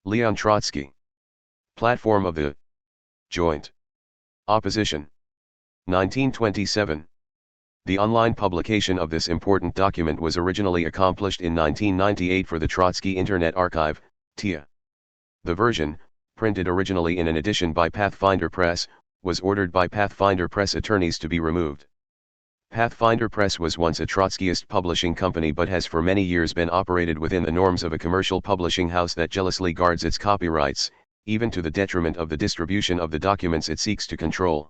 Leon Trotsky. Platform of the Joint Opposition. 1927. The online publication of this important document was originally accomplished in 1998 for the Trotsky Internet Archive, TIA. The version, printed originally in an edition by Pathfinder Press, was ordered by Pathfinder Press attorneys to be removed. Pathfinder Press was once a Trotskyist publishing company but has for many years been operated within the norms of a commercial publishing house that jealously guards its copyrights, even to the detriment of the distribution of the documents it seeks to control.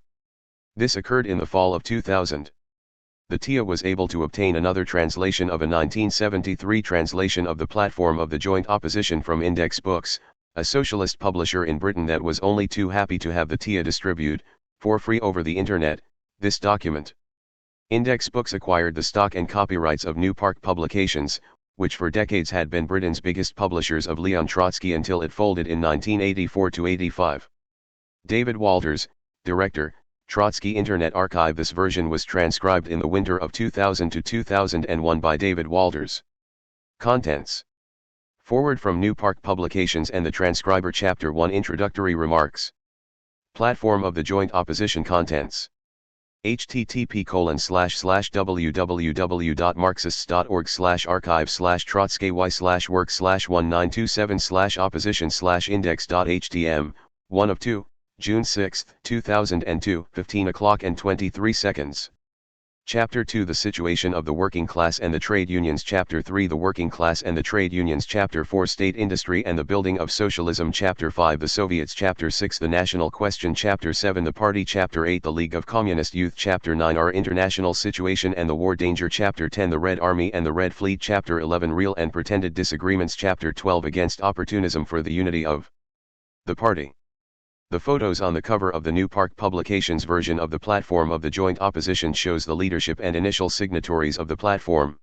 This occurred in the fall of 2000. The TIA was able to obtain another translation of a 1973 translation of the Platform of the Joint Opposition from Index Books, a socialist publisher in Britain that was only too happy to have the TIA distribute, for free over the internet, this document. Index Books acquired the stock and copyrights of New Park Publications, which for decades had been Britain's biggest publishers of Leon Trotsky until it folded in 1984-85. David Walters, Director, Trotsky Internet Archive. This version was transcribed in the winter of 2000 to 2001 by David Walters. Contents. Forward from New Park Publications and the transcriber. Chapter 1 Introductory Remarks. Platform of the Joint Opposition. Contents. http://www.marxist.org/archive/work/1927/opposition/index.htm, 1 of 2, June 6, 2002, 15 o'clock and 23 seconds. Chapter 2 The Situation of the Working Class and the Trade Unions. Chapter 3 The Working Class and the Trade Unions. Chapter 4 State Industry and the Building of Socialism. Chapter 5 The Soviets. Chapter 6 The National Question. Chapter 7 The Party. Chapter 8 The League of Communist Youth. Chapter 9 Our International Situation and the War Danger. Chapter 10 The Red Army and the Red Fleet. Chapter 11 Real and Pretended Disagreements. Chapter 12 Against Opportunism for the Unity of the Party. The photos on the cover of the New Park Publications version of the Platform of the Joint Opposition shows the leadership and initial signatories of the platform.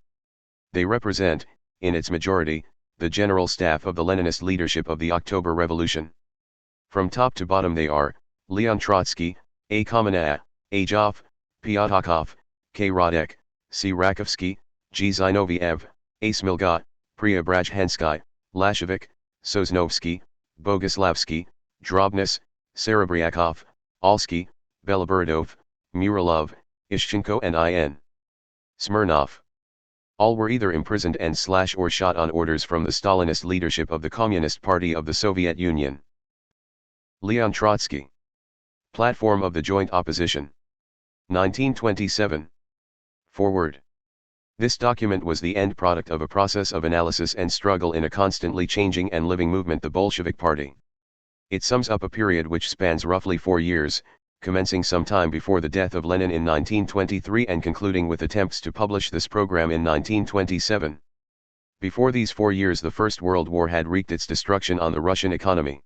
They represent, in its majority, the general staff of the Leninist leadership of the October Revolution. From top to bottom they are, Leon Trotsky, A. Kamenev, A. Jov, Pyatakov, K. Radek, C. Rakovsky, G. Zinoviev, A. Smilga, Preobrazhensky, Lashevik, Sosnovsky, Boguslavsky, Drobnis, Serebryakov, Alsky, Belaburadov, Muralov, Ishchenko and I.N. Smirnov. All were either imprisoned and or shot on orders from the Stalinist leadership of the Communist Party of the Soviet Union. Leon Trotsky. Platform of the Joint Opposition. 1927. Forward. This document was the end product of a process of analysis and struggle in a constantly changing and living movement, the Bolshevik Party. It sums up a period which spans roughly 4 years, commencing some time before the death of Lenin in 1923 and concluding with attempts to publish this program in 1927. Before these 4 years the First World War had wreaked its destruction on the Russian economy.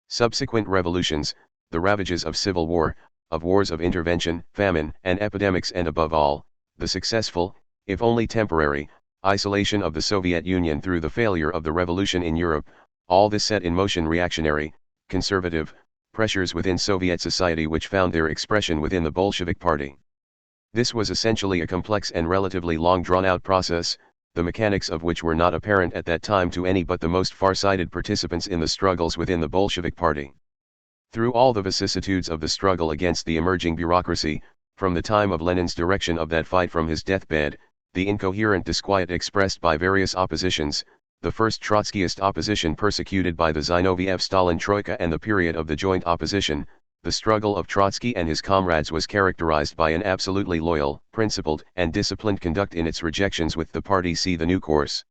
Subsequent revolutions, the ravages of civil war, of wars of intervention, famine, and epidemics, and above all, the successful, if only temporary, isolation of the Soviet Union through the failure of the revolution in Europe, all this set in motion reactionary, conservative, pressures within Soviet society which found their expression within the Bolshevik Party. This was essentially a complex and relatively long drawn-out process, the mechanics of which were not apparent at that time to any but the most far-sighted participants in the struggles within the Bolshevik Party. Through all the vicissitudes of the struggle against the emerging bureaucracy, from the time of Lenin's direction of that fight from his deathbed, the incoherent disquiet expressed by various oppositions, the first Trotskyist opposition persecuted by the Zinoviev-Stalin Troika and the period of the joint opposition, the struggle of Trotsky and his comrades was characterized by an absolutely loyal, principled, and disciplined conduct in its rejections with the party. See the new course.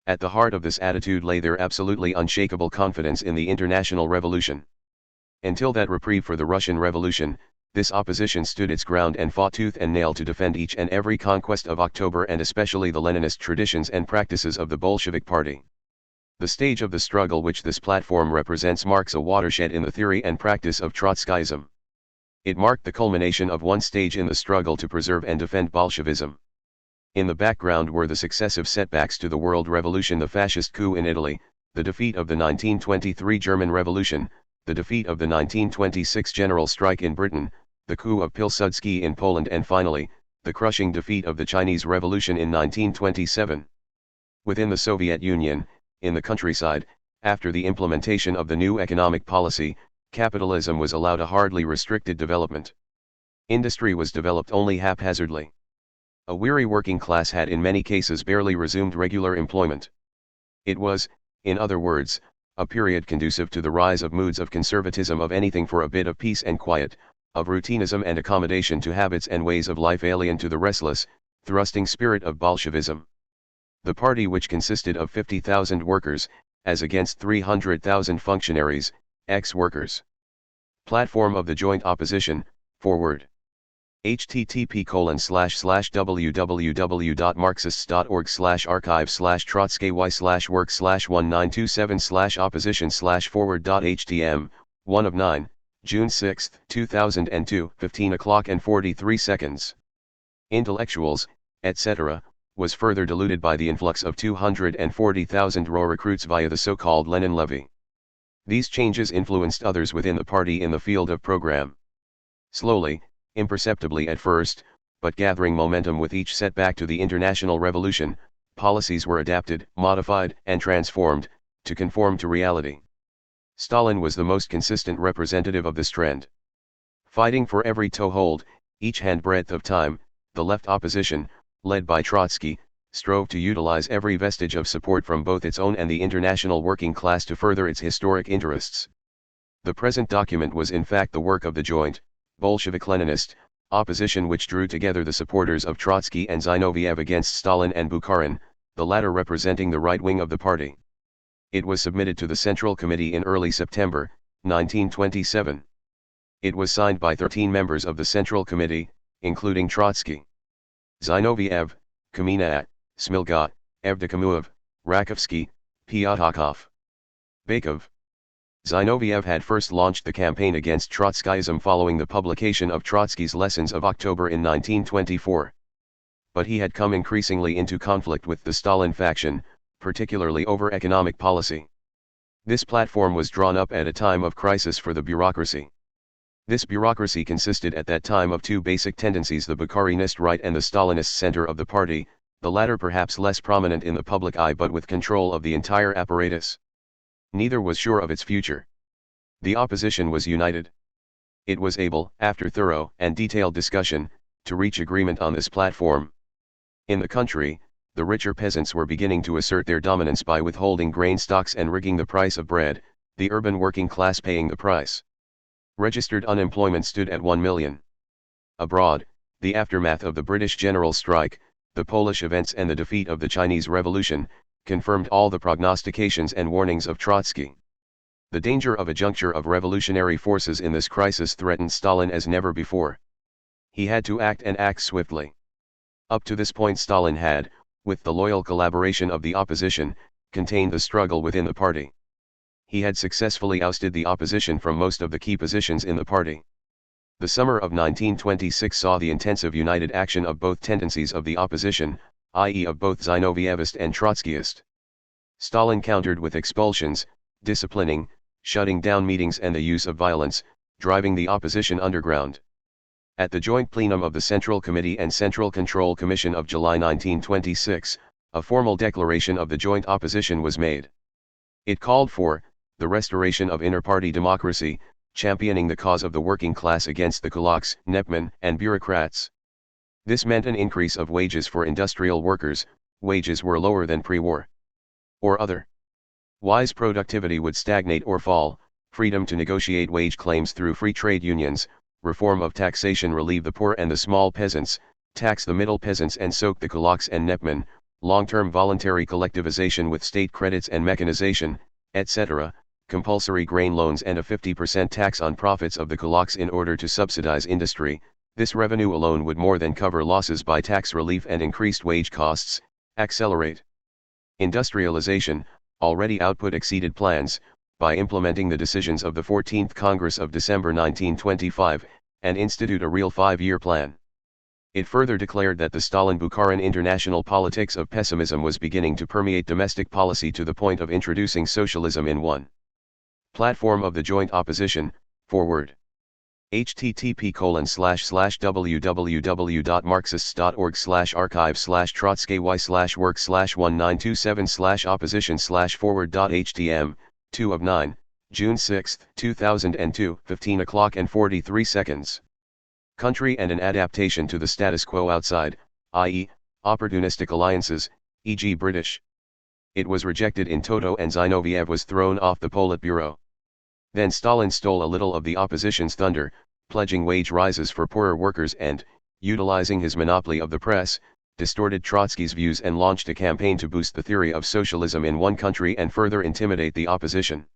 At the heart of this attitude lay their absolutely unshakable confidence in the international revolution. Until that reprieve for the Russian Revolution, this opposition stood its ground and fought tooth and nail to defend each and every conquest of October and especially the Leninist traditions and practices of the Bolshevik Party. The stage of the struggle which this platform represents marks a watershed in the theory and practice of Trotskyism. It marked the culmination of one stage in the struggle to preserve and defend Bolshevism. In the background were the successive setbacks to the world revolution, the fascist coup in Italy, the defeat of the 1923 German Revolution, the defeat of the 1926 general strike in Britain, the coup of Pilsudski in Poland, and finally, the crushing defeat of the Chinese Revolution in 1927. Within the Soviet Union, in the countryside, After the implementation of the new economic policy, capitalism was allowed a hardly restricted development. Industry was developed only haphazardly. A weary working class had in many cases barely resumed regular employment. It was, in other words, a period conducive to the rise of moods of conservatism, of anything for a bit of peace and quiet, of routinism and accommodation to habits and ways of life alien to the restless, thrusting spirit of Bolshevism. The party, which consisted of 50,000 workers, as against 300,000 functionaries, ex-workers. Platform of the Joint Opposition, forward. http://www.marxist.org/archive/work/1927/opposition/forward.htm, 1 of 9, June 6, 2002, 15 o'clock and 43 seconds. Intellectuals, etc., was further diluted by the influx of 240,000 raw recruits via the so-called Lenin levy. These changes influenced others within the party in the field of program. Slowly, imperceptibly at first, but gathering momentum with each setback to the international revolution, policies were adapted, modified, and transformed, to conform to reality. Stalin was the most consistent representative of this trend. Fighting for every toehold, each handbreadth of time, the left opposition, led by Trotsky, strove to utilize every vestige of support from both its own and the international working class to further its historic interests. The present document was in fact the work of the joint, Bolshevik-Leninist, opposition, which drew together the supporters of Trotsky and Zinoviev against Stalin and Bukharin, the latter representing the right wing of the party. It was submitted to the Central Committee in early September, 1927. It was signed by 13 members of the Central Committee, including Trotsky, Zinoviev, Kamenev, Smilgat, Evdokimov, Rakovsky, Pyatakov, Bakov. Zinoviev had first launched the campaign against Trotskyism following the publication of Trotsky's Lessons of October in 1924. But he had come increasingly into conflict with the Stalin faction, particularly over economic policy. This platform was drawn up at a time of crisis for the bureaucracy. This bureaucracy consisted at that time of two basic tendencies: the Bukharinist right and the Stalinist center of the party, the latter perhaps less prominent in the public eye but with control of the entire apparatus. Neither was sure of its future. The opposition was united. It was able, after thorough and detailed discussion, to reach agreement on this platform. In the country, the richer peasants were beginning to assert their dominance by withholding grain stocks and rigging the price of bread, the urban working class paying the price. Registered unemployment stood at 1 million. Abroad, the aftermath of the British general strike, the Polish events and the defeat of the Chinese Revolution, confirmed all the prognostications and warnings of Trotsky. The danger of a juncture of revolutionary forces in this crisis threatened Stalin as never before. He had to act and act swiftly. Up to this point Stalin had, with the loyal collaboration of the opposition, contained the struggle within the party. He had successfully ousted the opposition from most of the key positions in the party. The summer of 1926 saw the intensive united action of both tendencies of the opposition, i.e. of both Zinovievist and Trotskyist. Stalin countered with expulsions, disciplining, shutting down meetings and the use of violence, driving the opposition underground. At the joint plenum of the Central Committee and Central Control Commission of July 1926, a formal declaration of the joint opposition was made. It called for the restoration of inter-party democracy, championing the cause of the working class against the kulaks, nepmen, and bureaucrats. This meant an increase of wages for industrial workers. Wages were lower than pre-war. Or otherwise productivity would stagnate or fall, freedom to negotiate wage claims through free trade unions, reform of taxation, relieve the poor and the small peasants, tax the middle peasants and soak the kulaks and nepmen, long-term voluntary collectivization with state credits and mechanization, etc., compulsory grain loans and a 50% tax on profits of the kulaks in order to subsidize industry. This revenue alone would more than cover losses by tax relief and increased wage costs. Accelerate industrialization. Already output exceeded plans, by implementing the decisions of the 14th Congress of December 1925, and institute a real 5-year plan. It further declared that the Stalin-Bukharin international politics of pessimism was beginning to permeate domestic policy to the point of introducing socialism in one. Platform of the joint opposition, forward. http://www.marxists.org/archive/trotsky/work/1927/opposition/forward.htm, 2 of 9, June 6, 2002, 15 o'clock and 43 seconds. Country and an adaptation to the status quo outside, i.e., opportunistic alliances, e.g. British. It was rejected in toto and Zinoviev was thrown off the Politburo. Then Stalin stole a little of the opposition's thunder, pledging wage rises for poorer workers and, utilizing his monopoly of the press, distorted Trotsky's views and launched a campaign to boost the theory of socialism in one country and further intimidate the opposition.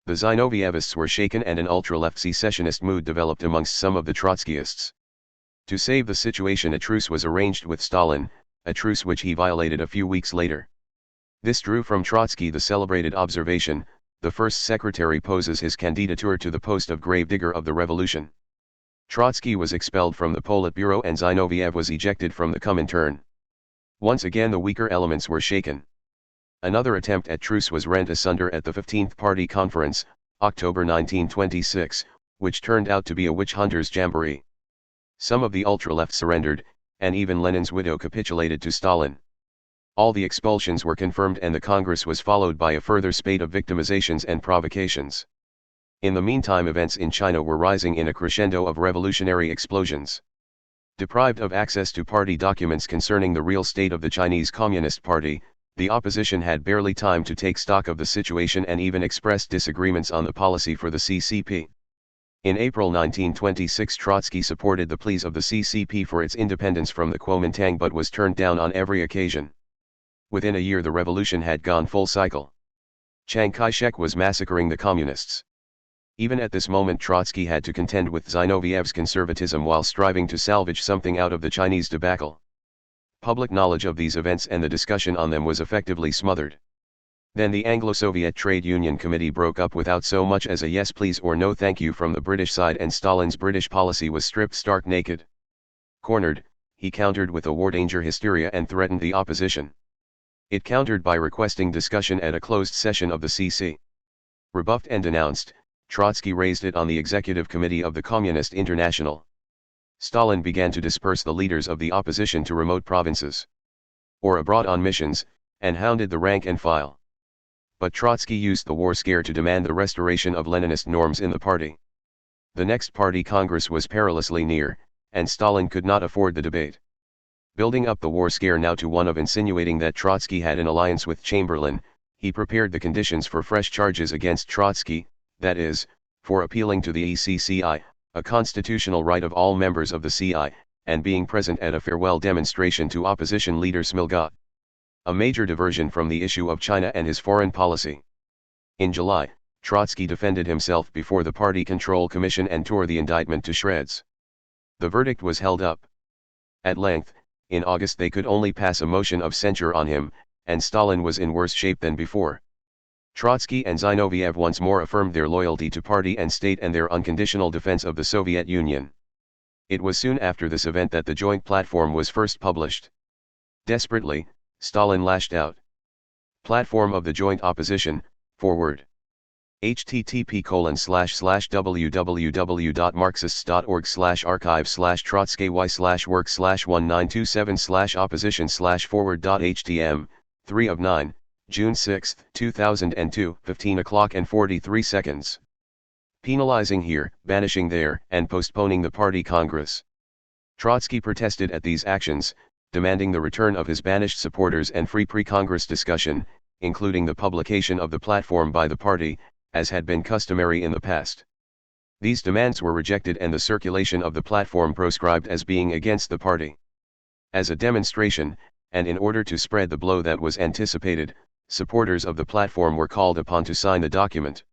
The Zinovievists were shaken and an ultra-left secessionist mood developed amongst some of the Trotskyists. To save the situation, a truce was arranged with Stalin, a truce which he violated a few weeks later. This drew from Trotsky the celebrated observation, "The first secretary poses his candidature to the post of gravedigger of the revolution." Trotsky was expelled from the Politburo and Zinoviev was ejected from the Comintern. Once again the weaker elements were shaken. Another attempt at truce was rent asunder at the 15th Party Conference, October 1926, which turned out to be a witch hunter's jamboree. Some of the ultra-left surrendered, and even Lenin's widow capitulated to Stalin. All the expulsions were confirmed and the Congress was followed by a further spate of victimizations and provocations. In the meantime, events in China were rising in a crescendo of revolutionary explosions. Deprived of access to party documents concerning the real state of the Chinese Communist Party, the opposition had barely time to take stock of the situation and even expressed disagreements on the policy for the CCP. In April 1926, Trotsky supported the pleas of the CCP for its independence from the Kuomintang but was turned down on every occasion. Within a year the revolution had gone full cycle. Chiang Kai-shek was massacring the communists. Even at this moment Trotsky had to contend with Zinoviev's conservatism while striving to salvage something out of the Chinese debacle. Public knowledge of these events and the discussion on them was effectively smothered. Then the Anglo-Soviet Trade Union Committee broke up without so much as a yes please or no thank you from the British side, and Stalin's British policy was stripped stark naked. Cornered, he countered with a war danger hysteria and threatened the opposition. It countered by requesting discussion at a closed session of the CC. Rebuffed and denounced, Trotsky raised it on the Executive Committee of the Communist International. Stalin began to disperse the leaders of the opposition to remote provinces or abroad on missions, and hounded the rank and file. But Trotsky used the war scare to demand the restoration of Leninist norms in the party. The next party congress was perilously near, and Stalin could not afford the debate. Building up the war scare now to one of insinuating that Trotsky had an alliance with Chamberlain, he prepared the conditions for fresh charges against Trotsky, that is, for appealing to the ECCI, a constitutional right of all members of the CI, and being present at a farewell demonstration to opposition leader Smilgat. A major diversion from the issue of China and his foreign policy. In July, Trotsky defended himself before the Party Control Commission and tore the indictment to shreds. The verdict was held up. At length, in August they could only pass a motion of censure on him, and Stalin was in worse shape than before. Trotsky and Zinoviev once more affirmed their loyalty to party and state and their unconditional defense of the Soviet Union. It was soon after this event that the joint platform was first published. Desperately, Stalin lashed out. Platform of the Joint Opposition, forward. http://www.marxist.org/archive/work/1927/opposition/forward.htm, 3 of 9, June 6, 2002, 15 o'clock and 43 seconds. Penalizing here, banishing there, and postponing the party congress. Trotsky protested at these actions, demanding the return of his banished supporters and free pre-congress discussion, including the publication of the platform by the party, as had been customary in the past. These demands were rejected and the circulation of the platform proscribed as being against the party. As a demonstration, and in order to spread the blow that was anticipated, supporters of the platform were called upon to sign the document.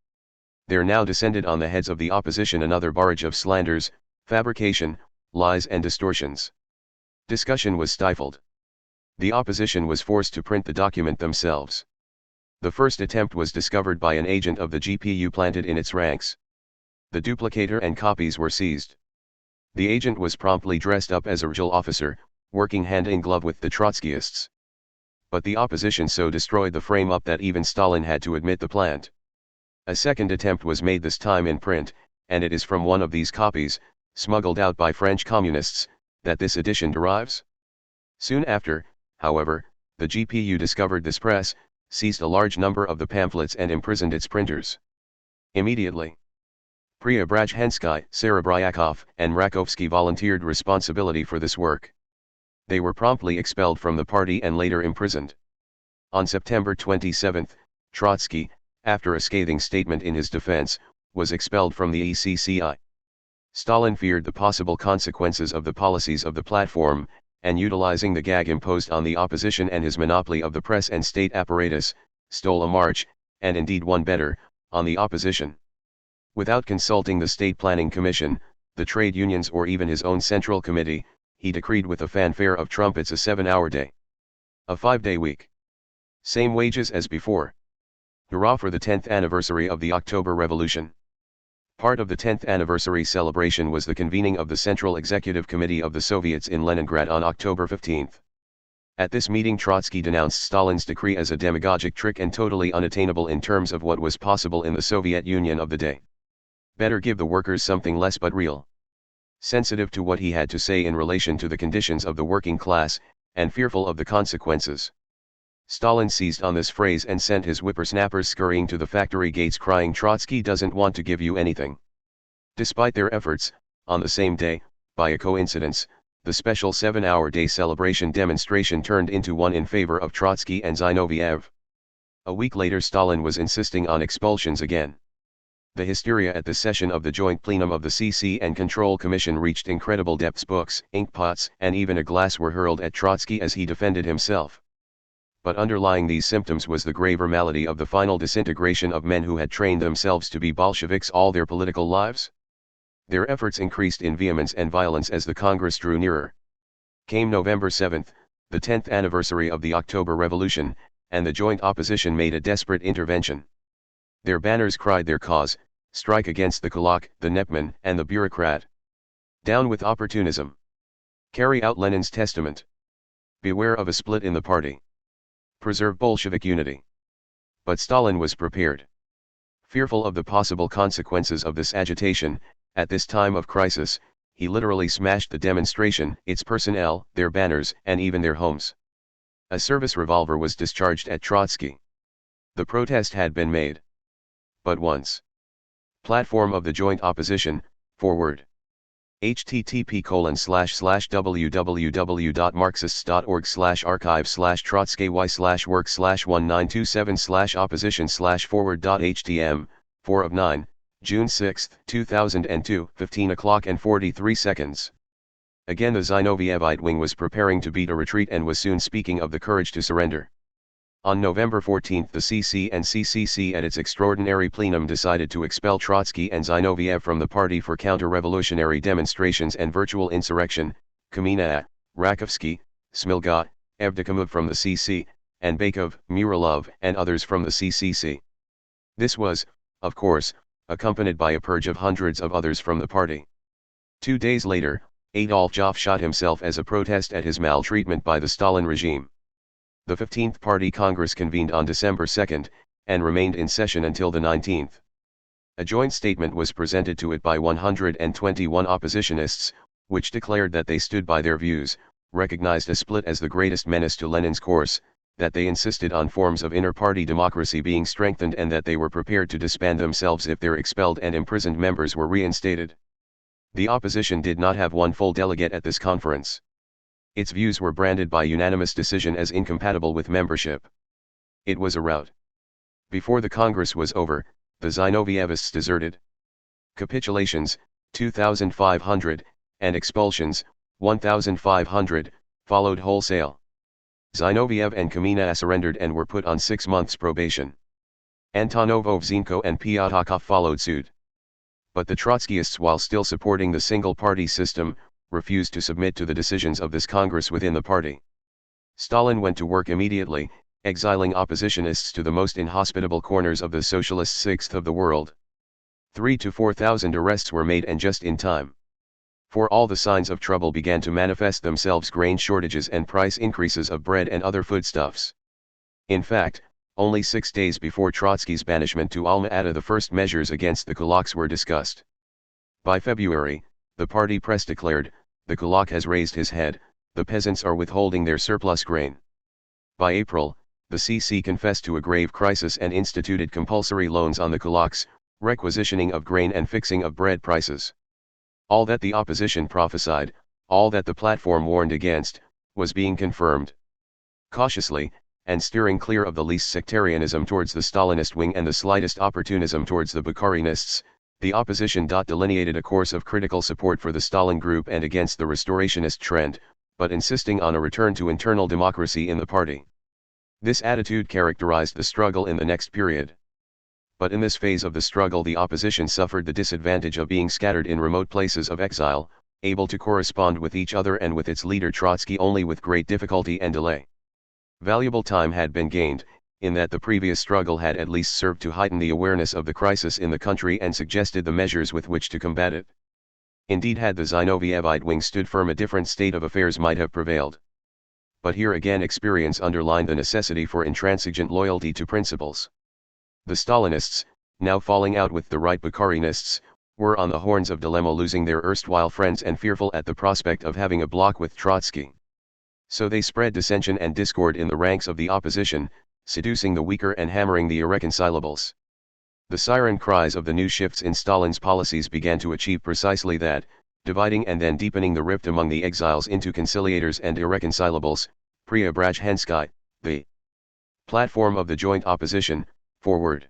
There now descended on the heads of the opposition another barrage of slanders, fabrication, lies and distortions. Discussion was stifled. The opposition was forced to print the document themselves. The first attempt was discovered by an agent of the GPU planted in its ranks. The duplicator and copies were seized. The agent was promptly dressed up as a RGL officer, working hand in glove with the Trotskyists. But the opposition so destroyed the frame-up that even Stalin had to admit the plant. A second attempt was made, this time in print, and it is from one of these copies, smuggled out by French communists, that this edition derives. Soon after, however, the GPU discovered this press, seized a large number of the pamphlets and imprisoned its printers. Immediately, Preobrazhensky, Serebryakov, and Rakovsky volunteered responsibility for this work. They were promptly expelled from the party and later imprisoned. On September 27, Trotsky, after a scathing statement in his defense, was expelled from the ECCI. Stalin feared the possible consequences of the policies of the platform, and utilizing the gag imposed on the opposition and his monopoly of the press and state apparatus, stole a march, and indeed one better, on the opposition. Without consulting the State Planning Commission, the trade unions or even his own Central Committee, he decreed with a fanfare of trumpets a 7-hour day. A 5-day week. Same wages as before. Hurrah for the 10th anniversary of the October Revolution. Part of the 10th anniversary celebration was the convening of the Central Executive Committee of the Soviets in Leningrad on October 15. At this meeting Trotsky denounced Stalin's decree as a demagogic trick and totally unattainable in terms of what was possible in the Soviet Union of the day. Better give the workers something less but real. Sensitive to what he had to say in relation to the conditions of the working class, and fearful of the consequences, Stalin seized on this phrase and sent his whippersnappers scurrying to the factory gates crying, "Trotsky doesn't want to give you anything." Despite their efforts, on the same day, by a coincidence, the special 7-hour day celebration demonstration turned into one in favor of Trotsky and Zinoviev. A week later Stalin was insisting on expulsions again. The hysteria at the session of the joint plenum of the CC and Control Commission reached incredible depths. Books, inkpots, and even a glass were hurled at Trotsky as he defended himself. But underlying these symptoms was the graver malady of the final disintegration of men who had trained themselves to be Bolsheviks all their political lives. Their efforts increased in vehemence and violence as the Congress drew nearer. Came November 7, the 10th anniversary of the October Revolution, and the joint opposition made a desperate intervention. Their banners cried their cause: strike against the kulak, the Nepman, and the bureaucrat. Down with opportunism. Carry out Lenin's testament. Beware of a split in the party. Preserve Bolshevik unity. But Stalin was prepared. Fearful of the possible consequences of this agitation, at this time of crisis, he literally smashed the demonstration, its personnel, their banners, and even their homes. A service revolver was discharged at Trotsky. The protest had been made. But once. Platform of the joint opposition, forward. http://www.marxist.org/archive/work/19277/opposition/forward.htm, 4 of 9, June 6, 2002, 15 o'clock and 43 seconds. Again the Zinovievite wing was preparing to beat a retreat and was soon speaking of the courage to surrender. On November 14 the CC and CCC at its extraordinary plenum decided to expel Trotsky and Zinoviev from the party for counter-revolutionary demonstrations and virtual insurrection. Kamina, Rakovsky, Smilga, Evdokimov from the CC, and Bakov, Muralov, and others from the CCC. This was, of course, accompanied by a purge of hundreds of others from the party. 2 days later, Adolf Joff shot himself as a protest at his maltreatment by the Stalin regime. The 15th Party Congress convened on December 2, and remained in session until the 19th. A joint statement was presented to it by 121 oppositionists, which declared that they stood by their views, recognized a split as the greatest menace to Lenin's course, that they insisted on forms of inter-party democracy being strengthened and that they were prepared to disband themselves if their expelled and imprisoned members were reinstated. The opposition did not have one full delegate at this conference. Its views were branded by unanimous decision as incompatible with membership. It was a rout. Before the Congress was over, the Zinovievists deserted. Capitulations, 2,500, and expulsions, 1,500, followed wholesale. Zinoviev and Kamina surrendered and were put on 6 months probation. Antonov Ovzhenko and Pyatakov followed suit. But the Trotskyists, while still supporting the single-party system, refused to submit to the decisions of this Congress within the party. Stalin went to work immediately, exiling oppositionists to the most inhospitable corners of the socialist sixth of the world. 3,000 to 4,000 arrests were made, and just in time. For all the signs of trouble began to manifest themselves: grain shortages and price increases of bread and other foodstuffs. In fact, only 6 days before Trotsky's banishment to Alma-Ata the first measures against the kulaks were discussed. By February, the party press declared, "The kulak has raised his head, the peasants are withholding their surplus grain." By April, the CC confessed to a grave crisis and instituted compulsory loans on the kulaks, requisitioning of grain and fixing of bread prices. All that the opposition prophesied, all that the platform warned against, was being confirmed. Cautiously, and steering clear of the least sectarianism towards the Stalinist wing and the slightest opportunism towards the Bukharinists, the opposition delineated a course of critical support for the Stalin group and against the restorationist trend, but insisting on a return to internal democracy in the party. This attitude characterized the struggle in the next period. But in this phase of the struggle the opposition suffered the disadvantage of being scattered in remote places of exile, able to correspond with each other and with its leader Trotsky only with great difficulty and delay. Valuable time had been gained, in that the previous struggle had at least served to heighten the awareness of the crisis in the country and suggested the measures with which to combat it. Indeed, had the Zinovyevite wing stood firm, a different state of affairs might have prevailed. But here again experience underlined the necessity for intransigent loyalty to principles. The Stalinists, now falling out with the right Bukharinists, were on the horns of dilemma, losing their erstwhile friends and fearful at the prospect of having a block with Trotsky. So they spread dissension and discord in the ranks of the opposition, seducing the weaker and hammering the irreconcilables. The siren cries of the new shifts in Stalin's policies began to achieve precisely that, dividing and then deepening the rift among the exiles into conciliators and irreconcilables. Preobrazhensky, the platform of the joint opposition, forward.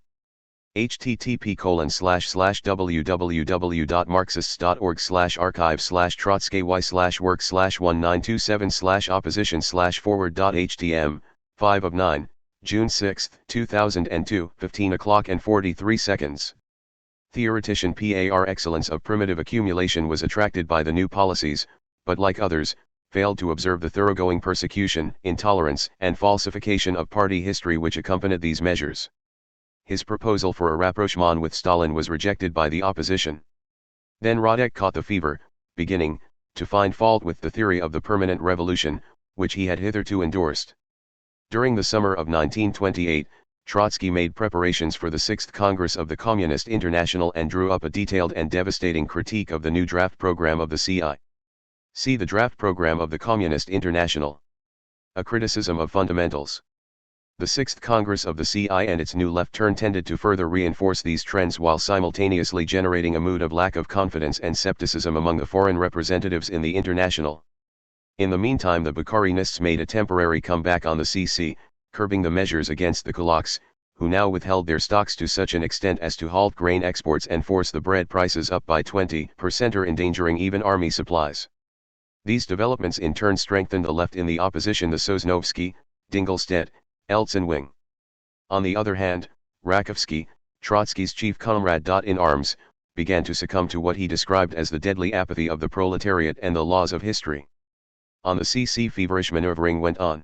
http://www.marxist.org/archive/work/1927/opposition/forward.htm, 5 of 9, June 6, 2002, 15 o'clock and 43 seconds. Theoretician par excellence of primitive accumulation was attracted by the new policies, but like others, failed to observe the thoroughgoing persecution, intolerance, and falsification of party history which accompanied these measures. His proposal for a rapprochement with Stalin was rejected by the opposition. Then Radek caught the fever, beginning to find fault with the theory of the permanent revolution, which he had hitherto endorsed. During the summer of 1928, Trotsky made preparations for the 6th Congress of the Communist International and drew up a detailed and devastating critique of the new draft program of the CI. See the draft program of the Communist International. A criticism of fundamentals. The 6th Congress of the CI and its new left turn tended to further reinforce these trends while simultaneously generating a mood of lack of confidence and skepticism among the foreign representatives in the International. In the meantime, the Bukharinists made a temporary comeback on the CC, curbing the measures against the kulaks, who now withheld their stocks to such an extent as to halt grain exports and force the bread prices up by 20%, or endangering even army supplies. These developments in turn strengthened the left in the opposition, the Sosnovsky, Dingelstedt, Eltsin wing. On the other hand, Rakovsky, Trotsky's chief comrade in arms, began to succumb to what he described as the deadly apathy of the proletariat and the laws of history. On the CC, feverish maneuvering went on.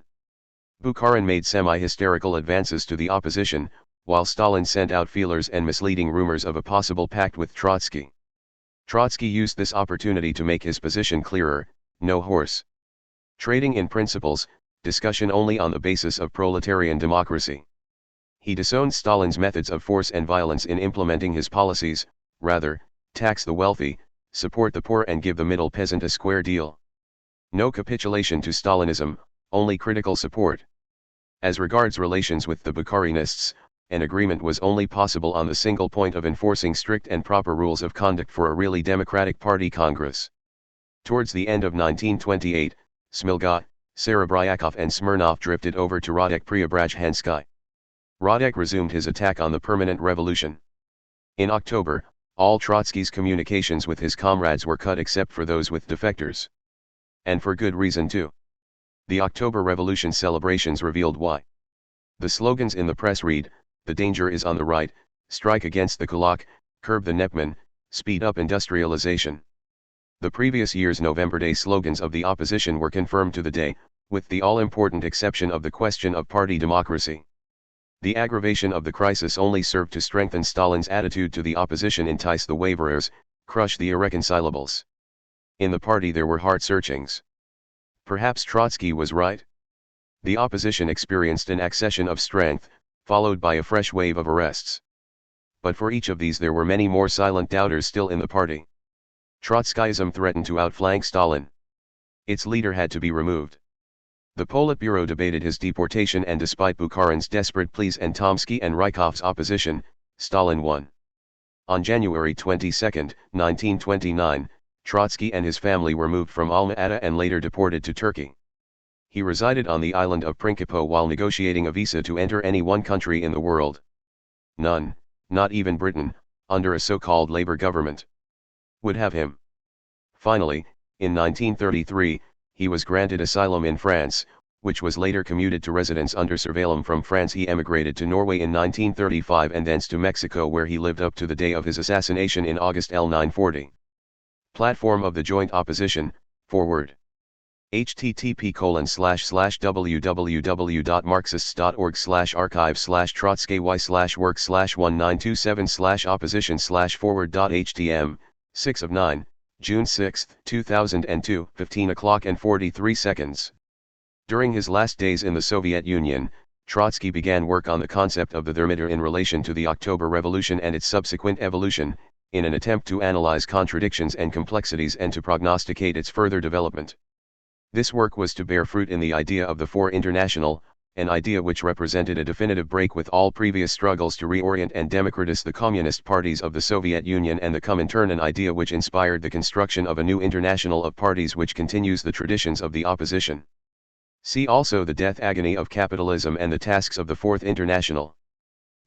Bukharin made semi-hysterical advances to the opposition, while Stalin sent out feelers and misleading rumors of a possible pact with Trotsky. Trotsky used this opportunity to make his position clearer: no horse trading in principles, discussion only on the basis of proletarian democracy. He disowned Stalin's methods of force and violence in implementing his policies, rather, tax the wealthy, support the poor and give the middle peasant a square deal. No capitulation to Stalinism, only critical support. As regards relations with the Bukharinists, an agreement was only possible on the single point of enforcing strict and proper rules of conduct for a really democratic party congress. Towards the end of 1928, Smilga, Serebryakov and Smirnov drifted over to Radek Preobrazhensky. Radek resumed his attack on the permanent revolution. In October, all Trotsky's communications with his comrades were cut except for those with defectors. And for good reason too. The October Revolution celebrations revealed why. The slogans in the press read: "The danger is on the right, strike against the kulak, curb the Nepman, speed up industrialization." The previous year's November Day slogans of the opposition were confirmed to the day, with the all-important exception of the question of party democracy. The aggravation of the crisis only served to strengthen Stalin's attitude to the opposition, entice the waverers, crush the irreconcilables. In the party there were heart-searchings. Perhaps Trotsky was right. The opposition experienced an accession of strength, followed by a fresh wave of arrests. But for each of these there were many more silent doubters still in the party. Trotskyism threatened to outflank Stalin. Its leader had to be removed. The Politburo debated his deportation, and despite Bukharin's desperate pleas and Tomsky and Rykov's opposition, Stalin won. On January 22, 1929, Trotsky and his family were moved from Alma-Ata and later deported to Turkey. He resided on the island of Principe while negotiating a visa to enter any one country in the world. None, not even Britain, under a so-called Labour government, would have him. Finally, in 1933, he was granted asylum in France, which was later commuted to residence under surveillance. From France he emigrated to Norway in 1935 and thence to Mexico, where he lived up to the day of his assassination in August 1940. Platform of the Joint Opposition, Forward. http://www.marxists.org/archive/work/1927/opposition/forward.htm, 6 of 9, June 6, 2002, 15 o'clock and 43 seconds. During his last days in the Soviet Union, Trotsky began work on the concept of the thermometer in relation to the October Revolution and its subsequent evolution, in an attempt to analyze contradictions and complexities and to prognosticate its further development. This work was to bear fruit in the idea of the Four International, an idea which represented a definitive break with all previous struggles to reorient and democratize the communist parties of the Soviet Union, and the Comintern, an idea which inspired the construction of a new international of parties which continues the traditions of the opposition. See also the death agony of capitalism and the tasks of the Fourth International.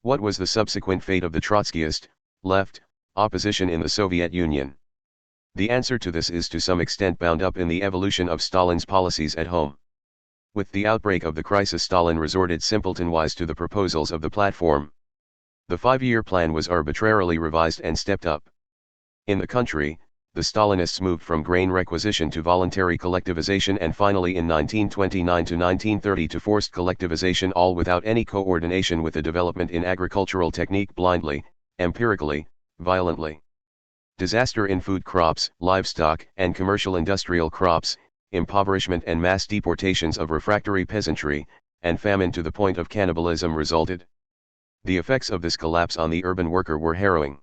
What was the subsequent fate of the Trotskyist, left, opposition in the Soviet Union? The answer to this is to some extent bound up in the evolution of Stalin's policies at home. With the outbreak of the crisis, Stalin resorted simpleton-wise to the proposals of the platform. The 5-year plan was arbitrarily revised and stepped up. In the country, the Stalinists moved from grain requisition to voluntary collectivization, and finally in 1929 to 1930 to forced collectivization, all without any coordination with the development in agricultural technique, blindly, empirically, violently. Disaster in food crops, livestock, and commercial industrial crops, impoverishment and mass deportations of refractory peasantry, and famine to the point of cannibalism resulted. The effects of this collapse on the urban worker were harrowing.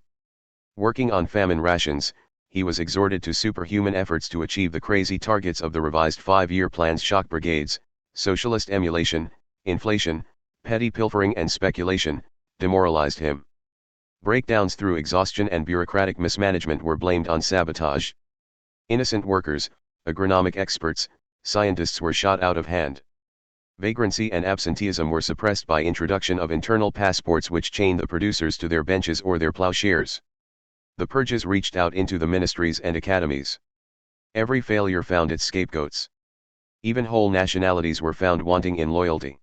Working on famine rations, he was exhorted to superhuman efforts to achieve the crazy targets of the revised 5-year plan's shock brigades. Socialist emulation, inflation, petty pilfering and speculation, demoralized him. Breakdowns through exhaustion and bureaucratic mismanagement were blamed on sabotage. Innocent workers, agronomic experts, scientists were shot out of hand. Vagrancy and absenteeism were suppressed by introduction of internal passports which chained the producers to their benches or their plowshares. The purges reached out into the ministries and academies. Every failure found its scapegoats. Even whole nationalities were found wanting in loyalty.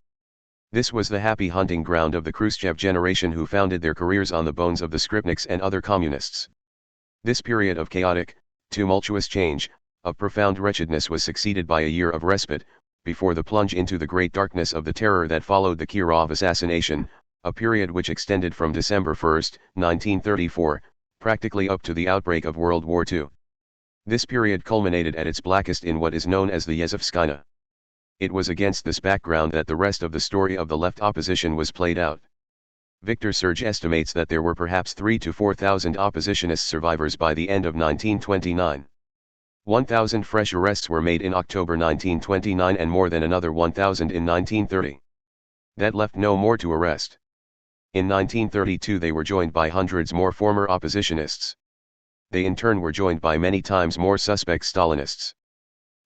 This was the happy hunting ground of the Khrushchev generation, who founded their careers on the bones of the Skripniks and other communists. This period of chaotic, tumultuous change, of profound wretchedness, was succeeded by a year of respite, before the plunge into the great darkness of the terror that followed the Kirov assassination, a period which extended from December 1, 1934, practically up to the outbreak of World War II. This period culminated at its blackest in what is known as the Yezhovskaya. It was against this background that the rest of the story of the left opposition was played out. Victor Serge estimates that there were perhaps 3,000 to 4,000 oppositionist survivors by the end of 1929. 1,000 fresh arrests were made in October 1929 and more than another 1,000 in 1930. That left no more to arrest. In 1932 they were joined by hundreds more former oppositionists. They in turn were joined by many times more suspect Stalinists.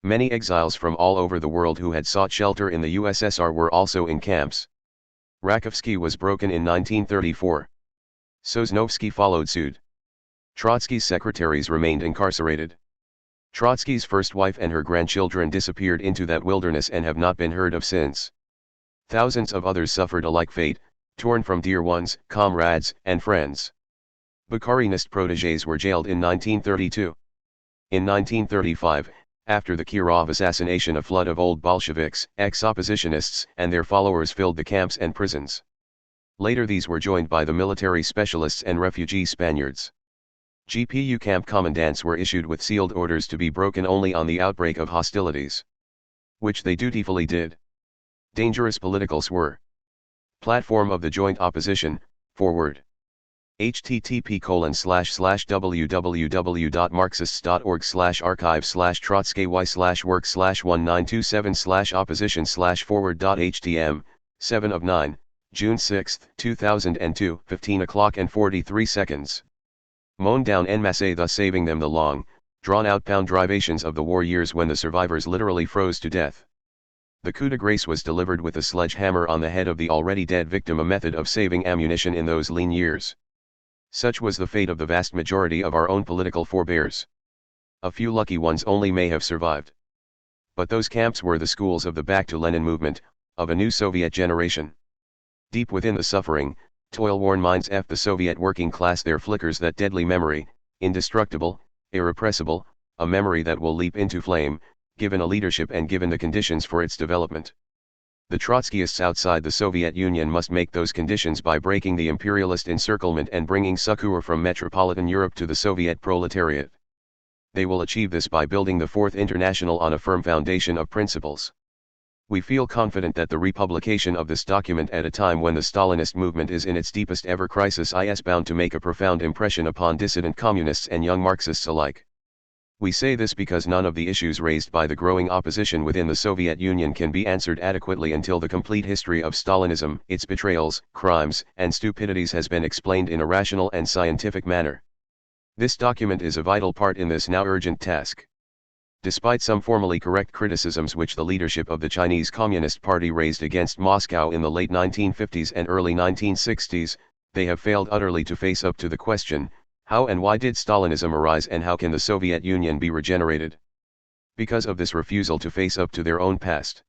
Many exiles from all over the world who had sought shelter in the USSR were also in camps. Rakovsky was broken in 1934. Sosnovsky followed suit. Trotsky's secretaries remained incarcerated. Trotsky's first wife and her grandchildren disappeared into that wilderness and have not been heard of since. Thousands of others suffered a like fate, torn from dear ones, comrades, and friends. Bukharinist protégés were jailed in 1932. In 1935, after the Kirov assassination, a flood of old Bolsheviks, ex-oppositionists, and their followers filled the camps and prisons. Later these were joined by the military specialists and refugee Spaniards. GPU camp commandants were issued with sealed orders to be broken only on the outbreak of hostilities. Which they dutifully did. Dangerous politicals were. Platform of the Joint Opposition, Forward. http://www.marxist.org/archive/trotsky/work/1927/opposition/forward.htm, 7 of 9, June 6, 2002, 15 o'clock and 43 seconds. Mown down en masse, thus saving them the long, drawn-out pound privations of the war years when the survivors literally froze to death. The coup de grace was delivered with a sledgehammer on the head of the already dead victim, a method of saving ammunition in those lean years. Such was the fate of the vast majority of our own political forebears. A few lucky ones only may have survived. But those camps were the schools of the Back to Lenin movement, of a new Soviet generation. Deep within the suffering, toil-worn minds of the Soviet working class there flickers that deadly memory, indestructible, irrepressible, a memory that will leap into flame, given a leadership and given the conditions for its development. The Trotskyists outside the Soviet Union must make those conditions by breaking the imperialist encirclement and bringing succor from metropolitan Europe to the Soviet proletariat. They will achieve this by building the Fourth International on a firm foundation of principles. We feel confident that the republication of this document at a time when the Stalinist movement is in its deepest ever crisis is bound to make a profound impression upon dissident communists and young Marxists alike. We say this because none of the issues raised by the growing opposition within the Soviet Union can be answered adequately until the complete history of Stalinism, its betrayals, crimes, and stupidities has been explained in a rational and scientific manner. This document is a vital part in this now urgent task. Despite some formally correct criticisms which the leadership of the Chinese Communist Party raised against Moscow in the late 1950s and early 1960s, they have failed utterly to face up to the question, how and why did Stalinism arise and how can the Soviet Union be regenerated? Because of this refusal to face up to their own past.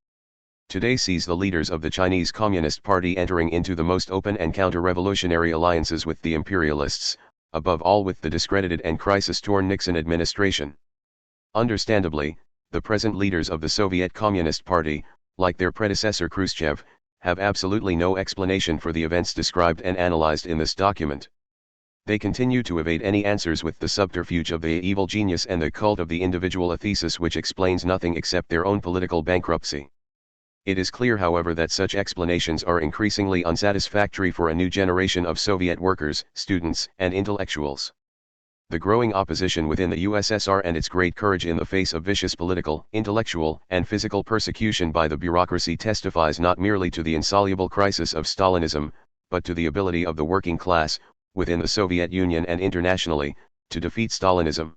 Today sees the leaders of the Chinese Communist Party entering into the most open and counter-revolutionary alliances with the imperialists, above all with the discredited and crisis-torn Nixon administration. Understandably, the present leaders of the Soviet Communist Party, like their predecessor Khrushchev, have absolutely no explanation for the events described and analyzed in this document. They continue to evade any answers with the subterfuge of the evil genius and the cult of the individual, a thesis which explains nothing except their own political bankruptcy. It is clear, however, that such explanations are increasingly unsatisfactory for a new generation of Soviet workers, students, and intellectuals. The growing opposition within the USSR and its great courage in the face of vicious political, intellectual, and physical persecution by the bureaucracy testifies not merely to the insoluble crisis of Stalinism, but to the ability of the working class, within the Soviet Union and internationally, to defeat Stalinism.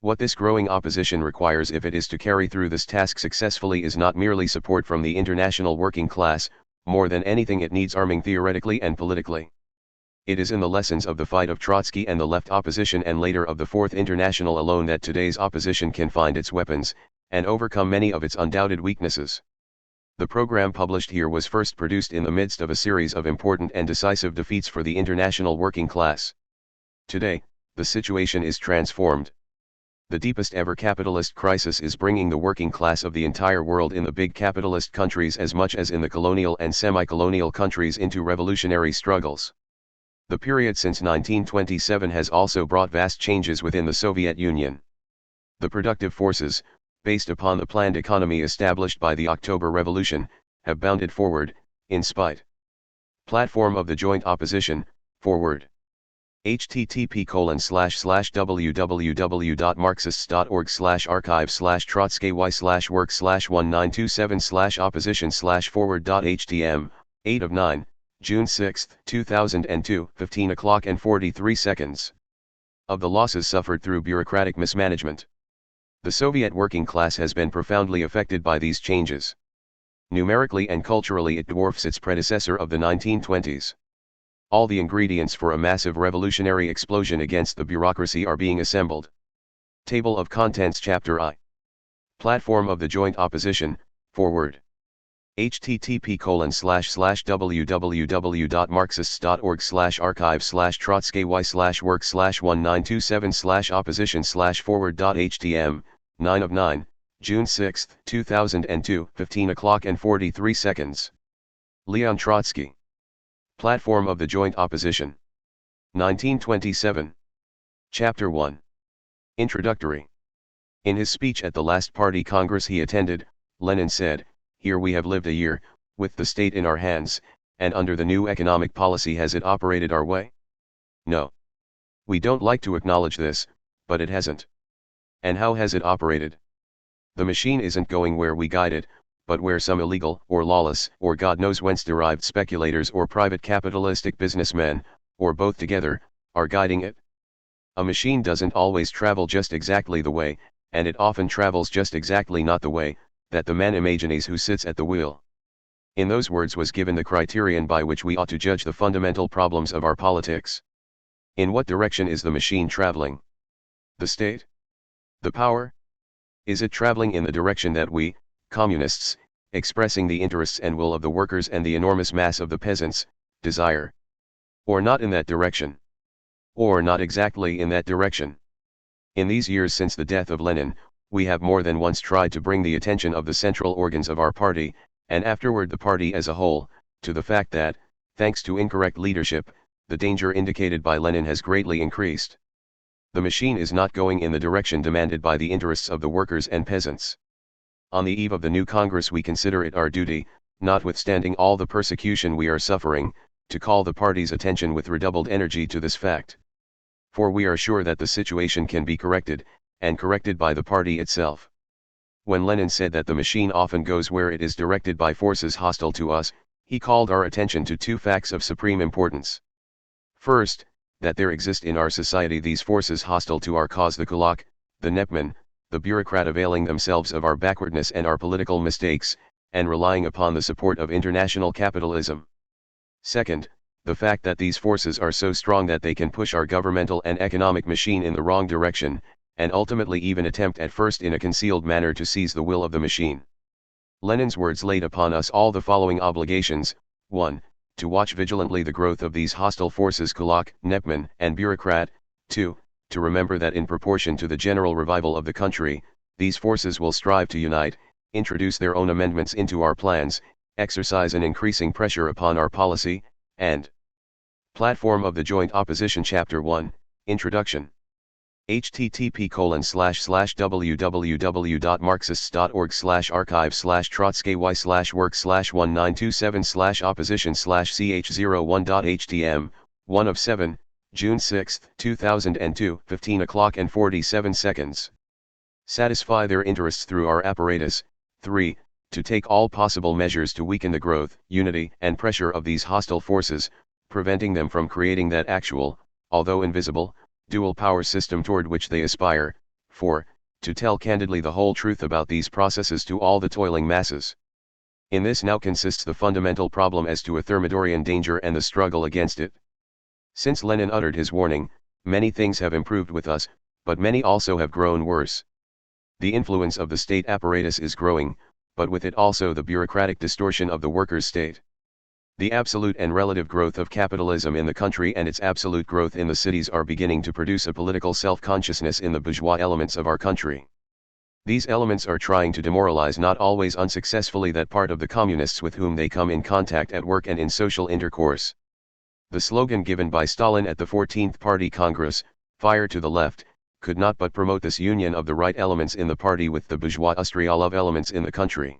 What this growing opposition requires if it is to carry through this task successfully is not merely support from the international working class, more than anything it needs arming theoretically and politically. It is in the lessons of the fight of Trotsky and the left opposition and later of the Fourth International alone that today's opposition can find its weapons, and overcome many of its undoubted weaknesses. The program published here was first produced in the midst of a series of important and decisive defeats for the international working class. Today, the situation is transformed. The deepest ever capitalist crisis is bringing the working class of the entire world in the big capitalist countries as much as in the colonial and semi-colonial countries into revolutionary struggles. The period since 1927 has also brought vast changes within the Soviet Union. The productive forces, based upon the planned economy established by the October Revolution, have bounded forward, in spite. Platform of the Joint Opposition, Forward. http://www.marxist.org/archive/trotsky/work/1927/opposition/forward.htm, 8 of 9, June 6, 2002, 15 o'clock and 43 seconds. Of the losses suffered through bureaucratic mismanagement. The Soviet working class has been profoundly affected by these changes. Numerically and culturally it dwarfs its predecessor of the 1920s. All the ingredients for a massive revolutionary explosion against the bureaucracy are being assembled. Table of Contents Chapter I. Platform of the Joint Opposition, Forward. http://www.marxist.org/archive/trotsky/work/1927/opposition/forward.htm, 9 of 9, June 6, 2002, 15 o'clock and 43 seconds. Leon Trotsky. Platform of the Joint Opposition. 1927. Chapter 1. Introductory. In his speech at the last party congress he attended, Lenin said, "Here we have lived a year, with the state in our hands, and under the new economic policy has it operated our way? No. We don't like to acknowledge this, but it hasn't. And how has it operated? The machine isn't going where we guide it, but where some illegal, or lawless, or God knows whence derived speculators or private capitalistic businessmen, or both together, are guiding it. A machine doesn't always travel just exactly the way, and it often travels just exactly not the way, that the man imagines who sits at the wheel. In those words was given the criterion by which we ought to judge the fundamental problems of our politics. In what direction is the machine traveling? The state? The power? Is it traveling in the direction that we, communists, expressing the interests and will of the workers and the enormous mass of the peasants, desire? Or not in that direction? Or not exactly in that direction? In these years since the death of Lenin, we have more than once tried to bring the attention of the central organs of our party, and afterward the party as a whole, to the fact that, thanks to incorrect leadership, the danger indicated by Lenin has greatly increased. The machine is not going in the direction demanded by the interests of the workers and peasants. On the eve of the new Congress we consider it our duty, notwithstanding all the persecution we are suffering, to call the party's attention with redoubled energy to this fact. For we are sure that the situation can be corrected, and corrected by the party itself. When Lenin said that the machine often goes where it is directed by forces hostile to us, he called our attention to two facts of supreme importance. First, that there exist in our society these forces hostile to our cause: the kulak, the nepman, the bureaucrat, availing themselves of our backwardness and our political mistakes, and relying upon the support of international capitalism. Second, the fact that these forces are so strong that they can push our governmental and economic machine in the wrong direction, and ultimately even attempt at first in a concealed manner to seize the will of the machine. Lenin's words laid upon us all the following obligations: 1. To watch vigilantly the growth of these hostile forces, kulak, nepman, and bureaucrat; 2. To remember that in proportion to the general revival of the country, these forces will strive to unite, introduce their own amendments into our plans, exercise an increasing pressure upon our policy, and Platform of the Joint Opposition. Chapter 1, Introduction. http://www.marxist.org/archive/work/19277/opposition/ch01.htm, 1 of 7, June 6, 2002, 15 o'clock and 47 seconds. Satisfy their interests through our apparatus. 3. To take all possible measures to weaken the growth, unity, and pressure of these hostile forces, preventing them from creating that actual, although invisible, dual power system toward which they aspire. 4. To tell candidly the whole truth about these processes to all the toiling masses. In this now consists the fundamental problem as to a Thermidorian danger and the struggle against it. Since Lenin uttered his warning, many things have improved with us, but many also have grown worse. The influence of the state apparatus is growing, but with it also the bureaucratic distortion of the workers' state. The absolute and relative growth of capitalism in the country and its absolute growth in the cities are beginning to produce a political self-consciousness in the bourgeois elements of our country. These elements are trying to demoralize, not always unsuccessfully, that part of the communists with whom they come in contact at work and in social intercourse. The slogan given by Stalin at the 14th Party Congress, "Fire to the left," could not but promote this union of the right elements in the party with the bourgeois Ustrialov elements in the country.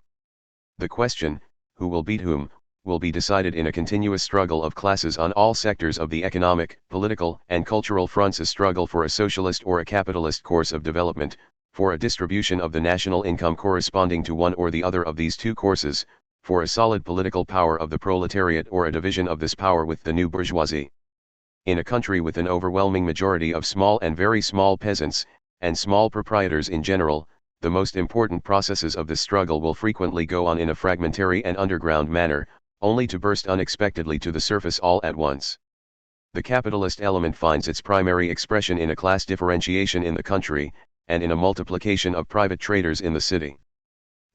The question, who will beat whom, will be decided in a continuous struggle of classes on all sectors of the economic, political, and cultural fronts: a struggle for a socialist or a capitalist course of development, for a distribution of the national income corresponding to one or the other of these two courses, for a solid political power of the proletariat or a division of this power with the new bourgeoisie. In a country with an overwhelming majority of small and very small peasants, and small proprietors in general, the most important processes of this struggle will frequently go on in a fragmentary and underground manner, only to burst unexpectedly to the surface all at once. The capitalist element finds its primary expression in a class differentiation in the country, and in a multiplication of private traders in the city.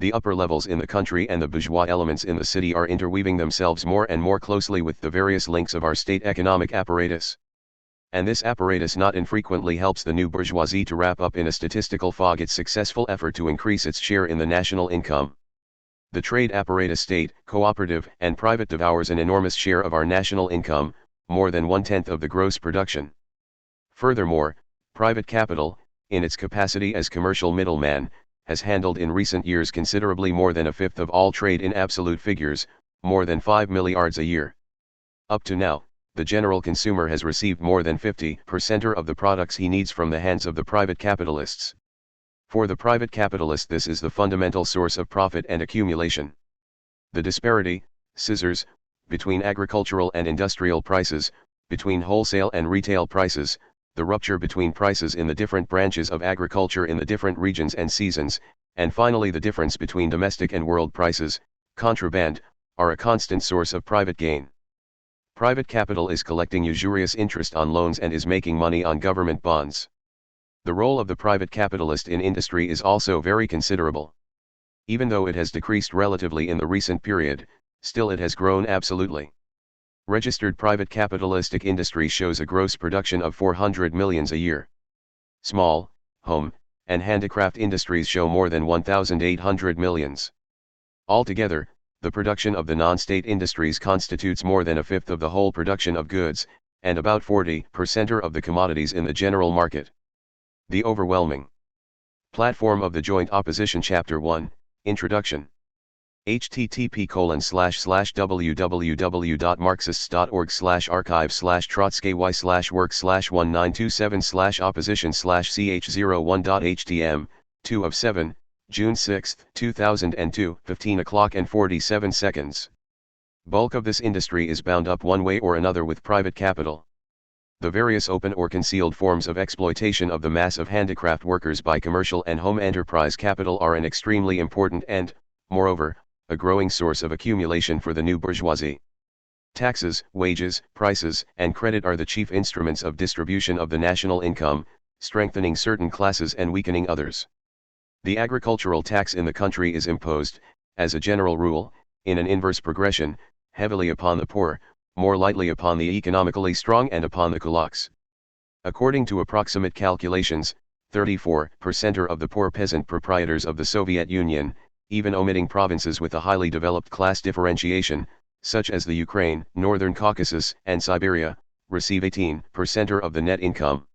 The upper levels in the country and the bourgeois elements in the city are interweaving themselves more and more closely with the various links of our state economic apparatus. And this apparatus not infrequently helps the new bourgeoisie to wrap up in a statistical fog its successful effort to increase its share in the national income. The trade apparatus, state, cooperative, and private, devours an enormous share of our national income, more than 1/10 of the gross production. Furthermore, private capital, in its capacity as commercial middleman, has handled in recent years considerably more than 1/5 of all trade in absolute figures, more than 5 milliards a year. Up to now, the general consumer has received more than 50% of the products he needs from the hands of the private capitalists. For the private capitalist, this is the fundamental source of profit and accumulation. The disparity, scissors, between agricultural and industrial prices, between wholesale and retail prices, the rupture between prices in the different branches of agriculture in the different regions and seasons, and finally the difference between domestic and world prices, contraband, are a constant source of private gain. Private capital is collecting usurious interest on loans and is making money on government bonds. The role of the private capitalist in industry is also very considerable. Even though it has decreased relatively in the recent period, still it has grown absolutely. Registered private capitalistic industry shows a gross production of 400 millions a year. Small, home, and handicraft industries show more than 1,800 millions. Altogether, the production of the non-state industries constitutes more than a fifth of the whole production of goods, and about 40% of the commodities in the general market. The overwhelming platform of the Joint Opposition Chapter 1, Introduction. http://www.marxists.org/archive/work/1927/opposition/ch01.htm, 2 of 7, June 6, 2002, 15 o'clock and 47 seconds. Bulk of this industry is bound up one way or another with private capital. The various open or concealed forms of exploitation of the mass of handicraft workers by commercial and home enterprise capital are an extremely important and, moreover, a growing source of accumulation for the new bourgeoisie. Taxes, wages, prices, and credit are the chief instruments of distribution of the national income, strengthening certain classes and weakening others. The agricultural tax in the country is imposed, as a general rule, in an inverse progression, heavily upon the poor, more lightly upon the economically strong and upon the kulaks. According to approximate calculations, 34% of the poor peasant proprietors of the Soviet Union, even omitting provinces with a highly developed class differentiation, such as the Ukraine, Northern Caucasus, and Siberia, receive 18% of the net income.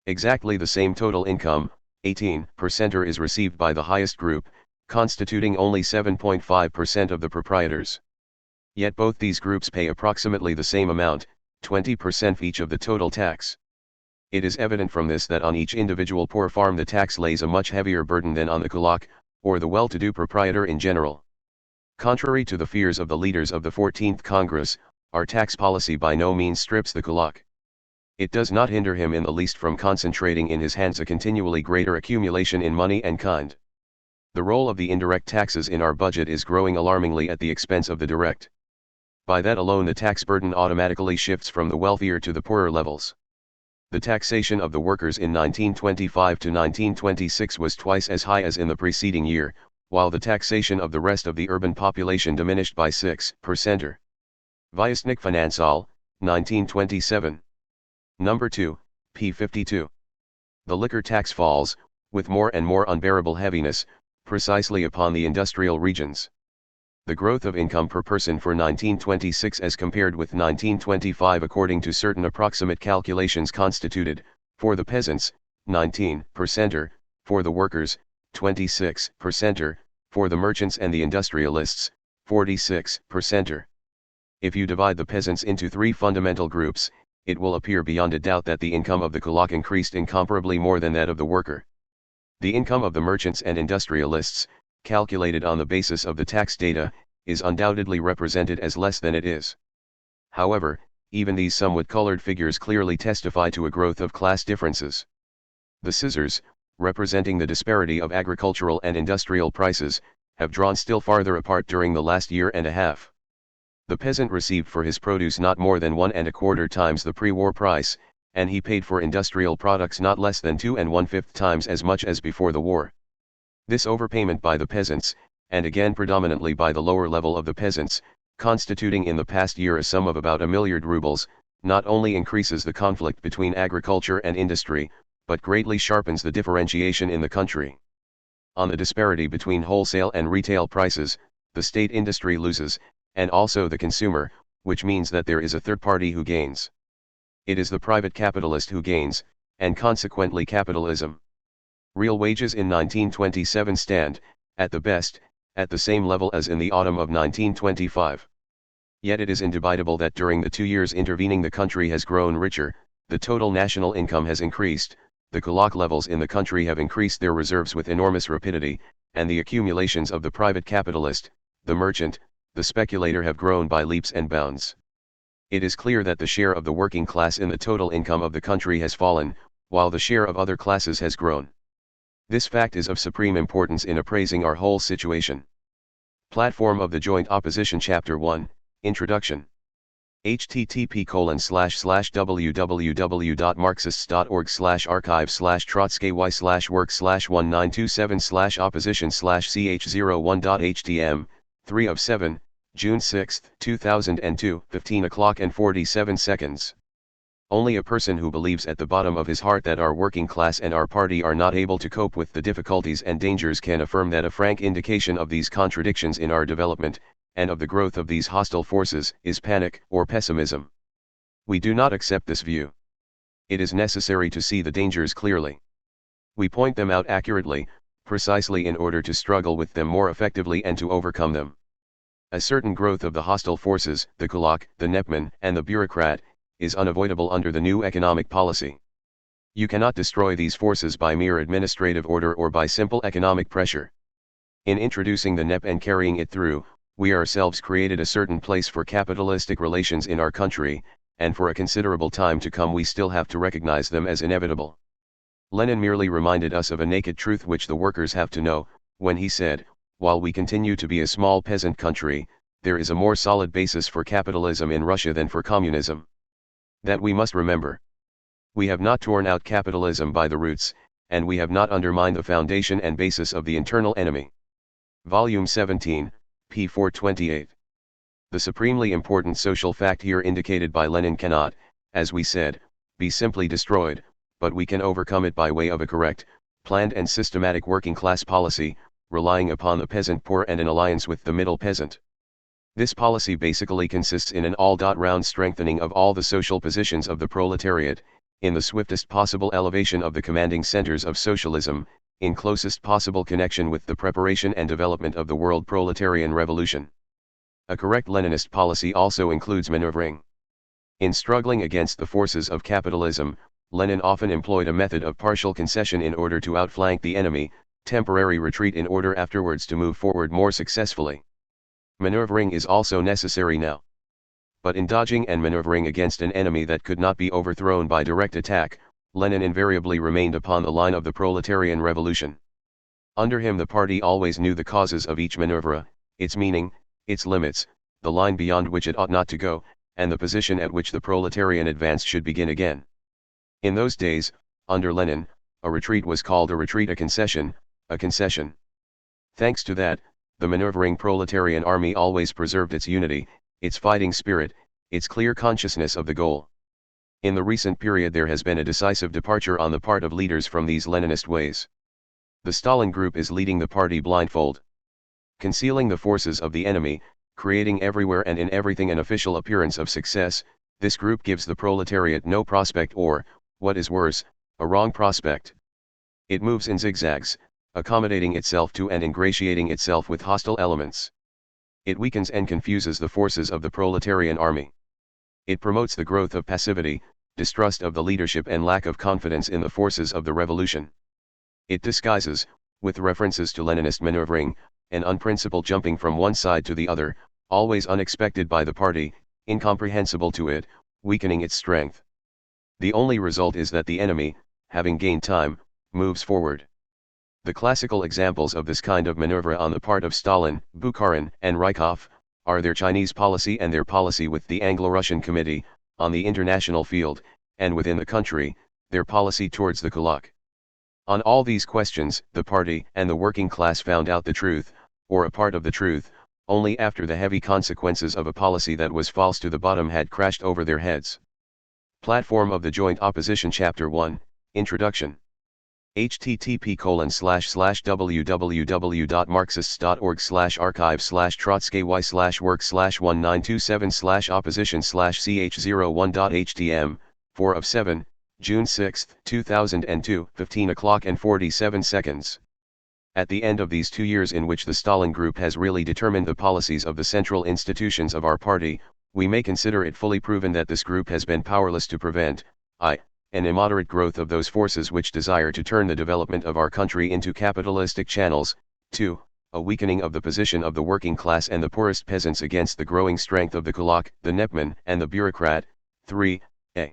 Exactly the same total income, 18%, is received by the highest group, constituting only 7.5% of the proprietors. Yet both these groups pay approximately the same amount, 20% each of the total tax. It is evident from this that on each individual poor farm the tax lays a much heavier burden than on the kulak, or the well-to-do proprietor in general. Contrary to the fears of the leaders of the 14th Congress, our tax policy by no means strips the kulak. It does not hinder him in the least from concentrating in his hands a continually greater accumulation in money and kind. The role of the indirect taxes in our budget is growing alarmingly at the expense of the direct. By that alone the tax burden automatically shifts from the wealthier to the poorer levels. The taxation of the workers in 1925 to 1926 was twice as high as in the preceding year, while the taxation of the rest of the urban population diminished by 6%. Vyestnik Financial, 1927. Number 2, p. 52. The liquor tax falls, with more and more unbearable heaviness, precisely upon the industrial regions. The growth of income per person for 1926 as compared with 1925 according to certain approximate calculations constituted, for the peasants, 19%, for the workers, 26%, for the merchants and the industrialists, 46%. If you divide the peasants into three fundamental groups, it will appear beyond a doubt that the income of the kulak increased incomparably more than that of the worker. The income of the merchants and industrialists, calculated on the basis of the tax data, is undoubtedly represented as less than it is. However, even these somewhat colored figures clearly testify to a growth of class differences. The scissors, representing the disparity of agricultural and industrial prices, have drawn still farther apart during the last year and a half. The peasant received for his produce not more than 1¼ times the pre-war price, and he paid for industrial products not less than 2 1/5 times as much as before the war. This overpayment by the peasants, and again predominantly by the lower level of the peasants, constituting in the past year a sum of about 1 milliard rubles, not only increases the conflict between agriculture and industry, but greatly sharpens the differentiation in the country. On the disparity between wholesale and retail prices, the state industry loses, and also the consumer, which means that there is a third party who gains. It is the private capitalist who gains, and consequently capitalism. Real wages in 1927 stand, at the best, at the same level as in the autumn of 1925. Yet it is indubitable that during the 2 years intervening the country has grown richer, the total national income has increased, the kulak levels in the country have increased their reserves with enormous rapidity, and the accumulations of the private capitalist, the merchant, the speculator have grown by leaps and bounds. It is clear that the share of the working class in the total income of the country has fallen, while the share of other classes has grown. This fact is of supreme importance in appraising our whole situation. Platform of the Joint Opposition Chapter 1, Introduction. http://www.marxist.org/archive/trotsky/work/1927/opposition/ch01.htm, 3 of 7, June 6, 2002, 15 o'clock and 47 seconds. Only a person who believes at the bottom of his heart that our working class and our party are not able to cope with the difficulties and dangers can affirm that a frank indication of these contradictions in our development, and of the growth of these hostile forces, is panic or pessimism. We do not accept this view. It is necessary to see the dangers clearly. We point them out accurately, precisely in order to struggle with them more effectively and to overcome them. A certain growth of the hostile forces, the kulak, the nepman, and the bureaucrat, is unavoidable under the new economic policy. You cannot destroy these forces by mere administrative order or by simple economic pressure. In introducing the NEP and carrying it through, we ourselves created a certain place for capitalistic relations in our country, and for a considerable time to come we still have to recognize them as inevitable. Lenin merely reminded us of a naked truth which the workers have to know, when he said, while we continue to be a small peasant country, there is a more solid basis for capitalism in Russia than for communism. That we must remember. We have not torn out capitalism by the roots, and we have not undermined the foundation and basis of the internal enemy. Volume 17, p. 428. The supremely important social fact here indicated by Lenin cannot, as we said, be simply destroyed, but we can overcome it by way of a correct, planned and systematic working class policy, relying upon the peasant poor and an alliance with the middle peasant. This policy basically consists in an all-round strengthening of all the social positions of the proletariat, in the swiftest possible elevation of the commanding centers of socialism, in closest possible connection with the preparation and development of the world proletarian revolution. A correct Leninist policy also includes maneuvering. In struggling against the forces of capitalism, Lenin often employed a method of partial concession in order to outflank the enemy, temporary retreat in order afterwards to move forward more successfully. Maneuvering is also necessary now. But in dodging and maneuvering against an enemy that could not be overthrown by direct attack, Lenin invariably remained upon the line of the proletarian revolution. Under him the party always knew the causes of each maneuver, its meaning, its limits, the line beyond which it ought not to go, and the position at which the proletarian advance should begin again. In those days, under Lenin, a retreat was called a retreat, a concession. Thanks to that, the maneuvering proletarian army always preserved its unity, its fighting spirit, its clear consciousness of the goal. In the recent period there has been a decisive departure on the part of leaders from these Leninist ways. The Stalin group is leading the party blindfold. Concealing the forces of the enemy, creating everywhere and in everything an official appearance of success, this group gives the proletariat no prospect or, what is worse, a wrong prospect. It moves in zigzags, accommodating itself to and ingratiating itself with hostile elements. It weakens and confuses the forces of the proletarian army. It promotes the growth of passivity, distrust of the leadership and lack of confidence in the forces of the revolution. It disguises, with references to Leninist maneuvering, an unprincipled jumping from one side to the other, always unexpected by the party, incomprehensible to it, weakening its strength. The only result is that the enemy, having gained time, moves forward. The classical examples of this kind of maneuver on the part of Stalin, Bukharin, and Rykov, are their Chinese policy and their policy with the Anglo-Russian Committee, on the international field, and within the country, their policy towards the kulak. On all these questions, the party and the working class found out the truth, or a part of the truth, only after the heavy consequences of a policy that was false to the bottom had crashed over their heads. Platform of the Joint Opposition Chapter 1, Introduction. http://www.marxist.org/archive/trotsky/work/1927/opposition/ch01.htm, 4 of 7, June 6, 2002, 15 o'clock and 47 seconds. At the end of these 2 years in which the Stalin Group has really determined the policies of the central institutions of our party, we may consider it fully proven that this group has been powerless to prevent, an immoderate growth of those forces which desire to turn the development of our country into capitalistic channels, 2. A weakening of the position of the working class and the poorest peasants against the growing strength of the kulak, the nepman, and the bureaucrat, 3. A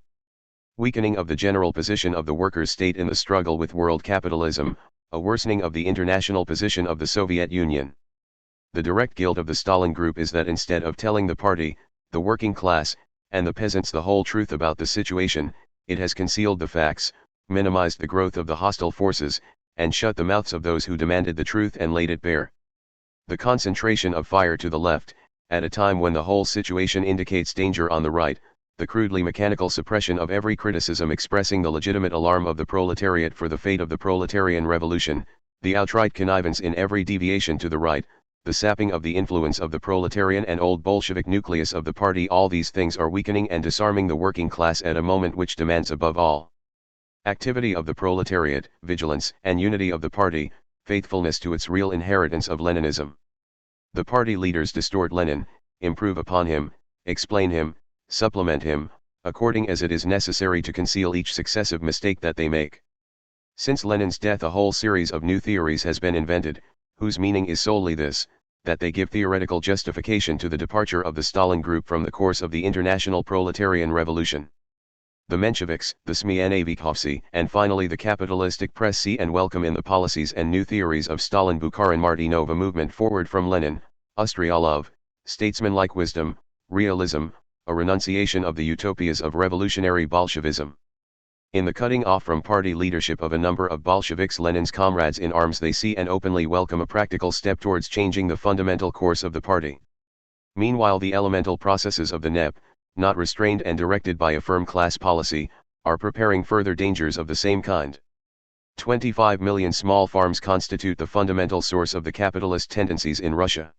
weakening of the general position of the workers' state in the struggle with world capitalism, a worsening of the international position of the Soviet Union. The direct guilt of the Stalin Group is that instead of telling the party, the working class, and the peasants the whole truth about the situation, it has concealed the facts, minimized the growth of the hostile forces, and shut the mouths of those who demanded the truth and laid it bare. The concentration of fire to the left, at a time when the whole situation indicates danger on the right, the crudely mechanical suppression of every criticism expressing the legitimate alarm of the proletariat for the fate of the proletarian revolution, the outright connivance in every deviation to the right, the sapping of the influence of the proletarian and old Bolshevik nucleus of the party, all these things are weakening and disarming the working class at a moment which demands above all activity of the proletariat, vigilance and unity of the party, faithfulness to its real inheritance of Leninism. The party leaders distort Lenin, improve upon him, explain him, supplement him, according as it is necessary to conceal each successive mistake that they make. Since Lenin's death a whole series of new theories has been invented, whose meaning is solely this, that they give theoretical justification to the departure of the Stalin Group from the course of the international proletarian revolution. The Mensheviks, the Smianavikovцы, and finally the capitalistic press see and welcome in the policies and new theories of Stalin Bukharin Martynova movement forward from Lenin, Ustrialov, statesmanlike wisdom, realism, a renunciation of the utopias of revolutionary Bolshevism. In the cutting off from party leadership of a number of Bolsheviks, Lenin's comrades in arms, they see and openly welcome a practical step towards changing the fundamental course of the party. Meanwhile the elemental processes of the NEP, not restrained and directed by a firm class policy, are preparing further dangers of the same kind. 25 million small farms constitute the fundamental source of the capitalist tendencies in Russia.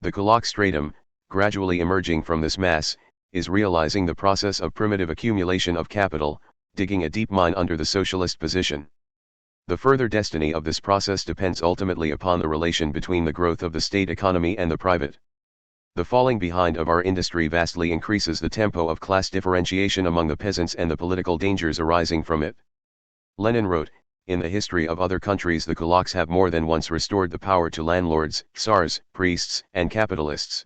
The kulak stratum, gradually emerging from this mass, is realizing the process of primitive accumulation of capital, digging a deep mine under the socialist position. The further destiny of this process depends ultimately upon the relation between the growth of the state economy and the private. The falling behind of our industry vastly increases the tempo of class differentiation among the peasants and the political dangers arising from it. Lenin wrote, "In the history of other countries the kulaks have more than once restored the power to landlords, tsars, priests, and capitalists.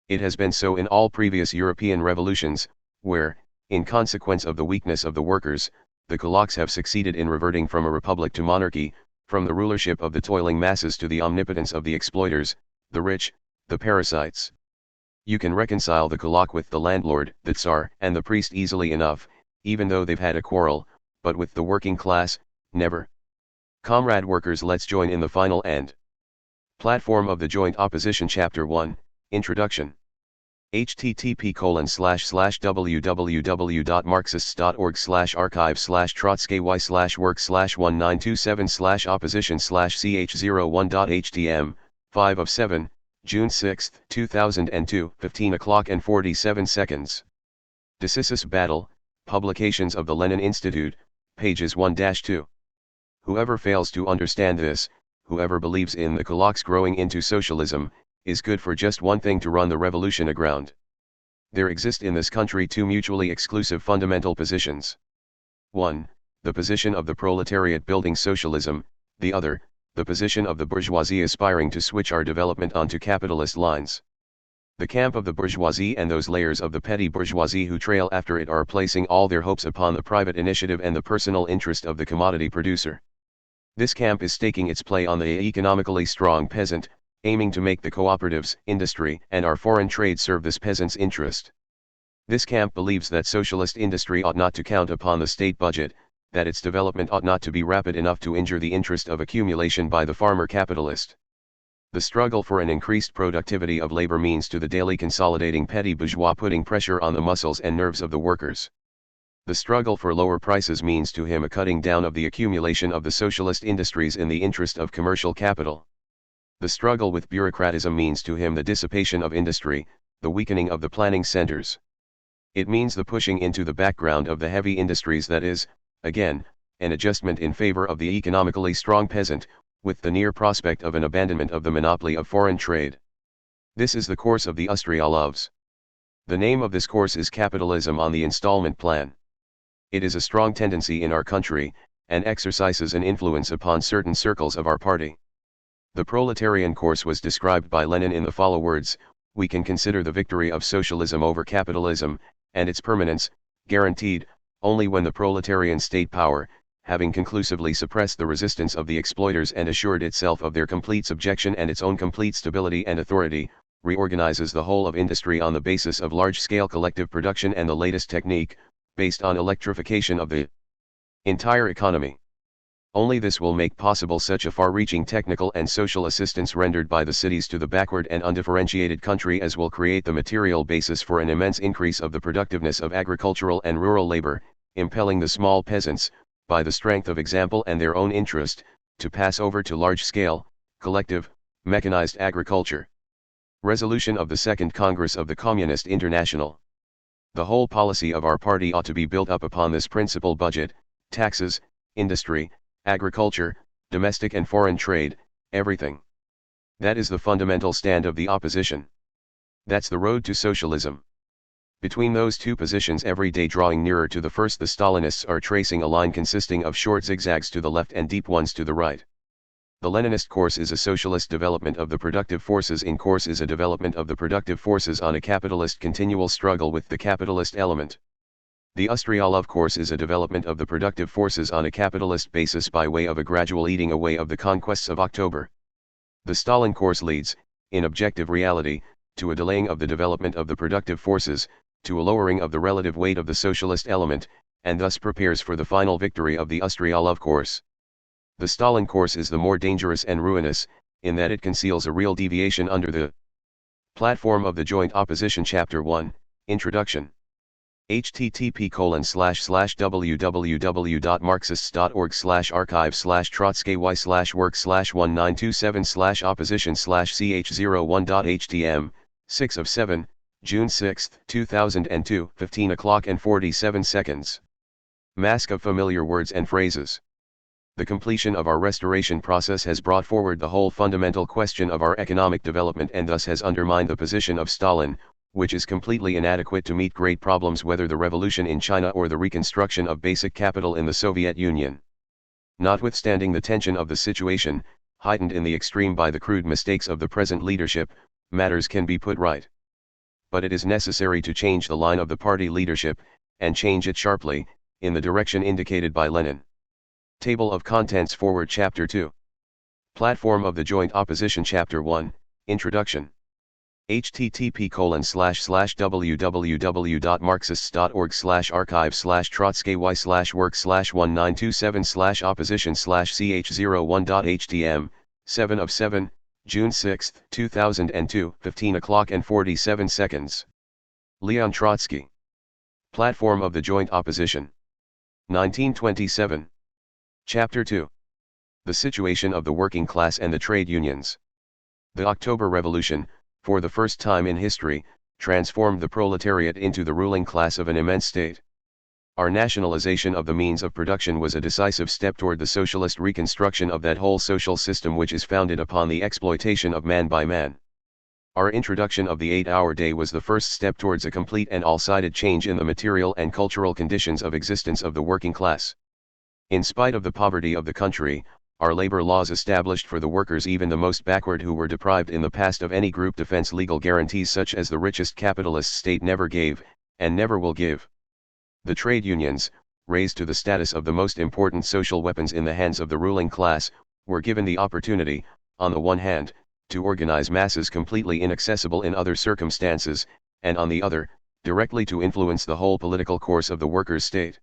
It has been so in all previous European revolutions, where, in consequence of the weakness of the workers, the kulaks have succeeded in reverting from a republic to monarchy, from the rulership of the toiling masses to the omnipotence of the exploiters, the rich, the parasites. You can reconcile the kulak with the landlord, the tsar, and the priest easily enough, even though they've had a quarrel, but with the working class, never. Comrade workers, let's join in the final end." Platform of the Joint Opposition Chapter 1, Introduction. http://www.marxist.org/archive/trotsky/work/1927/opposition/ch01.htm, 5 of 7, June 6, 2002, 15 o'clock and 47 seconds. Decisive Battle, Publications of the Lenin Institute, pages 1-2. Whoever fails to understand this, whoever believes in the kulaks growing into socialism, is good for just one thing: to run the revolution aground. There exist in this country two mutually exclusive fundamental positions. 1. The position of the proletariat building socialism, the other, the position of the bourgeoisie aspiring to switch our development onto capitalist lines. The camp of the bourgeoisie and those layers of the petty bourgeoisie who trail after it are placing all their hopes upon the private initiative and the personal interest of the commodity producer. This camp is staking its play on the economically strong peasant, aiming to make the cooperatives, industry, and our foreign trade serve this peasant's interest. This camp believes that socialist industry ought not to count upon the state budget, that its development ought not to be rapid enough to injure the interest of accumulation by the farmer capitalist. The struggle for an increased productivity of labor means to the daily consolidating petty bourgeois putting pressure on the muscles and nerves of the workers. The struggle for lower prices means to him a cutting down of the accumulation of the socialist industries in the interest of commercial capital. The struggle with bureaucratism means to him the dissipation of industry, the weakening of the planning centers. It means the pushing into the background of the heavy industries, that is, again, an adjustment in favor of the economically strong peasant, with the near prospect of an abandonment of the monopoly of foreign trade. This is the course of the Austrialovs. The name of this course is Capitalism on the Installment Plan. It is a strong tendency in our country, and exercises an influence upon certain circles of our party. The proletarian course was described by Lenin in the following words: we can consider the victory of socialism over capitalism, and its permanence, guaranteed, only when the proletarian state power, having conclusively suppressed the resistance of the exploiters and assured itself of their complete subjection and its own complete stability and authority, reorganizes the whole of industry on the basis of large-scale collective production and the latest technique, based on electrification of the entire economy. Only this will make possible such a far-reaching technical and social assistance rendered by the cities to the backward and undifferentiated country as will create the material basis for an immense increase of the productiveness of agricultural and rural labor, impelling the small peasants, by the strength of example and their own interest, to pass over to large-scale, collective, mechanized agriculture. Resolution of the Second Congress of the Communist International. The whole policy of our party ought to be built up upon this principal: budget, taxes, industry, agriculture, domestic and foreign trade, everything. That is the fundamental stand of the opposition. That's the road to socialism. Between those two positions, every day drawing nearer to the first, the Stalinists are tracing a line consisting of short zigzags to the left and deep ones to the right. The Leninist course is a socialist development of the productive forces in course is a development of the productive forces on a capitalist continual struggle with the capitalist element. The Austrialov course is a development of the productive forces on a capitalist basis by way of a gradual eating away of the conquests of October. The Stalin course leads, in objective reality, to a delaying of the development of the productive forces, to a lowering of the relative weight of the socialist element, and thus prepares for the final victory of the Austrialov course. The Stalin course is the more dangerous and ruinous, in that it conceals a real deviation under the platform of the Joint Opposition. Chapter 1, Introduction. http://www.marxist.org/archive/trotsky/work/1927/opposition/ch01.htm, 6 of 7, June 6, 2002, 15 o'clock and 47 seconds. Mask of familiar words and phrases. The completion of our restoration process has brought forward the whole fundamental question of our economic development and thus has undermined the position of Stalin, which is completely inadequate to meet great problems, whether the revolution in China or the reconstruction of basic capital in the Soviet Union. Notwithstanding the tension of the situation, heightened in the extreme by the crude mistakes of the present leadership, matters can be put right. But it is necessary to change the line of the party leadership, and change it sharply, in the direction indicated by Lenin. Table of Contents. Forward. Chapter 2. Platform of the Joint Opposition. Chapter 1, Introduction. http://www.marxist.org/archive/trotsky/work/1927/opposition/ch01.htm, 7 of 7, June 6, 2002, 15 o'clock and 47 seconds. Leon Trotsky. Platform of the Joint Opposition. 1927. Chapter 2. The Situation of the Working Class and the Trade Unions. The October Revolution, for the first time in history, transformed the proletariat into the ruling class of an immense state. Our nationalization of the means of production was a decisive step toward the socialist reconstruction of that whole social system which is founded upon the exploitation of man by man. Our introduction of the 8-hour day was the first step towards a complete and all-sided change in the material and cultural conditions of existence of the working class. In spite of the poverty of the country, our labor laws established for the workers, even the most backward who were deprived in the past of any group defense, legal guarantees such as the richest capitalist state never gave, and never will give. The trade unions, raised to the status of the most important social weapons in the hands of the ruling class, were given the opportunity, on the one hand, to organize masses completely inaccessible in other circumstances, and on the other, directly to influence the whole political course of the workers' state.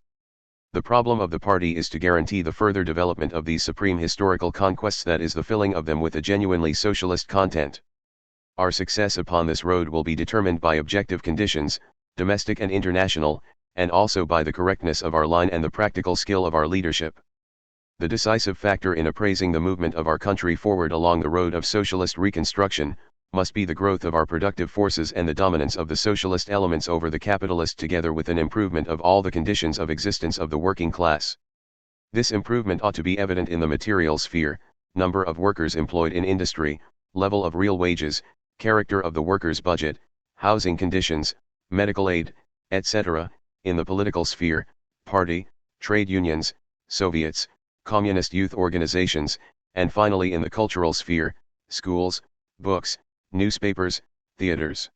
The problem of the party is to guarantee the further development of these supreme historical conquests, that is, the filling of them with a genuinely socialist content. Our success upon this road will be determined by objective conditions, domestic and international, and also by the correctness of our line and the practical skill of our leadership. The decisive factor in appraising the movement of our country forward along the road of socialist reconstruction, must be the growth of our productive forces and the dominance of the socialist elements over the capitalist, together with an improvement of all the conditions of existence of the working class. This improvement ought to be evident in the material sphere, number of workers employed in industry, level of real wages, character of the workers' budget, housing conditions, medical aid, etc., in the political sphere, party, trade unions, Soviets, communist youth organizations, and finally in the cultural sphere, schools, books, newspapers, theaters.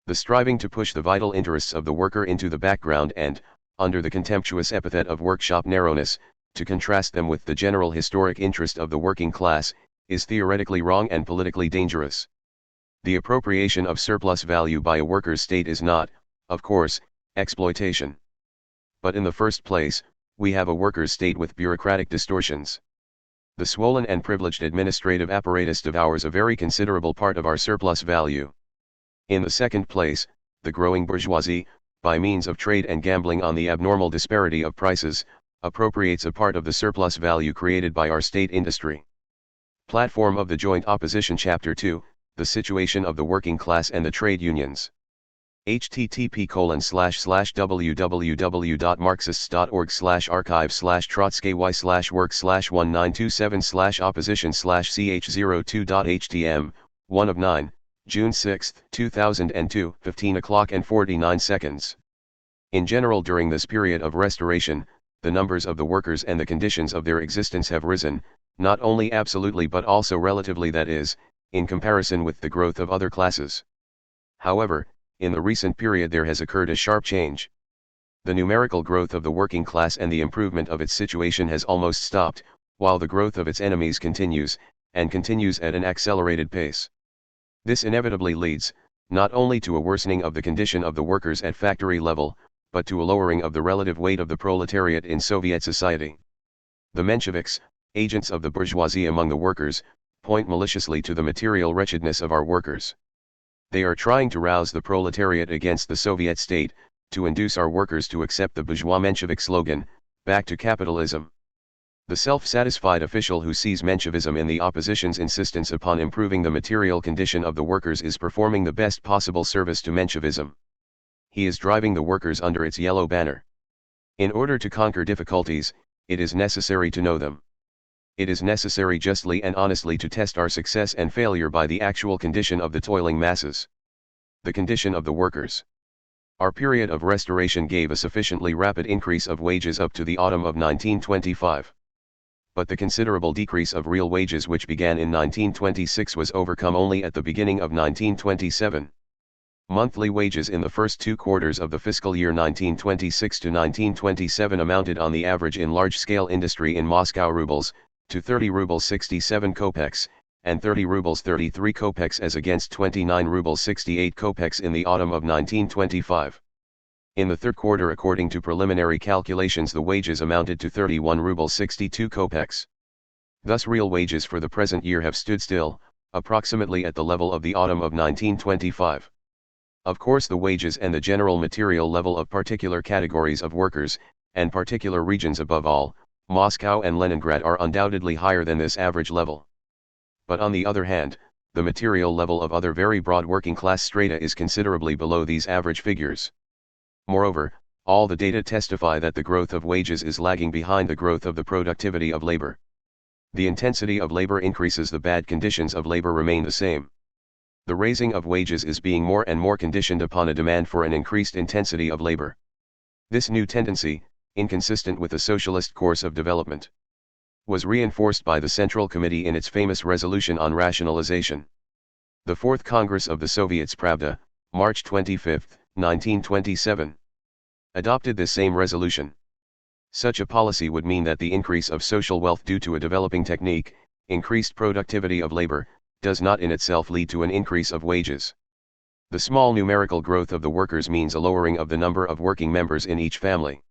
The striving to push the vital interests of the worker into the background and, under the contemptuous epithet of workshop narrowness, to contrast them with the general historic interest of the working class, is theoretically wrong and politically dangerous. The appropriation of surplus value by a workers' state is not, of course, exploitation. But in the first place, we have a workers' state with bureaucratic distortions. The swollen and privileged administrative apparatus devours a very considerable part of our surplus value. In the second place, the growing bourgeoisie, by means of trade and gambling on the abnormal disparity of prices, appropriates a part of the surplus value created by our state industry. Platform of the Joint Opposition Chapter 2, The Situation of the Working Class and the Trade Unions. http://www.marxist.org/archive/work/1927/opposition/ch02.htm, 1 of 9, June 6, 2002, 15 o'clock and 49 seconds. In general, during this period of restoration, the numbers of the workers and the conditions of their existence have risen, not only absolutely but also relatively, that is, in comparison with the growth of other classes. However, in the recent period there has occurred a sharp change. The numerical growth of the working class and the improvement of its situation has almost stopped, while the growth of its enemies continues, and continues at an accelerated pace. This inevitably leads, not only to a worsening of the condition of the workers at factory level, but to a lowering of the relative weight of the proletariat in Soviet society. The Mensheviks, agents of the bourgeoisie among the workers, point maliciously to the material wretchedness of our workers. They are trying to rouse the proletariat against the Soviet state, to induce our workers to accept the bourgeois Menshevik slogan, "Back to capitalism." The self-satisfied official who sees Menshevism in the opposition's insistence upon improving the material condition of the workers is performing the best possible service to Menshevism. He is driving the workers under its yellow banner. In order to conquer difficulties, it is necessary to know them. It is necessary justly and honestly to test our success and failure by the actual condition of the toiling masses. The condition of the workers. Our period of restoration gave a sufficiently rapid increase of wages up to the autumn of 1925. But the considerable decrease of real wages which began in 1926 was overcome only at the beginning of 1927. Monthly wages in the first 2 quarters of the fiscal year 1926 to 1927 amounted on the average in large-scale industry in Moscow rubles, to 30 rubles 67 kopecks, and 30 rubles 33 kopecks as against 29 rubles 68 kopecks in the autumn of 1925. In the third quarter, according to preliminary calculations, the wages amounted to 31 rubles 62 kopecks. Thus real wages for the present year have stood still, approximately at the level of the autumn of 1925. Of course, the wages and the general material level of particular categories of workers, and particular regions above all, Moscow and Leningrad, are undoubtedly higher than this average level. But on the other hand, the material level of other very broad working class strata is considerably below these average figures. Moreover, all the data testify that the growth of wages is lagging behind the growth of the productivity of labor. The intensity of labor increases, the bad conditions of labor remain the same. The raising of wages is being more and more conditioned upon a demand for an increased intensity of labor. This new tendency, inconsistent with the socialist course of development, was reinforced by the Central Committee in its famous resolution on rationalization. The Fourth Congress of the Soviets, Pravda, March 25, 1927, adopted this same resolution. Such a policy would mean that the increase of social wealth due to a developing technique, increased productivity of labor, does not in itself lead to an increase of wages. The small numerical growth of the workers means a lowering of the number of working members in each family.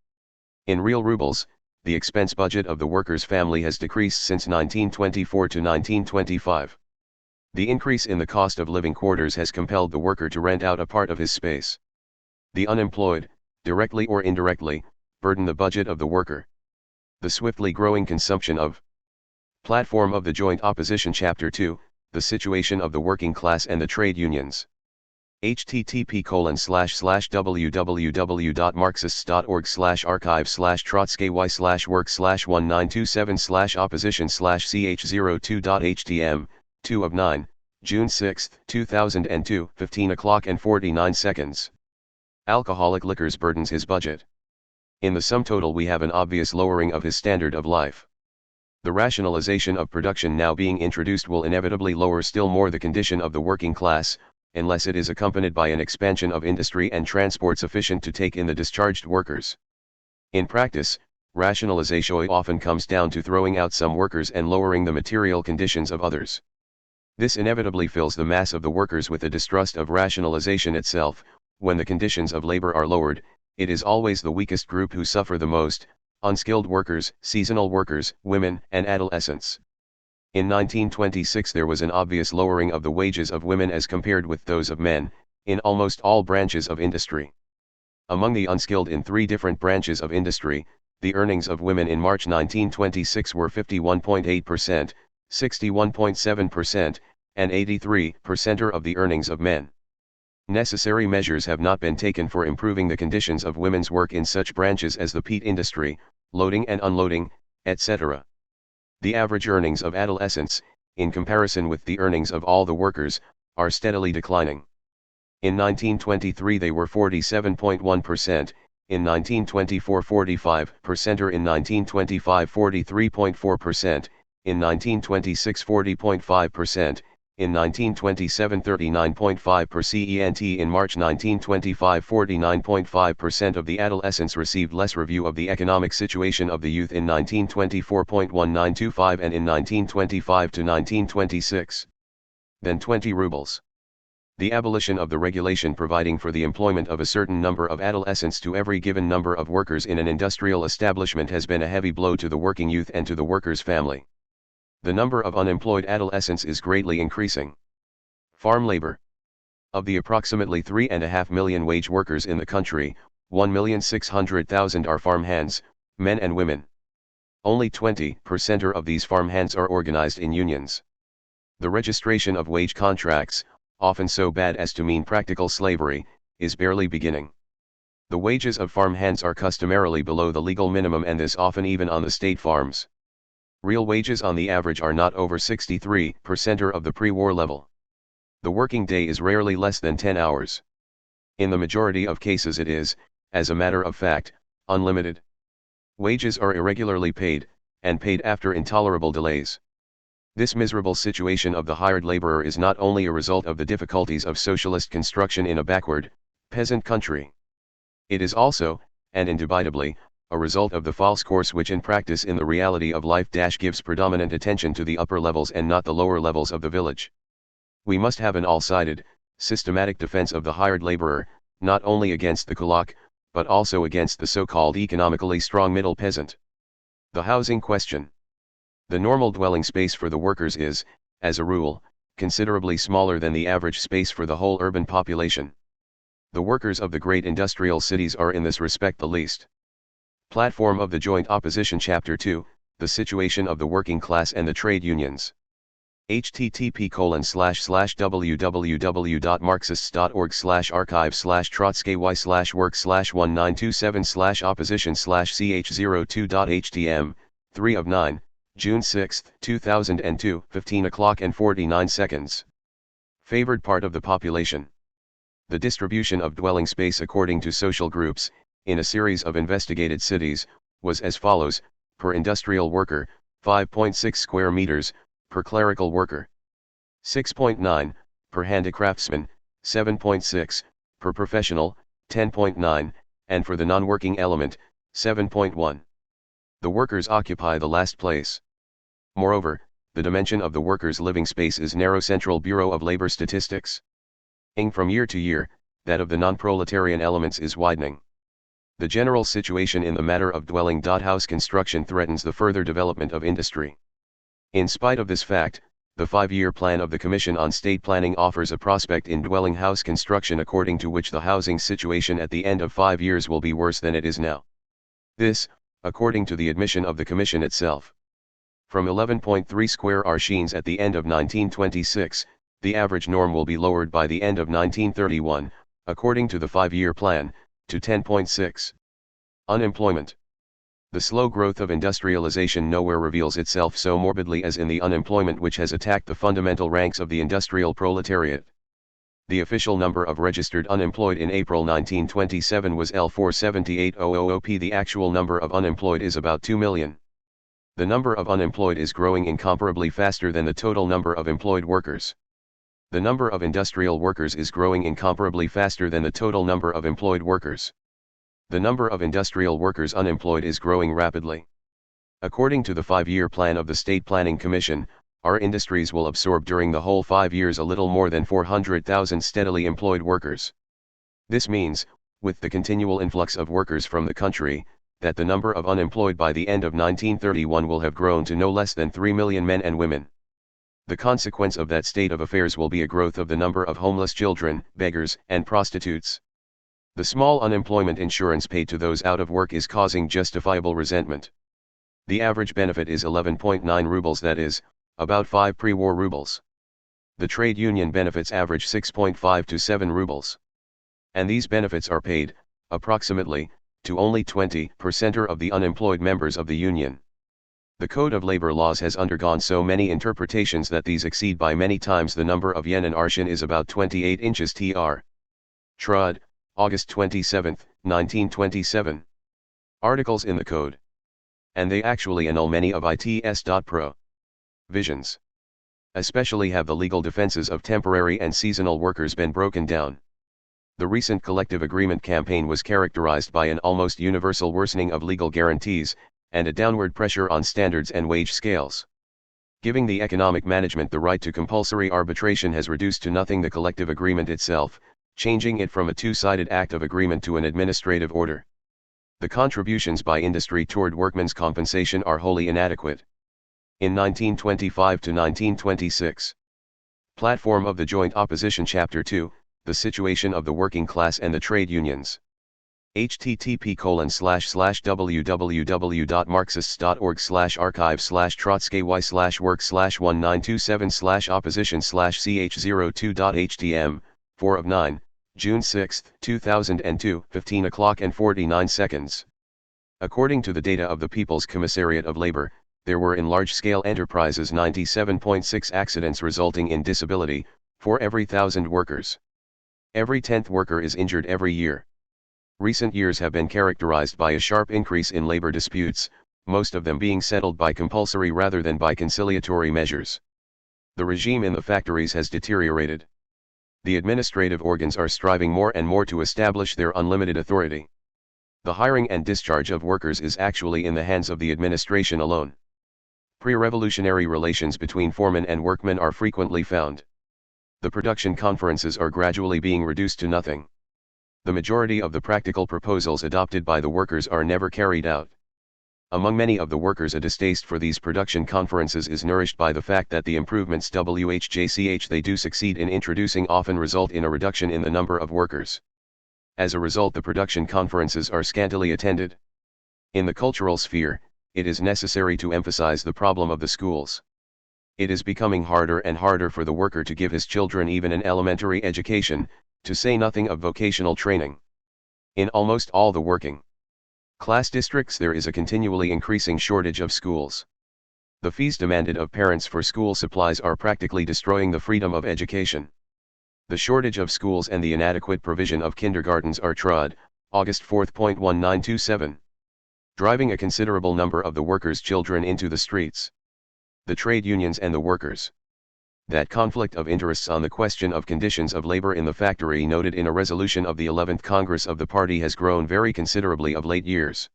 In real rubles, the expense budget of the worker's family has decreased since 1924 to 1925. The increase in the cost of living quarters has compelled the worker to rent out a part of his space. The unemployed, directly or indirectly, burden the budget of the worker. The swiftly growing consumption of. Platform of the Joint Opposition Chapter 2, The Situation of the Working Class and the Trade Unions. http://www.marxist.org/archive/trotsky/work/19277/opposition/ch02.htm, 2 of 9, June 6, 2002, 15 o'clock and 49 seconds. Alcoholic liquors burdens his budget. In the sum total we have an obvious lowering of his standard of life. The rationalization of production now being introduced will inevitably lower still more the condition of the working class, unless it is accompanied by an expansion of industry and transport sufficient to take in the discharged workers. In practice, rationalization often comes down to throwing out some workers and lowering the material conditions of others. This inevitably fills the mass of the workers with a distrust of rationalization itself. When the conditions of labor are lowered, it is always the weakest group who suffer the most: unskilled workers, seasonal workers, women, and adolescents. In 1926 there was an obvious lowering of the wages of women as compared with those of men, in almost all branches of industry. Among the unskilled in 3 different branches of industry, the earnings of women in March 1926 were 51.8%, 61.7%, and 83% of the earnings of men. Necessary measures have not been taken for improving the conditions of women's work in such branches as the peat industry, loading and unloading, etc. The average earnings of adolescents, in comparison with the earnings of all the workers, are steadily declining. In 1923 they were 47.1%, in 1924 45%, or in 1925 43.4%, in 1926 40.5%, in 1927 39.5%. In March 1925 49.5% of the adolescents received less review of the economic situation of the youth in 1924 1925 and in 1925 to 1926 than 20 rubles. The abolition of the regulation providing for the employment of a certain number of adolescents to every given number of workers in an industrial establishment has been a heavy blow to the working youth and to the worker's family. The number of unemployed adolescents is greatly increasing. Farm labor. Of the approximately 3.5 million wage workers in the country, 1,600,000 are farm hands, men and women. Only 20% of these farm hands are organized in unions. The registration of wage contracts, often so bad as to mean practical slavery, is barely beginning. The wages of farm hands are customarily below the legal minimum, and this often even on the state farms. Real wages on the average are not over 63% of the pre-war level. The working day is rarely less than 10 hours. In the majority of cases it is, as a matter of fact, unlimited. Wages are irregularly paid, and paid after intolerable delays. This miserable situation of the hired laborer is not only a result of the difficulties of socialist construction in a backward, peasant country. It is also, and indubitably, a result of the false course which in practice in the reality of life gives predominant attention to the upper levels and not the lower levels of the village. We must have an all-sided, systematic defense of the hired laborer, not only against the kulak, but also against the so-called economically strong middle peasant. The housing question. The normal dwelling space for the workers is, as a rule, considerably smaller than the average space for the whole urban population. The workers of the great industrial cities are in this respect the least. Platform of the Joint Opposition Chapter 2, The Situation of the Working Class and the Trade Unions. http://www.marxist.org/archive/trotsky/work/19277/opposition/ch02.htm, 3 of 9, June 6, 2002, 15 o'clock and 49 seconds. Favored part of the population. The distribution of dwelling space according to social groups, in a series of investigated cities, was as follows: per industrial worker, 5.6 square meters, per clerical worker, 6.9, per handicraftsman, 7.6, per professional, 10.9, and for the non-working element, 7.1. The workers occupy the last place. Moreover, the dimension of the workers' living space is narrow. Central Bureau of Labor Statistics. From year to year, that of the non-proletarian elements is widening. The general situation in the matter of dwelling house construction threatens the further development of industry. In spite of this fact, the 5-year plan of the Commission on State Planning offers a prospect in dwelling house construction according to which the housing situation at the end of 5 years will be worse than it is now. This, according to the admission of the Commission itself. From 11.3 square arshins at the end of 1926, The average norm will be lowered by the end of 1931, according to the 5-year plan, to 10.6. Unemployment. The slow growth of industrialization nowhere reveals itself so morbidly as in the unemployment which has attacked the fundamental ranks of the industrial proletariat. The official number of registered unemployed in April 1927 was L478,000. The actual number of unemployed is about 2 million. The number of unemployed is growing incomparably faster than the total number of employed workers. The number of industrial workers is growing incomparably faster than the total number of employed workers. The number of industrial workers unemployed is growing rapidly. According to the 5-year plan of the State Planning Commission, our industries will absorb during the whole 5 years a little more than 400,000 steadily employed workers. This means, with the continual influx of workers from the country, that the number of unemployed by the end of 1931 will have grown to no less than 3 million men and women. The consequence of that state of affairs will be a growth of the number of homeless children, beggars, and prostitutes. The small unemployment insurance paid to those out of work is causing justifiable resentment. The average benefit is 11.9 rubles, that is, about 5 pre-war rubles. The trade union benefits average 6.5 to 7 rubles. And these benefits are paid, approximately, to only 20% of the unemployed members of the union. The Code of Labor Laws has undergone so many interpretations that these exceed by many times the number of yen. An arshin is about 28 inches. Tr. Trud, August 27, 1927. Articles in the Code. And they actually annul many of its. Provisions. Especially have the legal defenses of temporary and seasonal workers been broken down. The recent collective agreement campaign was characterized by an almost universal worsening of legal guarantees, and a downward pressure on standards and wage scales. Giving the economic management the right to compulsory arbitration has reduced to nothing the collective agreement itself, changing it from a two-sided act of agreement to an administrative order. The contributions by industry toward workmen's compensation are wholly inadequate. In 1925 to 1926. Platform of the Joint Opposition Chapter 2, The Situation of the Working Class and the Trade Unions. http://www.marxist.org/archive/trotsky/work/1927/opposition/ch02.htm, 4 of 9, June 6, 2002, 15 o'clock and 49 seconds. According to the data of the People's Commissariat of Labor, there were in large-scale enterprises 97.6 accidents resulting in disability, for every 1,000 workers. Every 10th worker is injured every year. Recent years have been characterized by a sharp increase in labor disputes, most of them being settled by compulsory rather than by conciliatory measures. The regime in the factories has deteriorated. The administrative organs are striving more and more to establish their unlimited authority. The hiring and discharge of workers is actually in the hands of the administration alone. Pre-revolutionary relations between foremen and workmen are frequently found. The production conferences are gradually being reduced to nothing. The majority of the practical proposals adopted by the workers are never carried out. Among many of the workers, a distaste for these production conferences is nourished by the fact that the improvements they do succeed in introducing often result in a reduction in the number of workers. As a result, the production conferences are scantily attended. In the cultural sphere, it is necessary to emphasize the problem of the schools. It is becoming harder and harder for the worker to give his children even an elementary education, to say nothing of vocational training. In almost all the working class districts there is a continually increasing shortage of schools. The fees demanded of parents for school supplies are practically destroying the freedom of education. The shortage of schools and the inadequate provision of kindergartens are Trud, August 4.1927. Driving a considerable number of the workers' children into the streets. The trade unions and the workers. That conflict of interests on the question of conditions of labor in the factory noted in a resolution of the 11th Congress of the party has grown very considerably of late years.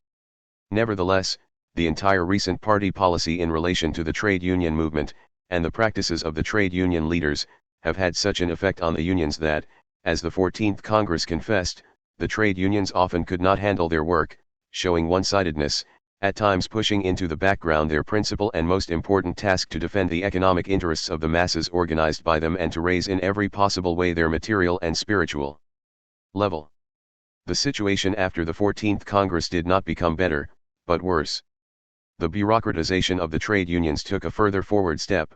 Nevertheless, the entire recent party policy in relation to the trade union movement, and the practices of the trade union leaders, have had such an effect on the unions that, as the 14th Congress confessed, the trade unions often could not handle their work, showing one-sidedness, at times pushing into the background their principal and most important task to defend the economic interests of the masses organized by them and to raise in every possible way their material and spiritual level. The situation after the 14th Congress did not become better, but worse. The bureaucratization of the trade unions took a further forward step.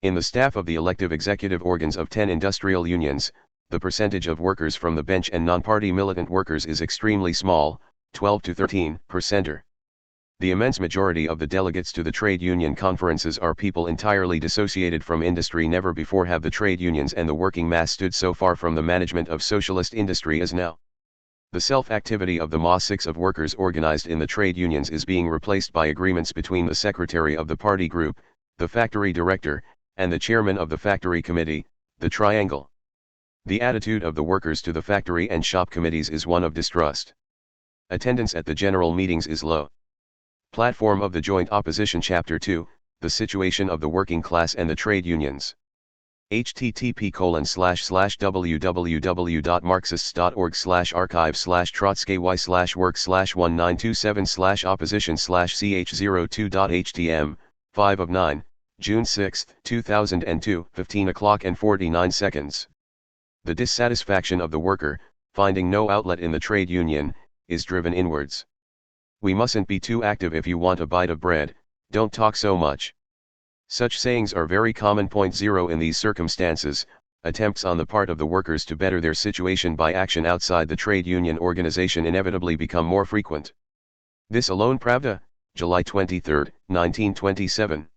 In the staff of the elective executive organs of 10 industrial unions, the percentage of workers from the bench and non-party militant workers is extremely small, 12 to 13%. The immense majority of the delegates to the trade union conferences are people entirely dissociated from industry. Never before have the trade unions and the working mass stood so far from the management of socialist industry as now. The self-activity of the mass of workers organized in the trade unions is being replaced by agreements between the secretary of the party group, the factory director, and the chairman of the factory committee, the triangle. The attitude of the workers to the factory and shop committees is one of distrust. Attendance at the general meetings is low. Platform of the Joint Opposition Chapter 2, The Situation of the Working Class and the Trade Unions. http://www.marxists.org/archive/work/1927/opposition/ch02.htm, 5 of 9, June 6, 2002, 15 o'clock and 49 seconds. The dissatisfaction of the worker, finding no outlet in the trade union, is driven inwards. We mustn't be too active if you want a bite of bread, don't talk so much. Such sayings are very common. 0 In these circumstances, attempts on the part of the workers to better their situation by action outside the trade union organization inevitably become more frequent. This alone. Pravda, July 23, 1927.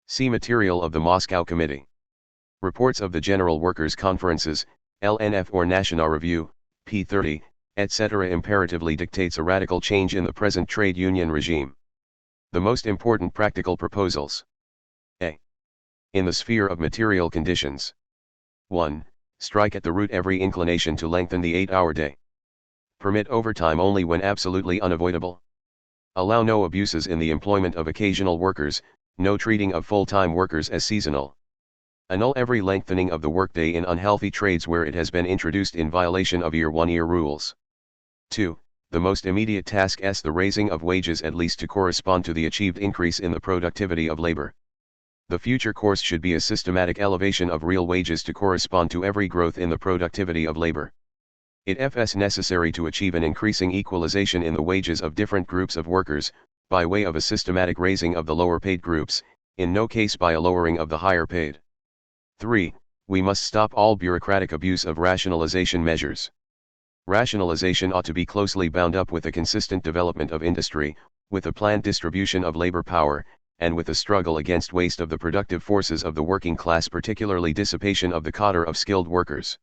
See material of the Moscow Committee. Reports of the General Workers' Conferences, LNF or National Review, p. 30, etc. imperatively dictates a radical change in the present trade union regime. The most important practical proposals. A. In the sphere of material conditions. 1. Strike at the root every inclination to lengthen the 8-hour day. Permit overtime only when absolutely unavoidable. Allow no abuses in the employment of occasional workers, no treating of full-time workers as seasonal. Annul every lengthening of the workday in unhealthy trades where it has been introduced in violation of Year 1 year rules. 2. The most immediate task is the raising of wages at least to correspond to the achieved increase in the productivity of labor. The future course should be a systematic elevation of real wages to correspond to every growth in the productivity of labor. It is necessary to achieve an increasing equalization in the wages of different groups of workers, by way of a systematic raising of the lower paid groups, in no case by a lowering of the higher paid. 3. We must stop all bureaucratic abuse of rationalization measures. Rationalization ought to be closely bound up with a consistent development of industry, with a planned distribution of labor power, and with a struggle against waste of the productive forces of the working class, particularly dissipation of the cadre of skilled workers.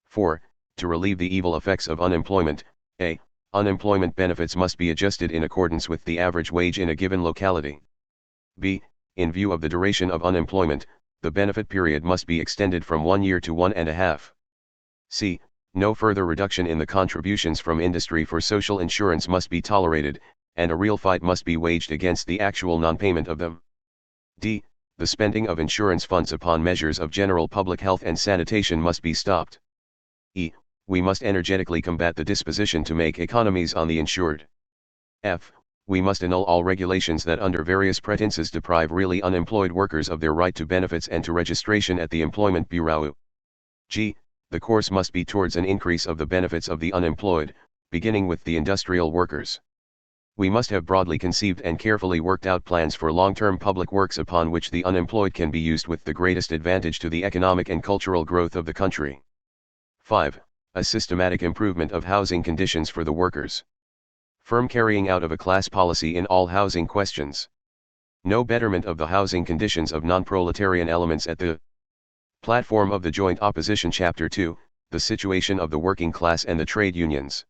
4. To relieve the evil effects of unemployment, a. Unemployment benefits must be adjusted in accordance with the average wage in a given locality. b. In view of the duration of unemployment, the benefit period must be extended from 1 year to 1.5. c. No further reduction in the contributions from industry for social insurance must be tolerated, and a real fight must be waged against the actual non-payment of them. d. The spending of insurance funds upon measures of general public health and sanitation must be stopped. e. We must energetically combat the disposition to make economies on the insured. f. We must annul all regulations that under various pretenses deprive really unemployed workers of their right to benefits and to registration at the Employment Bureau. g. The course must be towards an increase of the benefits of the unemployed, beginning with the industrial workers. We must have broadly conceived and carefully worked out plans for long-term public works upon which the unemployed can be used with the greatest advantage to the economic and cultural growth of the country. 5. A systematic improvement of housing conditions for the workers. Firm carrying out of a class policy in all housing questions. No betterment of the housing conditions of non-proletarian elements at the Platform of the Joint Opposition Chapter 2, The Situation of the Working Class and the Trade Unions.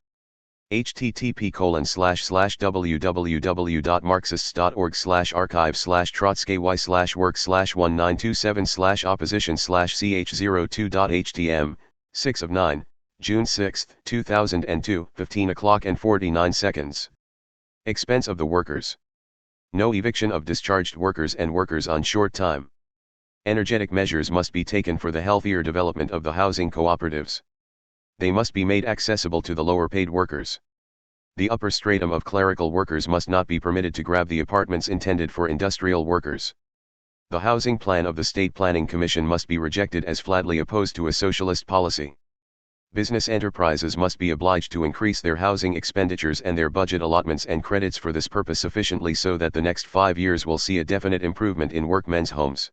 http://www.marxists.org/archive/work/1927/opposition/ch02.htm, 6 of 9, June 6, 2002, 15 o'clock and 49 seconds. Expense of the workers. No eviction of discharged workers and workers on short time. Energetic measures must be taken for the healthier development of the housing cooperatives. They must be made accessible to the lower paid workers. The upper stratum of clerical workers must not be permitted to grab the apartments intended for industrial workers. The housing plan of the State Planning Commission must be rejected as flatly opposed to a socialist policy. Business enterprises must be obliged to increase their housing expenditures and their budget allotments and credits for this purpose sufficiently so that the next 5 years will see a definite improvement in workmen's homes.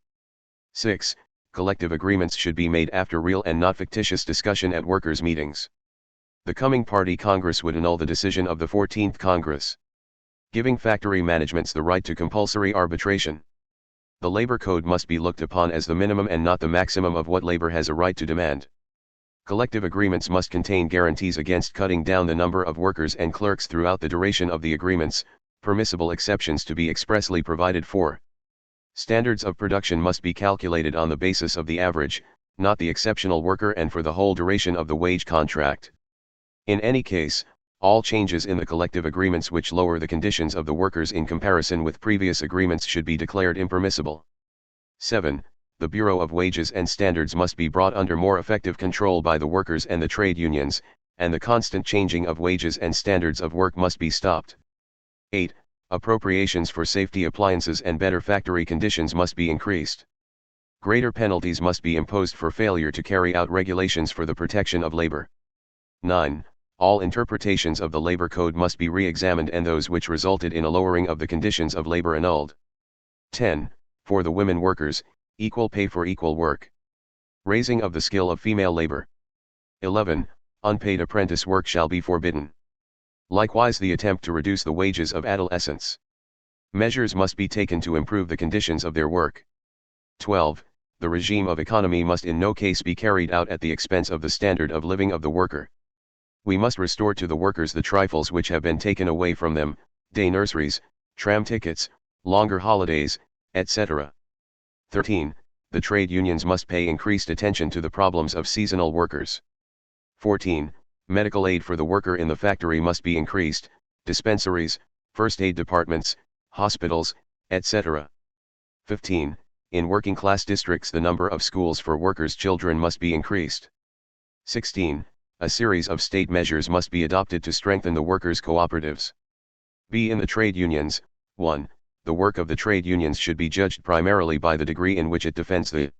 6. Collective agreements should be made after real and not fictitious discussion at workers' meetings. The coming Party Congress would annul the decision of the 14th Congress, giving factory managements the right to compulsory arbitration. The labor code must be looked upon as the minimum and not the maximum of what labor has a right to demand. Collective agreements must contain guarantees against cutting down the number of workers and clerks throughout the duration of the agreements, permissible exceptions to be expressly provided for. Standards of production must be calculated on the basis of the average, not the exceptional worker, and for the whole duration of the wage contract. In any case, all changes in the collective agreements which lower the conditions of the workers in comparison with previous agreements should be declared impermissible. 7. The Bureau of Wages and Standards must be brought under more effective control by the workers and the trade unions, and the constant changing of wages and standards of work must be stopped. 8. Appropriations for safety appliances and better factory conditions must be increased. Greater penalties must be imposed for failure to carry out regulations for the protection of labor. 9. All interpretations of the labor code must be re-examined and those which resulted in a lowering of the conditions of labor annulled. 10. For the women workers, equal pay for equal work. Raising of the skill of female labor. 11. Unpaid apprentice work shall be forbidden. Likewise, the attempt to reduce the wages of adolescents. Measures must be taken to improve the conditions of their work. 12. The regime of economy must in no case be carried out at the expense of the standard of living of the worker. We must restore to the workers the trifles which have been taken away from them, day nurseries, tram tickets, longer holidays, etc. 13. The trade unions must pay increased attention to the problems of seasonal workers. 14. Medical aid for the worker in the factory must be increased, dispensaries, first aid departments, hospitals, etc. 15. In working class districts the number of schools for workers' children must be increased. 16. A series of state measures must be adopted to strengthen the workers' cooperatives. B. In the trade unions, 1. The work of the trade unions should be judged primarily by the degree in which it defends the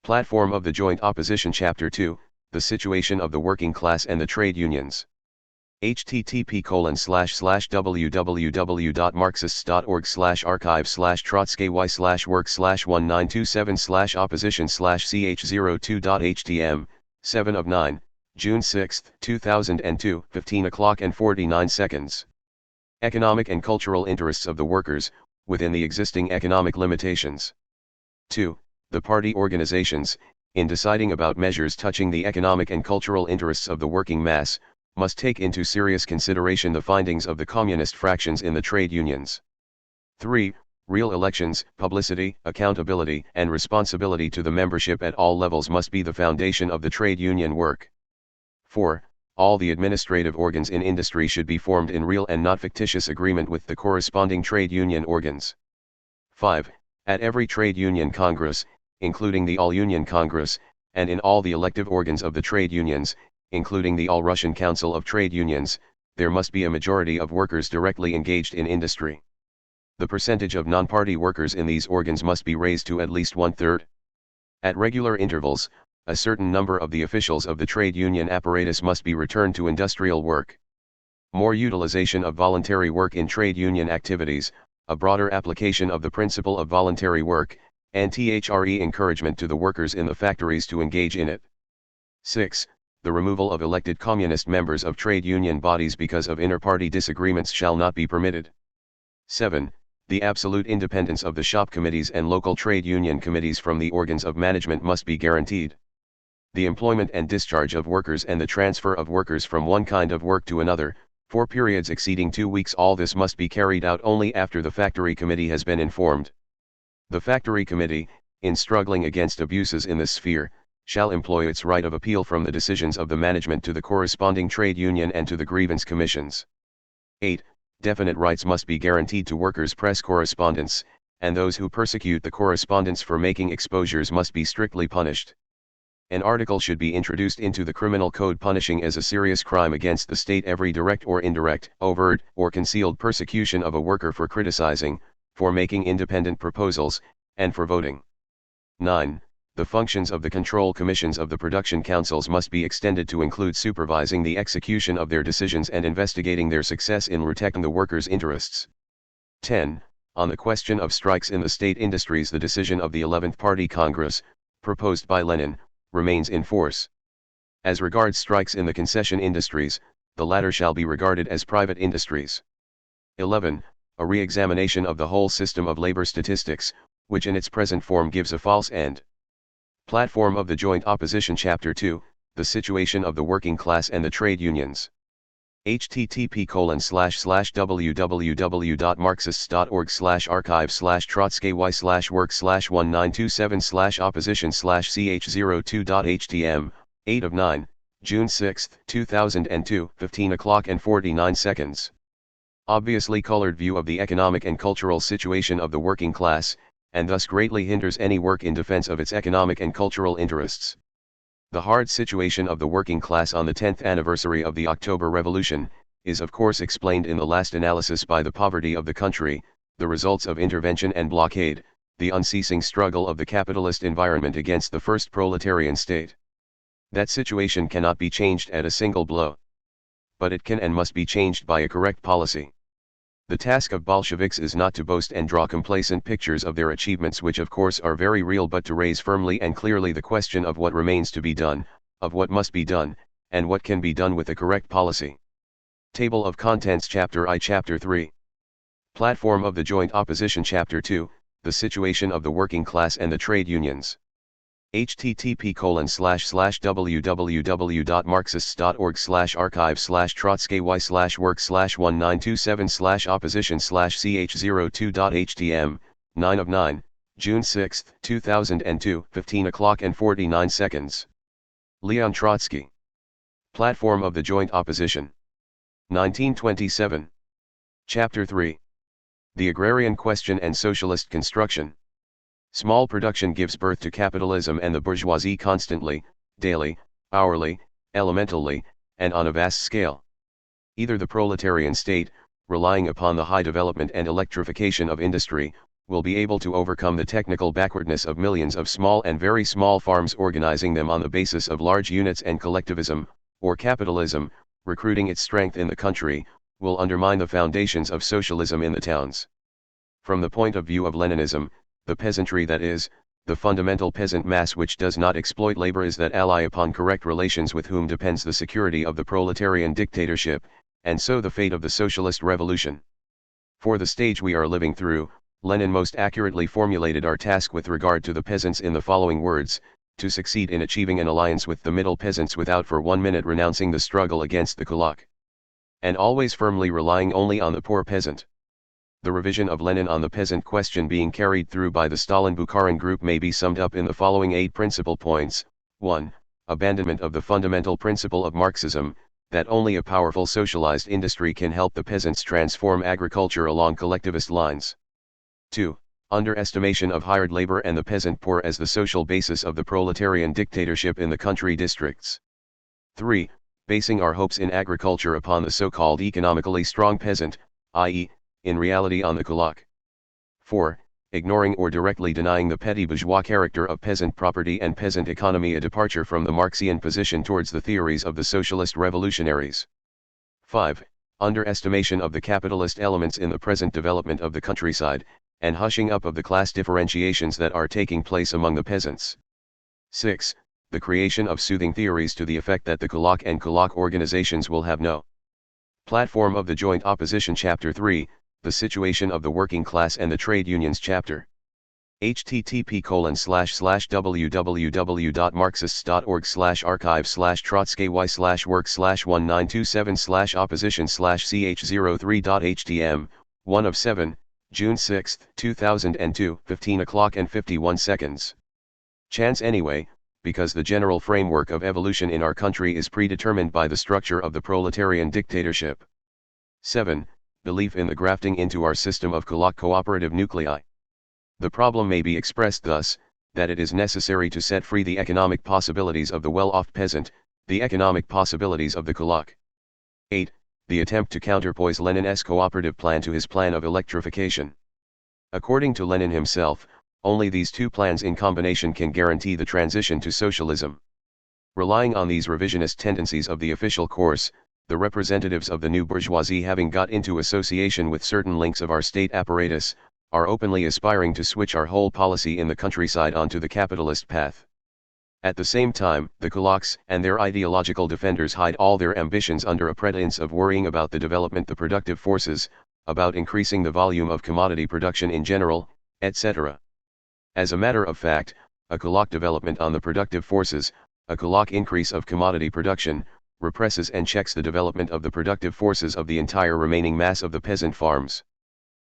platform of the joint opposition. Chapter 2, The Situation of the Working Class and the Trade Unions. http://www.marxists.org/archive/work/1927/opposition/ch02.htm, 7 of 9, June 6, 2002, 15 o'clock and 49 seconds. Economic and cultural interests of the workers, within the existing economic limitations. 2. The party organizations, in deciding about measures touching the economic and cultural interests of the working mass, must take into serious consideration the findings of the communist fractions in the trade unions. 3. Real elections, publicity, accountability, and responsibility to the membership at all levels must be the foundation of the trade union work. 4. All the administrative organs in industry should be formed in real and not fictitious agreement with the corresponding trade union organs. 5. At every trade union congress, including the All-Union Congress, and in all the elective organs of the trade unions, including the All-Russian Council of Trade Unions, there must be a majority of workers directly engaged in industry. The percentage of non-party workers in these organs must be raised to at least 1/3. At regular intervals, a certain number of the officials of the trade union apparatus must be returned to industrial work. More utilization of voluntary work in trade union activities, a broader application of the principle of voluntary work, and THRE encouragement to the workers in the factories to engage in it. 6. The removal of elected communist members of trade union bodies because of inter-party disagreements shall not be permitted. 7. The absolute independence of the shop committees and local trade union committees from the organs of management must be guaranteed. The employment and discharge of workers and the transfer of workers from one kind of work to another, for periods exceeding 2 weeks, all this must be carried out only after the factory committee has been informed. The factory committee, in struggling against abuses in this sphere, shall employ its right of appeal from the decisions of the management to the corresponding trade union and to the grievance commissions. 8. Definite rights must be guaranteed to workers' press correspondents, and those who persecute the correspondents for making exposures must be strictly punished. An article should be introduced into the criminal code punishing as a serious crime against the state every direct or indirect, overt or concealed persecution of a worker for criticizing, for making independent proposals, and for voting. 9. The functions of the control commissions of the production councils must be extended to include supervising the execution of their decisions and investigating their success in protecting the workers' interests. 10. On the question of strikes in the state industries, the decision of the 11th Party Congress, proposed by Lenin, remains in force. As regards strikes in the concession industries, the latter shall be regarded as private industries. 11. A re-examination of the whole system of labor statistics, which in its present form gives a false end. Platform of the Joint Opposition Chapter 2, The Situation of the Working Class and the Trade Unions. http://www.marxist.org/archive/trotsky/work/1927/opposition/ch02.htm, 8 of 9, June 6, 2002, 15 o'clock and 49 seconds. Obviously colored view of the economic and cultural situation of the working class, and thus greatly hinders any work in defense of its economic and cultural interests. The hard situation of the working class on the 10th anniversary of the October Revolution, is of course explained in the last analysis by the poverty of the country, the results of intervention and blockade, the unceasing struggle of the capitalist environment against the first proletarian state. That situation cannot be changed at a single blow. But it can and must be changed by a correct policy. The task of Bolsheviks is not to boast and draw complacent pictures of their achievements, which of course are very real, but to raise firmly and clearly the question of what remains to be done, of what must be done, and what can be done with a correct policy. Table of Contents Chapter I Chapter 3. Platform of the Joint Opposition Chapter 2, The Situation of the Working Class and the Trade Unions. http://www.marxist.org/archive/trotsky/work/1927/opposition/ch02.htm, 9 of 9, June 6, 2002, 15 o'clock and 49 seconds. Leon Trotsky. Platform of the Joint Opposition. 1927. Chapter 3. The Agrarian Question and Socialist Construction. Small production gives birth to capitalism and the bourgeoisie constantly, daily, hourly, elementally, and on a vast scale. Either the proletarian state, relying upon the high development and electrification of industry, will be able to overcome the technical backwardness of millions of small and very small farms, organizing them on the basis of large units and collectivism, or capitalism, recruiting its strength in the country, will undermine the foundations of socialism in the towns. From the point of view of Leninism, the peasantry, that is, the fundamental peasant mass which does not exploit labor, is that ally upon correct relations with whom depends the security of the proletarian dictatorship, and so the fate of the socialist revolution. For the stage we are living through, Lenin most accurately formulated our task with regard to the peasants in the following words: to succeed in achieving an alliance with the middle peasants without for 1 minute renouncing the struggle against the kulak, and always firmly relying only on the poor peasant. The revision of Lenin on the peasant question being carried through by the Stalin-Bukharin group may be summed up in the following 8 principal points. 1. Abandonment of the fundamental principle of Marxism, that only a powerful socialized industry can help the peasants transform agriculture along collectivist lines. 2. Underestimation of hired labor and the peasant poor as the social basis of the proletarian dictatorship in the country districts. 3. Basing our hopes in agriculture upon the so-called economically strong peasant, i.e., in reality on the kulak. 4. Ignoring or directly denying the petty bourgeois character of peasant property and peasant economy, a departure from the Marxian position towards the theories of the socialist revolutionaries. 5. Underestimation of the capitalist elements in the present development of the countryside, and hushing up of the class differentiations that are taking place among the peasants. 6. The creation of soothing theories to the effect that the kulak and kulak organizations will have no platform of the Joint Opposition Chapter 3, The Situation of the Working Class and the Trade Unions Chapter. http://www.marxist.org/archive/trotsky/work/1927/opposition/ch03.htm, 1 of 7, June 6, 2002, 15 o'clock and 51 seconds. Chance anyway, because the general framework of evolution in our country is predetermined by the structure of the proletarian dictatorship. 7. Belief in the grafting into our system of kulak cooperative nuclei. The problem may be expressed thus, that it is necessary to set free the economic possibilities of the well-off peasant, the economic possibilities of the kulak. 8. The attempt to counterpoise Lenin's cooperative plan to his plan of electrification. According to Lenin himself, only these two plans in combination can guarantee the transition to socialism. Relying on these revisionist tendencies of the official course, the representatives of the new bourgeoisie having got into association with certain links of our state apparatus, are openly aspiring to switch our whole policy in the countryside onto the capitalist path. At the same time, the kulaks and their ideological defenders hide all their ambitions under a pretense of worrying about the development of the productive forces, about increasing the volume of commodity production in general, etc. As a matter of fact, a kulak development on the productive forces, a kulak increase of commodity production, represses and checks the development of the productive forces of the entire remaining mass of the peasant farms.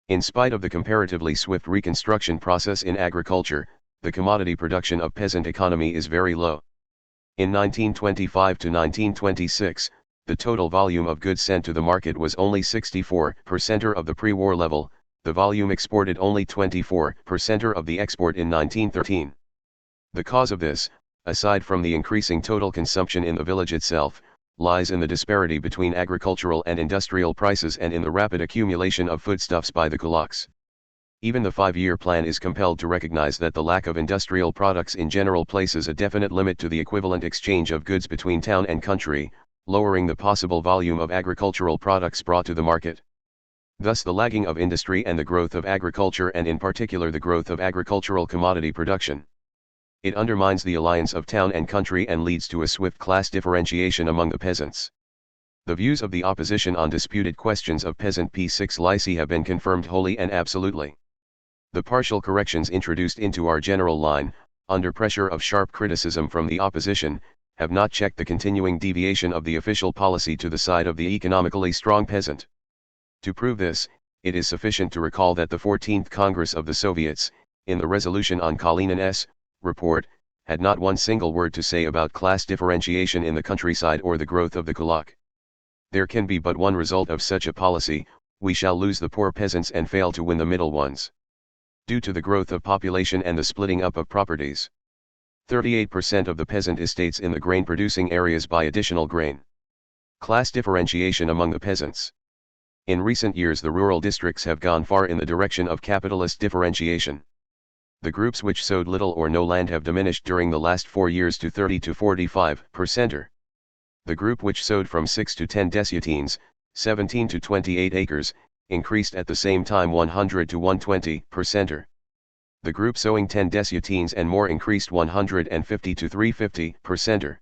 In spite of the comparatively swift reconstruction process in agriculture, the commodity production of peasant economy is very low. In 1925 to 1926, the total volume of goods sent to the market was only 64% of the pre-war level, the volume exported only 24% of the export in 1913. The cause of this, aside from the increasing total consumption in the village itself, lies in the disparity between agricultural and industrial prices and in the rapid accumulation of foodstuffs by the kulaks. Even the 5-year plan is compelled to recognize that the lack of industrial products in general places a definite limit to the equivalent exchange of goods between town and country, lowering the possible volume of agricultural products brought to the market. Thus the lagging of industry and the growth of agriculture, and in particular the growth of agricultural commodity production. It undermines the alliance of town and country and leads to a swift class differentiation among the peasants. The views of the opposition on disputed questions of peasant P6 lycée have been confirmed wholly and absolutely. The partial corrections introduced into our general line, under pressure of sharp criticism from the opposition, have not checked the continuing deviation of the official policy to the side of the economically strong peasant. To prove this, it is sufficient to recall that the 14th Congress of the Soviets, in the resolution on Kalinin's report, had not one single word to say about class differentiation in the countryside or the growth of the kulak. There can be but one result of such a policy: we shall lose the poor peasants and fail to win the middle ones. Due to the growth of population and the splitting up of properties, 38% of the peasant estates in the grain-producing areas buy additional grain. Class differentiation among the peasants. In recent years the rural districts have gone far in the direction of capitalist differentiation. The groups which sowed little or no land have diminished during the last 4 years to 30 to 45%. The group which sowed from 6 to 10 desiatines, 17 to 28 acres, increased at the same time 100 to 120%. The group sowing 10 desiatines and more increased 150 to 350%.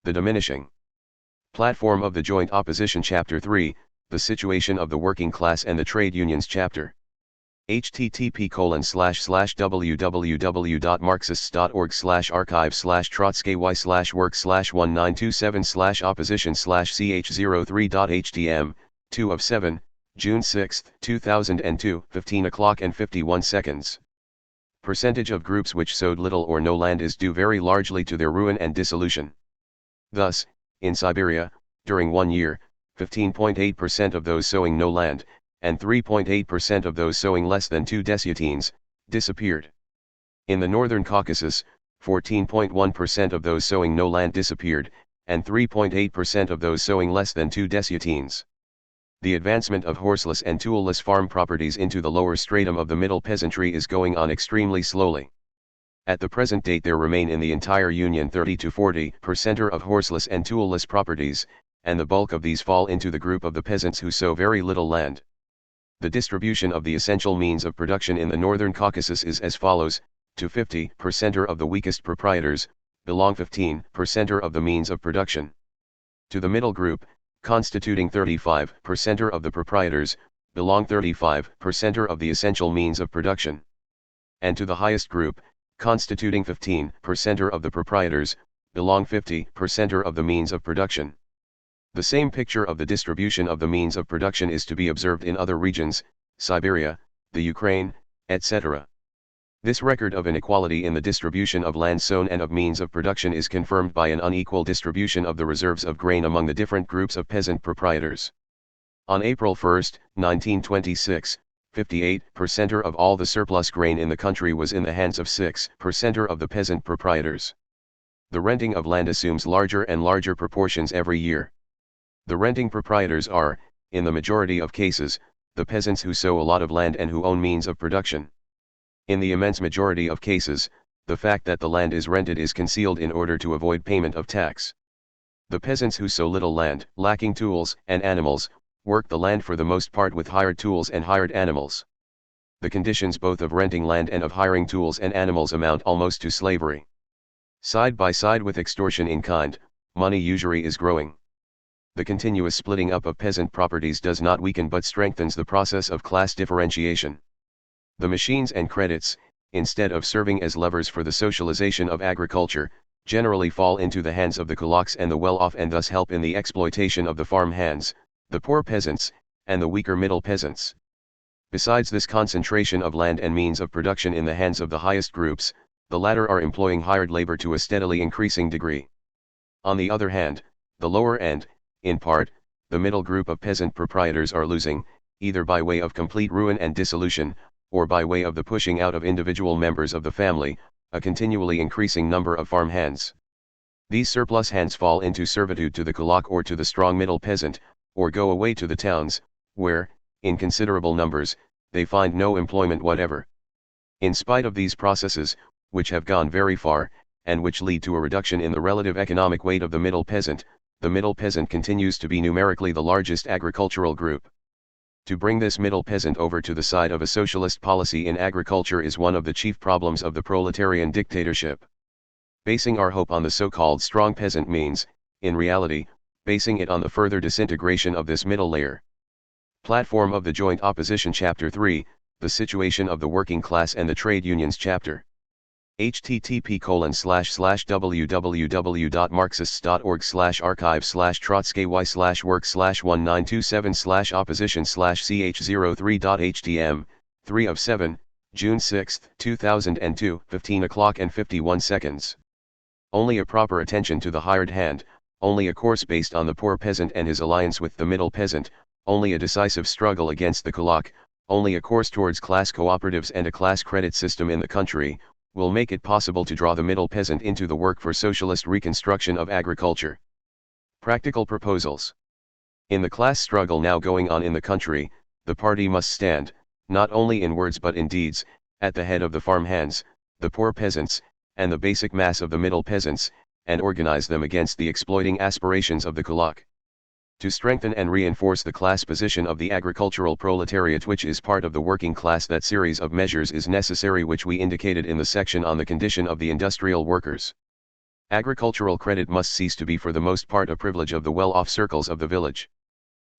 The diminishing platform of the Joint Opposition Chapter 3, the situation of the working class and the trade unions chapter. http://www.marxist.org/archive/work/1927/opposition/ch03.htm, 2 of 7, June 6, 2002, 15 o'clock and 51 seconds. Percentage of groups which sowed little or no land is due very largely to their ruin and dissolution. Thus, in Siberia, during 1 year, 15.8% of those sowing no land, and 3.8% of those sowing less than 2 desiatines, disappeared. In the Northern Caucasus, 14.1% of those sowing no land disappeared, and 3.8% of those sowing less than 2 desiatines. The advancement of horseless and toolless farm properties into the lower stratum of the middle peasantry is going on extremely slowly. At the present date there remain in the entire Union 30 to 40% of horseless and toolless properties, and the bulk of these fall into the group of the peasants who sow very little land. The distribution of the essential means of production in the Northern Caucasus is as follows: to 50% of the weakest proprietors, belong 15% of the means of production. To the middle group, constituting 35% of the proprietors, belong 35% of the essential means of production. And to the highest group, constituting 15% of the proprietors, belong 50% of the means of production. The same picture of the distribution of the means of production is to be observed in other regions, Siberia, the Ukraine, etc. This record of inequality in the distribution of land sown and of means of production is confirmed by an unequal distribution of the reserves of grain among the different groups of peasant proprietors. On April 1, 1926, 58% of all the surplus grain in the country was in the hands of 6% of the peasant proprietors. The renting of land assumes larger and larger proportions every year. The renting proprietors are, in the majority of cases, the peasants who sow a lot of land and who own means of production. In the immense majority of cases, the fact that the land is rented is concealed in order to avoid payment of tax. The peasants who sow little land, lacking tools and animals, work the land for the most part with hired tools and hired animals. The conditions both of renting land and of hiring tools and animals amount almost to slavery. Side by side with extortion in kind, money usury is growing. The continuous splitting up of peasant properties does not weaken but strengthens the process of class differentiation. The machines and credits, instead of serving as levers for the socialization of agriculture, generally fall into the hands of the kulaks and the well-off and thus help in the exploitation of the farm hands, the poor peasants, and the weaker middle peasants. Besides this concentration of land and means of production in the hands of the highest groups, the latter are employing hired labor to a steadily increasing degree. On the other hand, the lower end, in part, the middle group of peasant proprietors are losing, either by way of complete ruin and dissolution, or by way of the pushing out of individual members of the family, a continually increasing number of farm hands. These surplus hands fall into servitude to the kulak or to the strong middle peasant, or go away to the towns, where, in considerable numbers, they find no employment whatever. In spite of these processes, which have gone very far, and which lead to a reduction in the relative economic weight of the middle peasant continues to be numerically the largest agricultural group. To bring this middle peasant over to the side of a socialist policy in agriculture is one of the chief problems of the proletarian dictatorship. Basing our hope on the so-called strong peasant means, in reality, basing it on the further disintegration of this middle layer. Platform of the Joint Opposition Chapter 3, The Situation of the Working Class and the Trade Unions Chapter. http://www.marxist.org/archive/work/1927/opposition/ch03.htm, 3 of 7, June 6, 2002, 15 o'clock and 51 seconds. Only a proper attention to the hired hand, only a course based on the poor peasant and his alliance with the middle peasant, only a decisive struggle against the kulak, only a course towards class cooperatives and a class credit system in the country, will make it possible to draw the middle peasant into the work for socialist reconstruction of agriculture. Practical proposals. In the class struggle now going on in the country, the party must stand, not only in words but in deeds, at the head of the farm hands, the poor peasants, and the basic mass of the middle peasants, and organize them against the exploiting aspirations of the kulak. To strengthen and reinforce the class position of the agricultural proletariat which is part of the working class, that series of measures is necessary which we indicated in the section on the condition of the industrial workers. Agricultural credit must cease to be for the most part a privilege of the well-off circles of the village.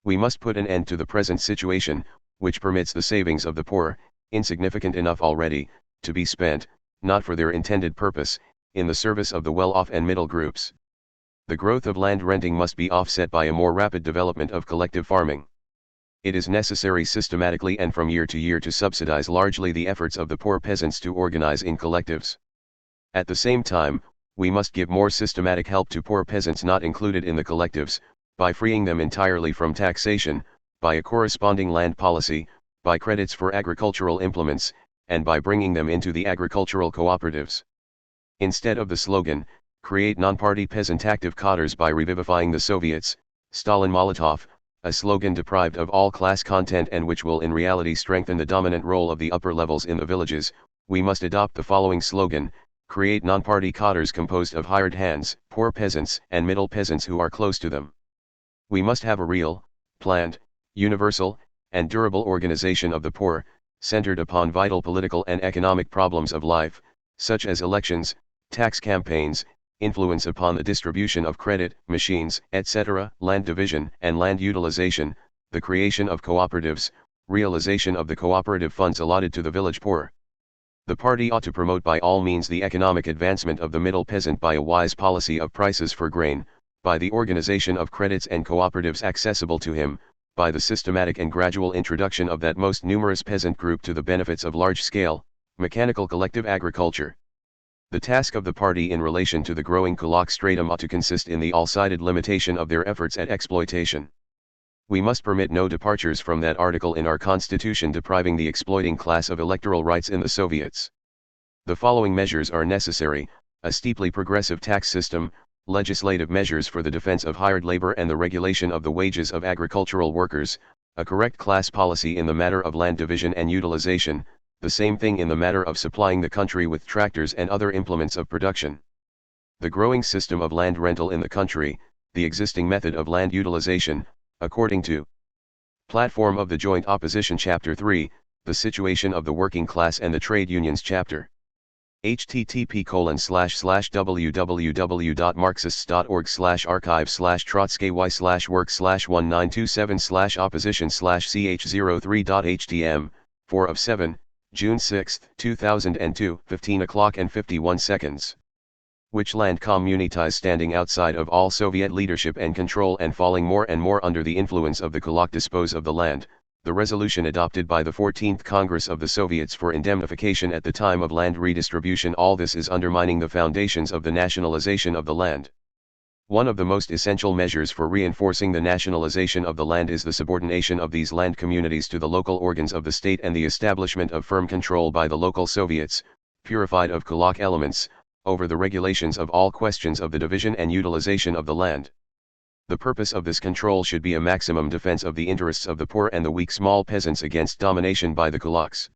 We must put an end to the present situation, which permits the savings of the poor, insignificant enough already, to be spent, not for their intended purpose, in the service of the well-off and middle groups. The growth of land renting must be offset by a more rapid development of collective farming. It is necessary systematically and from year to year to subsidize largely the efforts of the poor peasants to organize in collectives. At the same time, we must give more systematic help to poor peasants not included in the collectives, by freeing them entirely from taxation, by a corresponding land policy, by credits for agricultural implements, and by bringing them into the agricultural cooperatives. Instead of the slogan, "Create non-party peasant active cadres" by revivifying the Soviets, Stalin-Molotov, a slogan deprived of all class content and which will in reality strengthen the dominant role of the upper levels in the villages, we must adopt the following slogan: create non-party cadres composed of hired hands, poor peasants, and middle peasants who are close to them. We must have a real, planned, universal, and durable organization of the poor, centered upon vital political and economic problems of life, such as elections, tax campaigns, influence upon the distribution of credit, machines, etc., land division and land utilization, the creation of cooperatives, realization of the cooperative funds allotted to the village poor. The party ought to promote by all means the economic advancement of the middle peasant by a wise policy of prices for grain, by the organization of credits and cooperatives accessible to him, by the systematic and gradual introduction of that most numerous peasant group to the benefits of large-scale, mechanical collective agriculture. The task of the party in relation to the growing kulak stratum ought to consist in the all-sided limitation of their efforts at exploitation. We must permit no departures from that article in our constitution depriving the exploiting class of electoral rights in the Soviets. The following measures are necessary: a steeply progressive tax system, legislative measures for the defense of hired labor and the regulation of the wages of agricultural workers, a correct class policy in the matter of land division and utilization, the same thing in the matter of supplying the country with tractors and other implements of production. The growing system of land rental in the country, the existing method of land utilization, according to Platform of the Joint Opposition Chapter 3, The Situation of the Working Class and the Trade Unions Chapter. http://www.marxists.org/archive/trotsky/work/1927/opposition/ch03.htm 4 of 7, June 6, 2002, 15 o'clock and 51 seconds. Which land communities standing outside of all Soviet leadership and control and falling more and more under the influence of the Kulak dispose of the land. The resolution adopted by the 14th Congress of the Soviets for indemnification at the time of land redistribution. All this is undermining the foundations of the nationalization of the land. One of the most essential measures for reinforcing the nationalization of the land is the subordination of these land communities to the local organs of the state and the establishment of firm control by the local Soviets, purified of Kulak elements, over the regulations of all questions of the division and utilization of the land. The purpose of this control should be a maximum defense of the interests of the poor and the weak small peasants against domination by the kulaks.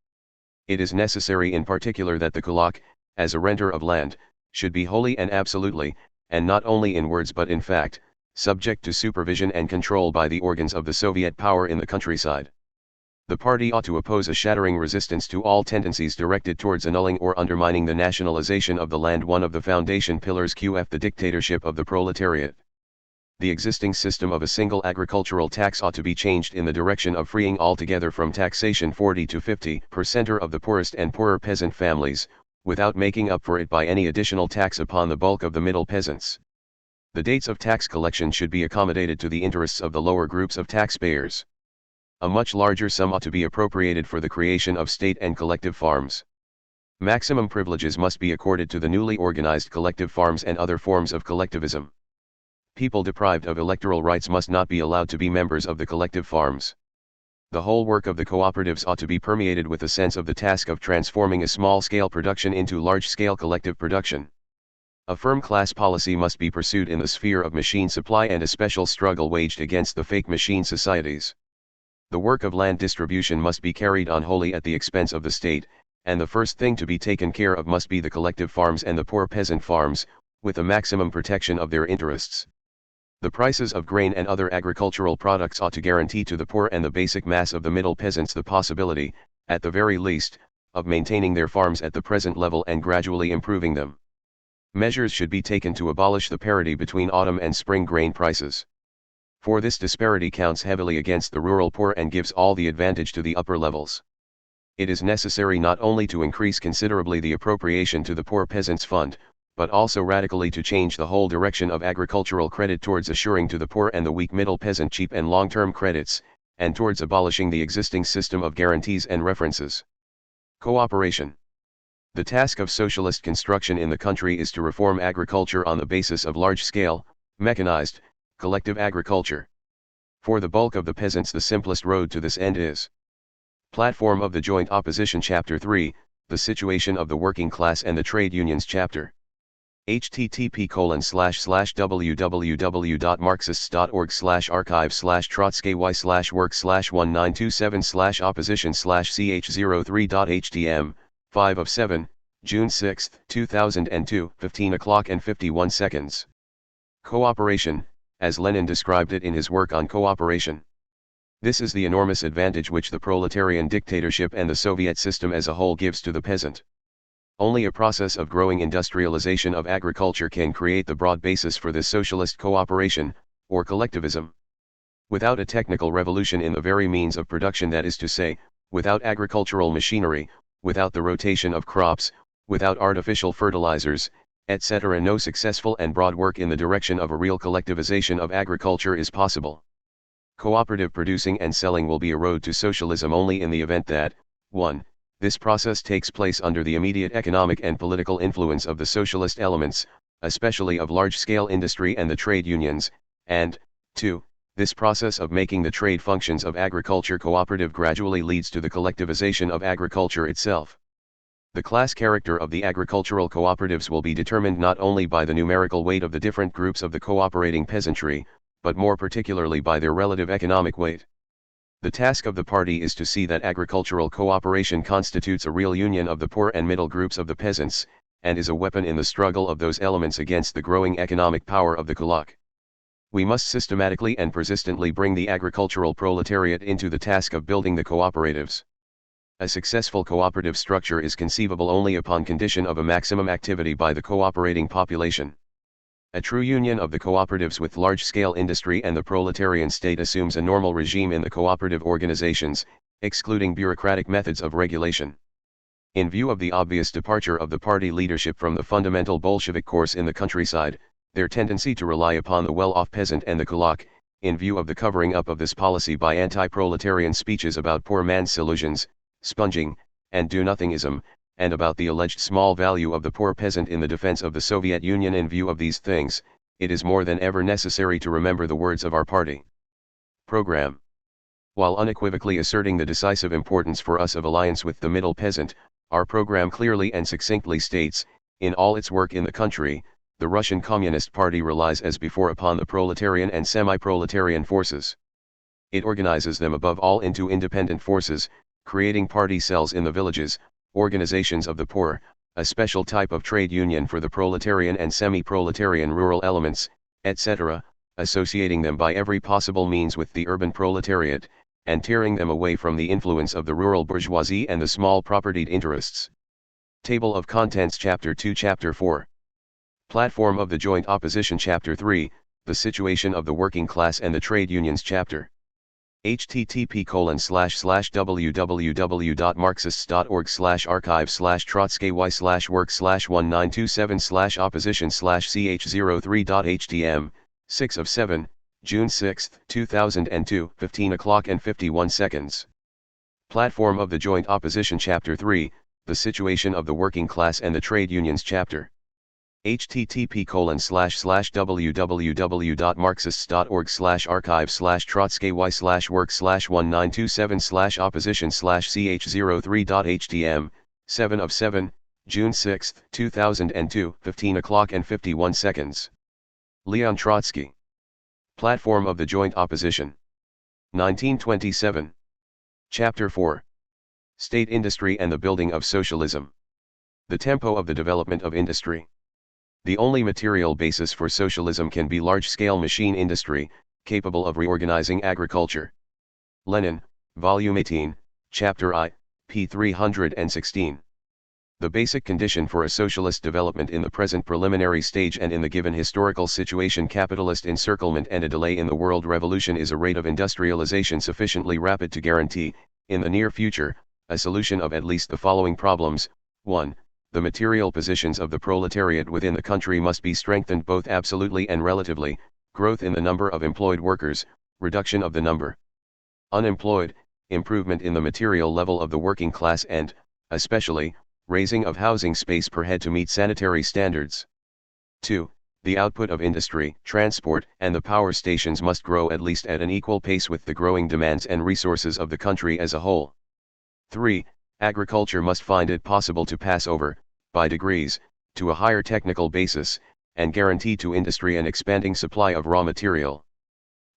It is necessary in particular that the kulak, as a renter of land, should be wholly and absolutely, and not only in words but in fact, subject to supervision and control by the organs of the Soviet power in the countryside. The party ought to oppose a shattering resistance to all tendencies directed towards annulling or undermining the nationalization of the land. One of the foundation pillars qf the dictatorship of the proletariat. The existing system of a single agricultural tax ought to be changed in the direction of freeing altogether from taxation 40 to 50% of the poorest and poorer peasant families, without making up for it by any additional tax upon the bulk of the middle peasants. The dates of tax collection should be accommodated to the interests of the lower groups of taxpayers. A much larger sum ought to be appropriated for the creation of state and collective farms. Maximum privileges must be accorded to the newly organized collective farms and other forms of collectivism. People deprived of electoral rights must not be allowed to be members of the collective farms. The whole work of the cooperatives ought to be permeated with a sense of the task of transforming a small-scale production into large-scale collective production. A firm class policy must be pursued in the sphere of machine supply and a special struggle waged against the fake machine societies. The work of land distribution must be carried on wholly at the expense of the state, and the first thing to be taken care of must be the collective farms and the poor peasant farms, with a maximum protection of their interests. The prices of grain and other agricultural products ought to guarantee to the poor and the basic mass of the middle peasants the possibility, at the very least, of maintaining their farms at the present level and gradually improving them. Measures should be taken to abolish the parity between autumn and spring grain prices. For this disparity counts heavily against the rural poor and gives all the advantage to the upper levels. It is necessary not only to increase considerably the appropriation to the poor peasants' fund, but also radically to change the whole direction of agricultural credit towards assuring to the poor and the weak middle peasant cheap and long-term credits, and towards abolishing the existing system of guarantees and references. Cooperation. The task of socialist construction in the country is to reform agriculture on the basis of large-scale, mechanized, collective agriculture. For the bulk of the peasants the simplest road to this end is. Platform of the Joint Opposition Chapter 3, The Situation of the Working Class and the Trade Unions Chapter. http://www.marxists.org/archive/trotsky/work/1927/opposition/ch03.htm 5 of 7, June 6, 2002, 15 o'clock and 51 seconds. Cooperation, as Lenin described it in his work on cooperation. This is the enormous advantage which the proletarian dictatorship and the Soviet system as a whole gives to the peasant. Only a process of growing industrialization of agriculture can create the broad basis for this socialist cooperation, or collectivism. Without a technical revolution in the very means of production, that is to say, without agricultural machinery, without the rotation of crops, without artificial fertilizers, etc., no successful and broad work in the direction of a real collectivization of agriculture is possible. Cooperative producing and selling will be a road to socialism only in the event that, 1. This process takes place under the immediate economic and political influence of the socialist elements, especially of large-scale industry and the trade unions, and, 2. This process of making the trade functions of agriculture cooperative gradually leads to the collectivization of agriculture itself. The class character of the agricultural cooperatives will be determined not only by the numerical weight of the different groups of the cooperating peasantry, but more particularly by their relative economic weight. The task of the party is to see that agricultural cooperation constitutes a real union of the poor and middle groups of the peasants, and is a weapon in the struggle of those elements against the growing economic power of the kulak. We must systematically and persistently bring the agricultural proletariat into the task of building the cooperatives. A successful cooperative structure is conceivable only upon condition of a maximum activity by the cooperating population. A true union of the cooperatives with large-scale industry and the proletarian state assumes a normal regime in the cooperative organizations, excluding bureaucratic methods of regulation. In view of the obvious departure of the party leadership from the fundamental Bolshevik course in the countryside, their tendency to rely upon the well-off peasant and the kulak, in view of the covering up of this policy by anti-proletarian speeches about poor man's solutions, sponging, and do-nothingism, and about the alleged small value of the poor peasant in the defense of the Soviet Union. In view of these things, it is more than ever necessary to remember the words of our party program. While unequivocally asserting the decisive importance for us of alliance with the middle peasant, our program clearly and succinctly states, in all its work in the country, the Russian Communist Party relies as before upon the proletarian and semi-proletarian forces. It organizes them above all into independent forces, creating party cells in the villages, organizations of the poor, a special type of trade union for the proletarian and semi-proletarian rural elements, etc., associating them by every possible means with the urban proletariat, and tearing them away from the influence of the rural bourgeoisie and the small propertied interests. Table of Contents Chapter 2 Chapter 4 Platform of the Joint Opposition Chapter 3, The Situation of the Working Class and the Trade Unions Chapter http://www.marxist.org/archive/trotsky/work/1927/opposition/ch03.htm, 6 of 7, June 6, 2002, 15 o'clock and 51 seconds. Platform of the Joint Opposition Chapter 3, The Situation of the Working Class and the Trade Unions Chapter http://www.marxist.org/archive/trotsky/work/1927/opposition/ch03.htm, 7 of 7, June 6, 2002, 15 o'clock and 51 seconds. Leon Trotsky. Platform of the Joint Opposition. 1927. Chapter 4. State Industry and the Building of Socialism. The tempo of the development of industry. The only material basis for socialism can be large-scale machine industry, capable of reorganizing agriculture. Lenin, Volume 18, Chapter I, p. 316. The basic condition for a socialist development in the present preliminary stage and in the given historical situation, capitalist encirclement and a delay in the world revolution, is a rate of industrialization sufficiently rapid to guarantee, in the near future, a solution of at least the following problems. 1. The material positions of the proletariat within the country must be strengthened both absolutely and relatively, growth in the number of employed workers, reduction of the number unemployed, improvement in the material level of the working class and, especially, raising of housing space per head to meet sanitary standards. 2. The output of industry, transport, and the power stations must grow at least at an equal pace with the growing demands and resources of the country as a whole. 3. Agriculture must find it possible to pass over, by degrees, to a higher technical basis, and guarantee to industry an expanding supply of raw material.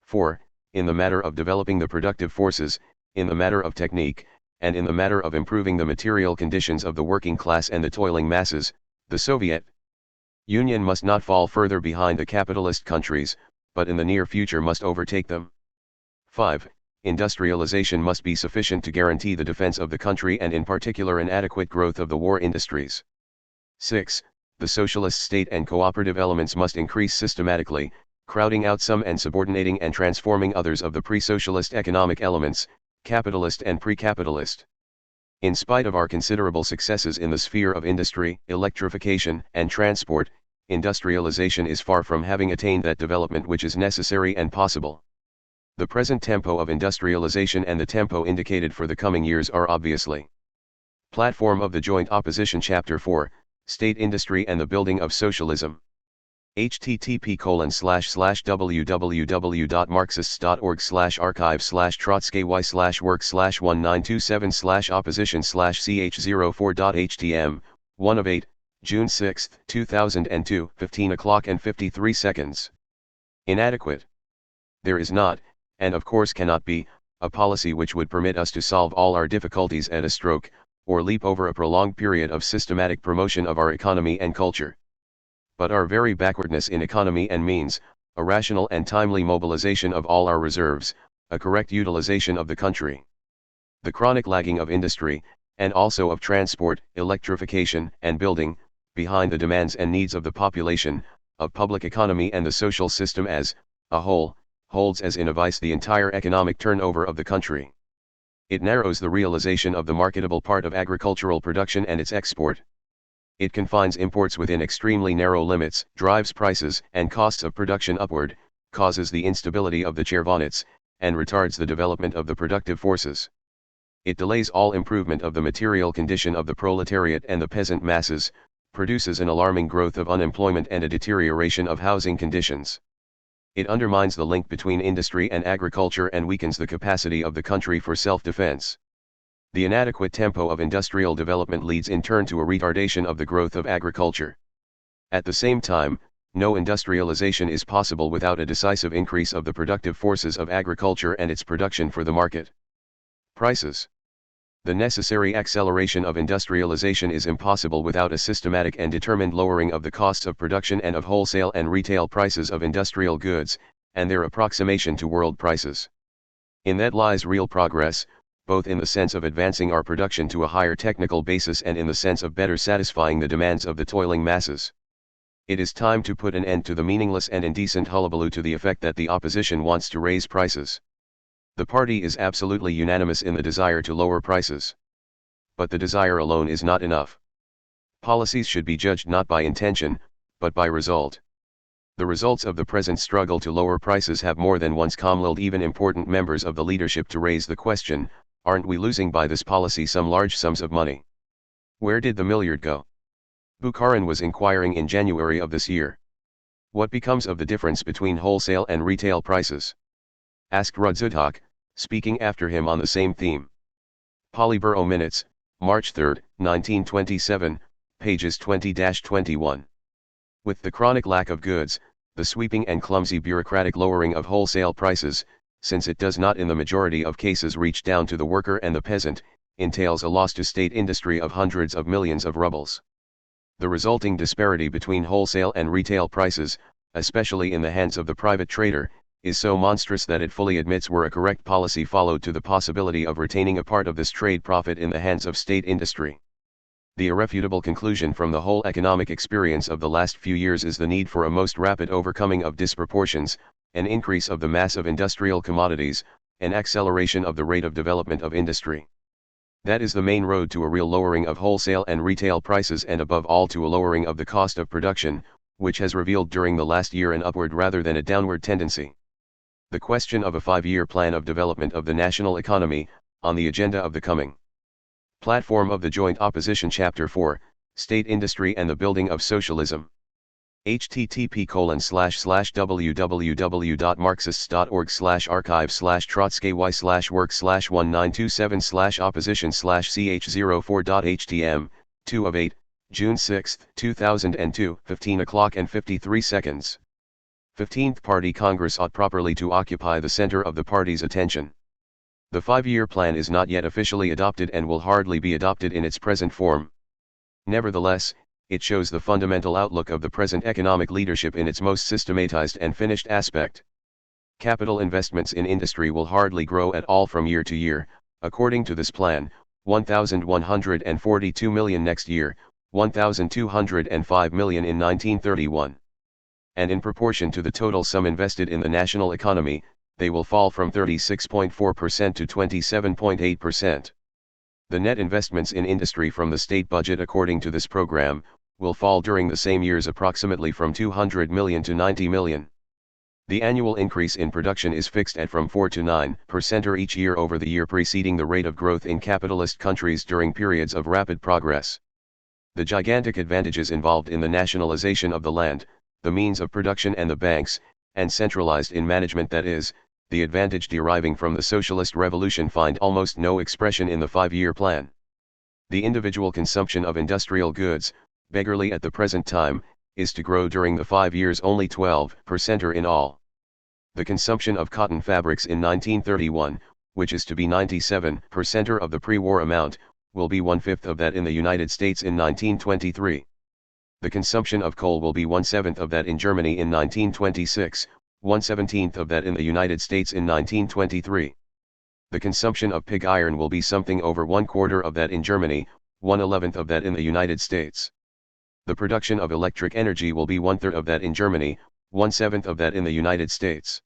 4. In the matter of developing the productive forces, in the matter of technique, and in the matter of improving the material conditions of the working class and the toiling masses, the Soviet Union must not fall further behind the capitalist countries, but in the near future must overtake them. 5. Industrialization must be sufficient to guarantee the defense of the country and in particular an adequate growth of the war industries. 6. The socialist state and cooperative elements must increase systematically, crowding out some and subordinating and transforming others of the pre-socialist economic elements, capitalist and pre-capitalist. In spite of our considerable successes in the sphere of industry, electrification, and transport, industrialization is far from having attained that development which is necessary and possible. The present tempo of industrialization and the tempo indicated for the coming years are obviously. Platform of the Joint Opposition Chapter 4, State Industry and the Building of Socialism. http://www.marxist.org/archive/trotsky/work/1927/opposition/ch04.htm, 1 of 8, June 6, 2002, 15 o'clock and 53 seconds. Inadequate. There is not, and of course cannot be, a policy which would permit us to solve all our difficulties at a stroke, or leap over a prolonged period of systematic promotion of our economy and culture. But our very backwardness in economy and means, a rational and timely mobilization of all our reserves, a correct utilization of the country. The chronic lagging of industry, and also of transport, electrification, and building, behind the demands and needs of the population, of public economy and the social system as a whole, holds as in a vice the entire economic turnover of the country. It narrows the realization of the marketable part of agricultural production and its export. It confines imports within extremely narrow limits, drives prices and costs of production upward, causes the instability of the chervonets, and retards the development of the productive forces. It delays all improvement of the material condition of the proletariat and the peasant masses, produces an alarming growth of unemployment and a deterioration of housing conditions. It undermines the link between industry and agriculture and weakens the capacity of the country for self-defense. The inadequate tempo of industrial development leads in turn to a retardation of the growth of agriculture. At the same time, no industrialization is possible without a decisive increase of the productive forces of agriculture and its production for the market. Prices. The necessary acceleration of industrialization is impossible without a systematic and determined lowering of the costs of production and of wholesale and retail prices of industrial goods, and their approximation to world prices. In that lies real progress, both in the sense of advancing our production to a higher technical basis and in the sense of better satisfying the demands of the toiling masses. It is time to put an end to the meaningless and indecent hullabaloo to the effect that the opposition wants to raise prices. The party is absolutely unanimous in the desire to lower prices. But the desire alone is not enough. Policies should be judged not by intention, but by result. The results of the present struggle to lower prices have more than once compelled even important members of the leadership to raise the question, aren't we losing by this policy some large sums of money? Where did the milliard go? Bukharin was inquiring in January of this year. What becomes of the difference between wholesale and retail prices? Asked Rudzutak, speaking after him on the same theme. Politburo Minutes, March 3, 1927, pages 20-21. With the chronic lack of goods, the sweeping and clumsy bureaucratic lowering of wholesale prices, since it does not in the majority of cases reach down to the worker and the peasant, entails a loss to state industry of hundreds of millions of rubles. The resulting disparity between wholesale and retail prices, especially in the hands of the private trader, is so monstrous that it fully admits were a correct policy followed to the possibility of retaining a part of this trade profit in the hands of state industry. The irrefutable conclusion from the whole economic experience of the last few years is the need for a most rapid overcoming of disproportions, an increase of the mass of industrial commodities, an acceleration of the rate of development of industry. That is the main road to a real lowering of wholesale and retail prices and above all to a lowering of the cost of production, which has revealed during the last year an upward rather than a downward tendency. The question of a 5-year plan of development of the national economy, on the agenda of the coming Platform of the Joint Opposition Chapter 4, State Industry and the Building of Socialism. http://www.marxist.org/archive/trotsky/work/1927/opposition/ch04.htm, 2 of 8, June 6, 2002, 15 o'clock and 53 seconds. 15th Party Congress ought properly to occupy the center of the party's attention. The 5-year plan is not yet officially adopted and will hardly be adopted in its present form. Nevertheless, it shows the fundamental outlook of the present economic leadership in its most systematized and finished aspect. Capital investments in industry will hardly grow at all from year to year, according to this plan, 1,142 million next year, 1,205 million in 1931. And in proportion to the total sum invested in the national economy, they will fall from 36.4% to 27.8%. The net investments in industry from the state budget according to this program, will fall during the same years approximately from 200 million to 90 million. The annual increase in production is fixed at from 4 to 9% each year over the year preceding the rate of growth in capitalist countries during periods of rapid progress. The gigantic advantages involved in the nationalization of the land, the means of production and the banks, and centralized in management, that is, the advantage deriving from the socialist revolution, find almost no expression in the 5-year plan. The individual consumption of industrial goods, beggarly at the present time, is to grow during the 5 years only 12% in all. The consumption of cotton fabrics in 1931, which is to be 97% of the pre-war amount, will be 1/5 of that in the United States in 1923. The consumption of coal will be 1/7 of that in Germany in 1926, 1/17 of that in the United States in 1923. The consumption of pig iron will be something over 1/4 of that in Germany, 1/11 of that in the United States. The production of electric energy will be 1/3 of that in Germany, 1/7 of that in the United States.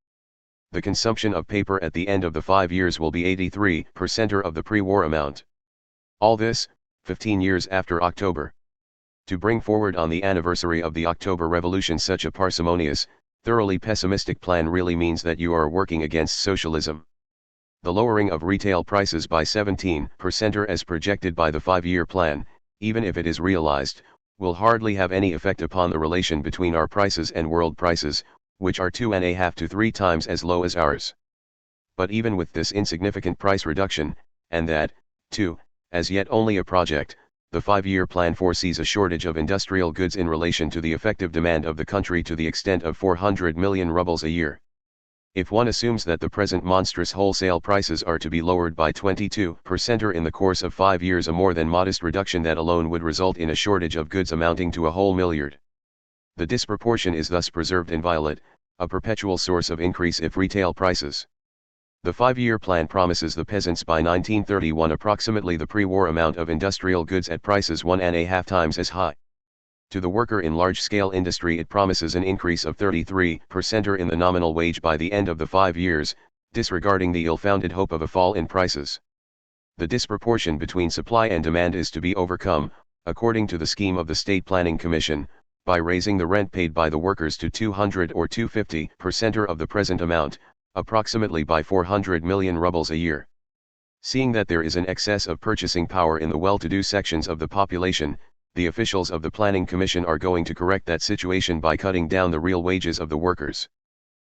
The consumption of paper at the end of the 5 years will be 83% of the pre-war amount. All this, 15 years after October. To bring forward on the anniversary of the October Revolution such a parsimonious, thoroughly pessimistic plan really means that you are working against socialism. The lowering of retail prices by 17% as projected by the 5-year plan, even if it is realized, will hardly have any effect upon the relation between our prices and world prices, which are 2.5 to 3 times as low as ours. But even with this insignificant price reduction, and that, too, as yet only a project, the 5-year plan foresees a shortage of industrial goods in relation to the effective demand of the country to the extent of 400 million rubles a year. If one assumes that the present monstrous wholesale prices are to be lowered by 22% in the course of 5 years, a more than modest reduction that alone would result in a shortage of goods amounting to a whole milliard. The disproportion is thus preserved inviolate, a perpetual source of increase if retail prices. The 5-year plan promises the peasants by 1931 approximately the pre-war amount of industrial goods at prices 1.5 times as high. To the worker in large-scale industry it promises an increase of 33% in the nominal wage by the end of the 5 years, disregarding the ill-founded hope of a fall in prices. The disproportion between supply and demand is to be overcome, according to the scheme of the State Planning Commission, by raising the rent paid by the workers to 200 or 250% of the present amount, approximately by 400 million rubles a year. Seeing that there is an excess of purchasing power in the well-to-do sections of the population, the officials of the Planning Commission are going to correct that situation by cutting down the real wages of the workers.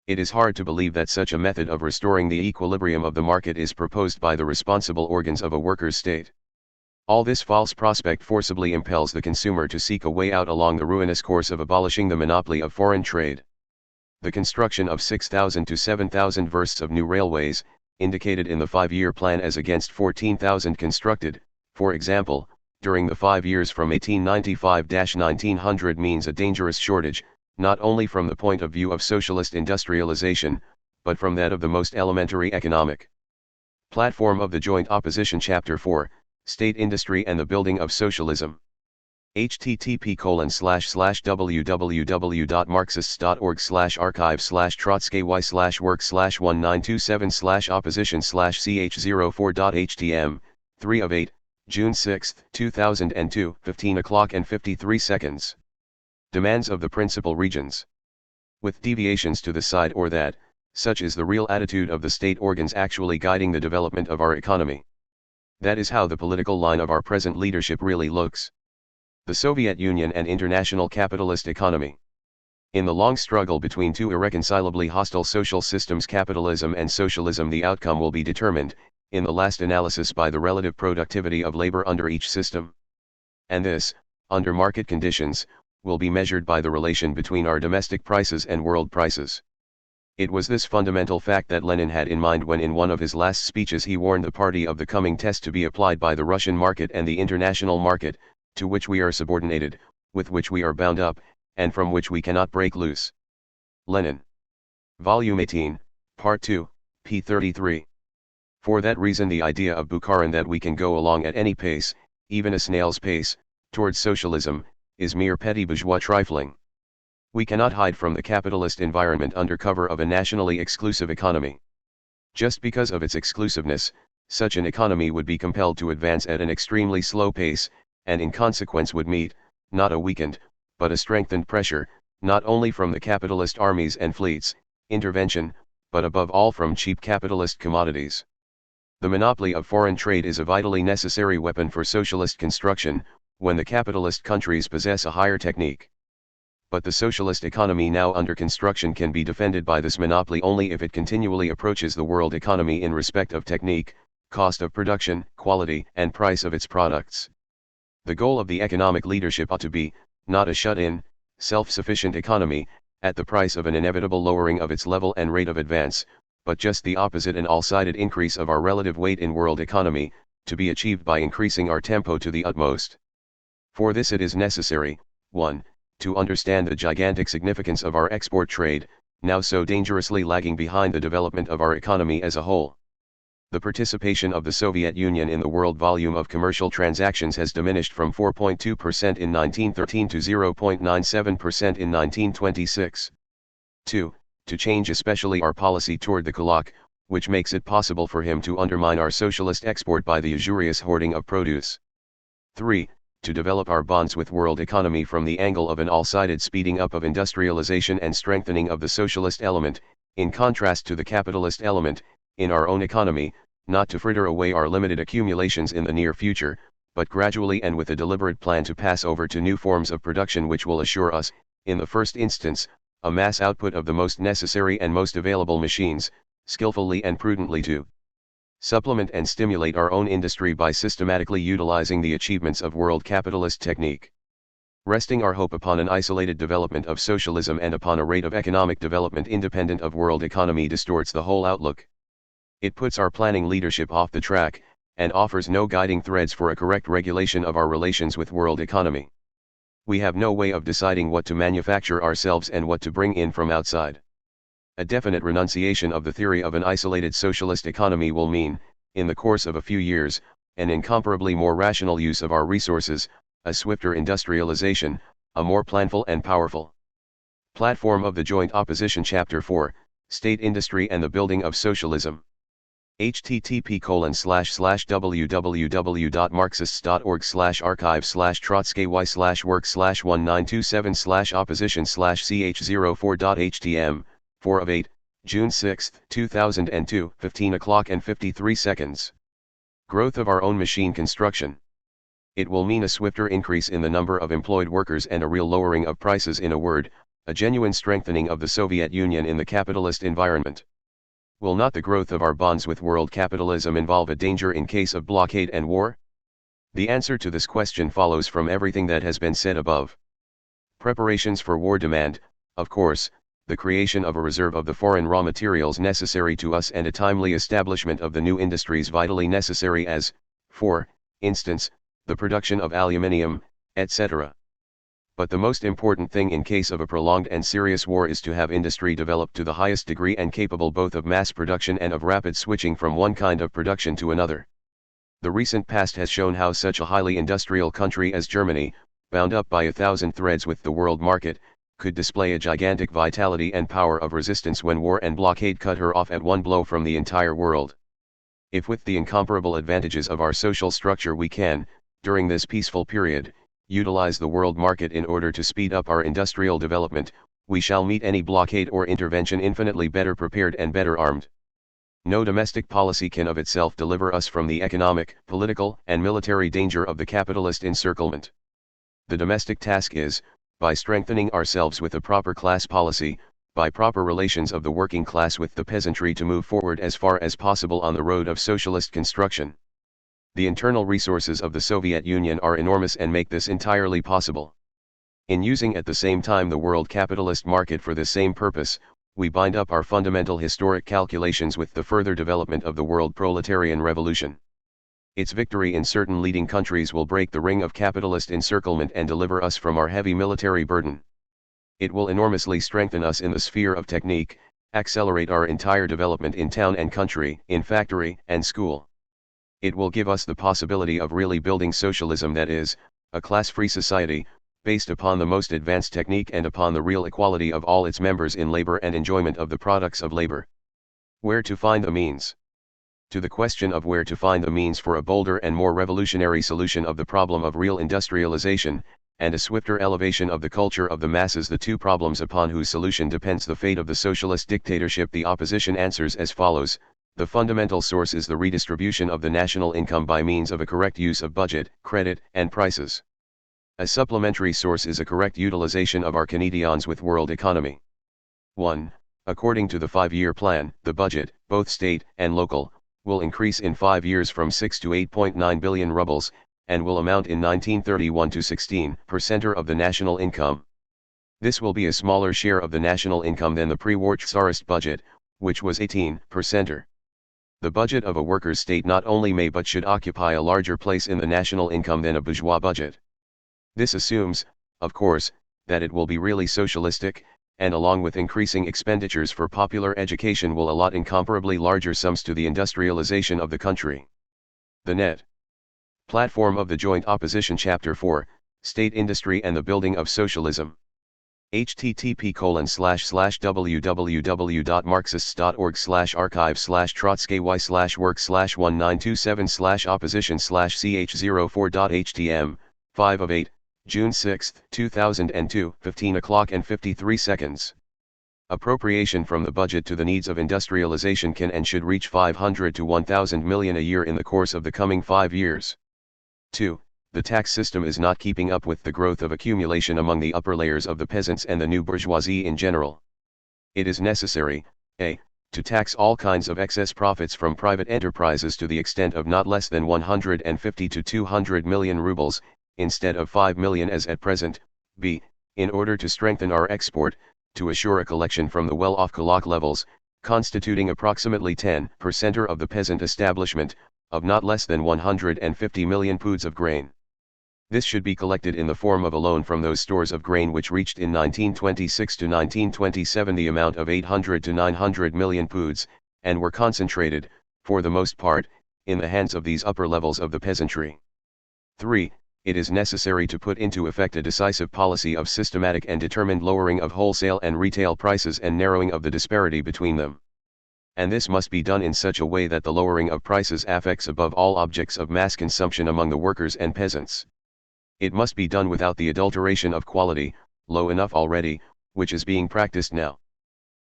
It is hard to believe that such a method of restoring the equilibrium of the market is proposed by the responsible organs of a workers' state. All this false prospect forcibly impels the consumer to seek a way out along the ruinous course of abolishing the monopoly of foreign trade. The construction of 6,000 to 7,000 versts of new railways, indicated in the 5-year plan as against 14,000 constructed, for example, during the 5 years from 1895–1900 means a dangerous shortage, not only from the point of view of socialist industrialization, but from that of the most elementary economic platform of the Joint Opposition Chapter 4, State Industry and the Building of Socialism. http://www.marxist.org/archive/work/1927/opposition/ch04.htm, 3 of 8, June 6, 2002, 15 o'clock and 53 seconds. Demands of the principal regions. With deviations to the side or that, such is the real attitude of the state organs actually guiding the development of our economy. That is how the political line of our present leadership really looks. The Soviet Union and international capitalist economy. In the long struggle between two irreconcilably hostile social systems, capitalism and socialism, the outcome will be determined, in the last analysis, by the relative productivity of labor under each system. And this, under market conditions, will be measured by the relation between our domestic prices and world prices. It was this fundamental fact that Lenin had in mind when in one of his last speeches he warned the party of the coming test to be applied by the Russian market and the international market, to which we are subordinated, with which we are bound up, and from which we cannot break loose. Lenin. Volume 18, Part 2, p. 33. For that reason the idea of Bukharin that we can go along at any pace, even a snail's pace, towards socialism, is mere petty bourgeois trifling. We cannot hide from the capitalist environment under cover of a nationally exclusive economy. Just because of its exclusiveness, such an economy would be compelled to advance at an extremely slow pace, and in consequence would meet, not a weakened, but a strengthened pressure, not only from the capitalist armies and fleets, intervention, but above all from cheap capitalist commodities. The monopoly of foreign trade is a vitally necessary weapon for socialist construction, when the capitalist countries possess a higher technique. But the socialist economy now under construction can be defended by this monopoly only if it continually approaches the world economy in respect of technique, cost of production, quality, and price of its products. The goal of the economic leadership ought to be, not a shut-in, self-sufficient economy, at the price of an inevitable lowering of its level and rate of advance, but just the opposite, an all-sided increase of our relative weight in world economy, to be achieved by increasing our tempo to the utmost. For this it is necessary, 1. To understand the gigantic significance of our export trade, now so dangerously lagging behind the development of our economy as a whole. The participation of the Soviet Union in the world volume of commercial transactions has diminished from 4.2% in 1913 to 0.97% in 1926. 2. To change especially our policy toward the Kulak, which makes it possible for him to undermine our socialist export by the usurious hoarding of produce. 3. To develop our bonds with world economy from the angle of an all-sided speeding up of industrialization and strengthening of the socialist element, in contrast to the capitalist element, in our own economy, not to fritter away our limited accumulations in the near future, but gradually and with a deliberate plan to pass over to new forms of production which will assure us, in the first instance, a mass output of the most necessary and most available machines, skillfully and prudently to supplement and stimulate our own industry by systematically utilizing the achievements of world capitalist technique. Resting our hope upon an isolated development of socialism and upon a rate of economic development independent of world economy distorts the whole outlook. It puts our planning leadership off the track, and offers no guiding threads for a correct regulation of our relations with world economy. We have no way of deciding what to manufacture ourselves and what to bring in from outside. A definite renunciation of the theory of an isolated socialist economy will mean, in the course of a few years, an incomparably more rational use of our resources, a swifter industrialization, a more planful and powerful platform of the Joint Opposition Chapter 4, State Industry and the Building of Socialism. http://www.marxist.org/archive/work/1927/opposition/ch04.htm, 4 of 8, June 6, 2002, 15 o'clock and 53 seconds. Growth of our own machine construction. It will mean a swifter increase in the number of employed workers and a real lowering of prices, in a word, a genuine strengthening of the Soviet Union in the capitalist environment. Will not the growth of our bonds with world capitalism involve a danger in case of blockade and war? The answer to this question follows from everything that has been said above. Preparations for war demand, of course, the creation of a reserve of the foreign raw materials necessary to us and a timely establishment of the new industries vitally necessary as, for instance, the production of aluminium, etc. But the most important thing in case of a prolonged and serious war is to have industry developed to the highest degree and capable both of mass production and of rapid switching from one kind of production to another. The recent past has shown how such a highly industrial country as Germany, bound up by 1,000 threads with the world market, could display a gigantic vitality and power of resistance when war and blockade cut her off at one blow from the entire world. If with the incomparable advantages of our social structure we can, during this peaceful period, utilize the world market in order to speed up our industrial development, we shall meet any blockade or intervention infinitely better prepared and better armed. No domestic policy can of itself deliver us from the economic, political, and military danger of the capitalist encirclement. The domestic task is, by strengthening ourselves with a proper class policy, by proper relations of the working class with the peasantry, to move forward as far as possible on the road of socialist construction. The internal resources of the Soviet Union are enormous and make this entirely possible. In using at the same time the world capitalist market for this same purpose, we bind up our fundamental historic calculations with the further development of the world proletarian revolution. Its victory in certain leading countries will break the ring of capitalist encirclement and deliver us from our heavy military burden. It will enormously strengthen us in the sphere of technique, accelerate our entire development in town and country, in factory and school. It will give us the possibility of really building socialism, that is, a class-free society, based upon the most advanced technique and upon the real equality of all its members in labor and enjoyment of the products of labor. Where to find the means? To the question of where to find the means for a bolder and more revolutionary solution of the problem of real industrialization, and a swifter elevation of the culture of the masses, the two problems upon whose solution depends the fate of the socialist dictatorship, the opposition answers as follows. The fundamental source is the redistribution of the national income by means of a correct use of budget, credit, and prices. A supplementary source is a correct utilization of our Canadians with world economy. 1. According to the 5-year plan, the budget, both state and local, will increase in 5 years from 6 to 8.9 billion rubles, and will amount in 1931 to 16% of the national income. This will be a smaller share of the national income than the pre-war Tsarist budget, which was 18%. The budget of a workers' state not only may but should occupy a larger place in the national income than a bourgeois budget. This assumes, of course, that it will be really socialistic, and along with increasing expenditures for popular education will allot incomparably larger sums to the industrialization of the country. The net platform of the Joint Opposition Chapter 4, State Industry and the Building of Socialism. http://www.marxist.org/archive/trotsky/work/1927/opposition/ch04.htm, 5 of 8, June 6, 2002, 15 o'clock and 53 seconds. Appropriation from the budget to the needs of industrialization can and should reach 500 to 1,000 million a year in the course of the coming 5 years. 2. The tax system is not keeping up with the growth of accumulation among the upper layers of the peasants and the new bourgeoisie in general. It is necessary, a. to tax all kinds of excess profits from private enterprises to the extent of not less than 150 to 200 million rubles, instead of 5 million as at present, b. in order to strengthen our export, to assure a collection from the well-off Kulak levels, constituting approximately 10% of the peasant establishment, of not less than 150 million poods of grain. This should be collected in the form of a loan from those stores of grain which reached in 1926 to 1927 the amount of 800 to 900 million poods, and were concentrated, for the most part, in the hands of these upper levels of the peasantry. 3. It is necessary to put into effect a decisive policy of systematic and determined lowering of wholesale and retail prices and narrowing of the disparity between them. And this must be done in such a way that the lowering of prices affects above all objects of mass consumption among the workers and peasants. It must be done without the adulteration of quality, low enough already, which is being practiced now.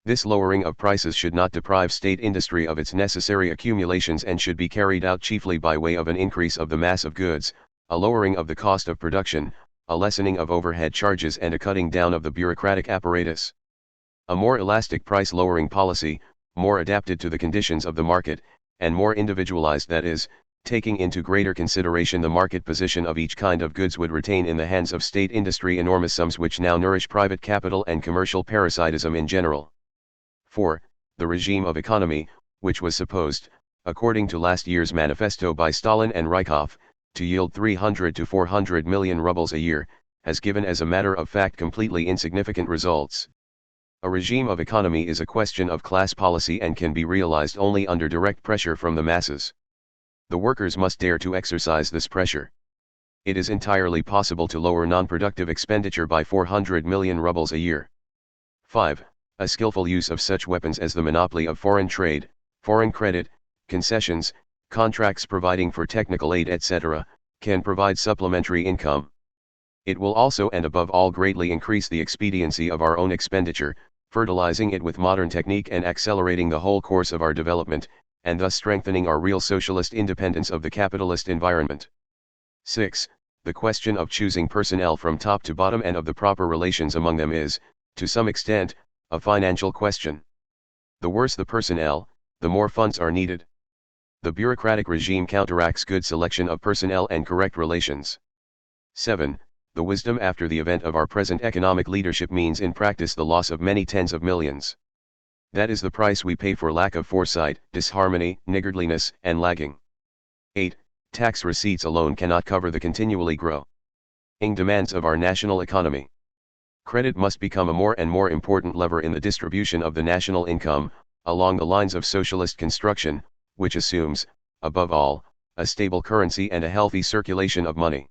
This lowering of prices should not deprive state industry of its necessary accumulations and should be carried out chiefly by way of an increase of the mass of goods, a lowering of the cost of production, a lessening of overhead charges and a cutting down of the bureaucratic apparatus. A more elastic price-lowering policy, more adapted to the conditions of the market, and more individualized, that is, taking into greater consideration the market position of each kind of goods, would retain in the hands of state industry enormous sums which now nourish private capital and commercial parasitism in general. 4. The regime of economy, which was supposed, according to last year's manifesto by Stalin and Rykov, to yield 300 to 400 million rubles a year, has given as a matter of fact completely insignificant results. A regime of economy is a question of class policy and can be realized only under direct pressure from the masses. The workers must dare to exercise this pressure. It is entirely possible to lower non-productive expenditure by 400 million rubles a year. 5. A skillful use of such weapons as the monopoly of foreign trade, foreign credit, concessions, contracts providing for technical aid, etc., can provide supplementary income. It will also and above all greatly increase the expediency of our own expenditure, fertilizing it with modern technique and accelerating the whole course of our development, and thus strengthening our real socialist independence of the capitalist environment. 6. The question of choosing personnel from top to bottom and of the proper relations among them is, to some extent, a financial question. The worse the personnel, the more funds are needed. The bureaucratic regime counteracts good selection of personnel and correct relations. 7. The wisdom after the event of our present economic leadership means in practice the loss of many tens of millions. That is the price we pay for lack of foresight, disharmony, niggardliness, and lagging. 8. Tax receipts alone cannot cover the continually growing demands of our national economy. Credit must become a more and more important lever in the distribution of the national income, along the lines of socialist construction, which assumes, above all, a stable currency and a healthy circulation of money.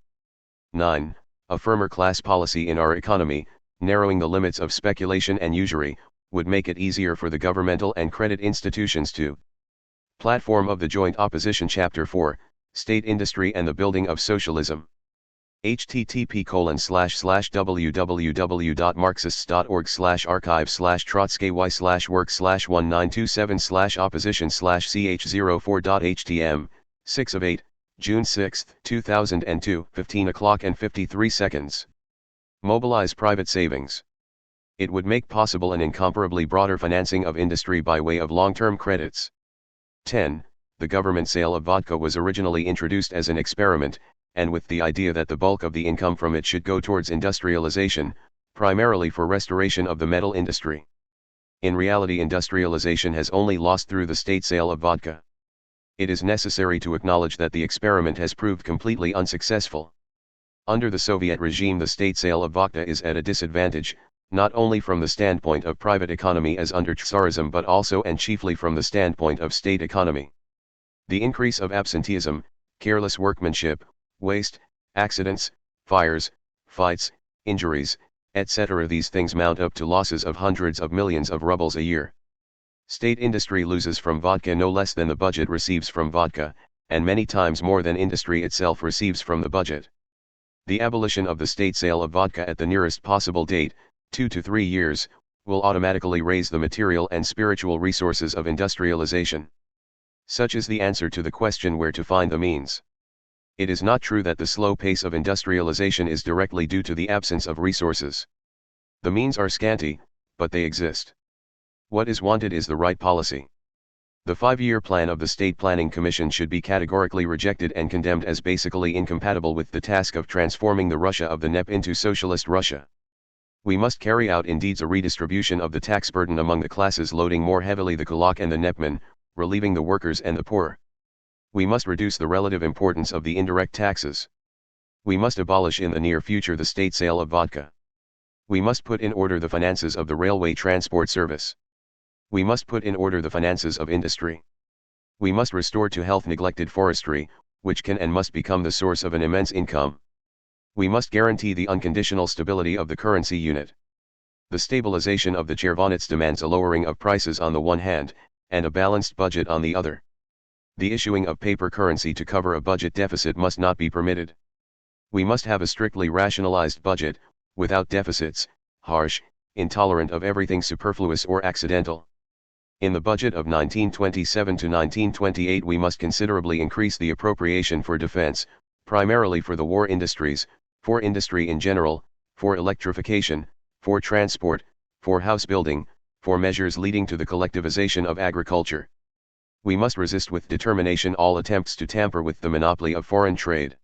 9. A firmer class policy in our economy, narrowing the limits of speculation and usury, would make it easier for the governmental and credit institutions to. Platform of the Joint Opposition Chapter 4, State Industry and the Building of Socialism. http://www.marxist.org/archive/trotsky/work/1927/opposition/ch04.htm, 6 of 8, June 6, 2002, 15 o'clock and 53 seconds. Mobilize private savings. It would make possible an incomparably broader financing of industry by way of long-term credits. 10. The government sale of vodka was originally introduced as an experiment, and with the idea that the bulk of the income from it should go towards industrialization, primarily for restoration of the metal industry. In reality, industrialization has only lost through the state sale of vodka. It is necessary to acknowledge that the experiment has proved completely unsuccessful. Under the Soviet regime, the state sale of vodka is at a disadvantage, not only from the standpoint of private economy as under Tsarism but also and chiefly from the standpoint of state economy. The increase of absenteeism, careless workmanship, waste, accidents, fires, fights, injuries, etc. These things mount up to losses of hundreds of millions of rubles a year. State industry loses from vodka no less than the budget receives from vodka, and many times more than industry itself receives from the budget. The abolition of the state sale of vodka at the nearest possible date, 2 to 3 years, will automatically raise the material and spiritual resources of industrialization. Such is the answer to the question where to find the means. It is not true that the slow pace of industrialization is directly due to the absence of resources. The means are scanty, but they exist. What is wanted is the right policy. The 5-year plan of the State Planning Commission should be categorically rejected and condemned as basically incompatible with the task of transforming the Russia of the NEP into socialist Russia. We must carry out in deeds a redistribution of the tax burden among the classes, loading more heavily the kulak and the nepman, relieving the workers and the poor. We must reduce the relative importance of the indirect taxes. We must abolish in the near future the state sale of vodka. We must put in order the finances of the railway transport service. We must put in order the finances of industry. We must restore to health neglected forestry, which can and must become the source of an immense income. We must guarantee the unconditional stability of the currency unit. The stabilization of the Chervonets demands a lowering of prices on the one hand, and a balanced budget on the other. The issuing of paper currency to cover a budget deficit must not be permitted. We must have a strictly rationalized budget, without deficits, harsh, intolerant of everything superfluous or accidental. In the budget of 1927 to 1928 we must considerably increase the appropriation for defense, primarily for the war industries, for industry in general, for electrification, for transport, for house building, for measures leading to the collectivization of agriculture. We must resist with determination all attempts to tamper with the monopoly of foreign trade.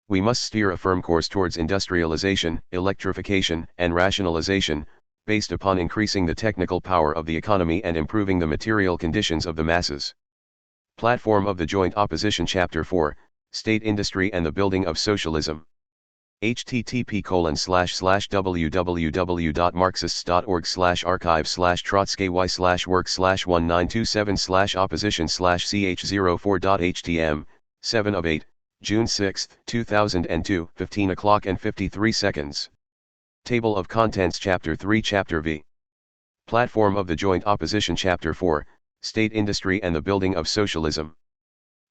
We must steer a firm course towards industrialization, electrification, and rationalization, based upon increasing the technical power of the economy and improving the material conditions of the masses. Platform of the Joint Opposition Chapter 4, State Industry and the Building of Socialism. http://www.marxist.org/archive/work/1927/opposition/ch04.htm, 7 of 8, June 6, 2002, 15 o'clock and 53 seconds. Table of Contents Chapter 3 Chapter V. Platform of the Joint Opposition Chapter 4, State Industry and the Building of Socialism.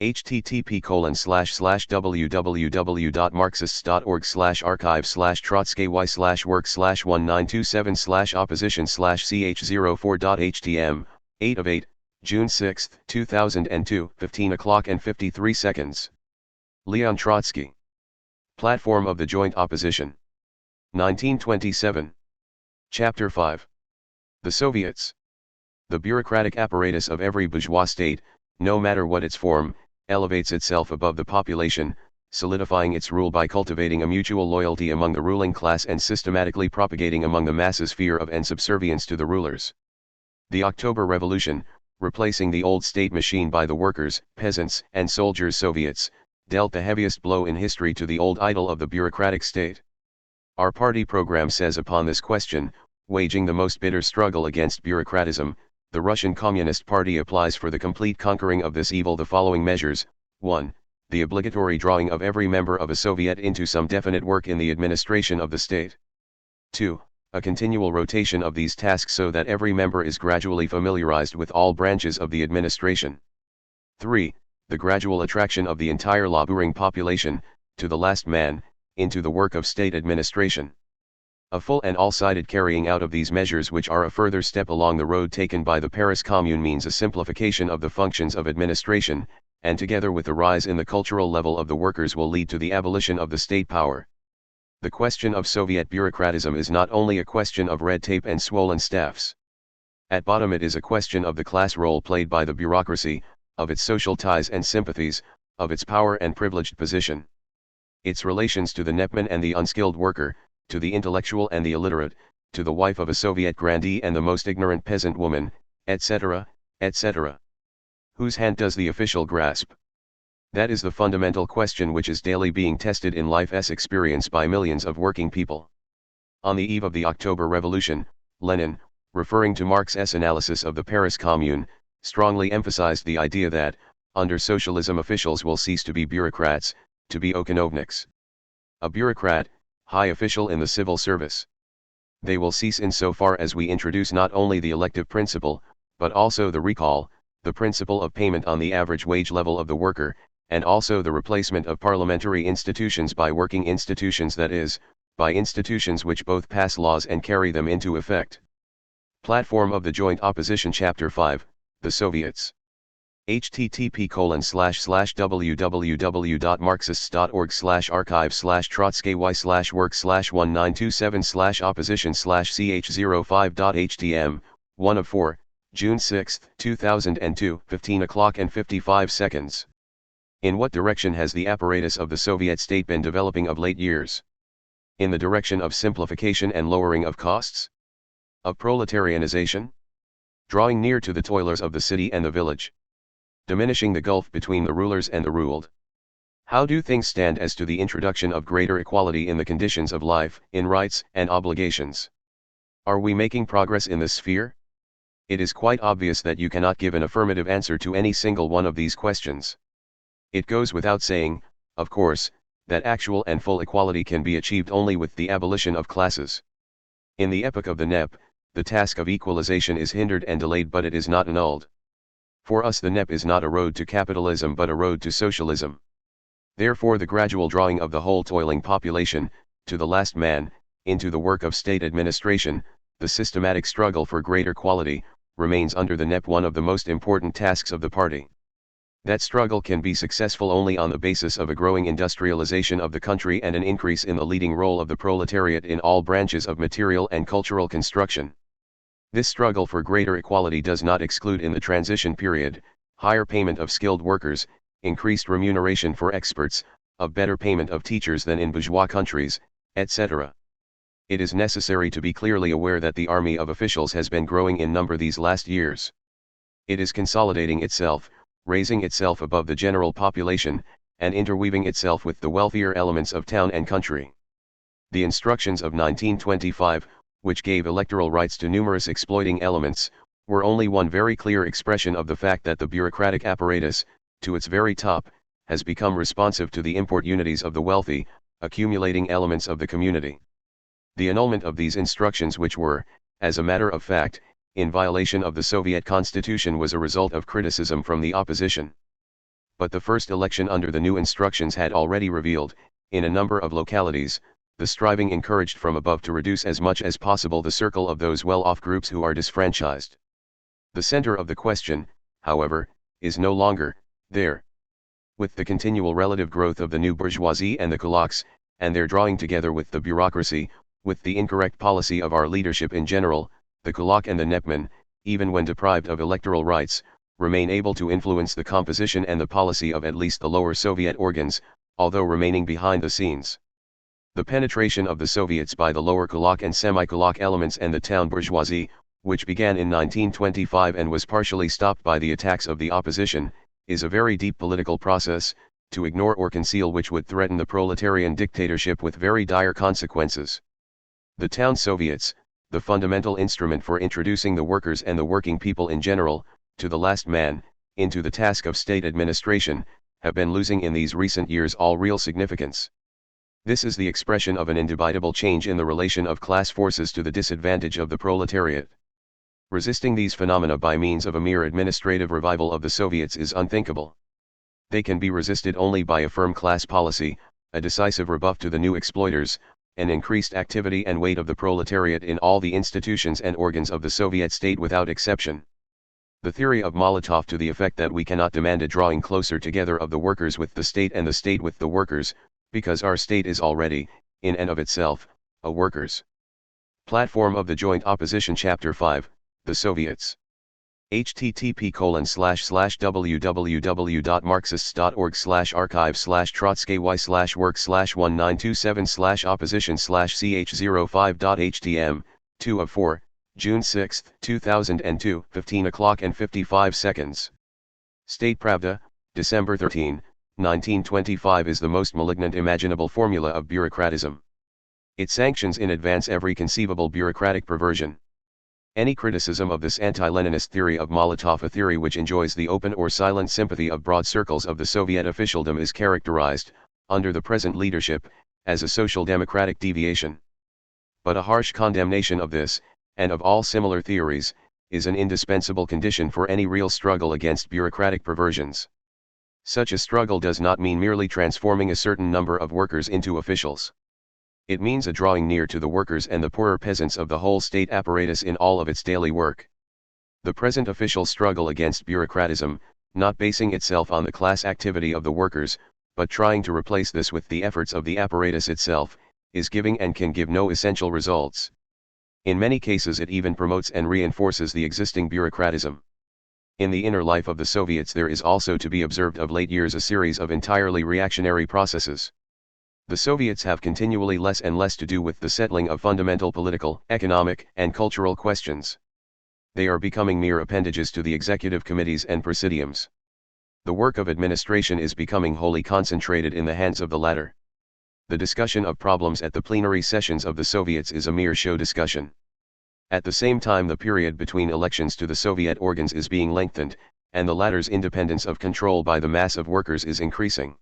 http://www.marxist.org/archive/trotsky/work/1927/opposition/ch04.htm, 8 of 8, June 6, 2002, 15 o'clock and 53 seconds. Leon Trotsky. Platform of the Joint Opposition. 1927. Chapter 5. The Soviets. The bureaucratic apparatus of every bourgeois state, no matter what its form, elevates itself above the population, solidifying its rule by cultivating a mutual loyalty among the ruling class and systematically propagating among the masses fear of and subservience to the rulers. The October Revolution, replacing the old state machine by the workers, peasants, and soldiers Soviets, dealt the heaviest blow in history to the old idol of the bureaucratic state. Our party program says upon this question, waging the most bitter struggle against bureaucratism, the Russian Communist Party applies for the complete conquering of this evil the following measures: 1. The obligatory drawing of every member of a Soviet into some definite work in the administration of the state. 2. A continual rotation of these tasks so that every member is gradually familiarized with all branches of the administration. 3. The gradual attraction of the entire laboring population, to the last man, into the work of state administration. A full and all-sided carrying out of these measures, which are a further step along the road taken by the Paris Commune, means a simplification of the functions of administration, and together with the rise in the cultural level of the workers will lead to the abolition of the state power. The question of Soviet bureaucratism is not only a question of red tape and swollen staffs. At bottom it is a question of the class role played by the bureaucracy, of its social ties and sympathies, of its power and privileged position. Its relations to the nepman and the unskilled worker, to the intellectual and the illiterate, to the wife of a Soviet grandee and the most ignorant peasant woman, etc., etc. Whose hand does the official grasp? That is the fundamental question which is daily being tested in life's experience by millions of working people. On the eve of the October Revolution, Lenin, referring to Marx's analysis of the Paris Commune, strongly emphasized the idea that, under socialism officials will cease to be bureaucrats, to be okinovniks. A bureaucrat, high official in the civil service. They will cease insofar as we introduce not only the elective principle, but also the recall, the principle of payment on the average wage level of the worker, and also the replacement of parliamentary institutions by working institutions, that is, by institutions which both pass laws and carry them into effect. Platform of the Joint Opposition Chapter 5, The Soviets. http://www.marxist.org/archive/work/1927/opposition/ch05.htm, 1 of 4, June 6, 2002, 15 o'clock and 55 seconds. In what direction has the apparatus of the Soviet state been developing of late years? In the direction of simplification and lowering of costs? Of proletarianization? Drawing near to the toilers of the city and the village? Diminishing the gulf between the rulers and the ruled? How do things stand as to the introduction of greater equality in the conditions of life, in rights and obligations? Are we making progress in this sphere? It is quite obvious that you cannot give an affirmative answer to any single one of these questions. It goes without saying, of course, that actual and full equality can be achieved only with the abolition of classes. In the epoch of the NEP, the task of equalization is hindered and delayed, but it is not annulled. For us the NEP is not a road to capitalism but a road to socialism. Therefore the gradual drawing of the whole toiling population, to the last man, into the work of state administration, the systematic struggle for greater quality, remains under the NEP one of the most important tasks of the party. That struggle can be successful only on the basis of a growing industrialization of the country and an increase in the leading role of the proletariat in all branches of material and cultural construction. This struggle for greater equality does not exclude in the transition period, higher payment of skilled workers, increased remuneration for experts, of better payment of teachers than in bourgeois countries, etc. It is necessary to be clearly aware that the army of officials has been growing in number these last years. It is consolidating itself, raising itself above the general population, and interweaving itself with the wealthier elements of town and country. The instructions of 1925, which gave electoral rights to numerous exploiting elements, were only one very clear expression of the fact that the bureaucratic apparatus, to its very top, has become responsive to the importunities of the wealthy, accumulating elements of the community. The annulment of these instructions, which were, as a matter of fact, in violation of the Soviet Constitution, was a result of criticism from the opposition. But the first election under the new instructions had already revealed, in a number of localities, the striving encouraged from above to reduce as much as possible the circle of those well-off groups who are disfranchised. The center of the question, however, is no longer there. With the continual relative growth of the new bourgeoisie and the kulaks, and their drawing together with the bureaucracy, with the incorrect policy of our leadership in general, the kulak and the nepman, even when deprived of electoral rights, remain able to influence the composition and the policy of at least the lower Soviet organs, although remaining behind the scenes. The penetration of the Soviets by the lower kulak and semi-kulak elements and the town bourgeoisie, which began in 1925 and was partially stopped by the attacks of the opposition, is a very deep political process, to ignore or conceal which would threaten the proletarian dictatorship with very dire consequences. The town Soviets, the fundamental instrument for introducing the workers and the working people in general, to the last man, into the task of state administration, have been losing in these recent years all real significance. This is the expression of an indubitable change in the relation of class forces to the disadvantage of the proletariat. Resisting these phenomena by means of a mere administrative revival of the Soviets is unthinkable. They can be resisted only by a firm class policy, a decisive rebuff to the new exploiters, an increased activity and weight of the proletariat in all the institutions and organs of the Soviet state without exception. The theory of Molotov to the effect that we cannot demand a drawing closer together of the workers with the state and the state with the workers, because our state is already, in and of itself, a workers' platform of the Joint Opposition Chapter 5, The Soviets. http://www.marxist.org/archive/trotsky/work/1927/opposition/ch05.htm, 2 of 4, June 6, 2002, 15 o'clock and 55 seconds. State Pravda, December 13, 1925 is the most malignant imaginable formula of bureaucratism. It sanctions in advance every conceivable bureaucratic perversion. Any criticism of this anti-Leninist theory of Molotov, a theory which enjoys the open or silent sympathy of broad circles of the Soviet officialdom, is characterized, under the present leadership, as a social democratic deviation. But a harsh condemnation of this, and of all similar theories, is an indispensable condition for any real struggle against bureaucratic perversions. Such a struggle does not mean merely transforming a certain number of workers into officials. It means a drawing near to the workers and the poorer peasants of the whole state apparatus in all of its daily work. The present official struggle against bureaucratism, not basing itself on the class activity of the workers, but trying to replace this with the efforts of the apparatus itself, is giving and can give no essential results. In many cases it even promotes and reinforces the existing bureaucratism. In the inner life of the Soviets there is also to be observed of late years a series of entirely reactionary processes. The Soviets have continually less and less to do with the settling of fundamental political, economic, and cultural questions. They are becoming mere appendages to the executive committees and presidiums. The work of administration is becoming wholly concentrated in the hands of the latter. The discussion of problems at the plenary sessions of the Soviets is a mere show discussion. At the same time the period between elections to the Soviet organs is being lengthened, and the latter's independence of control by the mass of workers is increasing.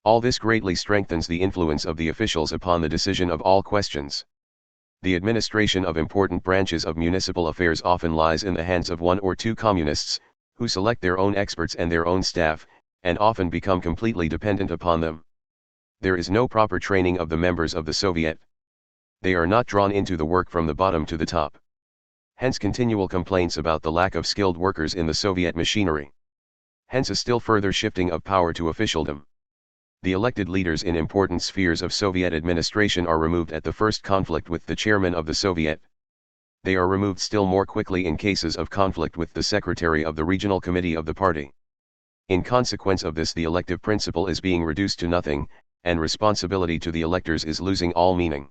All this greatly strengthens the influence of the officials upon the decision of all questions. The administration of important branches of municipal affairs often lies in the hands of one or two communists, who select their own experts and their own staff, and often become completely dependent upon them. There is no proper training of the members of the Soviet. They are not drawn into the work from the bottom to the top. Hence continual complaints about the lack of skilled workers in the Soviet machinery. Hence a still further shifting of power to officialdom. The elected leaders in important spheres of Soviet administration are removed at the first conflict with the chairman of the Soviet. They are removed still more quickly in cases of conflict with the secretary of the regional committee of the party. In consequence of this the elective principle is being reduced to nothing, and responsibility to the electors is losing all meaning.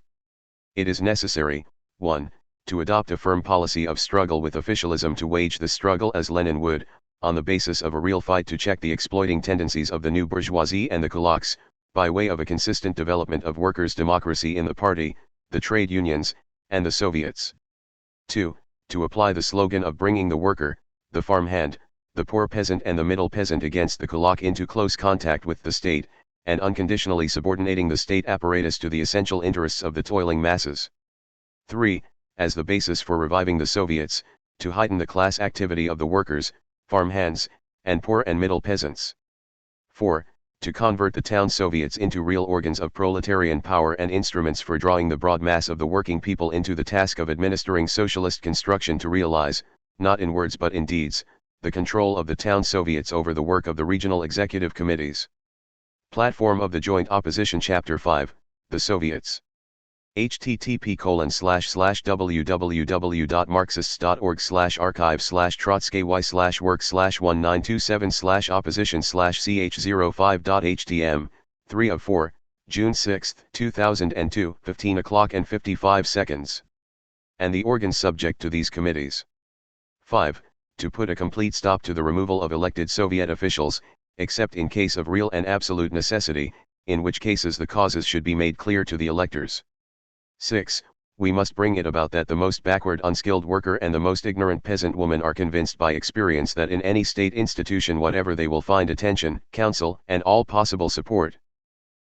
It is necessary, 1. To adopt a firm policy of struggle with officialism, to wage the struggle as Lenin would, on the basis of a real fight to check the exploiting tendencies of the new bourgeoisie and the kulaks, by way of a consistent development of workers' democracy in the party, the trade unions, and the Soviets. 2. To apply the slogan of bringing the worker, the farmhand, the poor peasant and the middle peasant against the kulak into close contact with the state, and unconditionally subordinating the state apparatus to the essential interests of the toiling masses. 3. As the basis for reviving the Soviets, to heighten the class activity of the workers, farmhands, and poor and middle peasants. 4. To convert the town Soviets into real organs of proletarian power and instruments for drawing the broad mass of the working people into the task of administering socialist construction, to realize, not in words but in deeds, the control of the town Soviets over the work of the regional executive committees. Platform of the Joint Opposition Chapter 5, The Soviets. http://www.marxist.org/archive/trotsky/work/1927/opposition/ch05.htm, 3 of 4, June 6, 2002, 15 o'clock and 55 seconds. And the organs subject to these committees. 5. To put a complete stop to the removal of elected Soviet officials, except in case of real and absolute necessity, in which cases the causes should be made clear to the electors. 6. We must bring it about that the most backward unskilled worker and the most ignorant peasant woman are convinced by experience that in any state institution whatever they will find attention, counsel, and all possible support.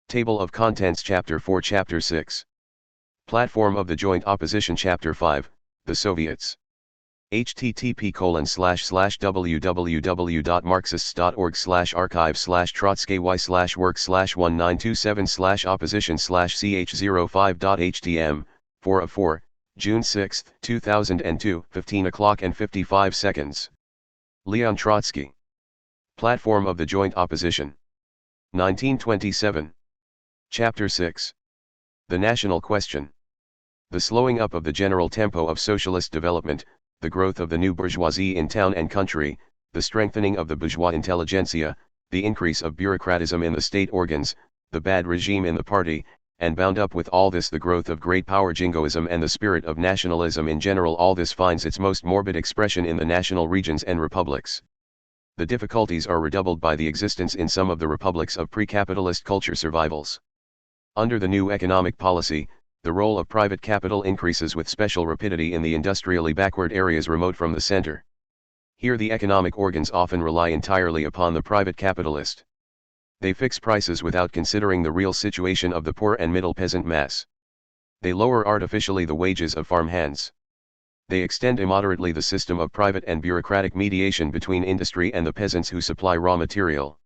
Table of Contents Chapter 4 Chapter 6. Platform of the Joint Opposition Chapter 5, The Soviets. http://www.marxist.org/archive/trotsky/work/1927/opposition/ch05.htm, 4 of 4, June 6, 2002, 15 o'clock and 55 seconds. Leon Trotsky. Platform of the Joint Opposition. 1927. Chapter 6. The National Question. The slowing up of the general tempo of socialist development, the growth of the new bourgeoisie in town and country, the strengthening of the bourgeois intelligentsia, the increase of bureaucratism in the state organs, the bad regime in the party, and bound up with all this the growth of great power jingoism and the spirit of nationalism in general, all this finds its most morbid expression in the national regions and republics. The difficulties are redoubled by the existence in some of the republics of pre-capitalist culture survivals. Under the new economic policy, The role of private capital increases with special rapidity in the industrially backward areas remote from the center. Here the economic organs often rely entirely upon the private capitalist. They fix prices without considering the real situation of the poor and middle peasant mass. They lower artificially the wages of farm hands. They extend immoderately the system of private and bureaucratic mediation between industry and the peasants who supply raw material.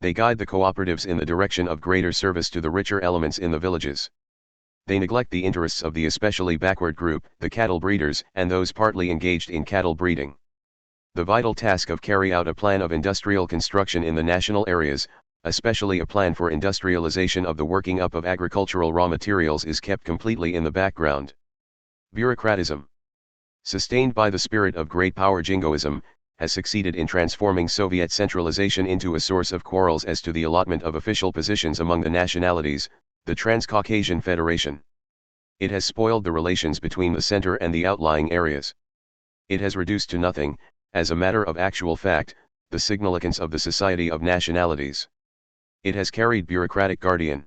They guide the cooperatives in the direction of greater service to the richer elements in the villages. They neglect the interests of the especially backward group, the cattle breeders, and those partly engaged in cattle breeding. The vital task of carry out a plan of industrial construction in the national areas, especially a plan for industrialization of the working up of agricultural raw materials, is kept completely in the background. Bureaucratism, sustained by the spirit of great power, jingoism, has succeeded in transforming Soviet centralization into a source of quarrels as to the allotment of official positions among the nationalities, the Transcaucasian Federation. It has spoiled the relations between the center and the outlying areas. It has reduced to nothing, as a matter of actual fact, the significance of the Society of Nationalities. It has carried bureaucratic guardianship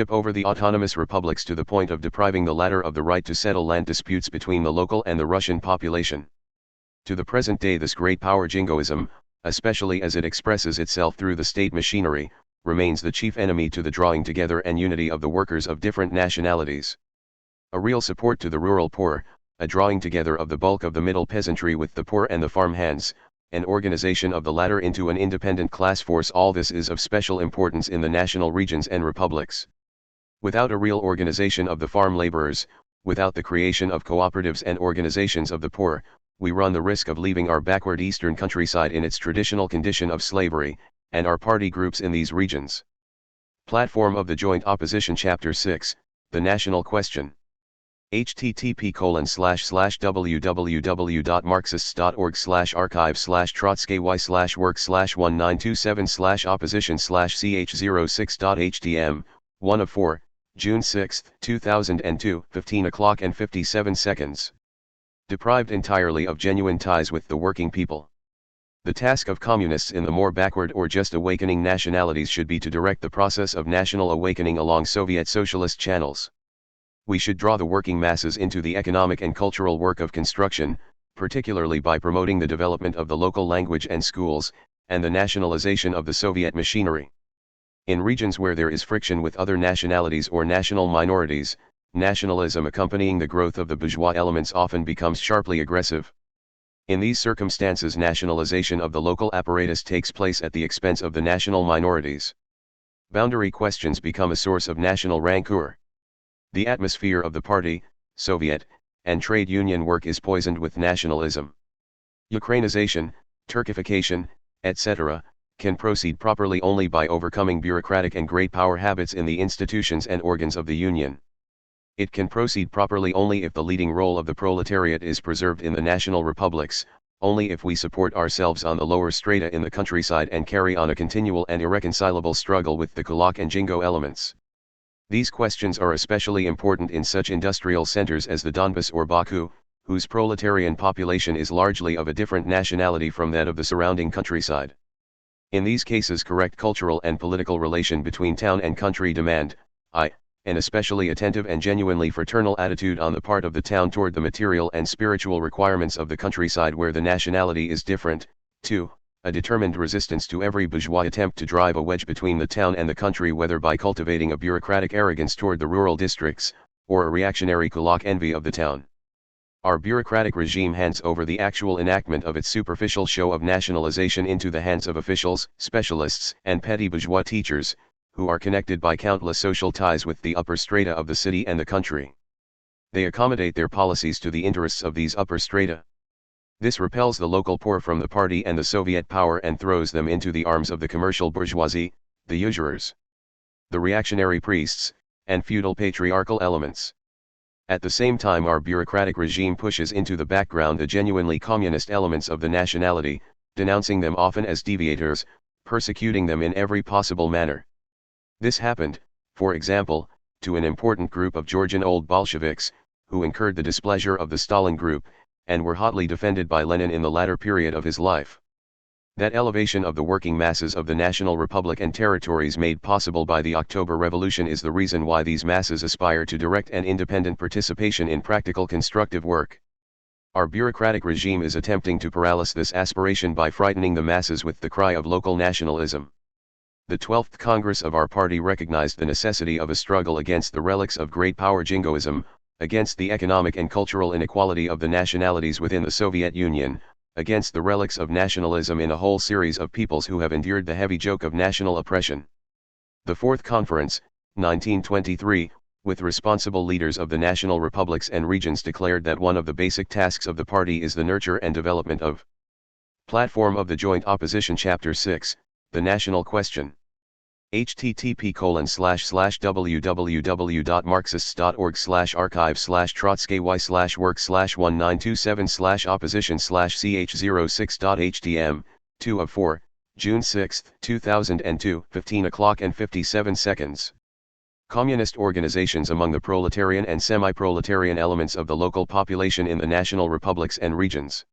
over the autonomous republics to the point of depriving the latter of the right to settle land disputes between the local and the Russian population. To the present day this great power jingoism, especially as it expresses itself through the state machinery, remains the chief enemy to the drawing together and unity of the workers of different nationalities. A real support to the rural poor, a drawing together of the bulk of the middle peasantry with the poor and the farm hands, an organization of the latter into an independent class force, all this is of special importance in the national regions and republics. Without a real organization of the farm laborers, without the creation of cooperatives and organizations of the poor, we run the risk of leaving our backward eastern countryside in its traditional condition of slavery, and our party groups in these regions. Platform of the Joint Opposition Chapter 6, The National Question. http://www.marxist.org/archive/trotsky/work/1927/opposition/ch06.htm, 1 of 4, June 6, 2002, 15 o'clock and 57 seconds. Deprived entirely of genuine ties with the working people. The task of communists in the more backward or just awakening nationalities should be to direct the process of national awakening along Soviet socialist channels. We should draw the working masses into the economic and cultural work of construction, particularly by promoting the development of the local language and schools, and the nationalization of the Soviet machinery. In regions where there is friction with other nationalities or national minorities, nationalism accompanying the growth of the bourgeois elements often becomes sharply aggressive. In these circumstances, nationalization of the local apparatus takes place at the expense of the national minorities. Boundary questions become a source of national rancor. The atmosphere of the party, Soviet, and trade union work is poisoned with nationalism. Ukrainization, Turkification, etc., can proceed properly only by overcoming bureaucratic and great power habits in the institutions and organs of the Union. It can proceed properly only if the leading role of the proletariat is preserved in the national republics, only if we support ourselves on the lower strata in the countryside and carry on a continual and irreconcilable struggle with the kulak and jingo elements. These questions are especially important in such industrial centers as the Donbas or Baku, whose proletarian population is largely of a different nationality from that of the surrounding countryside. In these cases, correct cultural and political relation between town and country demand, an especially attentive and genuinely fraternal attitude on the part of the town toward the material and spiritual requirements of the countryside where the nationality is different. 2. A determined resistance to every bourgeois attempt to drive a wedge between the town and the country, whether by cultivating a bureaucratic arrogance toward the rural districts, or a reactionary kulak envy of the town. Our bureaucratic regime hands over the actual enactment of its superficial show of nationalization into the hands of officials, specialists, and petty bourgeois teachers, who are connected by countless social ties with the upper strata of the city and the country. They accommodate their policies to the interests of these upper strata. This repels the local poor from the party and the Soviet power and throws them into the arms of the commercial bourgeoisie, the usurers, the reactionary priests, and feudal patriarchal elements. At the same time, our bureaucratic regime pushes into the background the genuinely communist elements of the nationality, denouncing them often as deviators, persecuting them in every possible manner. This happened, for example, to an important group of Georgian old Bolsheviks, who incurred the displeasure of the Stalin group, and were hotly defended by Lenin in the latter period of his life. That elevation of the working masses of the national republic and territories made possible by the October Revolution is the reason why these masses aspire to direct and independent participation in practical constructive work. Our bureaucratic regime is attempting to paralyze this aspiration by frightening the masses with the cry of local nationalism. The 12th Congress of our party recognized the necessity of a struggle against the relics of great power jingoism, against the economic and cultural inequality of the nationalities within the Soviet Union, against the relics of nationalism in a whole series of peoples who have endured the heavy yoke of national oppression. The Fourth Conference, 1923, with responsible leaders of the national republics and regions declared that one of the basic tasks of the party is the nurture and development of Platform of the Joint Opposition Chapter 6, The National Question. http://www.marxist.org/archive/work/1927/opposition/ch06.htm, 2 of 4, June 6, 2002, 15 o'clock and 57 seconds. Communist organizations among the proletarian and semi-proletarian elements of the local population in the national republics and regions.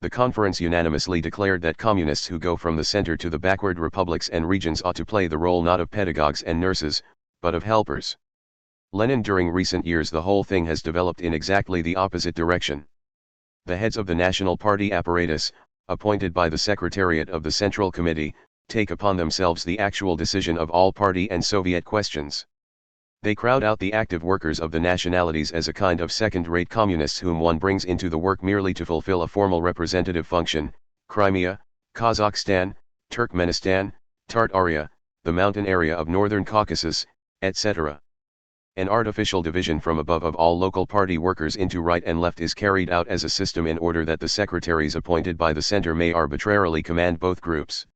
The conference unanimously declared that communists who go from the center to the backward republics and regions ought to play the role not of pedagogues and nurses, but of helpers. Lenin: during recent years the whole thing has developed in exactly the opposite direction. The heads of the national party apparatus, appointed by the Secretariat of the Central Committee, take upon themselves the actual decision of all party and Soviet questions. They crowd out the active workers of the nationalities as a kind of second-rate communists whom one brings into the work merely to fulfill a formal representative function: Crimea, Kazakhstan, Turkmenistan, Tartaria, the mountain area of northern Caucasus, etc. An artificial division from above of all local party workers into right and left is carried out as a system in order that the secretaries appointed by the center may arbitrarily command both groups.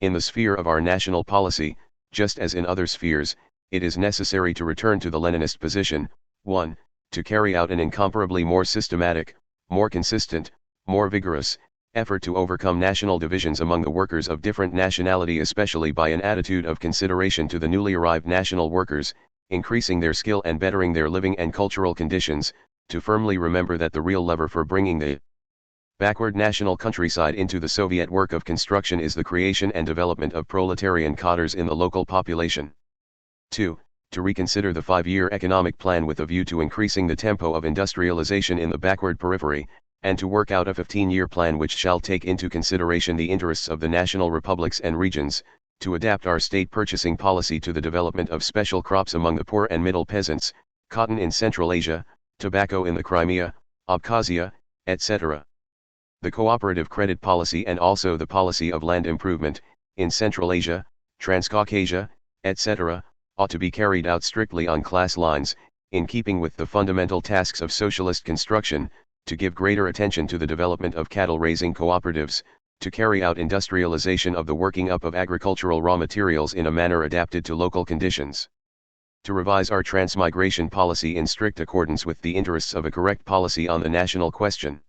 In the sphere of our national policy, just as in other spheres, it is necessary to return to the Leninist position: 1. To carry out an incomparably more systematic, more consistent, more vigorous effort to overcome national divisions among the workers of different nationality, especially by an attitude of consideration to the newly arrived national workers, increasing their skill and bettering their living and cultural conditions, to firmly remember that the real lever for bringing the backward national countryside into the Soviet work of construction is the creation and development of proletarian cadres in the local population. 2. To reconsider the 5-year economic plan with a view to increasing the tempo of industrialization in the backward periphery, and to work out a 15-year plan which shall take into consideration the interests of the national republics and regions, to adapt our state purchasing policy to the development of special crops among the poor and middle peasants, cotton in Central Asia, tobacco in the Crimea, Abkhazia, etc. The cooperative credit policy and also the policy of land improvement, in Central Asia, Transcaucasia, etc., ought to be carried out strictly on class lines, in keeping with the fundamental tasks of socialist construction, to give greater attention to the development of cattle-raising cooperatives, to carry out industrialization of the working up of agricultural raw materials in a manner adapted to local conditions. To revise our transmigration policy in strict accordance with the interests of a correct policy on the national question.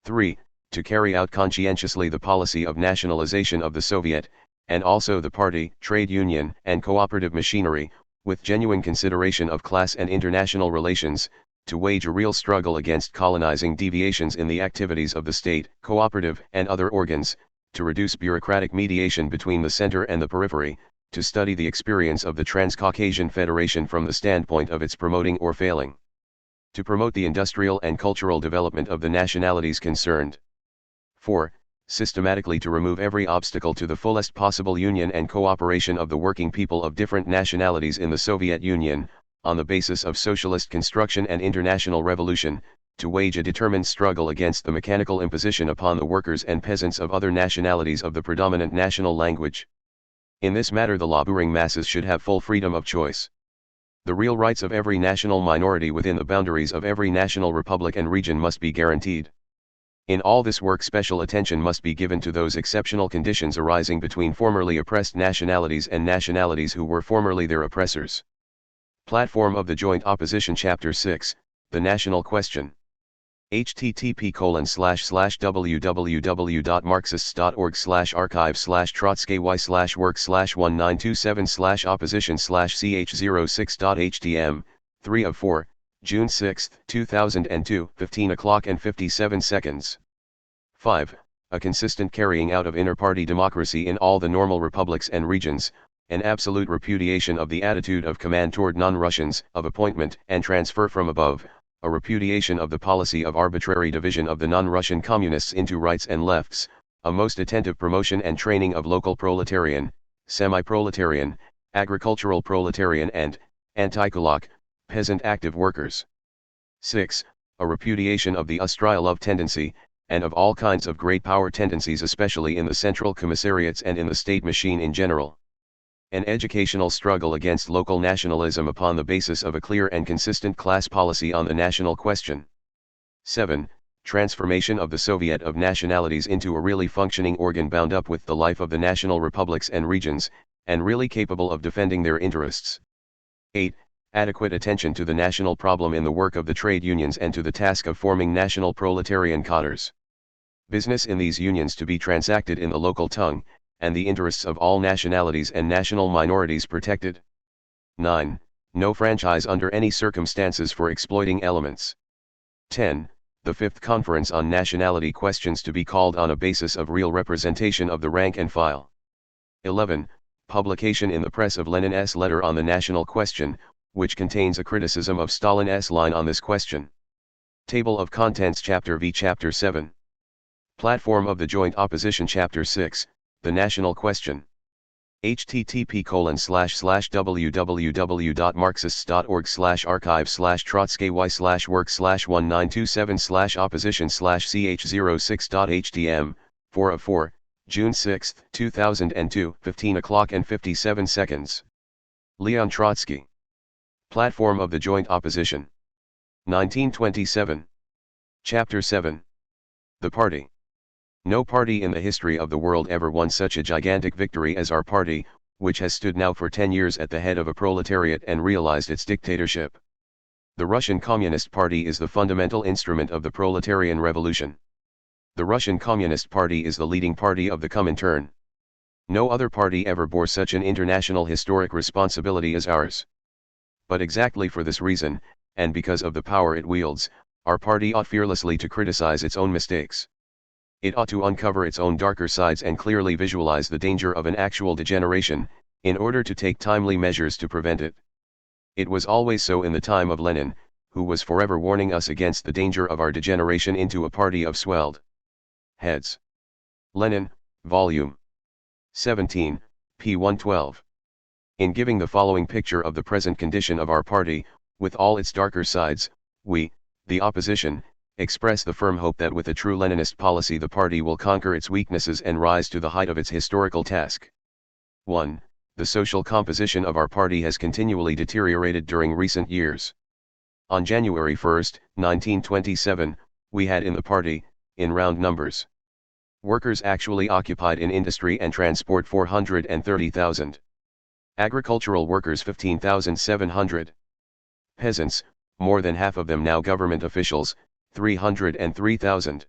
3. To carry out conscientiously the policy of nationalization of the Soviet, and also the party, trade union, and cooperative machinery, with genuine consideration of class and international relations, to wage a real struggle against colonizing deviations in the activities of the state, cooperative, and other organs, to reduce bureaucratic mediation between the center and the periphery, to study the experience of the Transcaucasian Federation from the standpoint of its promoting or failing, to promote the industrial and cultural development of the nationalities concerned. 4. Systematically to remove every obstacle to the fullest possible union and cooperation of the working people of different nationalities in the Soviet Union, on the basis of socialist construction and international revolution, to wage a determined struggle against the mechanical imposition upon the workers and peasants of other nationalities of the predominant national language. In this matter the laboring masses should have full freedom of choice. The real rights of every national minority within the boundaries of every national republic and region must be guaranteed. In all this work special attention must be given to those exceptional conditions arising between formerly oppressed nationalities and nationalities who were formerly their oppressors. Platform of the Joint Opposition Chapter 6, The National Question. http://www.marxist.org/archive/work/1927/opposition/ch06.htm, 3 of 4, June 6, 2002, 15 o'clock and 57 seconds. 5. a consistent carrying out of inter-party democracy in all the normal republics and regions, an absolute repudiation of the attitude of command toward non-Russians, of appointment and transfer from above, a repudiation of the policy of arbitrary division of the non-Russian communists into rights and lefts, a most attentive promotion and training of local proletarian, semi-proletarian, agricultural proletarian and, anti-kulak, peasant active workers. 6. A repudiation of the Ustryalov tendency, and of all kinds of great power tendencies especially in the central commissariats and in the state machine in general. An educational struggle against local nationalism upon the basis of a clear and consistent class policy on the national question. 7. Transformation of the Soviet of Nationalities into a really functioning organ bound up with the life of the national republics and regions, and really capable of defending their interests. 8. Adequate attention to the national problem in the work of the trade unions and to the task of forming national proletarian cadres. Business in these unions to be transacted in the local tongue, and the interests of all nationalities and national minorities protected. 9. No franchise under any circumstances for exploiting elements. 10. The Fifth Conference on Nationality Questions to be called on a basis of real representation of the rank and file. 11. Publication in the press of Lenin's letter on the national question, which contains a criticism of Stalin's line on this question. Table of Contents Chapter V Chapter 7. Platform of the Joint Opposition Chapter 6, The National Question. http://www.marxist.org/archive/trotsky/work/1927/opposition/ch06.htm, 4 of 4, June 6, 2002, 15 o'clock and 57 seconds. Leon Trotsky. Platform of the Joint Opposition. 1927. Chapter 7. The Party. No party in the history of the world ever won such a gigantic victory as our party, which has stood now for 10 years at the head of a proletariat and realized its dictatorship. The Russian Communist Party is the fundamental instrument of the proletarian revolution. The Russian Communist Party is the leading party of the Comintern. No other party ever bore such an international historic responsibility as ours. But exactly for this reason, and because of the power it wields, our party ought fearlessly to criticize its own mistakes. It ought to uncover its own darker sides and clearly visualize the danger of an actual degeneration, in order to take timely measures to prevent it. It was always so in the time of Lenin, who was forever warning us against the danger of our degeneration into a party of swelled heads. Lenin, Volume 17, p. 112. In giving the following picture of the present condition of our party, with all its darker sides, we, the opposition, express the firm hope that with a true Leninist policy the party will conquer its weaknesses and rise to the height of its historical task. 1. The social composition of our party has continually deteriorated during recent years. On January 1, 1927, we had in the party, in round numbers, workers actually occupied in industry and transport 430,000. Agricultural workers 15,700. Peasants, more than half of them now government officials, 303,000.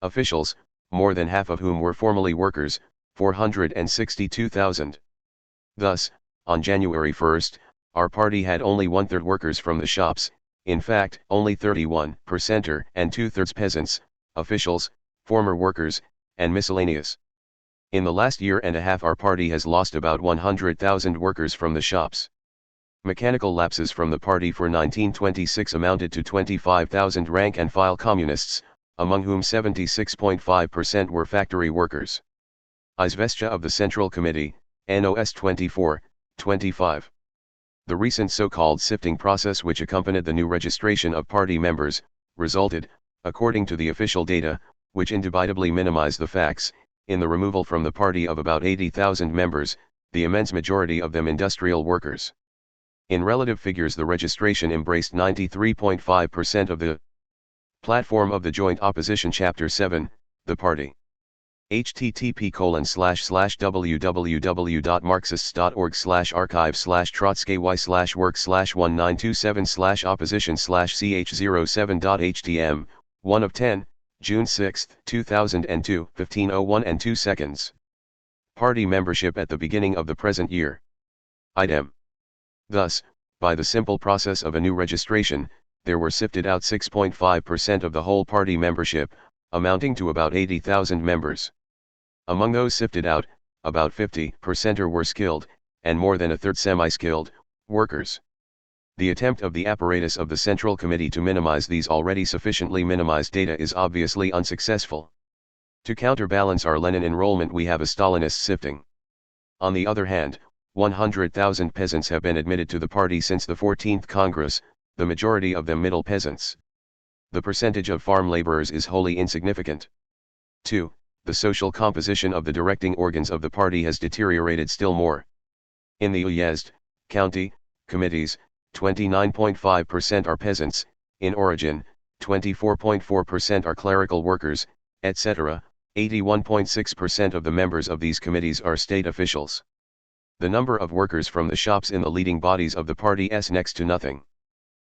Officials, more than half of whom were formerly workers, 462,000. Thus, on January 1, our party had only 1/3 workers from the shops, in fact only 31% and 2/3 peasants, officials, former workers, and miscellaneous. In the last year and a half our party has lost about 100,000 workers from the shops. Mechanical lapses from the party for 1926 amounted to 25,000 rank and file communists, among whom 76.5% were factory workers. Izvestia of the Central Committee, NOS 24, 25. The recent so-called sifting process which accompanied the new registration of party members, resulted, according to the official data, which indubitably minimize the facts, in the removal from the party of about 80,000 members, the immense majority of them industrial workers. In relative figures the registration embraced 93.5% of the platform of the Joint Opposition Chapter 7, the party. http://www.marxist.org/archive/trotsky/work/1927/opposition/ch07.htm, 1 of 10, June 6, 2002, 15:01 and 2 seconds. Party membership at the beginning of the present year. Idem. Thus, by the simple process of a new registration, there were sifted out 6.5% of the whole party membership, amounting to about 80,000 members. Among those sifted out, about 50% were skilled, and more than a third semi-skilled, workers. The attempt of the apparatus of the Central Committee to minimize these already sufficiently minimized data is obviously unsuccessful. To counterbalance our Lenin enrollment we have a Stalinist sifting. On the other hand, 100,000 peasants have been admitted to the party since the 14th Congress, the majority of them middle peasants. The percentage of farm laborers is wholly insignificant. 2. The social composition of the directing organs of the party has deteriorated still more. In the uyezd, county, committees, 29.5% are peasants, in origin, 24.4% are clerical workers, etc., 81.6% of the members of these committees are state officials. The number of workers from the shops in the leading bodies of the party is next to nothing.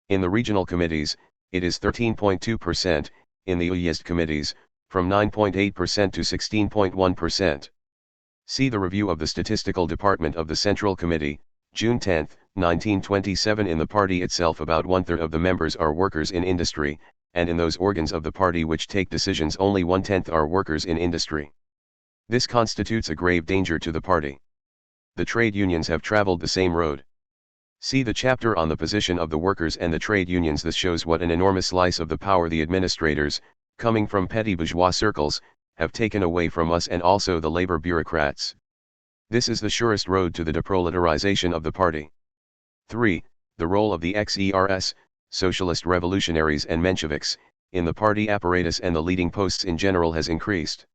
In the regional committees, it is 13.2%, in the uyezd committees, from 9.8% to 16.1%. See the review of the Statistical Department of the Central Committee, June 10, 1927. In the party itself about one-third of the members are workers in industry, and in those organs of the party which take decisions only one-tenth are workers in industry. This constitutes a grave danger to the party. The trade unions have traveled the same road. See the chapter on the position of the workers and the trade unions. This shows what an enormous slice of the power the administrators, coming from petty bourgeois circles, have taken away from us and also the labor bureaucrats. This is the surest road to the deproletarization of the party. 3. The role of the XERS, Socialist Revolutionaries and Mensheviks, in the party apparatus and the leading posts in general has increased.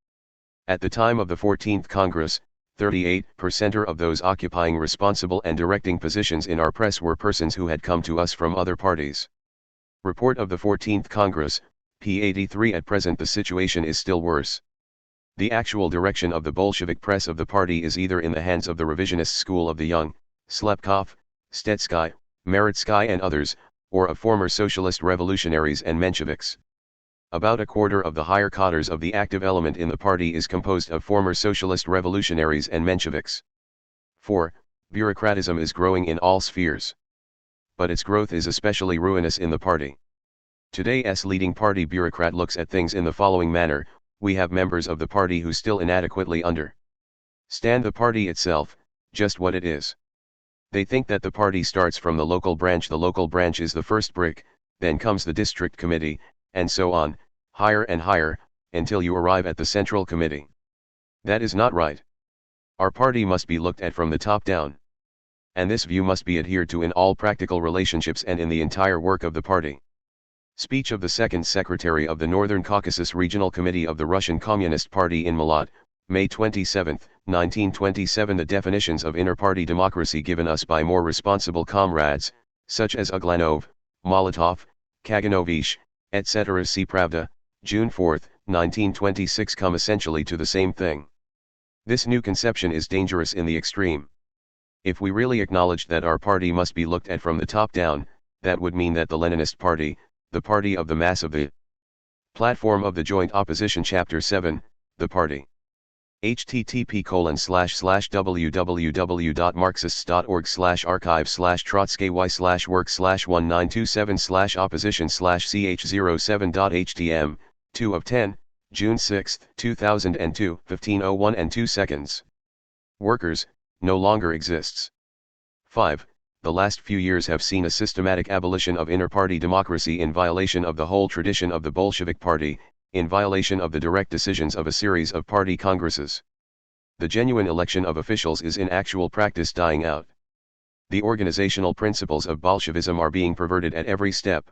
At the time of the 14th Congress, 38% of those occupying responsible and directing positions in our press were persons who had come to us from other parties. Report of the 14th Congress, p. 83. At present the situation is still worse. The actual direction of the Bolshevik press of the party is either in the hands of the revisionist school of the young, Slepkov, Stetsky, Maritsky and others, or of former socialist revolutionaries and Mensheviks. About a quarter of the higher cadres of the active element in the party is composed of former socialist revolutionaries and Mensheviks. 4. Bureaucratism is growing in all spheres. But its growth is especially ruinous in the party. Today's leading party bureaucrat looks at things in the following manner: we have members of the party who still inadequately understand the party itself, just what it is. They think that the party starts from the local branch is the first brick, then comes the district committee, and so on, higher and higher, until you arrive at the central committee. That is not right. Our party must be looked at from the top down. And this view must be adhered to in all practical relationships and in the entire work of the party. Speech of the Second Secretary of the Northern Caucasus Regional Committee of the Russian Communist Party in Malat, May 27, 1927. The definitions of inter-party democracy given us by more responsible comrades, such as Uglanov, Molotov, Kaganovich, etc. See Pravda, June 4, 1926, come essentially to the same thing. This new conception is dangerous in the extreme. If we really acknowledged that our party must be looked at from the top down, that would mean that the Leninist party, the party of the mass of the platform of the joint opposition, chapter 7, the party. http://www.marxist.org/archive/work/1927/opposition/ch07.htm, 2 of 10, June 6, 2002, 15:01 and 2 seconds. Workers, no longer exists. 5. The last few years have seen a systematic abolition of inter-party democracy in violation of the whole tradition of the Bolshevik Party, in violation of the direct decisions of a series of party congresses. The genuine election of officials is in actual practice dying out. The organizational principles of Bolshevism are being perverted at every step.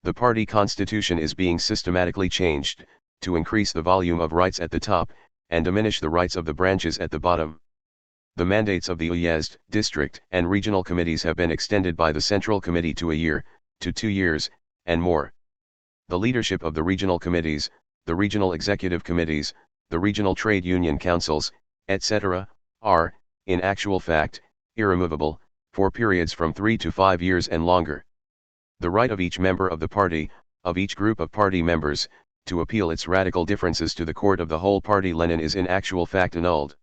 The party constitution is being systematically changed, to increase the volume of rights at the top, and diminish the rights of the branches at the bottom. The mandates of the uyezd, district, and regional committees have been extended by the Central Committee to a year, to 2 years, and more. The leadership of the regional committees, the regional executive committees, the regional trade union councils, etc., are, in actual fact, irremovable, for periods from 3 to 5 years and longer. The right of each member of the party, of each group of party members, to appeal its radical differences to the court of the whole party Lenin is in actual fact annulled.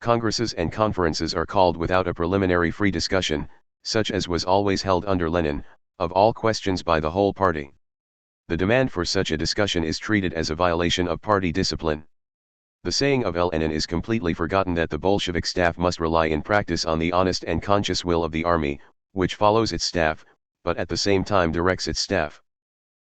Congresses and conferences are called without a preliminary free discussion, such as was always held under Lenin, of all questions by the whole party. The demand for such a discussion is treated as a violation of party discipline. The saying of Lenin is completely forgotten that the Bolshevik staff must rely in practice on the honest and conscious will of the army, which follows its staff, but at the same time directs its staff.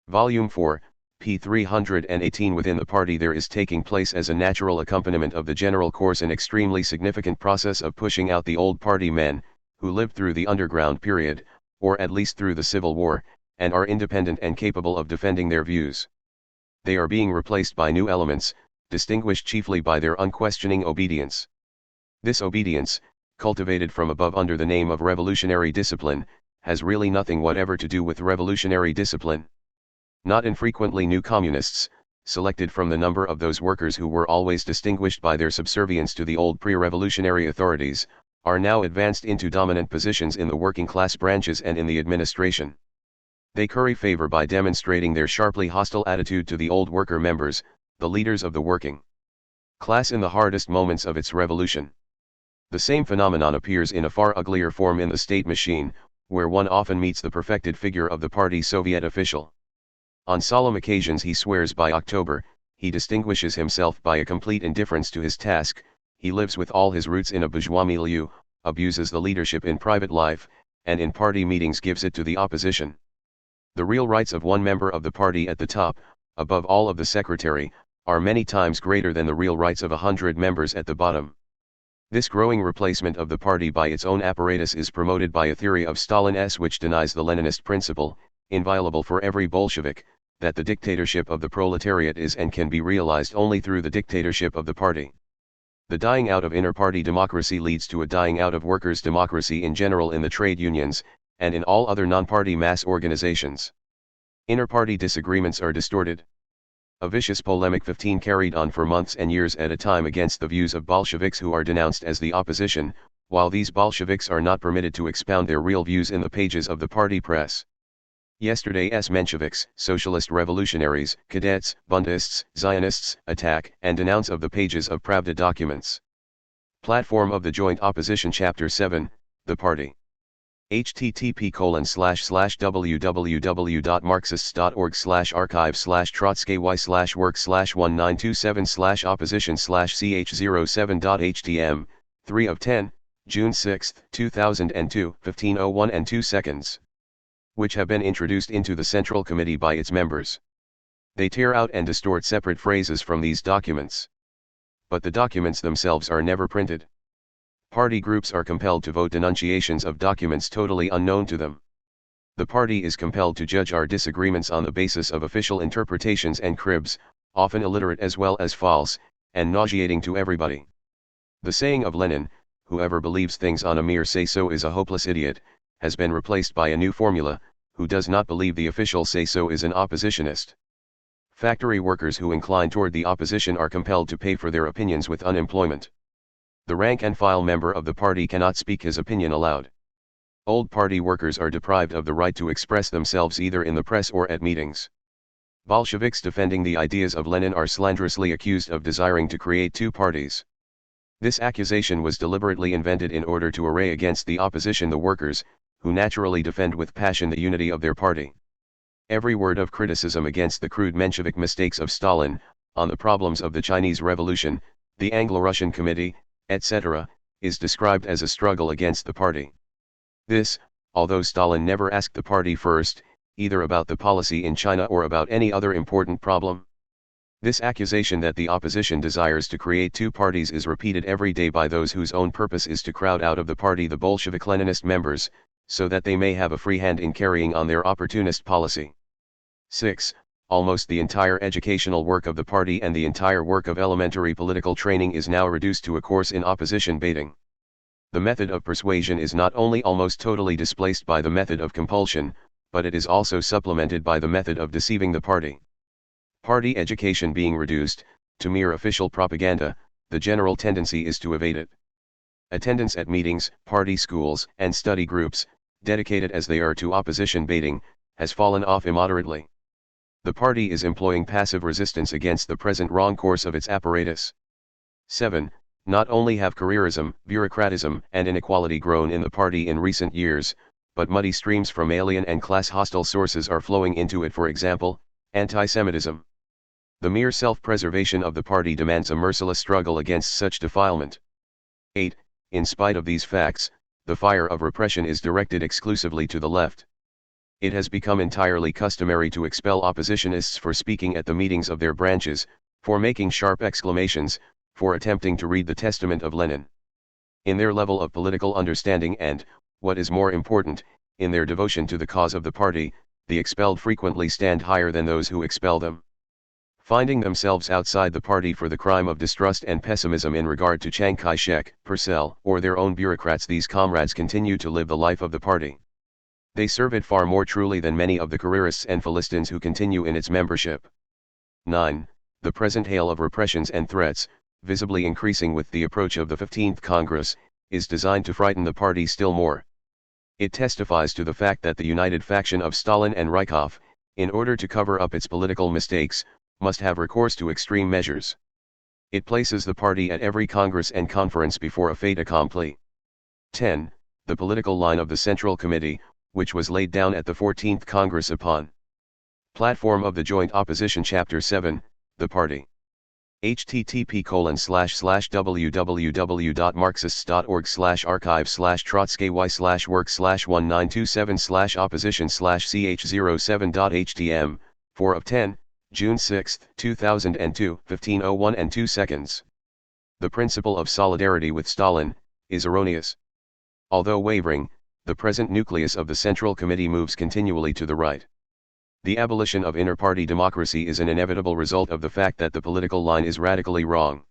Volume 4, p. 318. Within the party there is taking place as a natural accompaniment of the general course an extremely significant process of pushing out the old party men, who lived through the underground period, or at least through the Civil War, and are independent and capable of defending their views. They are being replaced by new elements, distinguished chiefly by their unquestioning obedience. This obedience, cultivated from above under the name of revolutionary discipline, has really nothing whatever to do with revolutionary discipline. Not infrequently new communists, selected from the number of those workers who were always distinguished by their subservience to the old pre-revolutionary authorities, are now advanced into dominant positions in the working class branches and in the administration. They curry favor by demonstrating their sharply hostile attitude to the old worker members, the leaders of the working class in the hardest moments of its revolution. The same phenomenon appears in a far uglier form in the state machine, where one often meets the perfected figure of the party Soviet official. On solemn occasions he swears by October, he distinguishes himself by a complete indifference to his task, he lives with all his roots in a bourgeois milieu, abuses the leadership in private life, and in party meetings gives it to the opposition. The real rights of one member of the party at the top, above all of the secretary, are many times greater than the real rights of 100 members at the bottom. This growing replacement of the party by its own apparatus is promoted by a theory of Stalin's which denies the Leninist principle, inviolable for every Bolshevik, that the dictatorship of the proletariat is and can be realized only through the dictatorship of the party. The dying out of inter-party democracy leads to a dying out of workers' democracy in general in the trade unions, and in all other non-party mass organizations. Inter-party disagreements are distorted. A vicious polemic 15 carried on for months and years at a time against the views of Bolsheviks who are denounced as the opposition, while these Bolsheviks are not permitted to expound their real views in the pages of the party press. Yesterday's Mensheviks, socialist revolutionaries, cadets, Bundists, Zionists, attack and denounce of the pages of Pravda documents. Platform of the Joint Opposition Chapter 7, The Party. http://www.marxist.org/archive/work/1927/opposition/ch07.htm, 3 of 10, June 6, 2002, 15:01 and 2 seconds. Which have been introduced into the Central Committee by its members. They tear out and distort separate phrases from these documents. But the documents themselves are never printed. Party groups are compelled to vote denunciations of documents totally unknown to them. The party is compelled to judge our disagreements on the basis of official interpretations and cribs, often illiterate as well as false, and nauseating to everybody. The saying of Lenin, "Whoever believes things on a mere say-so is a hopeless idiot," has been replaced by a new formula, "Who does not believe the official say-so is an oppositionist." Factory workers who incline toward the opposition are compelled to pay for their opinions with unemployment. The rank-and-file member of the party cannot speak his opinion aloud. Old party workers are deprived of the right to express themselves either in the press or at meetings. Bolsheviks defending the ideas of Lenin are slanderously accused of desiring to create two parties. This accusation was deliberately invented in order to array against the opposition the workers, who naturally defend with passion the unity of their party. Every word of criticism against the crude Menshevik mistakes of Stalin, on the problems of the Chinese Revolution, the Anglo-Russian Committee, etc., is described as a struggle against the party. This, although Stalin never asked the party first, either about the policy in China or about any other important problem. This accusation that the opposition desires to create two parties is repeated every day by those whose own purpose is to crowd out of the party the Bolshevik-Leninist members, so that they may have a free hand in carrying on their opportunist policy. 6. Almost the entire educational work of the party and the entire work of elementary political training is now reduced to a course in opposition baiting. The method of persuasion is not only almost totally displaced by the method of compulsion, but it is also supplemented by the method of deceiving the party. Party education being reduced to mere official propaganda, the general tendency is to evade it. Attendance at meetings, party schools, and study groups, dedicated as they are to opposition baiting, has fallen off immoderately. The party is employing passive resistance against the present wrong course of its apparatus. 7. Not only have careerism, bureaucratism, and inequality grown in the party in recent years, but muddy streams from alien and class-hostile sources are flowing into it. For example, Anti-Semitism. The mere self-preservation of the party demands a merciless struggle against such defilement. 8. In spite of these facts, the fire of repression is directed exclusively to the left. It has become entirely customary to expel oppositionists for speaking at the meetings of their branches, for making sharp exclamations, for attempting to read the testament of Lenin. In their level of political understanding and, what is more important, in their devotion to the cause of the party, the expelled frequently stand higher than those who expel them. Finding themselves outside the party for the crime of distrust and pessimism in regard to Chiang Kai-shek, Purcell, or their own bureaucrats, these comrades continue to live the life of the party. They serve it far more truly than many of the careerists and Philistines who continue in its membership. 9. The present hail of repressions and threats, visibly increasing with the approach of the 15th Congress, is designed to frighten the party still more. It testifies to the fact that the united faction of Stalin and Rykov, in order to cover up its political mistakes, must have recourse to extreme measures. It places the party at every Congress and conference before a fait accompli. 10. The political line of the Central Committee, which was laid down at the 14th Congress upon Platform of the Joint Opposition Chapter 7, the party. http://www.marxist.org/archive/work/1927/opposition/ch07.htm, 4 of 10, June 6, 2002, 15:01 and 2 seconds. The principle of solidarity with Stalin is erroneous. Although wavering, the present nucleus of the Central Committee moves continually to the right. The abolition of inter-party democracy is an inevitable result of the fact that the political line is radically wrong.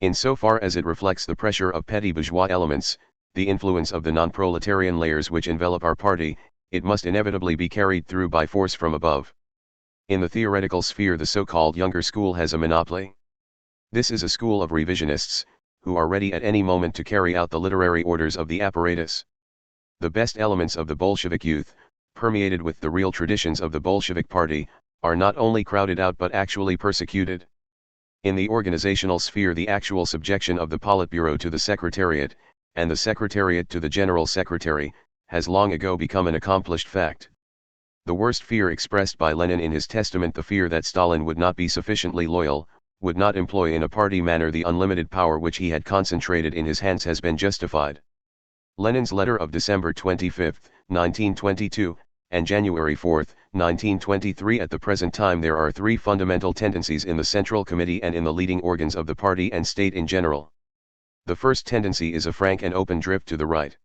Insofar as it reflects the pressure of petty bourgeois elements, the influence of the non-proletarian layers which envelop our party, it must inevitably be carried through by force from above. In the theoretical sphere, the so-called younger school has a monopoly. This is a school of revisionists, who are ready at any moment to carry out the literary orders of the apparatus. The best elements of the Bolshevik youth, permeated with the real traditions of the Bolshevik party, are not only crowded out but actually persecuted. In the organizational sphere, the actual subjection of the Politburo to the Secretariat, and the Secretariat to the General Secretary, has long ago become an accomplished fact. The worst fear expressed by Lenin in his testament, the fear that Stalin would not be sufficiently loyal, would not employ in a party manner the unlimited power which he had concentrated in his hands, has been justified. Lenin's letter of December 25, 1922, and January 4, 1923. At the present time there are three fundamental tendencies in the Central Committee and in the leading organs of the party and state in general. The first tendency is a frank and open drift to the right.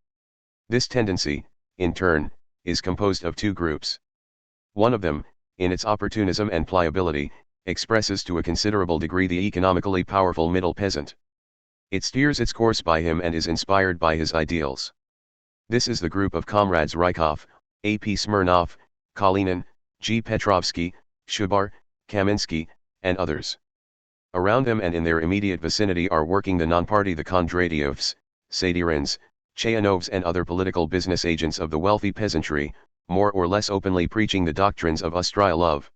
This tendency, in turn, is composed of two groups. One of them, in its opportunism and pliability, expresses to a considerable degree the economically powerful middle peasant. It steers its course by him and is inspired by his ideals. This is the group of comrades Rykov, A.P. Smirnov, Kalinin, G. Petrovsky, Shubar, Kaminsky, and others. Around them and in their immediate vicinity are working the non-party, the Kondratievs, Sadyrins, Chayanovs, and other political business agents of the wealthy peasantry, more or less openly preaching the doctrines of Australia love.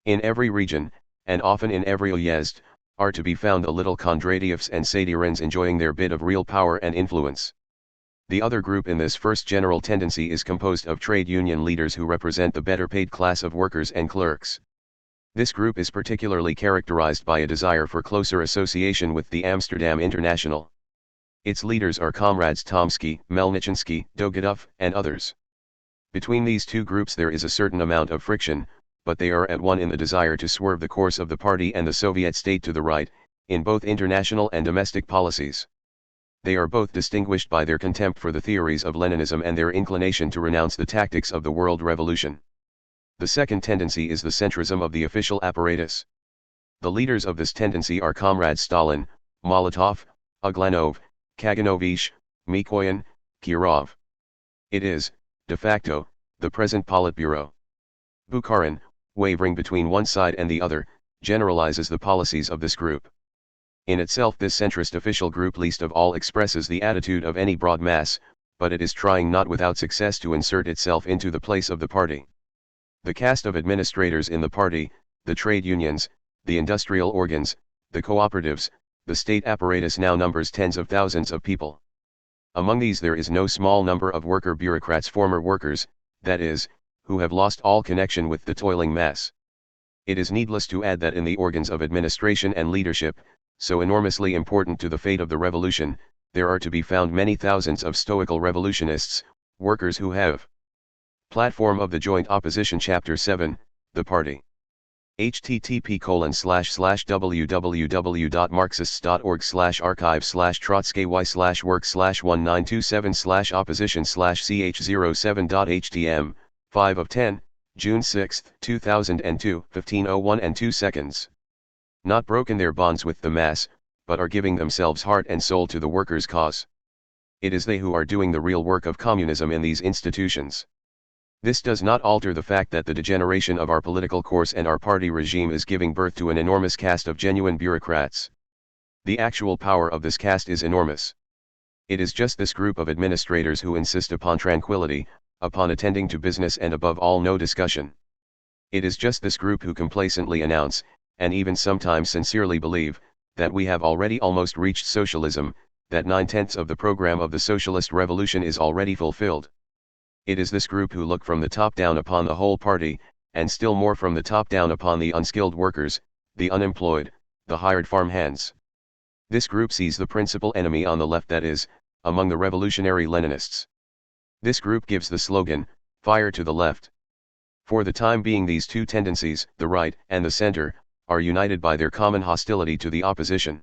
In every region, and often in every uyezd, are to be found the little Kondratievs and Sadyrins enjoying their bit of real power and influence. The other group in this first general tendency is composed of trade union leaders who represent the better paid class of workers and clerks. This group is particularly characterized by a desire for closer association with the Amsterdam International. Its leaders are comrades Tomsky, Melnichinsky, Dogadov, and others. Between these two groups there is a certain amount of friction, but they are at one in the desire to swerve the course of the party and the Soviet state to the right, in both international and domestic policies. They are both distinguished by their contempt for the theories of Leninism and their inclination to renounce the tactics of the world revolution. The second tendency is the centrism of the official apparatus. The leaders of this tendency are comrades Stalin, Molotov, Uglanov, Kaganovich, Mikoyan, Kirov. It is, de facto, the present Politburo. Bukharin, wavering between one side and the other, generalizes the policies of this group. In itself this centrist official group least of all expresses the attitude of any broad mass, but it is trying not without success to insert itself into the place of the party. The caste of administrators in the party, the trade unions, the industrial organs, the cooperatives, the state apparatus now numbers tens of thousands of people. Among these there is no small number of worker bureaucrats, former workers, that is, who have lost all connection with the toiling mass. It is needless to add that in the organs of administration and leadership, so enormously important to the fate of the revolution, there are to be found many thousands of stoical revolutionists, workers who have Platform of the Joint Opposition Chapter 7, The Party. http://www.marxist.org/archive/work/1927/opposition/ch07.htm, 5 of 10, June 6, 2002, 15:01 and 2 seconds. Not broken their bonds with the mass, but are giving themselves heart and soul to the workers' cause. It is they who are doing the real work of communism in these institutions. This does not alter the fact that the degeneration of our political course and our party regime is giving birth to an enormous caste of genuine bureaucrats. The actual power of this caste is enormous. It is just this group of administrators who insist upon tranquility, upon attending to business and above all no discussion. It is just this group who complacently announce, and even sometimes sincerely believe, that we have already almost reached socialism, that 9/10 of the program of the socialist revolution is already fulfilled. It is this group who look from the top down upon the whole party, and still more from the top down upon the unskilled workers, the unemployed, the hired farm hands. This group sees the principal enemy on the left, that is, among the revolutionary Leninists. This group gives the slogan, "Fire to the left." For the time being these two tendencies, the right and the center, are united by their common hostility to the opposition.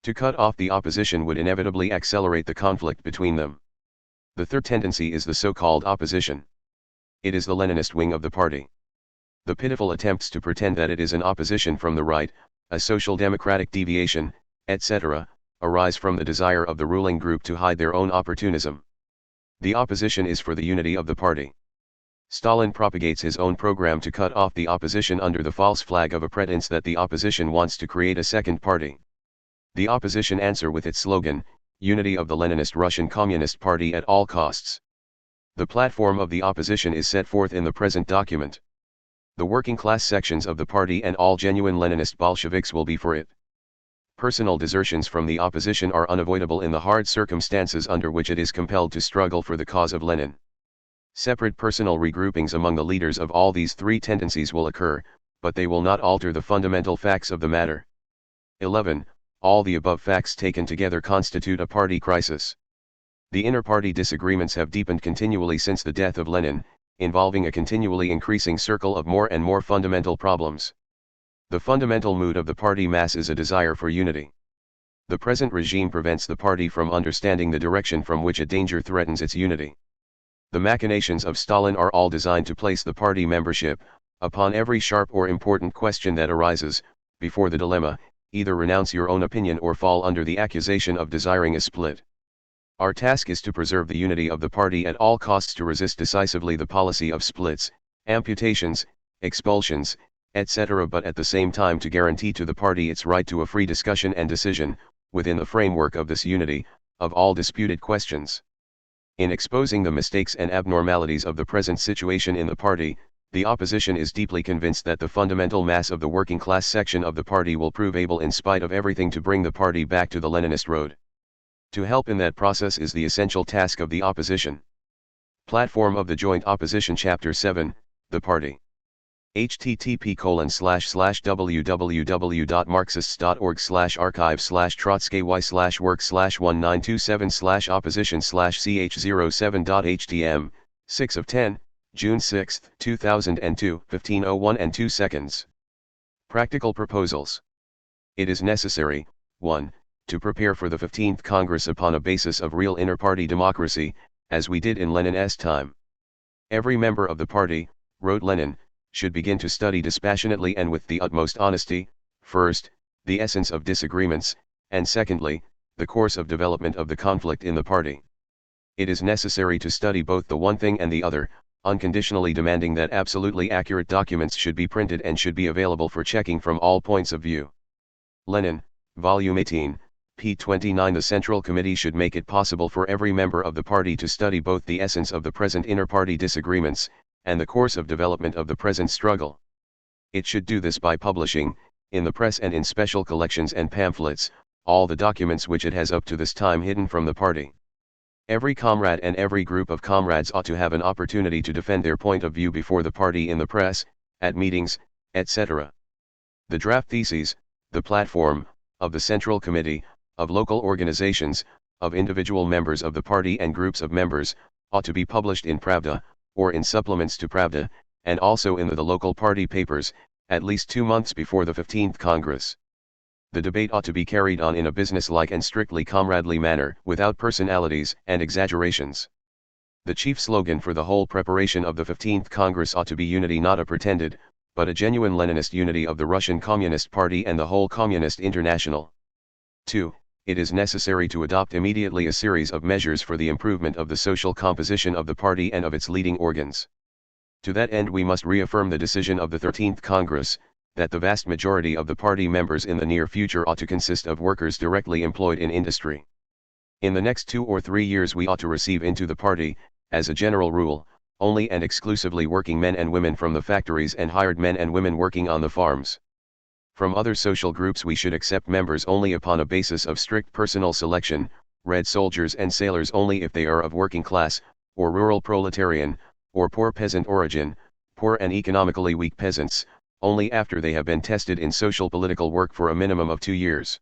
To cut off the opposition would inevitably accelerate the conflict between them. The third tendency is the so-called opposition. It is the Leninist wing of the party. The pitiful attempts to pretend that it is an opposition from the right, a social democratic deviation, etc., arise from the desire of the ruling group to hide their own opportunism. The opposition is for the unity of the party. Stalin propagates his own program to cut off the opposition under the false flag of a pretense that the opposition wants to create a second party. The opposition answer with its slogan, "Unity of the Leninist Russian Communist Party at all costs." The platform of the opposition is set forth in the present document. The working class sections of the party and all genuine Leninist Bolsheviks will be for it. Personal desertions from the opposition are unavoidable in the hard circumstances under which it is compelled to struggle for the cause of Lenin. Separate personal regroupings among the leaders of all these three tendencies will occur, but they will not alter the fundamental facts of the matter. 11. All the above facts taken together constitute a party crisis. The inter-party disagreements have deepened continually since the death of Lenin, involving a continually increasing circle of more and more fundamental problems. The fundamental mood of the party mass is a desire for unity. The present regime prevents the party from understanding the direction from which a danger threatens its unity. The machinations of Stalin are all designed to place the party membership, upon every sharp or important question that arises, before the dilemma, either renounce your own opinion or fall under the accusation of desiring a split. Our task is to preserve the unity of the party at all costs, to resist decisively the policy of splits, amputations, expulsions, etc., but at the same time to guarantee to the party its right to a free discussion and decision, within the framework of this unity, of all disputed questions. In exposing the mistakes and abnormalities of the present situation in the party, the opposition is deeply convinced that the fundamental mass of the working class section of the party will prove able in spite of everything to bring the party back to the Leninist road. To help in that process is the essential task of the opposition. Platform of the Joint Opposition Chapter 7, The Party. http://www.marxist.org/archive/trotsky/work/1927/opposition/ch07.htm, 6 of 10, June 6, 2002, 15:01 and 2 seconds. Practical proposals. It is necessary, 1. To prepare for the 15th Congress upon a basis of real inter-party democracy, as we did in Lenin's time. Every member of the party, wrote Lenin, should begin to study dispassionately and with the utmost honesty, first, the essence of disagreements, and secondly, the course of development of the conflict in the party. It is necessary to study both the one thing and the other, unconditionally demanding that absolutely accurate documents should be printed and should be available for checking from all points of view. Lenin, Volume 18, p. 29. The Central Committee should make it possible for every member of the party to study both the essence of the present inter-party disagreements, and the course of development of the present struggle. It should do this by publishing, in the press and in special collections and pamphlets, all the documents which it has up to this time hidden from the party. Every comrade and every group of comrades ought to have an opportunity to defend their point of view before the party in the press, at meetings, etc. The draft theses, the platform, of the Central Committee, of local organizations, of individual members of the party and groups of members, ought to be published in Pravda, or in supplements to Pravda, and also in the local party papers, at least 2 months before the 15th Congress. The debate ought to be carried on in a business-like and strictly comradely manner, without personalities and exaggerations. The chief slogan for the whole preparation of the 15th Congress ought to be unity, not a pretended, but a genuine Leninist unity of the Russian Communist Party and the whole Communist International. 2. It is necessary to adopt immediately a series of measures for the improvement of the social composition of the party and of its leading organs. To that end we must reaffirm the decision of the 13th Congress, that the vast majority of the party members in the near future ought to consist of workers directly employed in industry. In the next 2 or 3 years we ought to receive into the party, as a general rule, only and exclusively working men and women from the factories and hired men and women working on the farms. From other social groups we should accept members only upon a basis of strict personal selection, red soldiers and sailors only if they are of working class, or rural proletarian, or poor peasant origin, poor and economically weak peasants, only after they have been tested in social political work for a minimum of 2 years.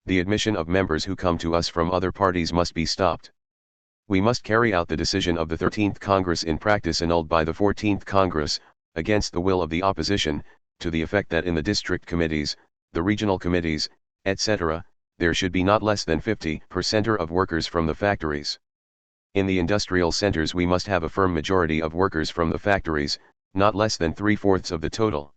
The admission of members who come to us from other parties must be stopped. We must carry out the decision of the 13th Congress in practice annulled by the 14th Congress, against the will of the opposition, to the effect that in the district committees, the regional committees, etc., there should be not less than 50% of workers from the factories. In the industrial centers we must have a firm majority of workers from the factories, not less than 3/4 of the total.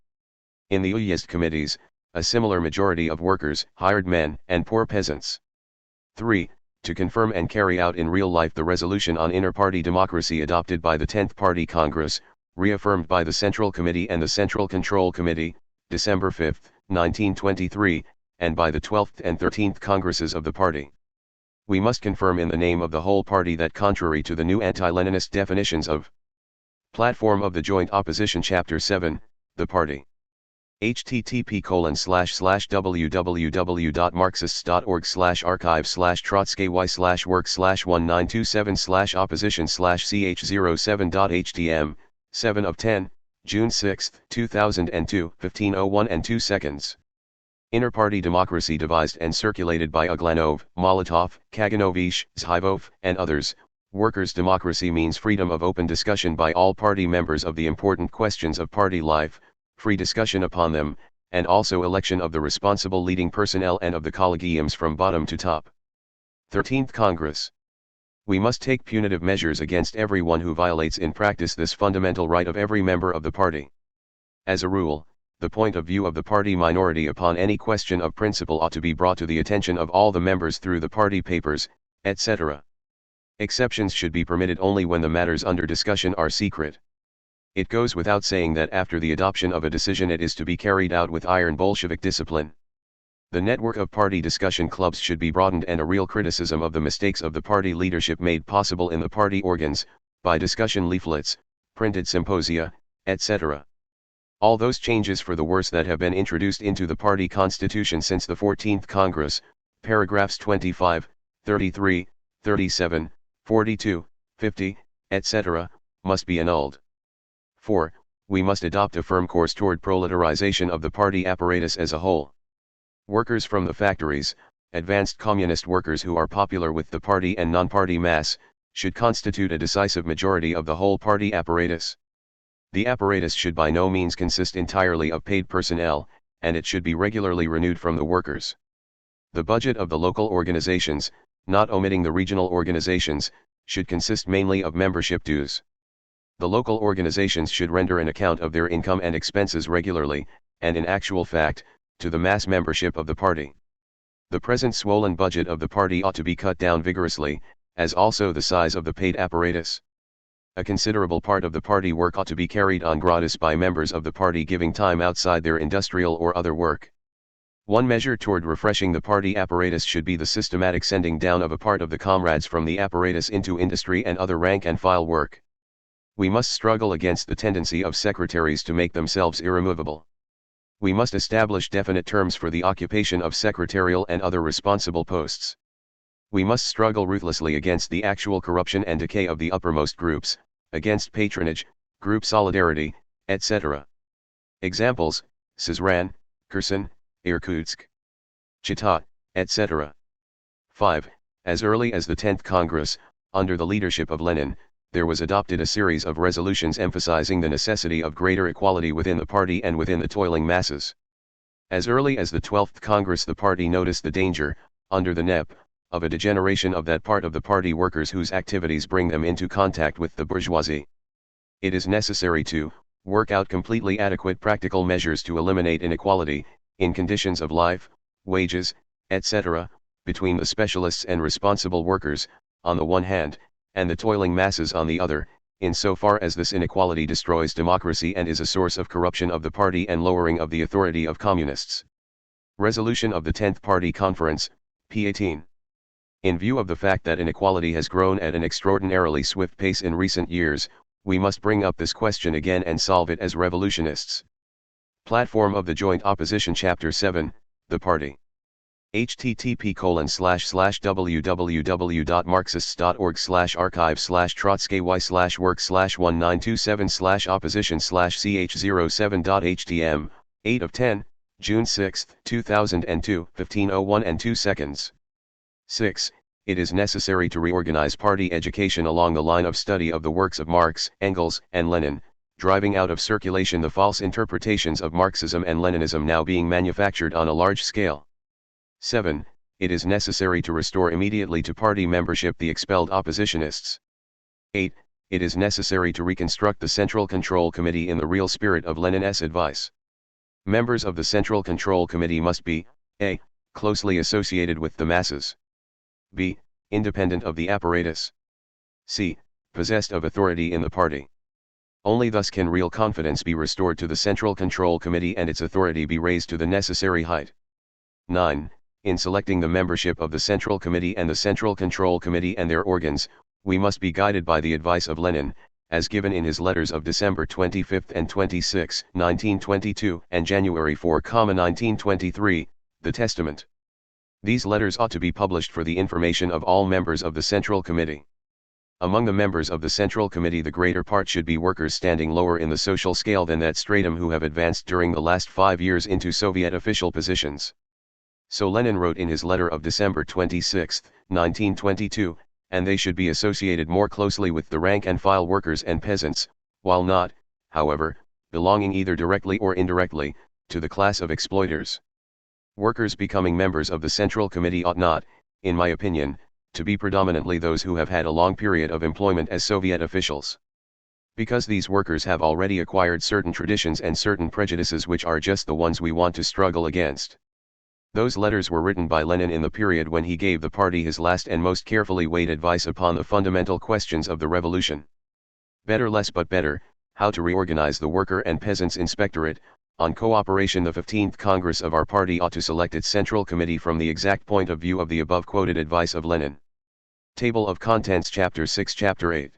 In the uyezd committees, a similar majority of workers, hired men, and poor peasants. 3. To confirm and carry out in real life the resolution on inter-party democracy adopted by the 10th Party Congress, reaffirmed by the Central Committee and the Central Control Committee, December 5, 1923, and by the 12th and 13th Congresses of the party. We must confirm in the name of the whole party that contrary to the new anti-Leninist definitions of Platform of the Joint Opposition Chapter 7, the party. http://www.marxist.org/archive/work/1927/opposition/ch07.htm, 7 of 10, June 6, 2002, 15:01 and 2 seconds. Inter-party democracy devised and circulated by Uglanov, Molotov, Kaganovich, Zhivov, and others. Workers' democracy means freedom of open discussion by all party members of the important questions of party life, free discussion upon them, and also election of the responsible leading personnel and of the collegiums from bottom to top. 13th Congress. We must take punitive measures against everyone who violates in practice this fundamental right of every member of the party. As a rule, the point of view of the party minority upon any question of principle ought to be brought to the attention of all the members through the party papers, etc. Exceptions should be permitted only when the matters under discussion are secret. It goes without saying that after the adoption of a decision it is to be carried out with iron Bolshevik discipline. The network of party discussion clubs should be broadened and a real criticism of the mistakes of the party leadership made possible in the party organs, by discussion leaflets, printed symposia, etc. All those changes for the worse that have been introduced into the party constitution since the 14th Congress, paragraphs 25, 33, 37, 42, 50, etc., must be annulled. 4. We must adopt a firm course toward proletarization of the party apparatus as a whole. Workers from the factories, advanced communist workers who are popular with the party and non-party mass, should constitute a decisive majority of the whole party apparatus. The apparatus should by no means consist entirely of paid personnel, and it should be regularly renewed from the workers. The budget of the local organizations, not omitting the regional organizations, should consist mainly of membership dues. The local organizations should render an account of their income and expenses regularly, and in actual fact, to the mass membership of the party. The present swollen budget of the party ought to be cut down vigorously, as also the size of the paid apparatus. A considerable part of the party work ought to be carried on gratis by members of the party giving time outside their industrial or other work. One measure toward refreshing the party apparatus should be the systematic sending down of a part of the comrades from the apparatus into industry and other rank and file work. We must struggle against the tendency of secretaries to make themselves irremovable. We must establish definite terms for the occupation of secretarial and other responsible posts. We must struggle ruthlessly against the actual corruption and decay of the uppermost groups, against patronage, group solidarity, etc. Examples: Sызran, Kherson, Irkutsk, Chita, etc. 5. As early as the 10th Congress, under the leadership of Lenin, there was adopted a series of resolutions emphasizing the necessity of greater equality within the party and within the toiling masses. As early as the 12th Congress the party noticed the danger, under the NEP, of a degeneration of that part of the party workers whose activities bring them into contact with the bourgeoisie. It is necessary to work out completely adequate practical measures to eliminate inequality, in conditions of life, wages, etc., between the specialists and responsible workers, on the one hand, and the toiling masses on the other, insofar as this inequality destroys democracy and is a source of corruption of the party and lowering of the authority of communists. Resolution of the 10th Party Conference, p. 18. In view of the fact that inequality has grown at an extraordinarily swift pace in recent years, we must bring up this question again and solve it as revolutionists. Platform of the Joint Opposition Chapter 7, The Party. http://www.marxist.org/archive/trotsky/work/1927/opposition/ch07.htm, 8 of 10, June 6, 2002, 15:01 and 2 seconds. 6. It is necessary to reorganize party education along the line of study of the works of Marx, Engels, and Lenin, driving out of circulation the false interpretations of Marxism and Leninism now being manufactured on a large scale. 7. It is necessary to restore immediately to party membership the expelled oppositionists. 8. It is necessary to reconstruct the Central Control Committee in the real spirit of Lenin's advice. Members of the Central Control Committee must be a. Closely associated with the masses. b. Independent of the apparatus. c. Possessed of authority in the party. Only thus can real confidence be restored to the Central Control Committee and its authority be raised to the necessary height. 9. In selecting the membership of the Central Committee and the Central Control Committee and their organs, we must be guided by the advice of Lenin, as given in his letters of December 25 and 26, 1922 and January 4, 1923, the Testament. These letters ought to be published for the information of all members of the Central Committee. Among the members of the Central Committee the greater part should be workers standing lower in the social scale than that stratum who have advanced during the last 5 years into Soviet official positions. So Lenin wrote in his letter of December 26, 1922, and they should be associated more closely with the rank-and-file workers and peasants, while not, however, belonging either directly or indirectly, to the class of exploiters. Workers becoming members of the Central Committee ought not, in my opinion, to be predominantly those who have had a long period of employment as Soviet officials. Because these workers have already acquired certain traditions and certain prejudices which are just the ones we want to struggle against. Those letters were written by Lenin in the period when he gave the party his last and most carefully weighed advice upon the fundamental questions of the revolution. Better less but better, how to reorganize the worker and peasants' inspectorate, on cooperation. The 15th Congress of our party ought to select its Central Committee from the exact point of view of the above quoted advice of Lenin. Table of Contents Chapter 6 Chapter 8.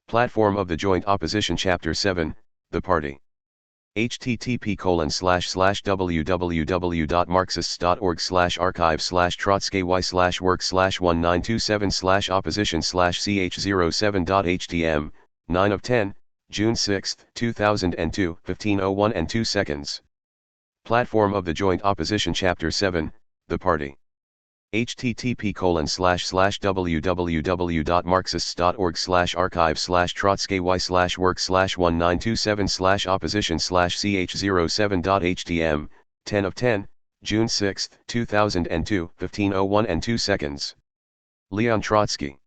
Platform of the Joint Opposition Chapter 7, The Party. http://www.marxist.org/archive/trotsky/work/1927/opposition/ch07.htm, 9 of 10, June 6, 2002, 15:01 and 2 seconds. Platform of the Joint Opposition Chapter 7, The Party. http://www.marxist.org/archive/trotsky/work/1927/opposition/ch07.htm, 10 of 10, June 6, 2002, 15:01 and 2 seconds. Leon Trotsky.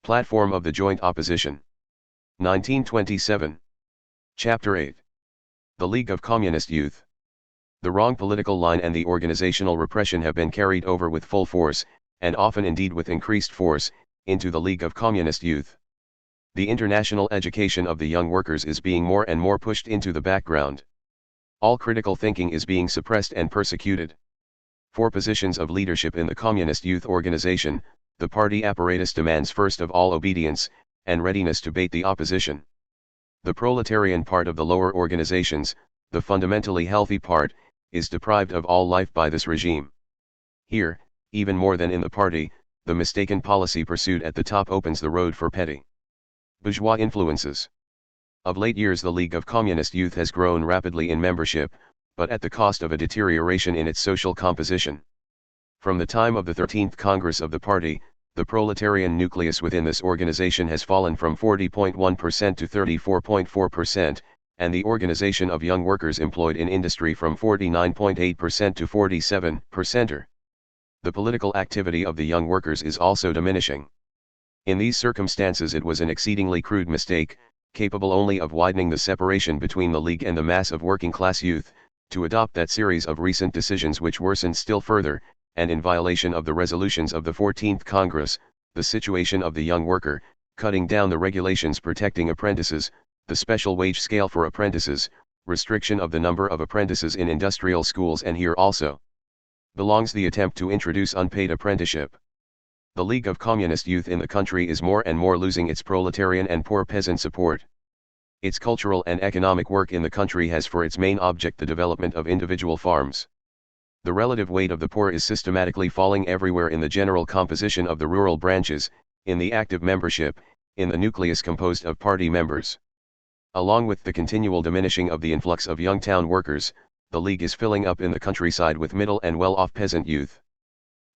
Platform of the Joint Opposition. 1927. Chapter 8. The League of Communist Youth. The wrong political line and the organizational repression have been carried over with full force, and often indeed with increased force, into the League of Communist Youth. The international education of the young workers is being more and more pushed into the background. All critical thinking is being suppressed and persecuted. For positions of leadership in the Communist Youth Organization, the party apparatus demands first of all obedience, and readiness to bait the opposition. The proletarian part of the lower organizations, the fundamentally healthy part, is deprived of all life by this regime. Here, even more than in the party, the mistaken policy pursued at the top opens the road for petty bourgeois influences. Of late years the League of Communist Youth has grown rapidly in membership, but at the cost of a deterioration in its social composition. From the time of the 13th Congress of the party, the proletarian nucleus within this organization has fallen from 40.1% to 34.4%, and the organization of young workers employed in industry from 49.8% to 47%. The political activity of the young workers is also diminishing. In these circumstances it was an exceedingly crude mistake, capable only of widening the separation between the League and the mass of working class youth, to adopt that series of recent decisions which worsened still further, and in violation of the resolutions of the 14th Congress, the situation of the young worker, cutting down the regulations protecting apprentices, the special wage scale for apprentices, restriction of the number of apprentices in industrial schools, and here also belongs the attempt to introduce unpaid apprenticeship. The League of Communist Youth in the country is more and more losing its proletarian and poor peasant support. Its cultural and economic work in the country has for its main object the development of individual farms. The relative weight of the poor is systematically falling everywhere in the general composition of the rural branches, in the active membership, in the nucleus composed of party members. Along with the continual diminishing of the influx of young town workers, the League is filling up in the countryside with middle and well-off peasant youth.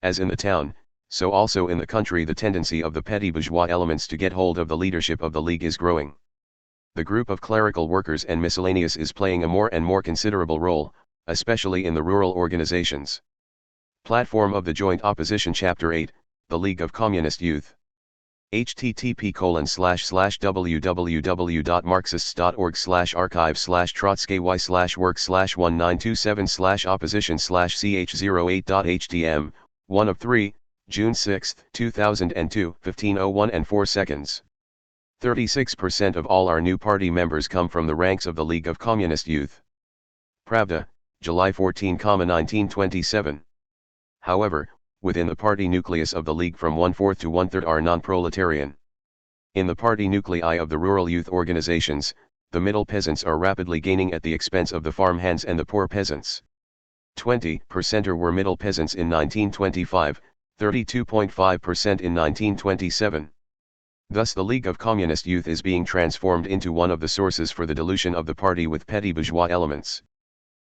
As in the town, so also in the country the tendency of the petty bourgeois elements to get hold of the leadership of the League is growing. The group of clerical workers and miscellaneous is playing a more and more considerable role, especially in the rural organizations. Platform of the Joint Opposition Chapter 8, The League of Communist Youth. http://www.marxist.org/archive/work/1927/opposition/ch08.htm, 1 of 3, June 6, 2002, 15:01 and 4 seconds. 36% of all our new party members come from the ranks of the League of Communist Youth. Pravda, July 14, 1927. However, within the party nucleus of the League from 1/4 to 1/3 are non-proletarian. In the party nuclei of the rural youth organizations, the middle peasants are rapidly gaining at the expense of the farm hands and the poor peasants. 20% were middle peasants in 1925, 32.5% in 1927. Thus the League of Communist Youth is being transformed into one of the sources for the dilution of the party with petty bourgeois elements.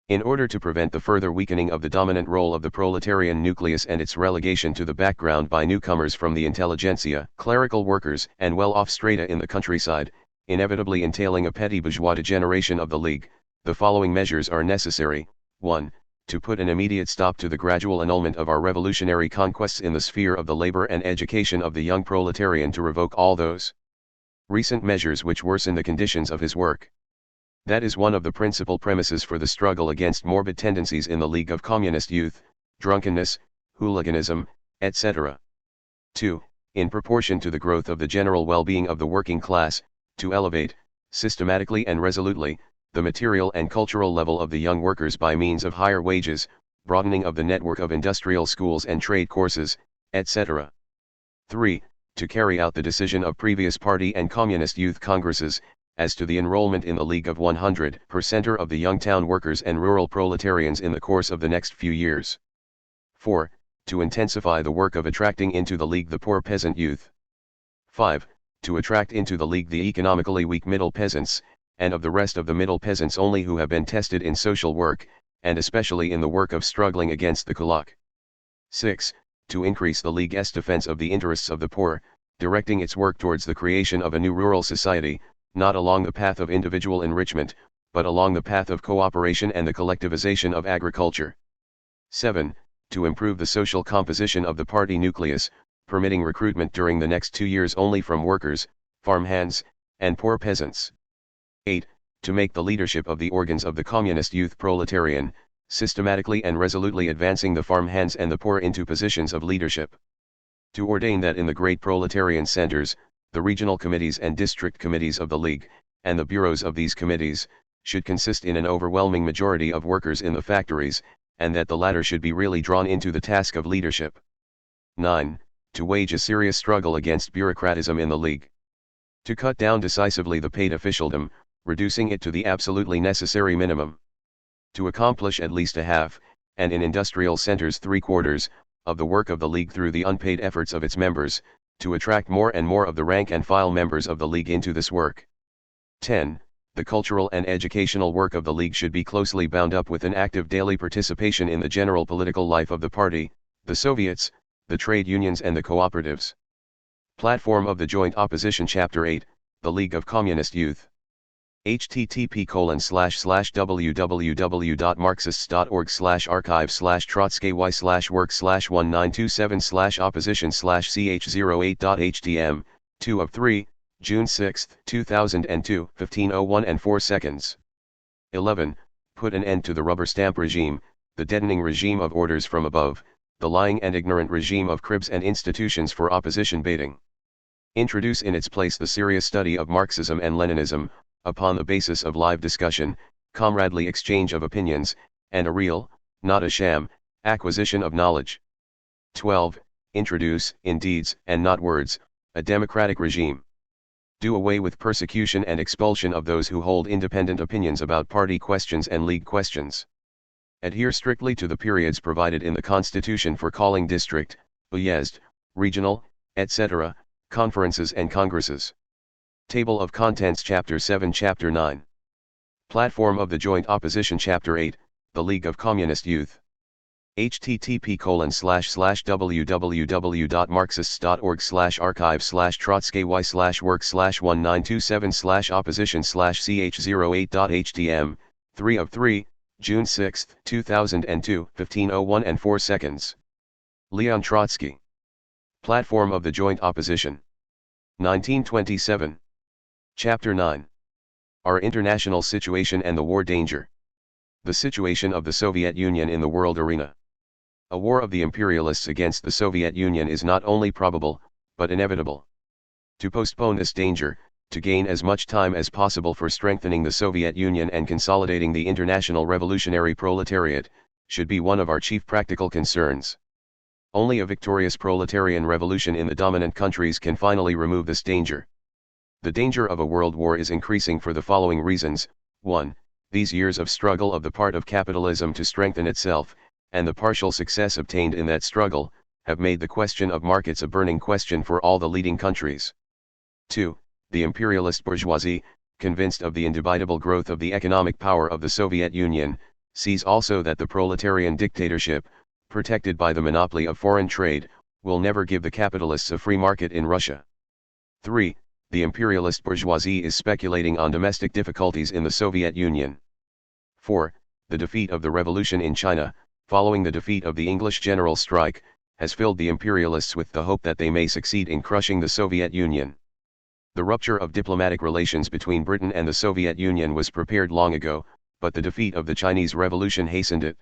In order to prevent the further weakening of the dominant role of the proletarian nucleus and its relegation to the background by newcomers from the intelligentsia, clerical workers, and well-off strata in the countryside, inevitably entailing a petty bourgeois degeneration of the League, the following measures are necessary. 1. To put an immediate stop to the gradual annulment of our revolutionary conquests in the sphere of the labor and education of the young proletarian, to revoke all those recent measures which worsen the conditions of his work. That is one of the principal premises for the struggle against morbid tendencies in the League of Communist Youth, drunkenness, hooliganism, etc. 2. In proportion to the growth of the general well-being of the working class, to elevate, systematically and resolutely, the material and cultural level of the young workers by means of higher wages, broadening of the network of industrial schools and trade courses, etc. 3. To carry out the decision of previous party and communist youth congresses, as to the enrollment in the League of 100% of the young town workers and rural proletarians in the course of the next few years. 4. To intensify the work of attracting into the League the poor peasant youth. 5. To attract into the League the economically weak middle peasants, and of the rest of the middle peasants only who have been tested in social work, and especially in the work of struggling against the kulak. 6. To increase the League's defense of the interests of the poor, directing its work towards the creation of a new rural society, not along the path of individual enrichment, but along the path of cooperation and the collectivization of agriculture. 7. To improve the social composition of the party nucleus, permitting recruitment during the next 2 years only from workers, farm hands, and poor peasants. 8. To make the leadership of the organs of the communist youth proletarian, systematically and resolutely advancing the farm hands and the poor into positions of leadership. To ordain that in the great proletarian centers, the regional committees and district committees of the League, and the bureaus of these committees, should consist in an overwhelming majority of workers in the factories, and that the latter should be really drawn into the task of leadership. 9. To wage a serious struggle against bureaucratism in the League. To cut down decisively the paid officialdom, reducing it to the absolutely necessary minimum. To accomplish at least a half, and in industrial centers 3/4, of the work of the League through the unpaid efforts of its members, to attract more and more of the rank and file members of the League into this work. 10. the cultural and educational work of the League should be closely bound up with an active daily participation in the general political life of the party, the Soviets, the trade unions and the cooperatives. Platform of the Joint Opposition Chapter 8, the League of Communist Youth. http://www.marxist.org/archive/trotsky/work/1927/opposition/ch08.htm, 2 of 3, June 6, 2002, 15:01 and 4 seconds. 11. Put an end to the rubber stamp regime, the deadening regime of orders from above, the lying and ignorant regime of cribs and institutions for opposition baiting. Introduce in its place the serious study of Marxism and Leninism, upon the basis of live discussion, comradely exchange of opinions, and a real, not a sham, acquisition of knowledge. 12. Introduce, in deeds and not words, a democratic regime. Do away with persecution and expulsion of those who hold independent opinions about party questions and league questions. Adhere strictly to the periods provided in the Constitution for calling district, uyezd, regional, etc., conferences and congresses. Table of Contents Chapter 7 Chapter 9. Platform of the Joint Opposition Chapter 8, the League of Communist Youth. http://www.marxist.org/archive/trotsky/work/1927/opposition/ch08.htm, 3 of 3, June 6, 2002, 15:01 and 4 seconds. Leon Trotsky. Platform of the Joint Opposition. 1927. Chapter 9. Our International Situation and the War Danger. The situation of the Soviet Union in the world arena. A war of the imperialists against the Soviet Union is not only probable, but inevitable. To postpone this danger, to gain as much time as possible for strengthening the Soviet Union and consolidating the international revolutionary proletariat, should be one of our chief practical concerns. Only a victorious proletarian revolution in the dominant countries can finally remove this danger. The danger of a world war is increasing for the following reasons. 1. These years of struggle of the part of capitalism to strengthen itself, and the partial success obtained in that struggle, have made the question of markets a burning question for all the leading countries. 2. The imperialist bourgeoisie, convinced of the indubitable growth of the economic power of the Soviet Union, sees also that the proletarian dictatorship, protected by the monopoly of foreign trade, will never give the capitalists a free market in Russia. 3. The imperialist bourgeoisie is speculating on domestic difficulties in the Soviet Union. 4. The defeat of the revolution in China, following the defeat of the English general strike, has filled the imperialists with the hope that they may succeed in crushing the Soviet Union. The rupture of diplomatic relations between Britain and the Soviet Union was prepared long ago, but the defeat of the Chinese Revolution hastened it.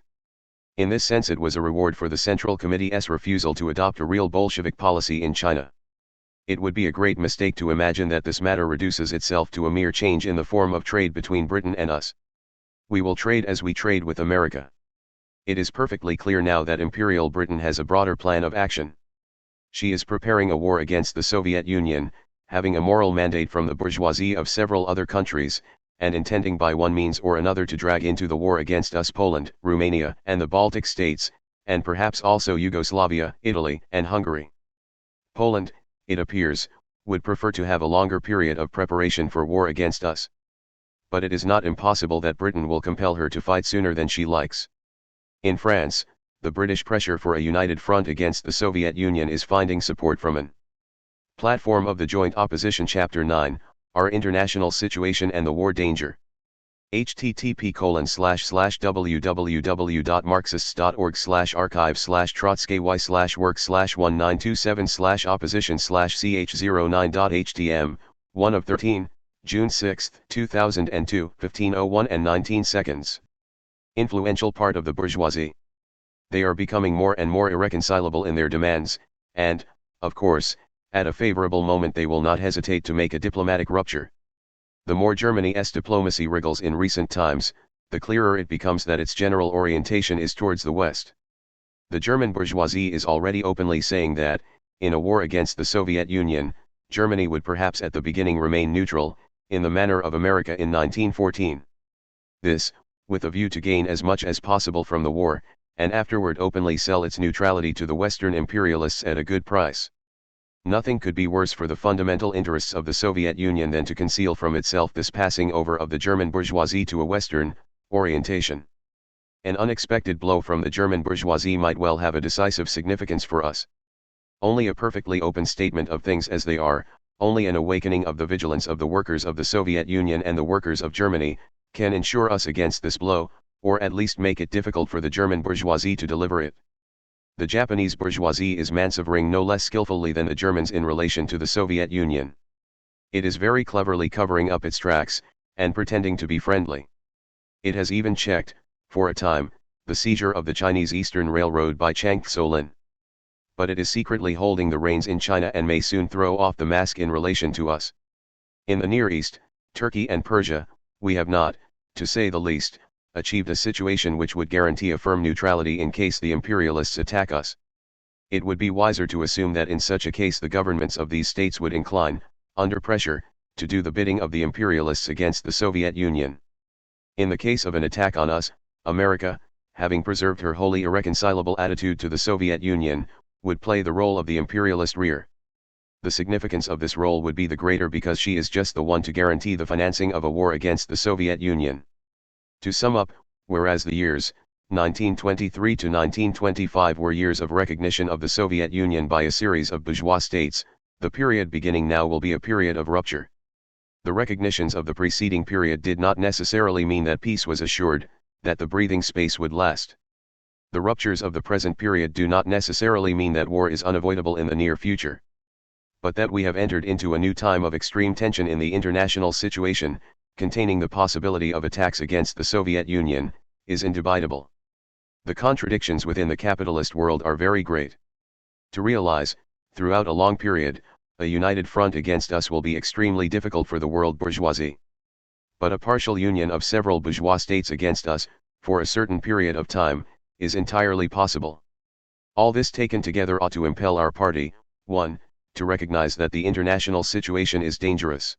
In this sense it was a reward for the Central Committee's refusal to adopt a real Bolshevik policy in China. It would be a great mistake to imagine that this matter reduces itself to a mere change in the form of trade between Britain and us. We will trade as we trade with America. It is perfectly clear now that Imperial Britain has a broader plan of action. She is preparing a war against the Soviet Union, having a moral mandate from the bourgeoisie of several other countries, and intending by one means or another to drag into the war against us Poland, Romania, and the Baltic states, and perhaps also Yugoslavia, Italy, and Hungary. Poland, it appears, would prefer to have a longer period of preparation for war against us. But it is not impossible that Britain will compel her to fight sooner than she likes. In France, the British pressure for a united front against the Soviet Union is finding support from an Platform of the Joint Opposition Chapter 9, Our International Situation and the War Danger. http://www.marxist.org/archive/trotsky/work/1927/opposition/ch09.htm, 1 of 13, June 6, 2002, 15:01 and 19 seconds. Influential part of the bourgeoisie. They are becoming more and more irreconcilable in their demands, and, of course, at a favorable moment they will not hesitate to make a diplomatic rupture. The more Germany's diplomacy wriggles in recent times, the clearer it becomes that its general orientation is towards the West. The German bourgeoisie is already openly saying that, in a war against the Soviet Union, Germany would perhaps at the beginning remain neutral, in the manner of America in 1914. This, with a view to gain as much as possible from the war, and afterward openly sell its neutrality to the Western imperialists at a good price. Nothing could be worse for the fundamental interests of the Soviet Union than to conceal from itself this passing over of the German bourgeoisie to a Western orientation. An unexpected blow from the German bourgeoisie might well have a decisive significance for us. Only a perfectly open statement of things as they are, only an awakening of the vigilance of the workers of the Soviet Union and the workers of Germany, can ensure us against this blow, or at least make it difficult for the German bourgeoisie to deliver it. The Japanese bourgeoisie is maneuvering no less skillfully than the Germans in relation to the Soviet Union. It is very cleverly covering up its tracks, and pretending to be friendly. It has even checked, for a time, the seizure of the Chinese Eastern Railroad by Chiang Kai-shek. But it is secretly holding the reins in China and may soon throw off the mask in relation to us. In the Near East, Turkey and Persia, we have not, to say the least, achieved a situation which would guarantee a firm neutrality in case the imperialists attack us. It would be wiser to assume that in such a case the governments of these states would incline, under pressure, to do the bidding of the imperialists against the Soviet Union. In the case of an attack on us, America, having preserved her wholly irreconcilable attitude to the Soviet Union, would play the role of the imperialist rear. The significance of this role would be the greater because she is just the one to guarantee the financing of a war against the Soviet Union. To sum up, whereas the years 1923 to 1925 were years of recognition of the Soviet Union by a series of bourgeois states, the period beginning now will be a period of rupture. The recognitions of the preceding period did not necessarily mean that peace was assured, that the breathing space would last. The ruptures of the present period do not necessarily mean that war is unavoidable in the near future. But that we have entered into a new time of extreme tension in the international situation, containing the possibility of attacks against the Soviet Union, is indubitable. The contradictions within the capitalist world are very great. To realize, throughout a long period, a united front against us will be extremely difficult for the world bourgeoisie. But a partial union of several bourgeois states against us, for a certain period of time, is entirely possible. All this taken together ought to impel our party, 1. To recognize that the international situation is dangerous.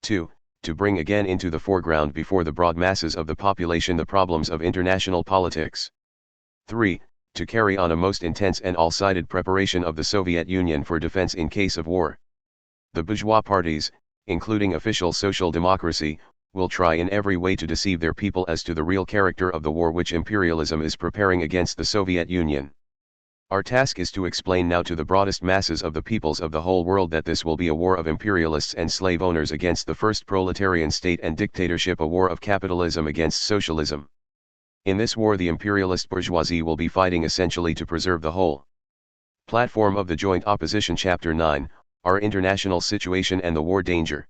2. To bring again into the foreground before the broad masses of the population the problems of international politics. 3. To carry on a most intense and all-sided preparation of the Soviet Union for defense in case of war. The bourgeois parties, including official social democracy, will try in every way to deceive their people as to the real character of the war which imperialism is preparing against the Soviet Union. Our task is to explain now to the broadest masses of the peoples of the whole world that this will be a war of imperialists and slave owners against the first proletarian state and dictatorship, a war of capitalism against socialism. In this war the imperialist bourgeoisie will be fighting essentially to preserve the whole platform of the joint opposition. Chapter 9, Our International Situation and the War Danger.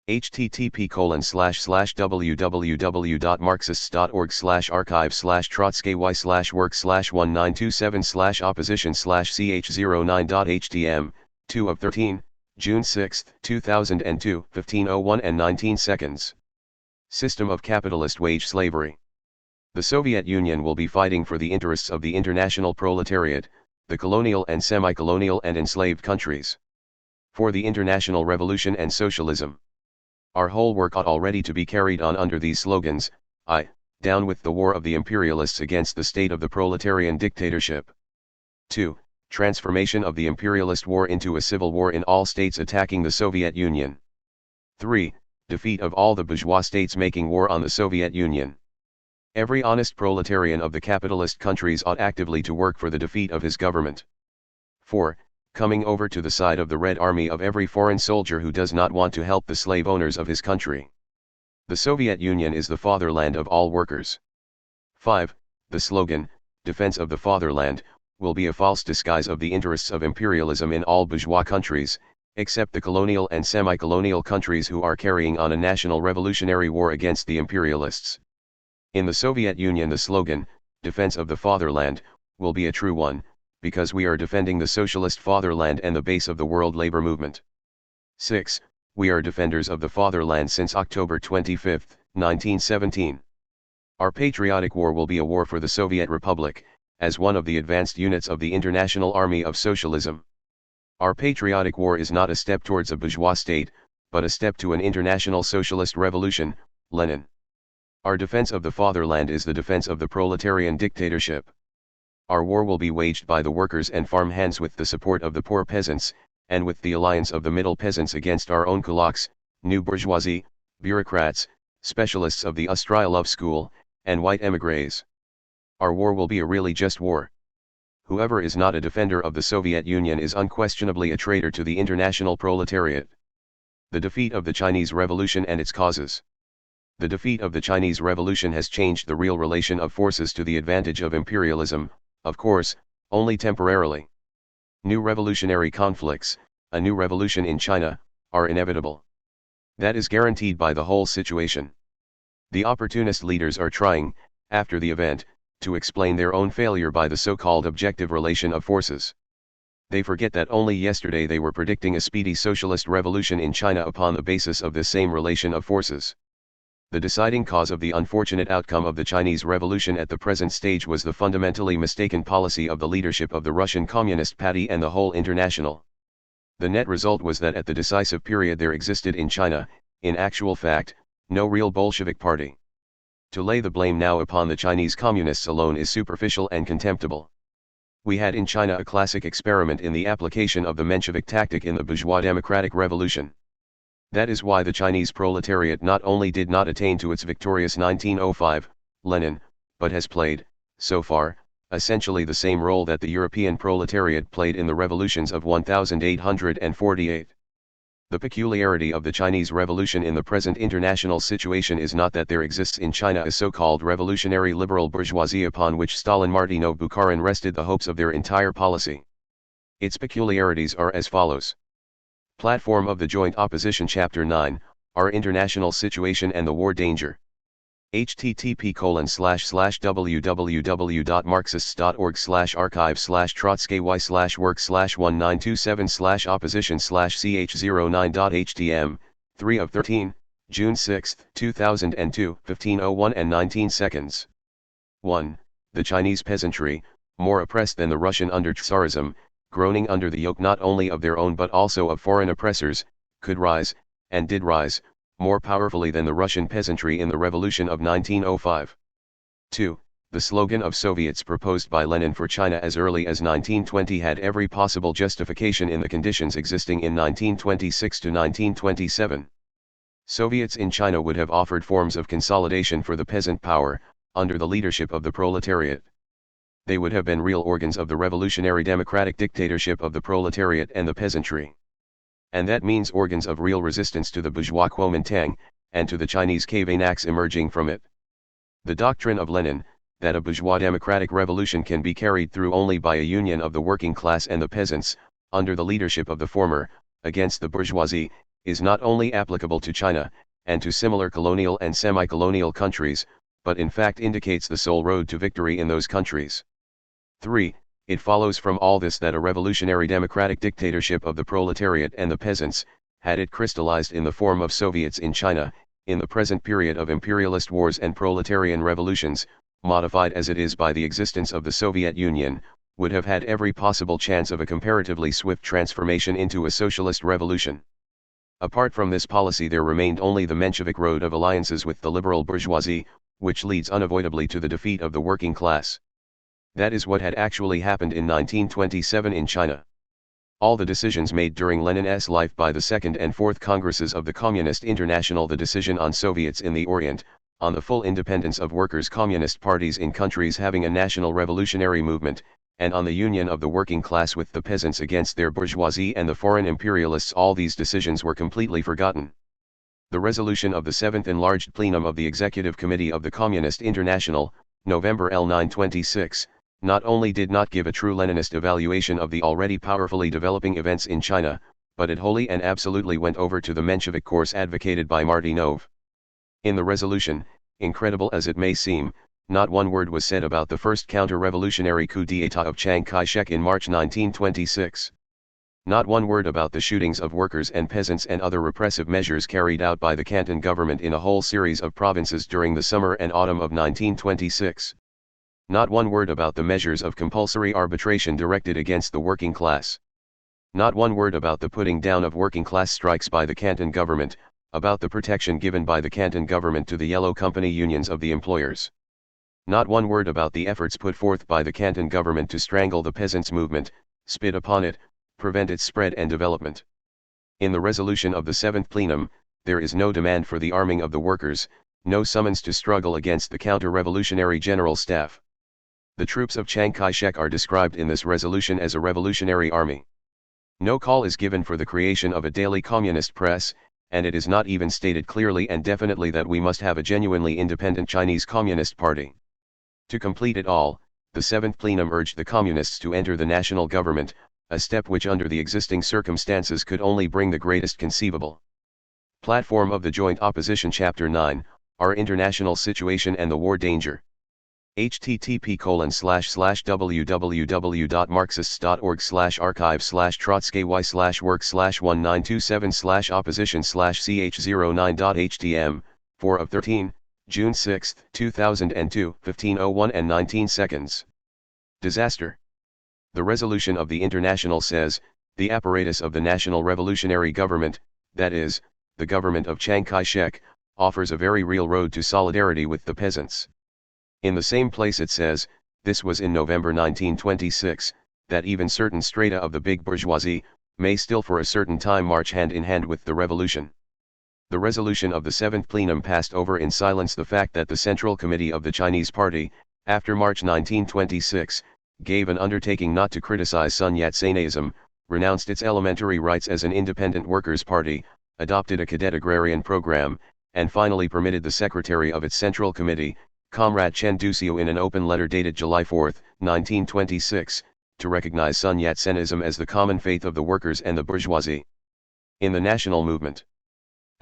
http://www.marxist.org/archive/trotsky/work/1927/opposition/ch09.htm, 2 of 13, June 6, 2002, 15:01 and 19 seconds. System of capitalist wage slavery. The Soviet Union will be fighting for the interests of the international proletariat, the colonial and semi-colonial and enslaved countries. For the international revolution and socialism. Our whole work ought already to be carried on under these slogans: I. Down with the war of the imperialists against the state of the proletarian dictatorship. 2. Transformation of the imperialist war into a civil war in all states attacking the Soviet Union. 3. Defeat of all the bourgeois states making war on the Soviet Union. Every honest proletarian of the capitalist countries ought actively to work for the defeat of his government. 4. Coming over to the side of the Red Army of every foreign soldier who does not want to help the slave owners of his country. The Soviet Union is the fatherland of all workers. 5. The slogan, Defense of the Fatherland, will be a false disguise of the interests of imperialism in all bourgeois countries, except the colonial and semi-colonial countries who are carrying on a national revolutionary war against the imperialists. In the Soviet Union the slogan, Defense of the Fatherland, will be a true one, because we are defending the socialist fatherland and the base of the world labor movement. 6. We are defenders of the fatherland since October 25, 1917. Our patriotic war will be a war for the Soviet Republic, as one of the advanced units of the International Army of Socialism. Our patriotic war is not a step towards a bourgeois state, but a step to an international socialist revolution, Lenin. Our defense of the fatherland is the defense of the proletarian dictatorship. Our war will be waged by the workers and farm hands with the support of the poor peasants, and with the alliance of the middle peasants against our own kulaks, new bourgeoisie, bureaucrats, specialists of the Ustryalov school, and white émigrés. Our war will be a really just war. Whoever is not a defender of the Soviet Union is unquestionably a traitor to the international proletariat. The defeat of the Chinese Revolution and its causes. The defeat of the Chinese Revolution has changed the real relation of forces to the advantage of imperialism, of course, only temporarily. New revolutionary conflicts, a new revolution in China, are inevitable. That is guaranteed by the whole situation. The opportunist leaders are trying, after the event, to explain their own failure by the so-called objective relation of forces. They forget that only yesterday they were predicting a speedy socialist revolution in China upon the basis of this same relation of forces. The deciding cause of the unfortunate outcome of the Chinese Revolution at the present stage was the fundamentally mistaken policy of the leadership of the Russian Communist Party and the whole International. The net result was that at the decisive period there existed in China, in actual fact, no real Bolshevik party. To lay the blame now upon the Chinese Communists alone is superficial and contemptible. We had in China a classic experiment in the application of the Menshevik tactic in the bourgeois democratic revolution. That is why the Chinese proletariat not only did not attain to its victorious 1905, Lenin, but has played, so far, essentially the same role that the European proletariat played in the revolutions of 1848. The peculiarity of the Chinese Revolution in the present international situation is not that there exists in China a so-called revolutionary liberal bourgeoisie upon which Stalin, Martynov, Bukharin rested the hopes of their entire policy. Its peculiarities are as follows. Platform of the Joint Opposition Chapter 9, Our International Situation and the War Danger. http://www.marxist.org/archive/trotskyi/work/1927/opposition/ch09.htm, 3 of 13, June 6, 2002, 15:01 and 19 seconds. 1. The Chinese peasantry, more oppressed than the Russian under Tsarism, groaning under the yoke not only of their own but also of foreign oppressors, could rise, and did rise, more powerfully than the Russian peasantry in the revolution of 1905. 2. The slogan of Soviets proposed by Lenin for China as early as 1920 had every possible justification in the conditions existing in 1926 to 1927. Soviets in China would have offered forms of consolidation for the peasant power, under the leadership of the proletariat. They would have been real organs of the revolutionary democratic dictatorship of the proletariat and the peasantry. And that means organs of real resistance to the bourgeois Kuomintang, and to the Chinese caving acts emerging from it. The doctrine of Lenin, that a bourgeois democratic revolution can be carried through only by a union of the working class and the peasants, under the leadership of the former, against the bourgeoisie, is not only applicable to China, and to similar colonial and semi-colonial countries, but in fact indicates the sole road to victory in those countries. 3. It follows from all this that a revolutionary democratic dictatorship of the proletariat and the peasants, had it crystallized in the form of Soviets in China, in the present period of imperialist wars and proletarian revolutions, modified as it is by the existence of the Soviet Union, would have had every possible chance of a comparatively swift transformation into a socialist revolution. Apart from this policy there remained only the Menshevik road of alliances with the liberal bourgeoisie, which leads unavoidably to the defeat of the working class. That is what had actually happened in 1927 in China. All the decisions made during Lenin's life by the Second and Fourth Congresses of the Communist International, the decision on Soviets in the Orient, on the full independence of workers' communist parties in countries having a national revolutionary movement, and on the union of the working class with the peasants against their bourgeoisie and the foreign imperialists, all these decisions were completely forgotten. The resolution of the 7th Enlarged Plenum of the Executive Committee of the Communist International, November L. 926, not only did not give a true Leninist evaluation of the already powerfully developing events in China, but it wholly and absolutely went over to the Menshevik course advocated by Martynov. In the resolution, incredible as it may seem, not one word was said about the first counter-revolutionary coup d'état of Chiang Kai-shek in March 1926. Not one word about the shootings of workers and peasants and other repressive measures carried out by the Canton government in a whole series of provinces during the summer and autumn of 1926. Not one word about the measures of compulsory arbitration directed against the working class. Not one word about the putting down of working class strikes by the Canton government, about the protection given by the Canton government to the yellow company unions of the employers. Not one word about the efforts put forth by the Canton government to strangle the peasants' movement, spit upon it, prevent its spread and development. In the resolution of the 7th plenum, there is no demand for the arming of the workers, no summons to struggle against the counter-revolutionary general staff. The troops of Chiang Kai-shek are described in this resolution as a revolutionary army. No call is given for the creation of a daily communist press, and it is not even stated clearly and definitely that we must have a genuinely independent Chinese Communist Party. To complete it all, the 7th plenum urged the communists to enter the national government, a step which under the existing circumstances could only bring the greatest conceivable. Platform of the Joint Opposition Chapter 9, Our International Situation and the War Danger. http://www.marxists.org/archive/work/1927/opposition/ch09.htm, 4 of 13, June 6, 2002, 15:01 and 19 seconds. Disaster. The resolution of the International says, the apparatus of the National Revolutionary Government, that is, the government of Chiang Kai-shek, offers a very real road to solidarity with the peasants. In the same place it says, this was in November 1926, that even certain strata of the big bourgeoisie, may still for a certain time march hand in hand with the revolution. The resolution of the 7th plenum passed over in silence the fact that the Central Committee of the Chinese Party, after March 1926, gave an undertaking not to criticize Sun Yat-senism, renounced its elementary rights as an independent workers' party, adopted a cadet agrarian program, and finally permitted the secretary of its Central Committee, Comrade Chen Duxiu, in an open letter dated July 4, 1926, to recognize Sun Yat-senism as the common faith of the workers and the bourgeoisie. In the national movement.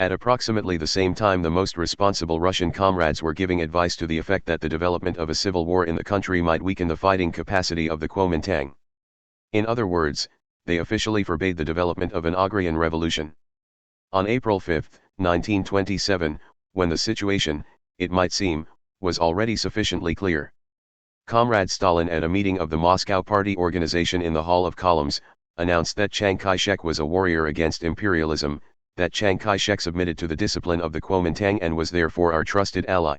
At approximately the same time, the most responsible Russian comrades were giving advice to the effect that the development of a civil war in the country might weaken the fighting capacity of the Kuomintang. In other words, they officially forbade the development of an agrarian revolution. On April 5, 1927, when the situation, it might seem, was already sufficiently clear, Comrade Stalin, at a meeting of the Moscow Party Organization in the Hall of Columns, announced that Chiang Kai-shek was a warrior against imperialism, that Chiang Kai-shek submitted to the discipline of the Kuomintang and was therefore our trusted ally.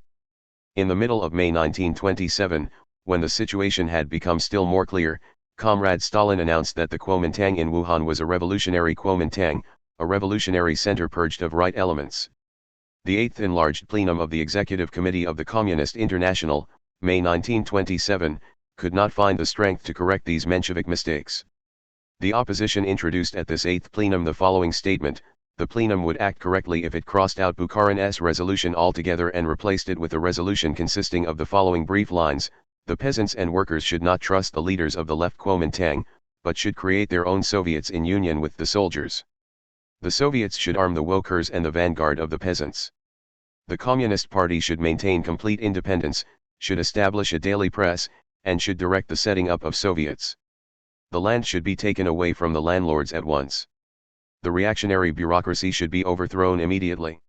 In the middle of May 1927, when the situation had become still more clear, Comrade Stalin announced that the Kuomintang in Wuhan was a revolutionary Kuomintang, a revolutionary center purged of right elements. The 8th enlarged plenum of the Executive Committee of the Communist International, May 1927, could not find the strength to correct these Menshevik mistakes. The opposition introduced at this 8th plenum the following statement: the plenum would act correctly if it crossed out Bukharin's resolution altogether and replaced it with a resolution consisting of the following brief lines: the peasants and workers should not trust the leaders of the left Kuomintang, but should create their own Soviets in union with the soldiers. The Soviets should arm the workers and the vanguard of the peasants. The Communist Party should maintain complete independence, should establish a daily press, and should direct the setting up of Soviets. The land should be taken away from the landlords at once. The reactionary bureaucracy should be overthrown immediately.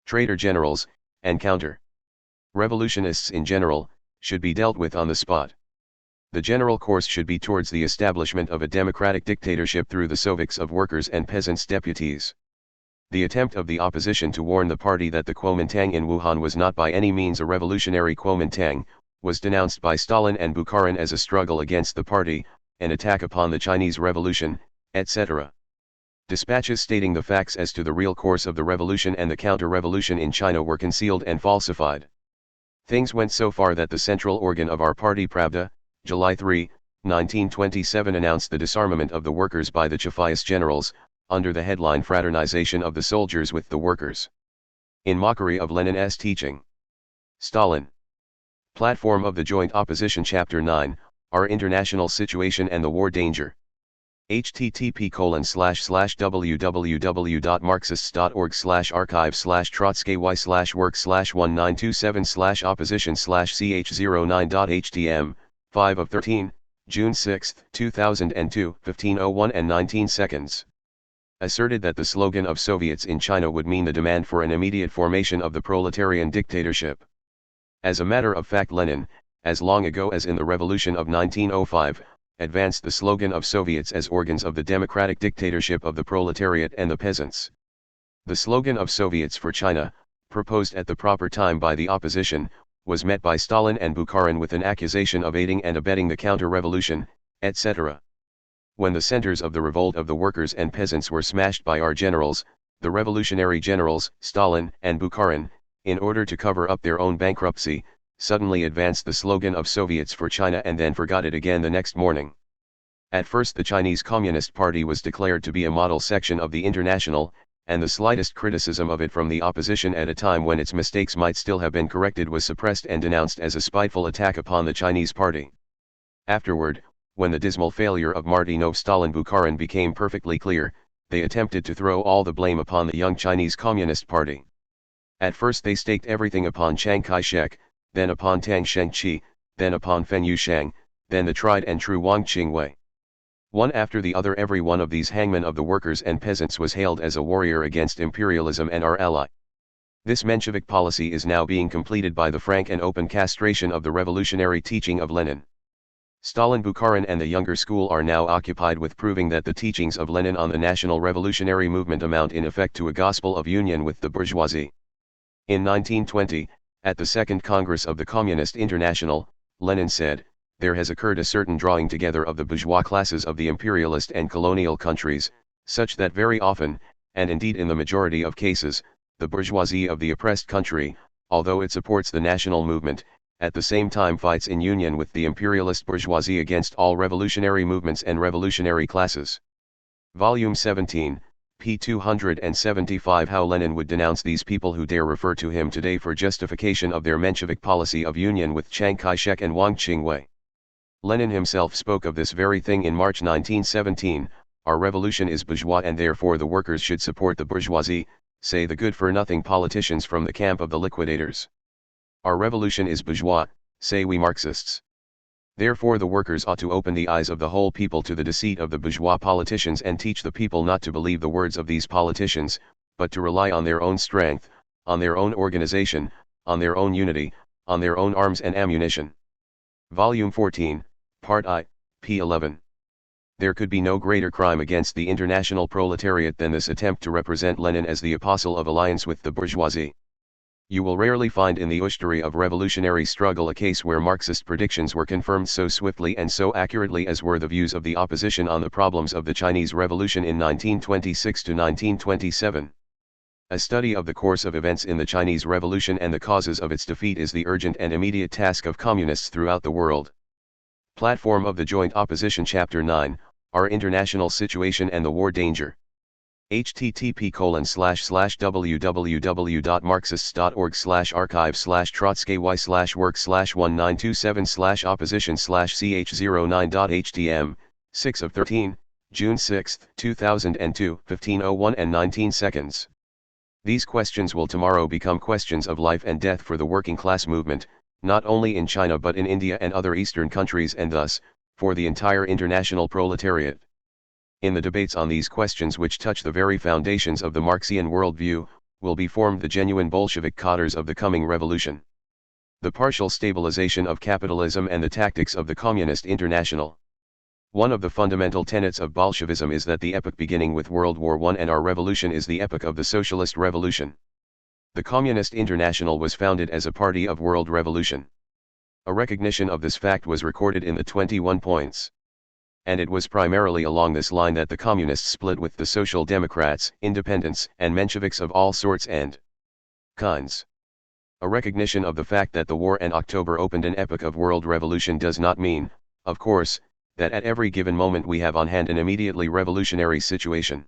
Traitor generals, and counter-revolutionists in general, should be dealt with on the spot. The general course should be towards the establishment of a democratic dictatorship through the Soviets of workers and peasants' deputies. The attempt of the opposition to warn the party that the Kuomintang in Wuhan was not by any means a revolutionary Kuomintang, was denounced by Stalin and Bukharin as a struggle against the party, an attack upon the Chinese Revolution, etc. Dispatches stating the facts as to the real course of the revolution and the counter-revolution in China were concealed and falsified. Things went so far that the central organ of our party, Pravda, July 3, 1927, announced the disarmament of the workers by the Chafaist generals, under the headline Fraternization of the Soldiers with the Workers. In mockery of Lenin's teaching. Stalin. Platform of the Joint Opposition Chapter 9, Our International Situation and the War Danger. http://www.marxists.org/archive/work/1927/opposition/ch09.htm, 5 of 13, June 6, 2002, 15:01 and 19 seconds. Asserted that the slogan of Soviets in China would mean the demand for an immediate formation of the proletarian dictatorship. As a matter of fact, Lenin, as long ago as in the Revolution of 1905, advanced the slogan of Soviets as organs of the democratic dictatorship of the proletariat and the peasants. The slogan of Soviets for China, proposed at the proper time by the opposition, was met by Stalin and Bukharin with an accusation of aiding and abetting the counter-revolution, etc. When the centers of the revolt of the workers and peasants were smashed by our generals, the revolutionary generals, Stalin and Bukharin, in order to cover up their own bankruptcy, suddenly advanced the slogan of Soviets for China and then forgot it again the next morning. At first the Chinese Communist Party was declared to be a model section of the International, and the slightest criticism of it from the opposition at a time when its mistakes might still have been corrected was suppressed and denounced as a spiteful attack upon the Chinese Party. Afterward, when the dismal failure of Martynov Stalin-Bukharin became perfectly clear, they attempted to throw all the blame upon the young Chinese Communist Party. At first they staked everything upon Chiang Kai-shek, then upon Tang Shengqi, then upon Feng Yuxiang, then the tried and true Wang Qingwei. One after the other every one of these hangmen of the workers and peasants was hailed as a warrior against imperialism and our ally. This Menshevik policy is now being completed by the frank and open castration of the revolutionary teaching of Lenin. Stalin, Bukharin and the younger school are now occupied with proving that the teachings of Lenin on the national revolutionary movement amount in effect to a gospel of union with the bourgeoisie. In 1920, at the Second Congress of the Communist International, Lenin said, "There has occurred a certain drawing together of the bourgeois classes of the imperialist and colonial countries, such that very often, and indeed in the majority of cases, the bourgeoisie of the oppressed country, although it supports the national movement, at the same time fights in union with the imperialist bourgeoisie against all revolutionary movements and revolutionary classes." Volume 17, p. 275. How Lenin would denounce these people who dare refer to him today for justification of their Menshevik policy of union with Chiang Kai-shek and Wang Qingwei. Lenin himself spoke of this very thing in March 1917, "Our revolution is bourgeois and therefore the workers should support the bourgeoisie," say the good-for-nothing politicians from the camp of the liquidators. "Our revolution is bourgeois," say we Marxists. Therefore the workers ought to open the eyes of the whole people to the deceit of the bourgeois politicians and teach the people not to believe the words of these politicians, but to rely on their own strength, on their own organization, on their own unity, on their own arms and ammunition. Volume 14, Part I, p. 11. There could be no greater crime against the international proletariat than this attempt to represent Lenin as the apostle of alliance with the bourgeoisie. You will rarely find in the history of revolutionary struggle a case where Marxist predictions were confirmed so swiftly and so accurately as were the views of the opposition on the problems of the Chinese Revolution in 1926 to 1927. A study of the course of events in the Chinese Revolution and the causes of its defeat is the urgent and immediate task of communists throughout the world. Platform of the Joint Opposition Chapter 9, Our International Situation and the War Danger. http://www.marxist.org/archive/work/1927/opposition/ch09.htm, 6 of 13, June 6, 2002, 15:01 and 19 seconds. These questions will tomorrow become questions of life and death for the working class movement, not only in China but in India and other Eastern countries and thus, for the entire international proletariat. In the debates on these questions which touch the very foundations of the Marxian worldview, will be formed the genuine Bolshevik cadres of the coming revolution. The partial stabilization of capitalism and the tactics of the Communist International. One of the fundamental tenets of Bolshevism is that the epoch beginning with World War I and our revolution is the epoch of the socialist revolution. The Communist International was founded as a party of world revolution. A recognition of this fact was recorded in the 21 points. And it was primarily along this line that the communists split with the Social Democrats, Independents, and Mensheviks of all sorts and kinds. A recognition of the fact that the war in October opened an epoch of world revolution does not mean, of course, that at every given moment we have on hand an immediately revolutionary situation.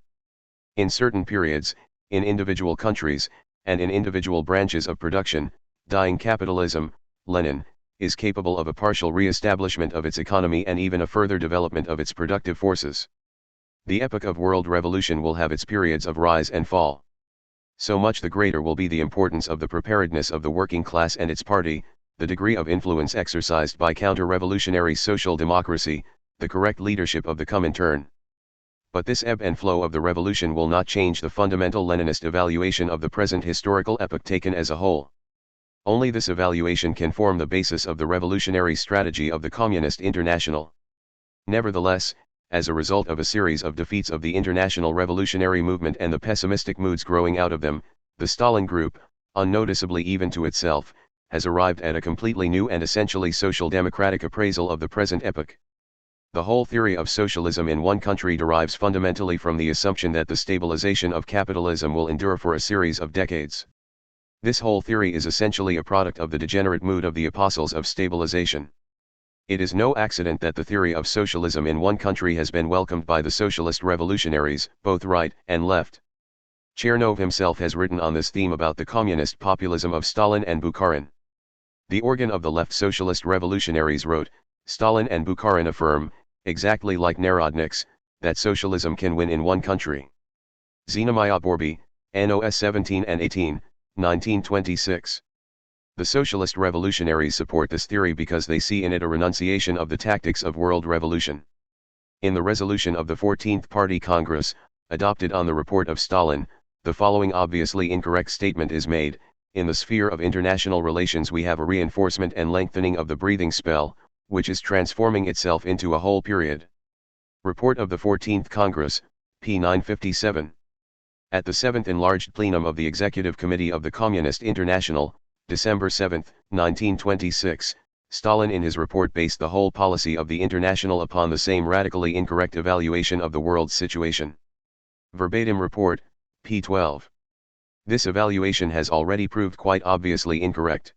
In certain periods, in individual countries, and in individual branches of production, dying capitalism, Lenin, is capable of a partial re-establishment of its economy and even a further development of its productive forces. The epoch of world revolution will have its periods of rise and fall. So much the greater will be the importance of the preparedness of the working class and its party, the degree of influence exercised by counter-revolutionary social democracy, the correct leadership of the Comintern. But this ebb and flow of the revolution will not change the fundamental Leninist evaluation of the present historical epoch taken as a whole. Only this evaluation can form the basis of the revolutionary strategy of the Communist International. Nevertheless, as a result of a series of defeats of the international revolutionary movement and the pessimistic moods growing out of them, the Stalin Group, unnoticeably even to itself, has arrived at a completely new and essentially social democratic appraisal of the present epoch. The whole theory of socialism in one country derives fundamentally from the assumption that the stabilization of capitalism will endure for a series of decades. This whole theory is essentially a product of the degenerate mood of the apostles of stabilization. It is no accident that the theory of socialism in one country has been welcomed by the socialist revolutionaries, both right and left. Chernov himself has written on this theme about the communist populism of Stalin and Bukharin. The organ of the left socialist revolutionaries wrote, Stalin and Bukharin affirm, exactly like Narodniks, that socialism can win in one country. Znamia Borby, NOS 17 and 18, 1926. The socialist revolutionaries support this theory because they see in it a renunciation of the tactics of world revolution. In the resolution of the 14th Party Congress, adopted on the report of Stalin, the following obviously incorrect statement is made: in the sphere of international relations we have a reinforcement and lengthening of the breathing spell, which is transforming itself into a whole period. Report of the 14th Congress, p. 957. At the 7th Enlarged Plenum of the Executive Committee of the Communist International, December 7, 1926, Stalin in his report based the whole policy of the International upon the same radically incorrect evaluation of the world's situation. Verbatim report, p. 12. This evaluation has already proved quite obviously incorrect.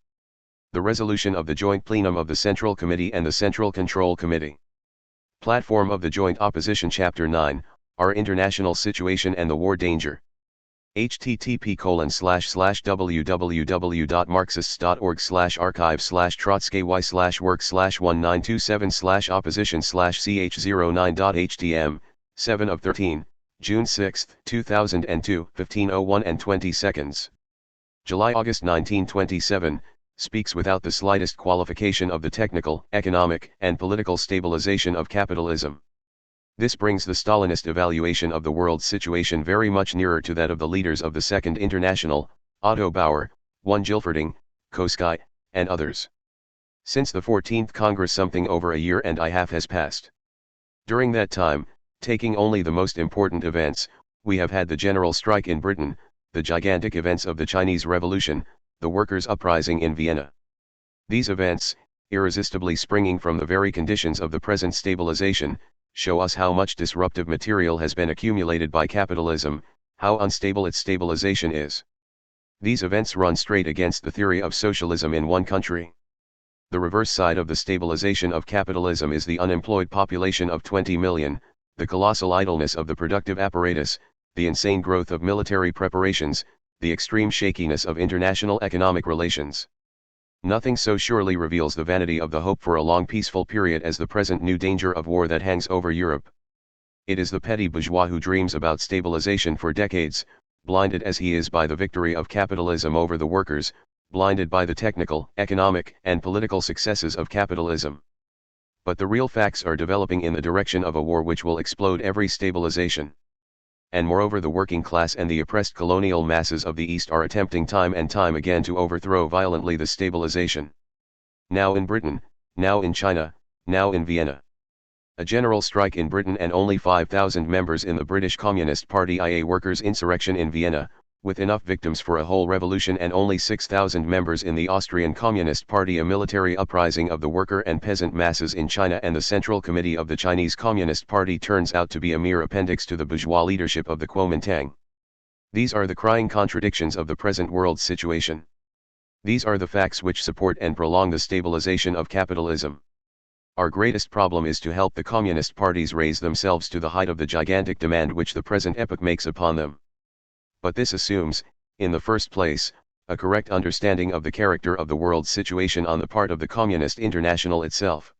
The resolution of the Joint Plenum of the Central Committee and the Central Control Committee. Platform of the Joint Opposition Chapter 9, Our International Situation and the War Danger. http://www.marxist.org/archive/trotsky/opposition/ch09.htm, 7 of 13, June 6, 2002, 15:01 and 20 seconds. July-August 1927, speaks without the slightest qualification of the technical, economic, and political stabilization of capitalism. This brings the Stalinist evaluation of the world's situation very much nearer to that of the leaders of the Second International, Otto Bauer, 1 Gilferding, Kosky, and others. Since the 14th Congress something over a year and a half has passed. During that time, taking only the most important events, we have had the general strike in Britain, the gigantic events of the Chinese Revolution, the workers' uprising in Vienna. These events, irresistibly springing from the very conditions of the present stabilization, show us how much disruptive material has been accumulated by capitalism, how unstable its stabilization is. These events run straight against the theory of socialism in one country. The reverse side of the stabilization of capitalism is the unemployed population of 20 million, the colossal idleness of the productive apparatus, the insane growth of military preparations, the extreme shakiness of international economic relations. Nothing so surely reveals the vanity of the hope for a long peaceful period as the present new danger of war that hangs over Europe. It is the petty bourgeois who dreams about stabilization for decades, blinded as he is by the victory of capitalism over the workers, blinded by the technical, economic, and political successes of capitalism. But the real facts are developing in the direction of a war which will explode every stabilization. And moreover, the working class and the oppressed colonial masses of the East are attempting time and time again to overthrow violently the stabilization. Now in Britain, now in China, now in Vienna. A general strike in Britain and only 5,000 members in the British Communist Party IA workers' insurrection in Vienna, with enough victims for a whole revolution, and only 6,000 members in the Austrian Communist Party, a military uprising of the worker and peasant masses in China, and the Central Committee of the Chinese Communist Party turns out to be a mere appendix to the bourgeois leadership of the Kuomintang. These are the crying contradictions of the present world situation. These are the facts which support and prolong the stabilization of capitalism. Our greatest problem is to help the communist parties raise themselves to the height of the gigantic demand which the present epoch makes upon them. But this assumes, in the first place, a correct understanding of the character of the world's situation on the part of the Communist International itself.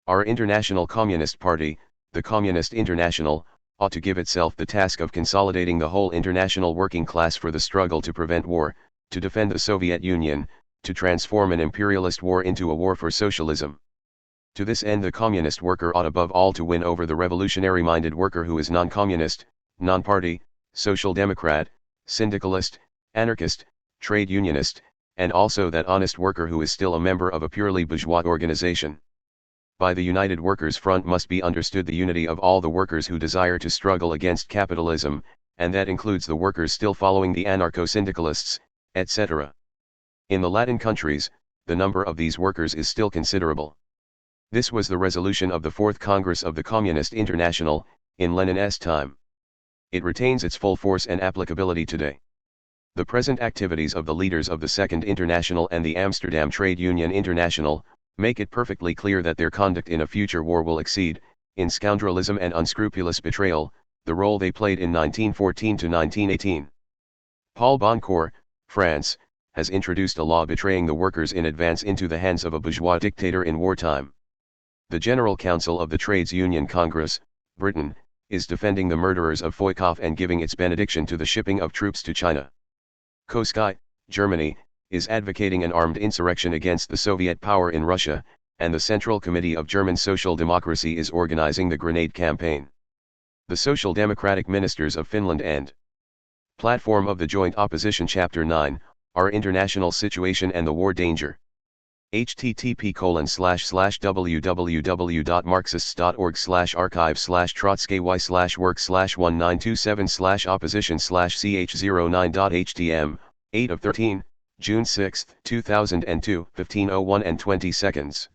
Our International Communist Party, the Communist International, ought to give itself the task of consolidating the whole international working class for the struggle to prevent war, to defend the Soviet Union, to transform an imperialist war into a war for socialism. To this end the communist worker ought above all to win over the revolutionary-minded worker who is non-communist, non-party, social democrat, syndicalist, anarchist, trade unionist, and also that honest worker who is still a member of a purely bourgeois organization. By the United Workers' Front must be understood the unity of all the workers who desire to struggle against capitalism, and that includes the workers still following the anarcho-syndicalists, etc. In the Latin countries, the number of these workers is still considerable. This was the resolution of the Fourth Congress of the Communist International, in Lenin's time. It retains its full force and applicability today. The present activities of the leaders of the Second International and the Amsterdam Trade Union International make it perfectly clear that their conduct in a future war will exceed, in scoundrelism and unscrupulous betrayal, the role they played in 1914 to 1918. Paul Boncourt, France, has introduced a law betraying the workers in advance into the hands of a bourgeois dictator in wartime. The General Council of the Trades Union Congress, Britain, is defending the murderers of Foykov and giving its benediction to the shipping of troops to China. Koski, Germany, is advocating an armed insurrection against the Soviet power in Russia, and the Central Committee of German Social Democracy is organizing the Grenade Campaign. The Social Democratic Ministers of Finland and Platform of the Joint Opposition Chapter 9, Our International Situation and the War Danger. http://www.marxist.org/archive/work/1927/opposition/ch09.htm, 8 of 13, June 6, 2002, 15:01 and 20 seconds.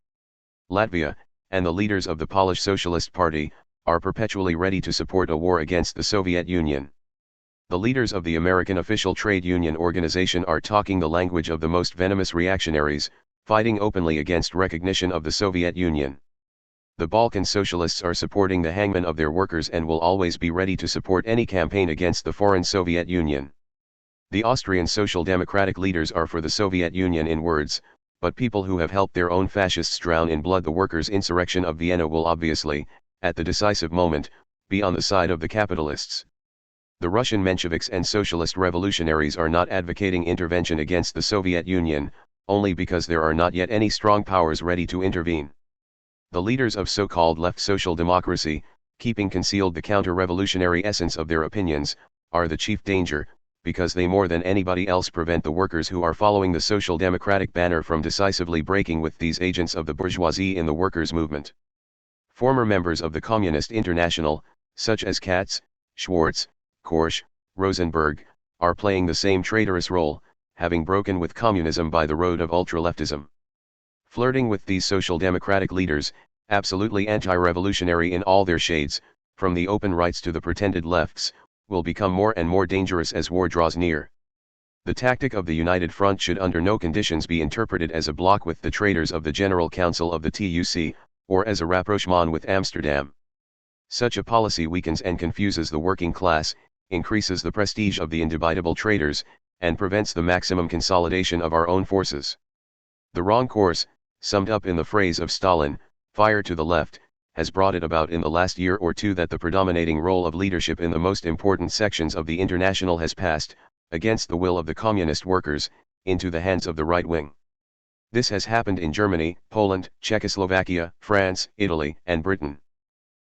Latvia, and the leaders of the Polish Socialist Party, are perpetually ready to support a war against the Soviet Union. The leaders of the American Official Trade Union Organization are talking the language of the most venomous reactionaries, fighting openly against recognition of the Soviet Union. The Balkan socialists are supporting the hangman of their workers and will always be ready to support any campaign against the foreign Soviet Union. The Austrian Social Democratic leaders are for the Soviet Union in words, but people who have helped their own fascists drown in blood the workers' insurrection of Vienna will obviously, at the decisive moment, be on the side of the capitalists. The Russian Mensheviks and socialist revolutionaries are not advocating intervention against the Soviet Union, only because there are not yet any strong powers ready to intervene. The leaders of so-called left social democracy, keeping concealed the counter-revolutionary essence of their opinions, are the chief danger, because they more than anybody else prevent the workers who are following the social democratic banner from decisively breaking with these agents of the bourgeoisie in the workers' movement. Former members of the Communist International, such as Katz, Schwartz, Korsch, Rosenberg, are playing the same traitorous role, having broken with communism by the road of ultra-leftism. Flirting with these social democratic leaders, absolutely anti-revolutionary in all their shades, from the open rights to the pretended lefts, will become more and more dangerous as war draws near. The tactic of the United Front should under no conditions be interpreted as a block with the traitors of the General Council of the TUC, or as a rapprochement with Amsterdam. Such a policy weakens and confuses the working class, increases the prestige of the indubitable traitors, and prevents the maximum consolidation of our own forces. The wrong course, summed up in the phrase of Stalin, "fire to the left," has brought it about in the last year or two that the predominating role of leadership in the most important sections of the International has passed, against the will of the communist workers, into the hands of the right wing. This has happened in Germany, Poland, Czechoslovakia, France, Italy, and Britain.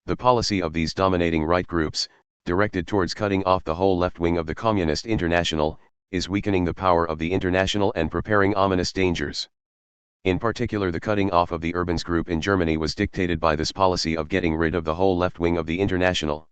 The policy of these dominating right groups, directed towards cutting off the whole left wing of the Communist International, is weakening the power of the International and preparing ominous dangers. In particular, the cutting off of the Urbans group in Germany was dictated by this policy of getting rid of the whole left wing of the International.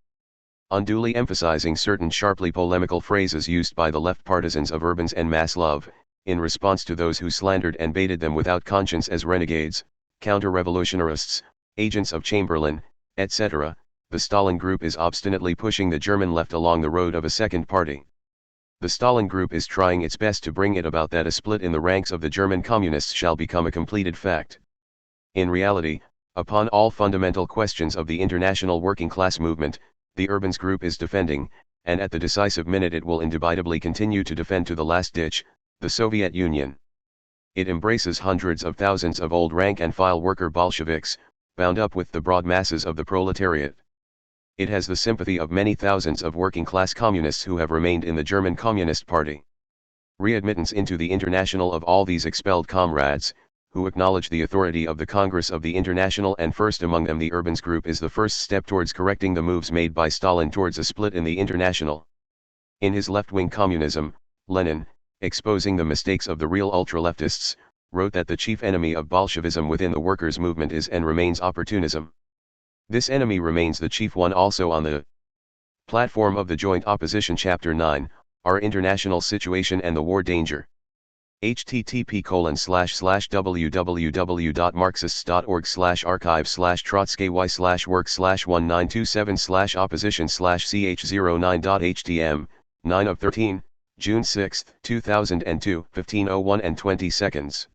Unduly emphasizing certain sharply polemical phrases used by the left partisans of Urbans and Maslov, in response to those who slandered and baited them without conscience as renegades, counter-revolutionists, agents of Chamberlain, etc., the Stalin group is obstinately pushing the German left along the road of a second party. The Stalin group is trying its best to bring it about that a split in the ranks of the German communists shall become a completed fact. In reality, upon all fundamental questions of the international working class movement, the Urbans group is defending, and at the decisive minute it will indubitably continue to defend to the last ditch, the Soviet Union. It embraces hundreds of thousands of old rank-and-file worker Bolsheviks, bound up with the broad masses of the proletariat. It has the sympathy of many thousands of working-class communists who have remained in the German Communist Party. Readmittance into the International of all these expelled comrades, who acknowledge the authority of the Congress of the International and first among them the Urbans group, is the first step towards correcting the moves made by Stalin towards a split in the International. In his left-wing Communism, Lenin, exposing the mistakes of the real ultra-leftists, wrote that the chief enemy of Bolshevism within the workers' movement is and remains opportunism. This enemy remains the chief one also on the platform of the Joint Opposition Chapter 9, Our International Situation and the War Danger. http://www.marxist.org/archive/trotsky/work/1927/opposition/ch09.htm 9 of 13, June 6, 2002, 15:01 and 20 seconds.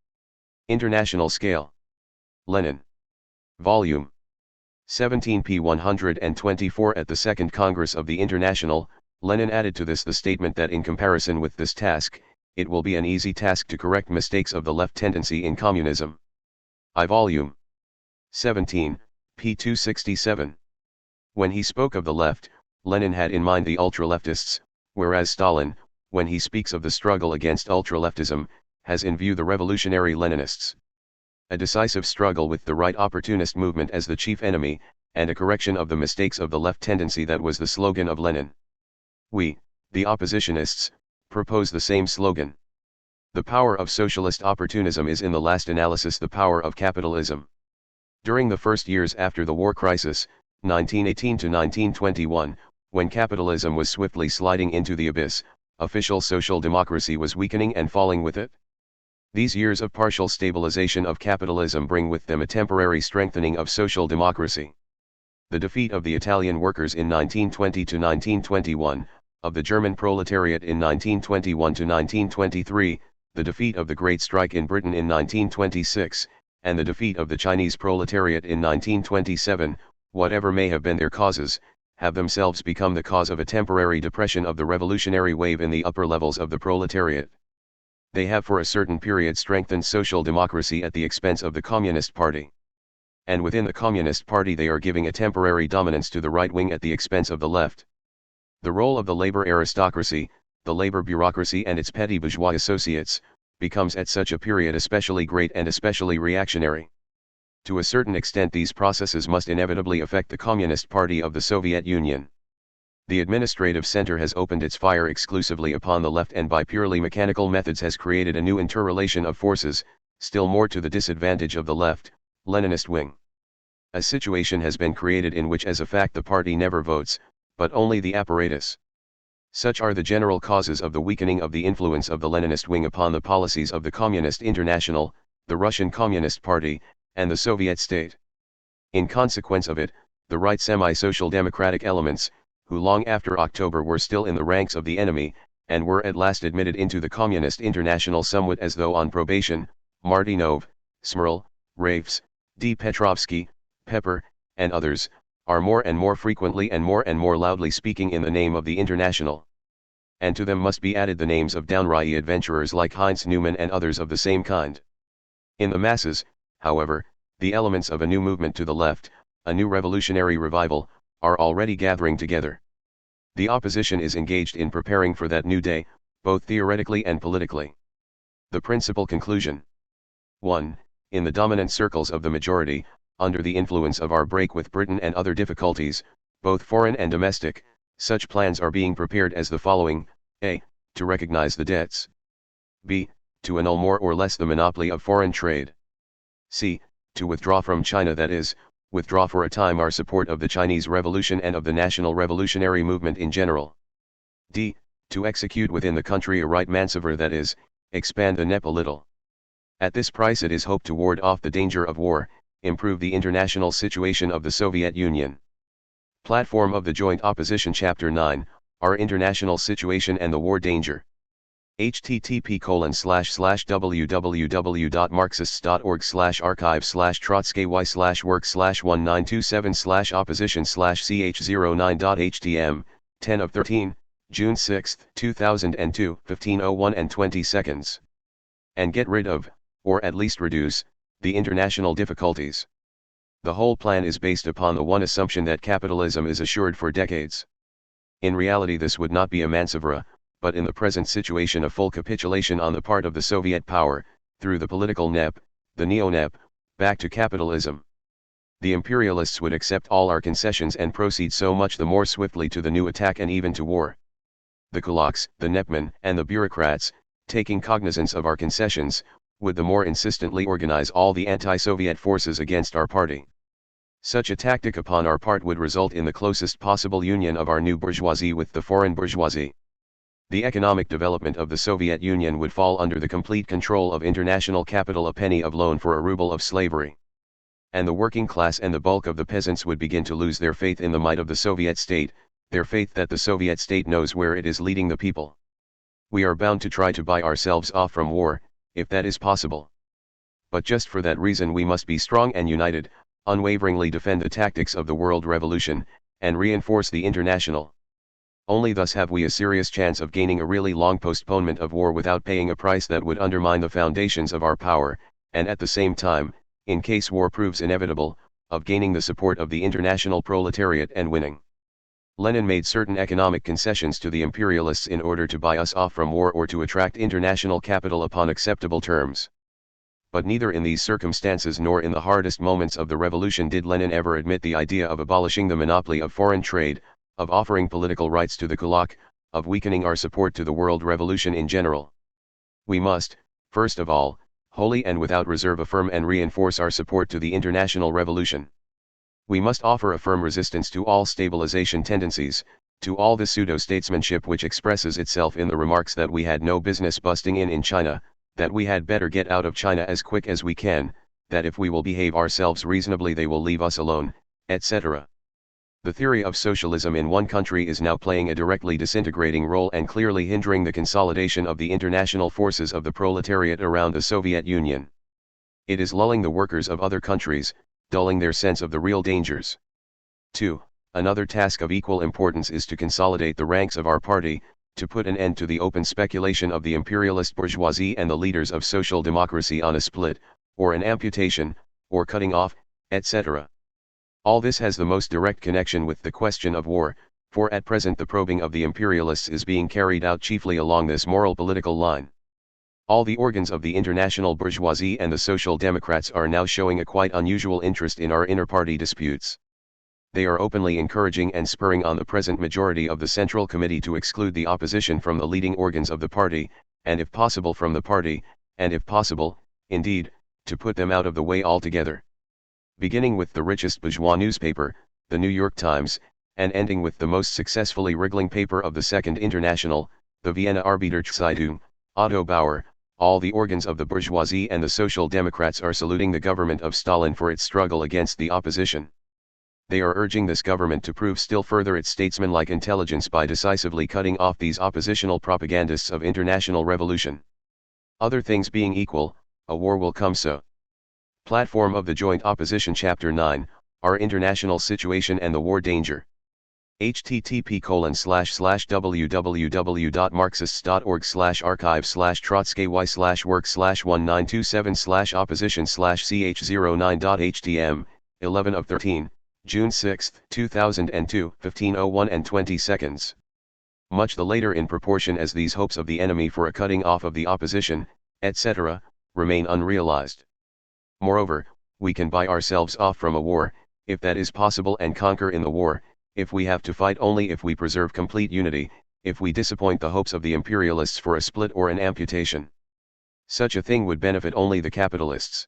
International Scale. Lenin. Volume 17 p. 124. At the Second Congress of the International, Lenin added to this the statement that in comparison with this task, it will be an easy task to correct mistakes of the left tendency in communism. I Volume 17, p. 267. When he spoke of the left, Lenin had in mind the ultra-leftists, whereas Stalin, when he speaks of the struggle against ultra-leftism, has in view the revolutionary Leninists. A decisive struggle with the right opportunist movement as the chief enemy, and a correction of the mistakes of the left tendency, that was the slogan of Lenin. We, the oppositionists, propose the same slogan. The power of socialist opportunism is in the last analysis the power of capitalism. During the first years after the war crisis, 1918 to 1921, when capitalism was swiftly sliding into the abyss, official social democracy was weakening and falling with it. These years of partial stabilization of capitalism bring with them a temporary strengthening of social democracy. The defeat of the Italian workers in 1920 to 1921, of the German proletariat in 1921 to 1923, the defeat of the Great Strike in Britain in 1926, and the defeat of the Chinese proletariat in 1927, whatever may have been their causes, have themselves become the cause of a temporary depression of the revolutionary wave in the upper levels of the proletariat. They have for a certain period strengthened social democracy at the expense of the Communist Party. And within the Communist Party they are giving a temporary dominance to the right wing at the expense of the left. The role of the labor aristocracy, the labor bureaucracy and its petty bourgeois associates, becomes at such a period especially great and especially reactionary. To a certain extent these processes must inevitably affect the Communist Party of the Soviet Union. The administrative center has opened its fire exclusively upon the left and by purely mechanical methods has created a new interrelation of forces, still more to the disadvantage of the left, Leninist wing. A situation has been created in which as a fact the party never votes, but only the apparatus. Such are the general causes of the weakening of the influence of the Leninist wing upon the policies of the Communist International, the Russian Communist Party, and the Soviet state. In consequence of it, the right semi-social democratic elements, who long after October were still in the ranks of the enemy, and were at last admitted into the Communist International somewhat as though on probation, Martynov, Smrl, Rafes, D. Petrovsky, Pepper, and others, are more and more frequently and more loudly speaking in the name of the International. And to them must be added the names of downright adventurers like Heinz Neumann and others of the same kind. In the masses, however, the elements of a new movement to the left, a new revolutionary revival, are already gathering together. The opposition is engaged in preparing for that new day, both theoretically and politically. The principal conclusion. 1. In the dominant circles of the majority, under the influence of our break with Britain and other difficulties, both foreign and domestic, such plans are being prepared as the following: a. To recognize the debts. b. To annul more or less the monopoly of foreign trade. c. To withdraw from China, that is, withdraw for a time our support of the Chinese Revolution and of the national revolutionary movement in general. d. To execute within the country a right maneuver, that is, expand the NEP a little. At this price it is hoped to ward off the danger of war, improve the international situation of the Soviet Union. Platform of the Joint Opposition Chapter 9, Our International Situation and the War Danger. http://www.marxist.org/archive/trotsky/work/1927/opposition/ch09.htm 10 of 13, June 6, 2002, 15:01 and 20 seconds. And get rid of, or at least reduce, the international difficulties. The whole plan is based upon the one assumption that capitalism is assured for decades. In reality this would not be a maneuver, but in the present situation a full capitulation on the part of the Soviet power, through the political NEP, the neo-NEP, back to capitalism. The imperialists would accept all our concessions and proceed so much the more swiftly to the new attack and even to war. The kulaks, the NEPmen, and the bureaucrats, taking cognizance of our concessions, would the more insistently organize all the anti-Soviet forces against our party. Such a tactic upon our part would result in the closest possible union of our new bourgeoisie with the foreign bourgeoisie. The economic development of the Soviet Union would fall under the complete control of international capital, a penny of loan for a ruble of slavery. And the working class and the bulk of the peasants would begin to lose their faith in the might of the Soviet state, their faith that the Soviet state knows where it is leading the people. We are bound to try to buy ourselves off from war, if that is possible. But just for that reason we must be strong and united, unwaveringly defend the tactics of the world revolution, and reinforce the international. Only thus have we a serious chance of gaining a really long postponement of war without paying a price that would undermine the foundations of our power, and at the same time, in case war proves inevitable, of gaining the support of the international proletariat and winning. Lenin made certain economic concessions to the imperialists in order to buy us off from war or to attract international capital upon acceptable terms. But neither in these circumstances nor in the hardest moments of the revolution did Lenin ever admit the idea of abolishing the monopoly of foreign trade, of offering political rights to the kulak, of weakening our support to the world revolution in general. We must, first of all, wholly and without reserve affirm and reinforce our support to the international revolution. We must offer a firm resistance to all stabilization tendencies, to all the pseudo-statesmanship which expresses itself in the remarks that we had no business busting in China, that we had better get out of China as quick as we can, that if we will behave ourselves reasonably they will leave us alone, etc. The theory of socialism in one country is now playing a directly disintegrating role and clearly hindering the consolidation of the international forces of the proletariat around the Soviet Union. It is lulling the workers of other countries, dulling their sense of the real dangers. 2. Another task of equal importance is to consolidate the ranks of our party, to put an end to the open speculation of the imperialist bourgeoisie and the leaders of social democracy on a split, or an amputation, or cutting off, etc. All this has the most direct connection with the question of war, for at present the probing of the imperialists is being carried out chiefly along this moral political line. All the organs of the international bourgeoisie and the social democrats are now showing a quite unusual interest in our inter-party disputes. They are openly encouraging and spurring on the present majority of the Central Committee to exclude the opposition from the leading organs of the party, and if possible from the party, and if possible, indeed, to put them out of the way altogether. Beginning with the richest bourgeois newspaper, the New York Times, and ending with the most successfully wriggling paper of the Second International, the Vienna Arbeiterzeitung, Otto Bauer, all the organs of the bourgeoisie and the social democrats are saluting the government of Stalin for its struggle against the opposition. They are urging this government to prove still further its statesmanlike intelligence by decisively cutting off these oppositional propagandists of international revolution. Other things being equal, a war will come so. Platform of the Joint Opposition Chapter 9, Our International Situation and the War Danger. http://www.marxist.org/archive/1927/opposition/ch09.htm, 11 of 13, June 6, 2002, 15:01 and 20 seconds. Much the later in proportion as these hopes of the enemy for a cutting off of the opposition, etc., remain unrealized. Moreover, we can buy ourselves off from a war, if that is possible, and conquer in the war, if we have to fight, only if we preserve complete unity, if we disappoint the hopes of the imperialists for a split or an amputation. Such a thing would benefit only the capitalists.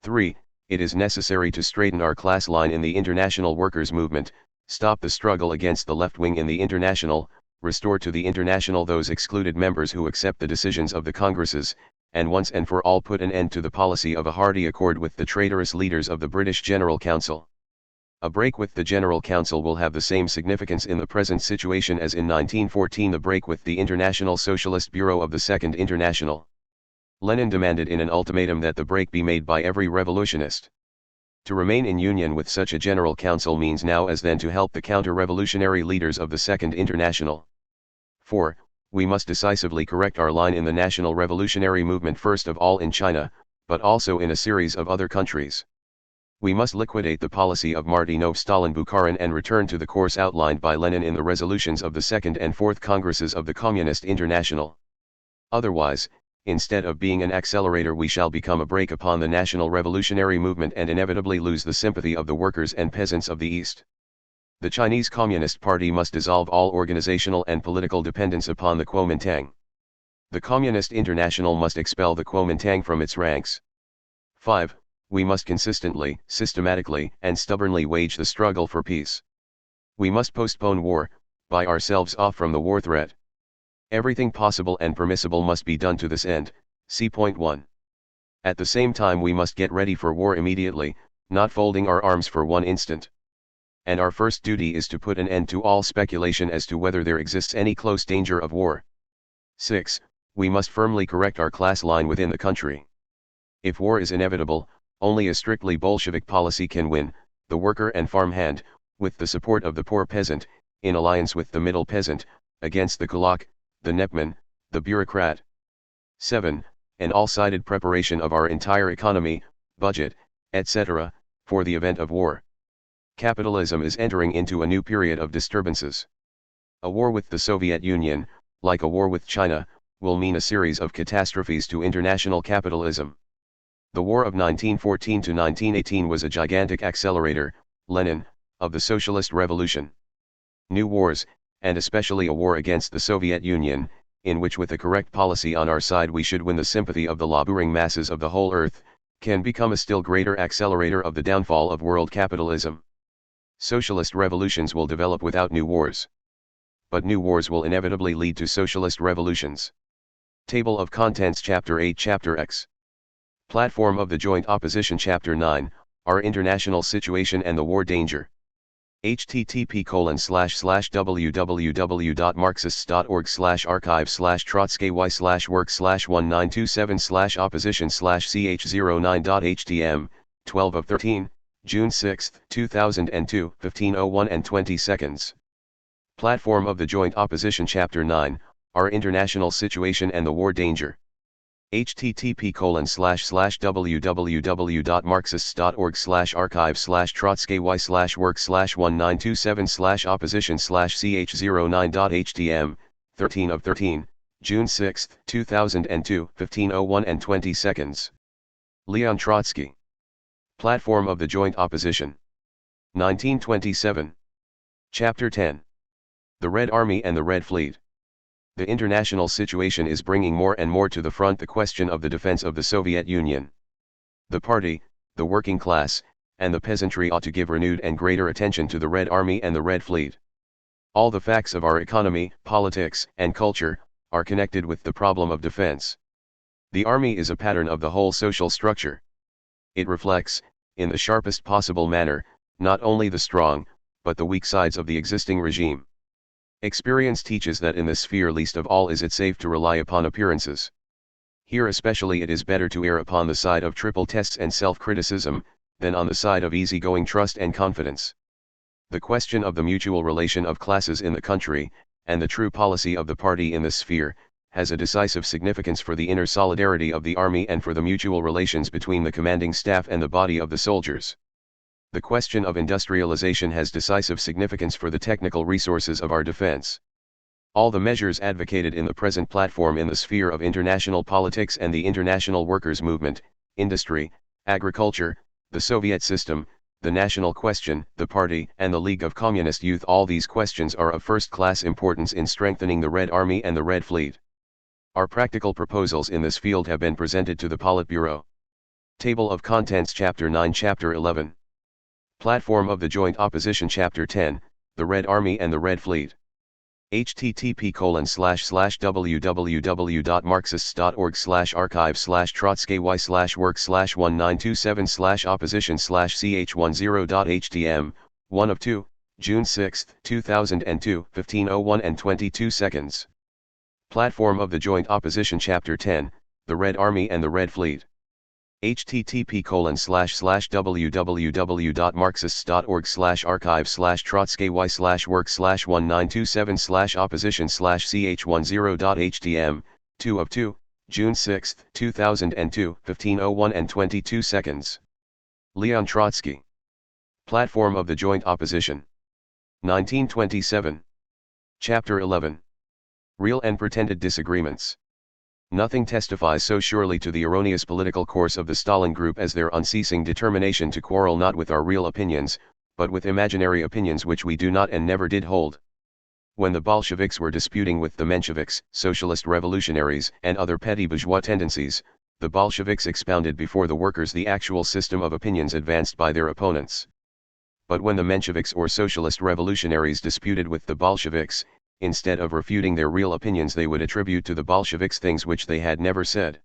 3. It is necessary to straighten our class line in the international workers' movement, stop the struggle against the left wing in the international, restore to the international those excluded members who accept the decisions of the congresses, and once and for all put an end to the policy of a hearty accord with the traitorous leaders of the British General Council. A break with the General Council will have the same significance in the present situation as in 1914 the break with the International Socialist Bureau of the Second International. Lenin demanded in an ultimatum that the break be made by every revolutionist. To remain in union with such a General Council means now as then to help the counter-revolutionary leaders of the Second International. 4. We must decisively correct our line in the national revolutionary movement, first of all in China, but also in a series of other countries. We must liquidate the policy of Martynov-Stalin-Bukharin and return to the course outlined by Lenin in the resolutions of the Second and Fourth Congresses of the Communist International. Otherwise, instead of being an accelerator, we shall become a brake upon the national revolutionary movement and inevitably lose the sympathy of the workers and peasants of the East. The Chinese Communist Party must dissolve all organizational and political dependence upon the Kuomintang. The Communist International must expel the Kuomintang from its ranks. 5. We must consistently, systematically, and stubbornly wage the struggle for peace. We must postpone war, buy ourselves off from the war threat. Everything possible and permissible must be done to this end, see point 1. At the same time we must get ready for war immediately, not folding our arms for one instant. And our first duty is to put an end to all speculation as to whether there exists any close danger of war. 6. We must firmly correct our class line within the country. If war is inevitable, only a strictly Bolshevik policy can win, the worker and farmhand, with the support of the poor peasant, in alliance with the middle peasant, against the kulak, the nepman, the bureaucrat. 7. An all-sided preparation of our entire economy, budget, etc., for the event of war. Capitalism is entering into a new period of disturbances. A war with the Soviet Union, like a war with China, will mean a series of catastrophes to international capitalism. The war of 1914 to 1918 was a gigantic accelerator, Lenin, of the socialist revolution. New wars, and especially a war against the Soviet Union, in which with a correct policy on our side we should win the sympathy of the laboring masses of the whole earth, can become a still greater accelerator of the downfall of world capitalism. Socialist revolutions will develop without new wars. But new wars will inevitably lead to socialist revolutions. Table of Contents Chapter 8 Chapter X. Platform of the Joint Opposition Chapter 9, Our International Situation and the War Danger. http://www.marxist.org/archive/trotsky/work/1927/opposition/ch09.htm, 12 of 13, June 6, 2002, 15:01 and 20 seconds. Platform of the Joint Opposition Chapter 9, Our International Situation and the War Danger. http://www.marxist.org/archive/trotsky/work/1927/opposition/ch09.htm, 13 of 13, June 6, 2002, 15:01 and 20 seconds. Leon Trotsky. Platform of the Joint Opposition. 1927. Chapter 10. The Red Army and the Red Fleet. The international situation is bringing more and more to the front the question of the defense of the Soviet Union. The party, the working class, and the peasantry ought to give renewed and greater attention to the Red Army and the Red Fleet. All the facts of our economy, politics, and culture, are connected with the problem of defense. The army is a pattern of the whole social structure. It reflects, in the sharpest possible manner, not only the strong, but the weak sides of the existing regime. Experience teaches that in this sphere least of all is it safe to rely upon appearances. Here especially it is better to err upon the side of triple tests and self-criticism, than on the side of easygoing trust and confidence. The question of the mutual relation of classes in the country, and the true policy of the party in this sphere, has a decisive significance for the inner solidarity of the army and for the mutual relations between the commanding staff and the body of the soldiers. The question of industrialization has decisive significance for the technical resources of our defense. All the measures advocated in the present platform in the sphere of international politics and the international workers' movement, industry, agriculture, the Soviet system, the national question, the party, and the League of Communist Youth, all these questions are of first-class importance in strengthening the Red Army and the Red Fleet. Our practical proposals in this field have been presented to the Politburo. Table of Contents Chapter 9 Chapter 11. Platform of the Joint Opposition Chapter 10, The Red Army and the Red Fleet. http://www.marxist.org/archive/trotsky/work/1927/opposition/ch10.htm, 1 of 2, June 6, 2002, 15:01 and 22 seconds. Platform of the Joint Opposition Chapter 10, The Red Army and the Red Fleet. http://www.marxist.org/archive/trotsky/work/1927/opposition/ch10.htm, 2 of 2, June 6, 2002, 15:01 and 22 seconds. Leon Trotsky. Platform of the Joint Opposition. 1927. Chapter 11. Real and Pretended Disagreements. Nothing testifies so surely to the erroneous political course of the Stalin group as their unceasing determination to quarrel not with our real opinions, but with imaginary opinions which we do not and never did hold. When the Bolsheviks were disputing with the Mensheviks, socialist revolutionaries, and other petty bourgeois tendencies, the Bolsheviks expounded before the workers the actual system of opinions advanced by their opponents. But when the Mensheviks or socialist revolutionaries disputed with the Bolsheviks, instead of refuting their real opinions they would attribute to the Bolsheviks things which they had never said.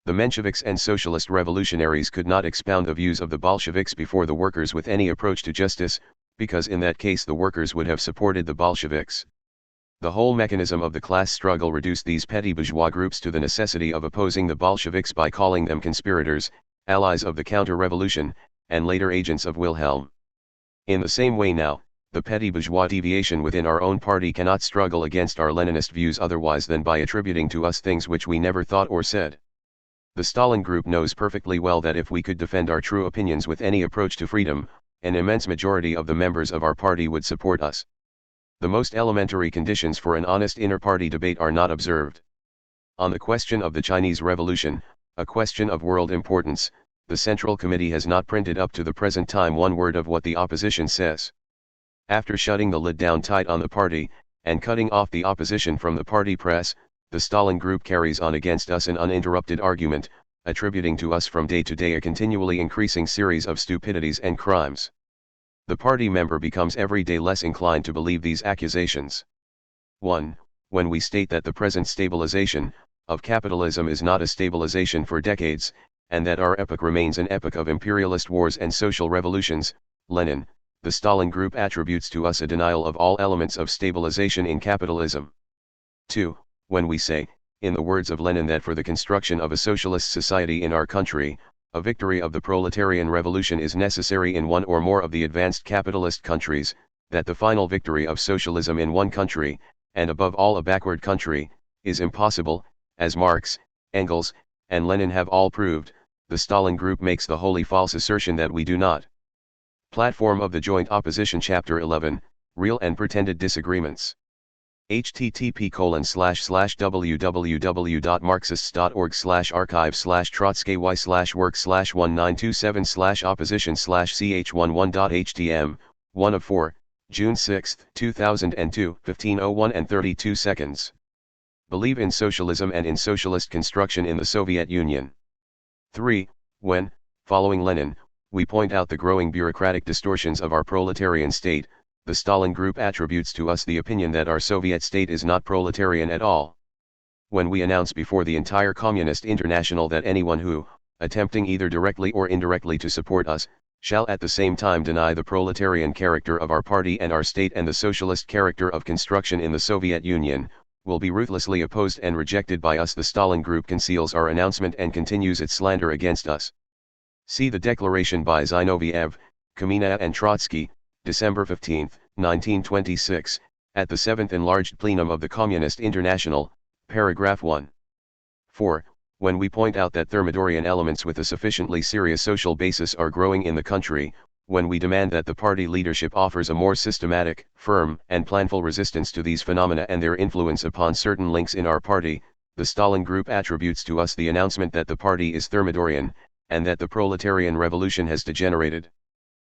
The Mensheviks and socialist revolutionaries could not expound the views of the Bolsheviks before the workers with any approach to justice, because in that case the workers would have supported the Bolsheviks. The whole mechanism of the class struggle reduced these petty bourgeois groups to the necessity of opposing the Bolsheviks by calling them conspirators, allies of the counter-revolution, and later agents of Wilhelm. In the same way now, the petty bourgeois deviation within our own party cannot struggle against our Leninist views otherwise than by attributing to us things which we never thought or said. The Stalin group knows perfectly well that if we could defend our true opinions with any approach to freedom, an immense majority of the members of our party would support us. The most elementary conditions for an honest inter-party debate are not observed. On the question of the Chinese Revolution, a question of world importance, the Central Committee has not printed up to the present time one word of what the opposition says. After shutting the lid down tight on the party, and cutting off the opposition from the party press, the Stalin group carries on against us an uninterrupted argument, attributing to us from day to day a continually increasing series of stupidities and crimes. The party member becomes every day less inclined to believe these accusations. 1. When we state that the present stabilization of capitalism is not a stabilization for decades, and that our epoch remains an epoch of imperialist wars and social revolutions, Lenin, the Stalin group attributes to us a denial of all elements of stabilization in capitalism. 2. When we say, in the words of Lenin, that for the construction of a socialist society in our country, a victory of the proletarian revolution is necessary in one or more of the advanced capitalist countries, that the final victory of socialism in one country, and above all a backward country, is impossible, as Marx, Engels, and Lenin have all proved, the Stalin group makes the wholly false assertion that we do not. Platform of the Joint Opposition Chapter 11, Real and Pretended Disagreements. http://www.marxists.org/archive/work/1927/opposition/ch11.htm, 1 of 4, June 6, 2002, 15:01 and 32 seconds. Believe in socialism and in socialist construction in the Soviet Union. 3. When, following Lenin, we point out the growing bureaucratic distortions of our proletarian state, the Stalin group attributes to us the opinion that our Soviet state is not proletarian at all. When we announce before the entire Communist International that anyone who, attempting either directly or indirectly to support us, shall at the same time deny the proletarian character of our party and our state and the socialist character of construction in the Soviet Union, will be ruthlessly opposed and rejected by us, the Stalin group conceals our announcement and continues its slander against us. See the declaration by Zinoviev, Kamina and Trotsky, December 15, 1926, at the 7th Enlarged Plenum of the Communist International, paragraph 1. 4. When we point out that Thermidorian elements with a sufficiently serious social basis are growing in the country, when we demand that the party leadership offers a more systematic, firm, and planful resistance to these phenomena and their influence upon certain links in our party, the Stalin group attributes to us the announcement that the party is Thermidorian, and that the proletarian revolution has degenerated.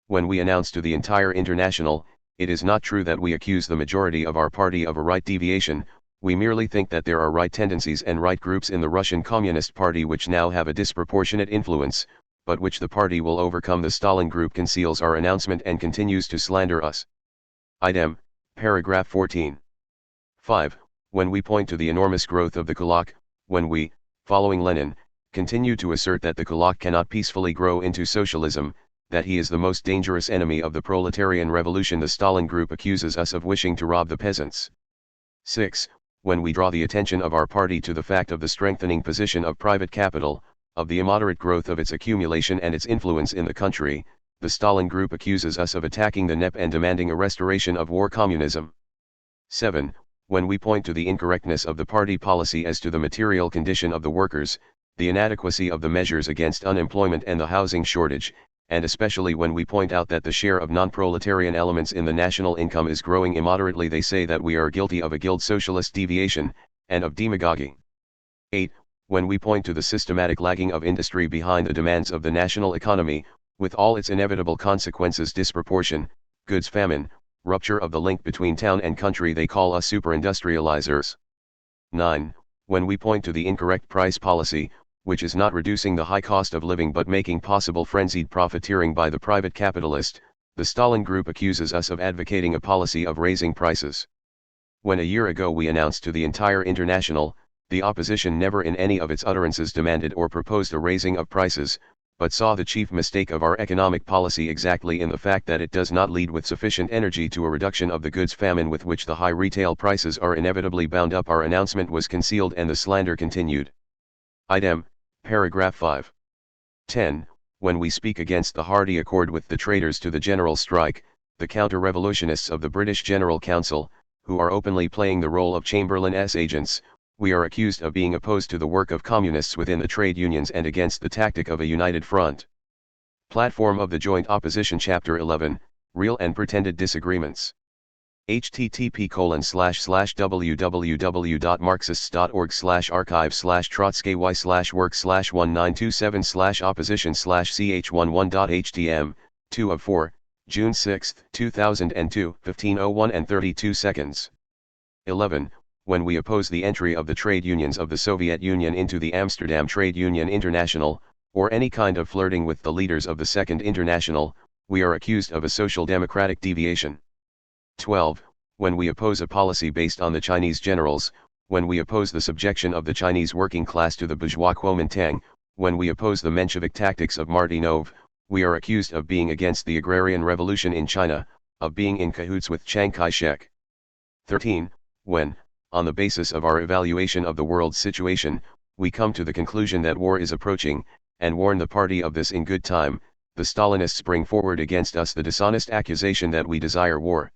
When we announce to the entire International, it is not true that we accuse the majority of our party of a right deviation, we merely think that there are right tendencies and right groups in the Russian Communist Party which now have a disproportionate influence, but which the party will overcome. The Stalin group conceals our announcement and continues to slander us. Idem, paragraph 14. 5. When we point to the enormous growth of the kulak, when we, following Lenin, continue to assert that the kulak cannot peacefully grow into socialism, that he is the most dangerous enemy of the proletarian revolution, the Stalin group accuses us of wishing to rob the peasants. 6. When we draw the attention of our party to the fact of the strengthening position of private capital, of the immoderate growth of its accumulation and its influence in the country, the Stalin group accuses us of attacking the NEP and demanding a restoration of war communism. 7. When we point to the incorrectness of the party policy as to the material condition of the workers, the inadequacy of the measures against unemployment and the housing shortage, and especially when we point out that the share of non-proletarian elements in the national income is growing immoderately, they say that we are guilty of a guild socialist deviation, and of demagoguing. 8. When we point to the systematic lagging of industry behind the demands of the national economy, with all its inevitable consequences, disproportion, goods famine, rupture of the link between town and country, they call us superindustrializers. 9. When we point to the incorrect price policy, which is not reducing the high cost of living but making possible frenzied profiteering by the private capitalist, the Stalin group accuses us of advocating a policy of raising prices. When a year ago we announced to the entire international, the opposition never in any of its utterances demanded or proposed a raising of prices, but saw the chief mistake of our economic policy exactly in the fact that it does not lead with sufficient energy to a reduction of the goods famine with which the high retail prices are inevitably bound up. Our announcement was concealed and the slander continued. Idem, paragraph 5. 10. When we speak against the hearty accord with the traitors to the general strike, the counter-revolutionists of the British General Council, who are openly playing the role of Chamberlain's agents, we are accused of being opposed to the work of communists within the trade unions and against the tactic of a united front. Platform of the Joint Opposition Chapter 11, Real and Pretended Disagreements. http://www.marxist.org/archive/work/1927/opposition/ch11.htm, 2 of 4, June 6, 2002, 15:01 and 32 seconds. 11. When we oppose the entry of the trade unions of the Soviet Union into the Amsterdam Trade Union International, or any kind of flirting with the leaders of the Second International, we are accused of a social democratic deviation. 12. When we oppose a policy based on the Chinese generals, when we oppose the subjection of the Chinese working class to the bourgeois Kuomintang, when we oppose the Menshevik tactics of Martynov, we are accused of being against the agrarian revolution in China, of being in cahoots with Chiang Kai-shek. 13. When, on the basis of our evaluation of the world's situation, we come to the conclusion that war is approaching, and warn the party of this in good time, the Stalinists bring forward against us the dishonest accusation that we desire war.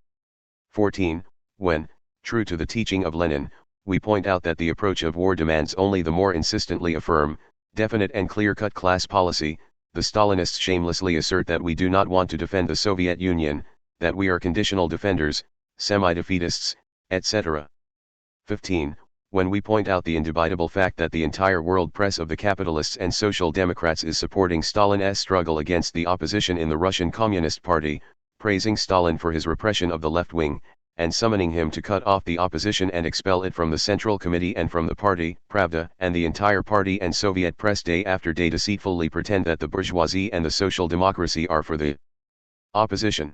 14. When, true to the teaching of Lenin, we point out that the approach of war demands only the more insistently a firm, definite and clear-cut class policy, the Stalinists shamelessly assert that we do not want to defend the Soviet Union, that we are conditional defenders, semi-defeatists, etc. 15. When we point out the indubitable fact that the entire world press of the capitalists and social democrats is supporting Stalin's struggle against the opposition in the Russian Communist Party, praising Stalin for his repression of the left wing, and summoning him to cut off the opposition and expel it from the Central Committee and from the party, Pravda, and the entire party and Soviet press day after day deceitfully pretend that the bourgeoisie and the social democracy are for the opposition.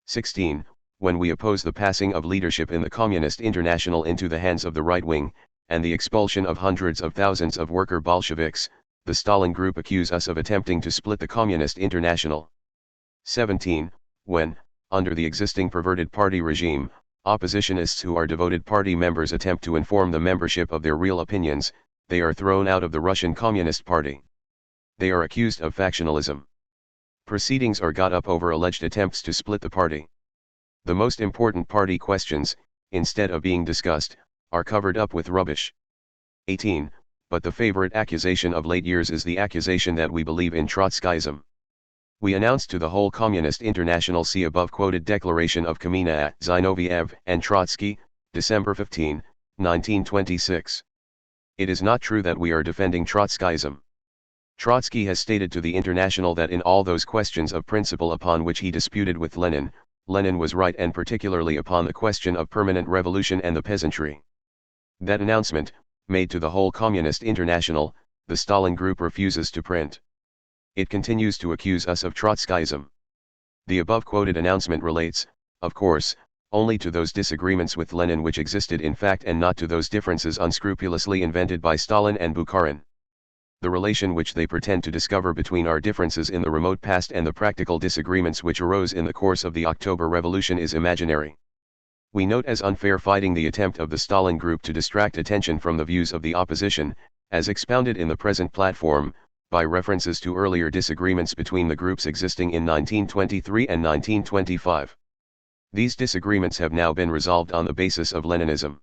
16. When we oppose the passing of leadership in the Communist International into the hands of the right wing, and the expulsion of hundreds of thousands of worker Bolsheviks, the Stalin Group accuse us of attempting to split the Communist International. 17. When, under the existing perverted party regime, oppositionists who are devoted party members attempt to inform the membership of their real opinions, they are thrown out of the Russian Communist Party. They are accused of factionalism. Proceedings are got up over alleged attempts to split the party. The most important party questions, instead of being discussed, are covered up with rubbish. 18. But the favorite accusation of late years is the accusation that we believe in Trotskyism. We announced to the whole Communist International see above quoted declaration of Kamina, Zinoviev, and Trotsky, December 15, 1926. It is not true that we are defending Trotskyism. Trotsky has stated to the International that in all those questions of principle upon which he disputed with Lenin, Lenin was right, and particularly upon the question of permanent revolution and the peasantry. That announcement, made to the whole Communist International, the Stalin Group refuses to print. It continues to accuse us of Trotskyism. The above quoted announcement relates, of course, only to those disagreements with Lenin which existed in fact and not to those differences unscrupulously invented by Stalin and Bukharin. The relation which they pretend to discover between our differences in the remote past and the practical disagreements which arose in the course of the October Revolution is imaginary. We note as unfair fighting the attempt of the Stalin Group to distract attention from the views of the opposition, as expounded in the present platform, by references to earlier disagreements between the groups existing in 1923 and 1925. These disagreements have now been resolved on the basis of Leninism.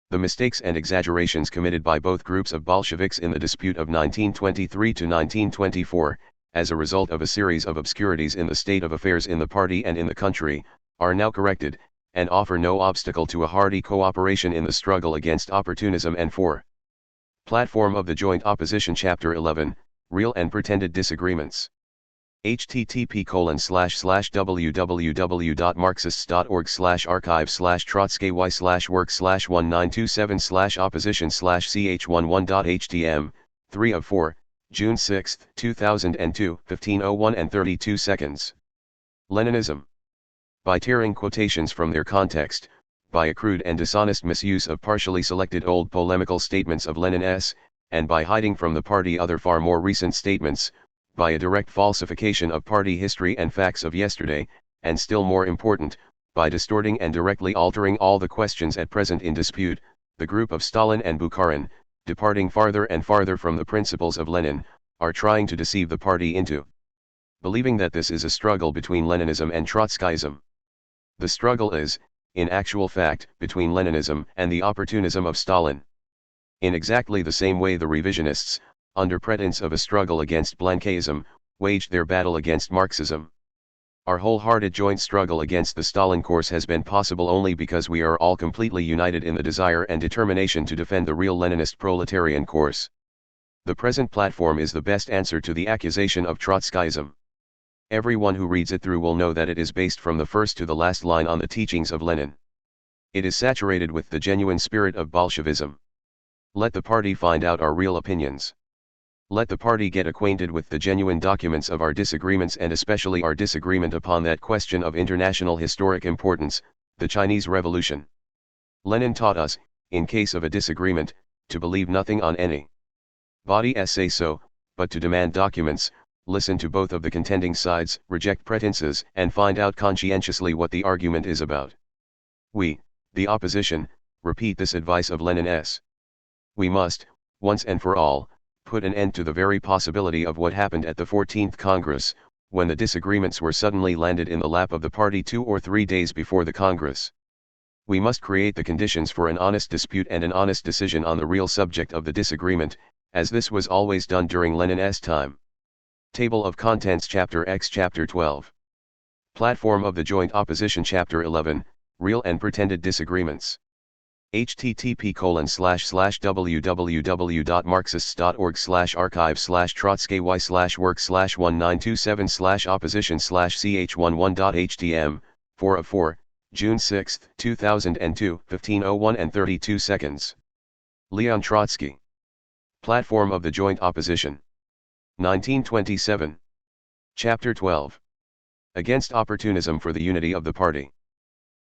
The mistakes and exaggerations committed by both groups of Bolsheviks in the dispute of 1923 to 1924, as a result of a series of obscurities in the state of affairs in the party and in the country, are now corrected, and offer no obstacle to a hearty cooperation in the struggle against opportunism and for Platform of the Joint Opposition Chapter 11, Real and Pretended Disagreements. http://www.marxist.org/archive/trotsky/work/1927/opposition/ch11.htm, 3 of 4, June 6, 2002, 15:01 and 32 seconds. Leninism. By tearing quotations from their context, by a crude and dishonest misuse of partially selected old polemical statements of Lenin's, and by hiding from the party other far more recent statements, by a direct falsification of party history and facts of yesterday, and still more important, by distorting and directly altering all the questions at present in dispute, the group of Stalin and Bukharin, departing farther and farther from the principles of Lenin, are trying to deceive the party into believing that this is a struggle between Leninism and Trotskyism. The struggle is, in actual fact, between Leninism and the opportunism of Stalin. In exactly the same way the revisionists, under pretense of a struggle against Blanquism, waged their battle against Marxism. Our wholehearted joint struggle against the Stalin course has been possible only because we are all completely united in the desire and determination to defend the real Leninist proletarian course. The present platform is the best answer to the accusation of Trotskyism. Everyone who reads it through will know that it is based from the first to the last line on the teachings of Lenin. It is saturated with the genuine spirit of Bolshevism. Let the party find out our real opinions. Let the party get acquainted with the genuine documents of our disagreements, and especially our disagreement upon that question of international historic importance, the Chinese Revolution. Lenin taught us, in case of a disagreement, to believe nothing on any body say so, but to demand documents, listen to both of the contending sides, reject pretenses, and find out conscientiously what the argument is about. We, the opposition, repeat this advice of Lenin's. We must, once and for all, put an end to the very possibility of what happened at the 14th Congress, when the disagreements were suddenly landed in the lap of the party 2 or 3 days before the Congress. We must create the conditions for an honest dispute and an honest decision on the real subject of the disagreement, as this was always done during Lenin's time. Table of Contents Chapter X Chapter 12. Platform of the Joint Opposition Chapter 11, Real and Pretended Disagreements. http://www.marxist.org/archive/work/1927/opposition/ch11.htm, 4 of 4, June 6, 2002, 15:01 and 32 seconds. Leon Trotsky. Platform of the Joint Opposition. 1927. Chapter 12. Against Opportunism for the Unity of the Party.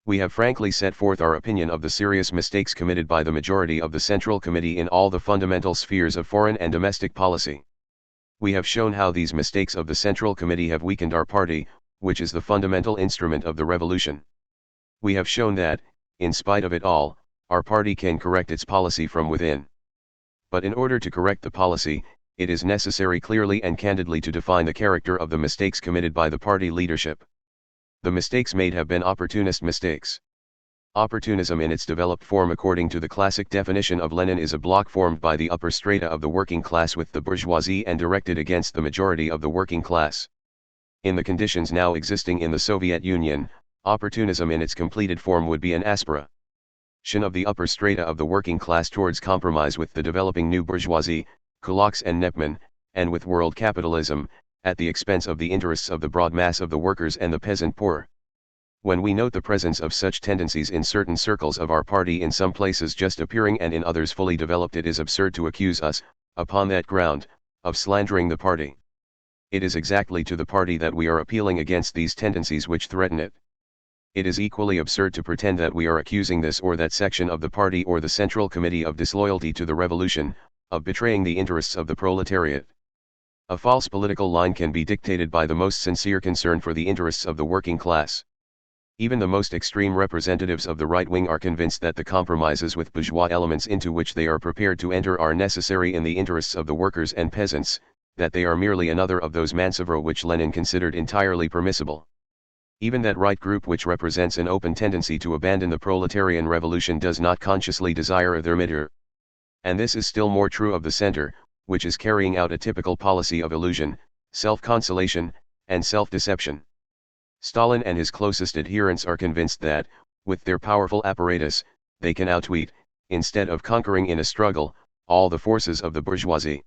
We have frankly set forth our opinion of the serious mistakes committed by the majority of the Central Committee in all the fundamental spheres of foreign and domestic policy. We have shown how these mistakes of the Central Committee have weakened our party, which is the fundamental instrument of the revolution. We have shown that, in spite of it all, our party can correct its policy from within. But in order to correct the policy, it is necessary clearly and candidly to define the character of the mistakes committed by the party leadership. The mistakes made have been opportunist mistakes. Opportunism in its developed form according to the classic definition of Lenin is a bloc formed by the upper strata of the working class with the bourgeoisie and directed against the majority of the working class. In the conditions now existing in the Soviet Union, opportunism in its completed form would be an aspiration of the upper strata of the working class towards compromise with the developing new bourgeoisie, kulaks and nepmen, and with world capitalism, at the expense of the interests of the broad mass of the workers and the peasant poor. When we note the presence of such tendencies in certain circles of our party, in some places just appearing and in others fully developed, it is absurd to accuse us, upon that ground, of slandering the party. It is exactly to the party that we are appealing against these tendencies which threaten it. It is equally absurd to pretend that we are accusing this or that section of the party or the Central Committee of disloyalty to the revolution, of betraying the interests of the proletariat. A false political line can be dictated by the most sincere concern for the interests of the working class. Even the most extreme representatives of the right wing are convinced that the compromises with bourgeois elements into which they are prepared to enter are necessary in the interests of the workers and peasants, that they are merely another of those manœuvres which Lenin considered entirely permissible. Even that right group which represents an open tendency to abandon the proletarian revolution does not consciously desire their mitre. And this is still more true of the center, which is carrying out a typical policy of illusion, self-consolation, and self-deception. Stalin and his closest adherents are convinced that, with their powerful apparatus, they can outwit, instead of conquering in a struggle, all the forces of the bourgeoisie.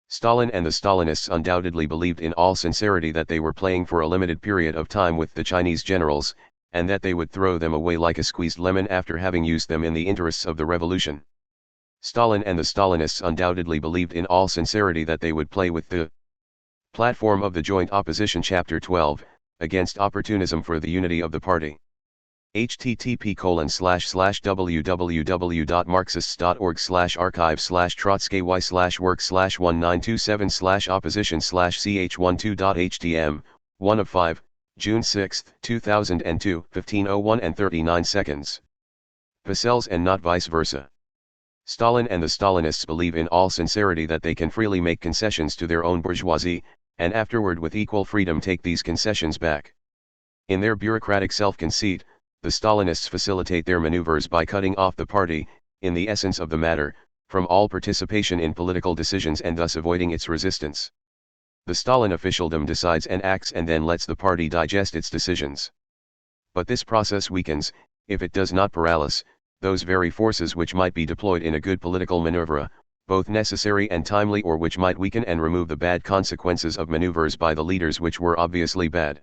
Stalin and the Stalinists undoubtedly believed in all sincerity that they were playing for a limited period of time with the Chinese generals, and that they would throw them away like a squeezed lemon after having used them in the interests of the revolution. Stalin and the Stalinists undoubtedly believed in all sincerity that they would play with the platform of the Joint Opposition Chapter 12, against opportunism for the unity of the party. http://www.marxist.org/archive/trotsky/work/1927/opposition/ch12.htm 1 of 5, June 6, 2002, 15:01 and 39 seconds. Picels and not vice versa. Stalin and the Stalinists believe in all sincerity that they can freely make concessions to their own bourgeoisie, and afterward with equal freedom take these concessions back. In their bureaucratic self-conceit, the Stalinists facilitate their maneuvers by cutting off the party, in the essence of the matter, from all participation in political decisions and thus avoiding its resistance. The Stalin officialdom decides and acts and then lets the party digest its decisions. But this process weakens, if it does not paralyze, those very forces which might be deployed in a good political maneuver, both necessary and timely, or which might weaken and remove the bad consequences of maneuvers by the leaders which were obviously bad.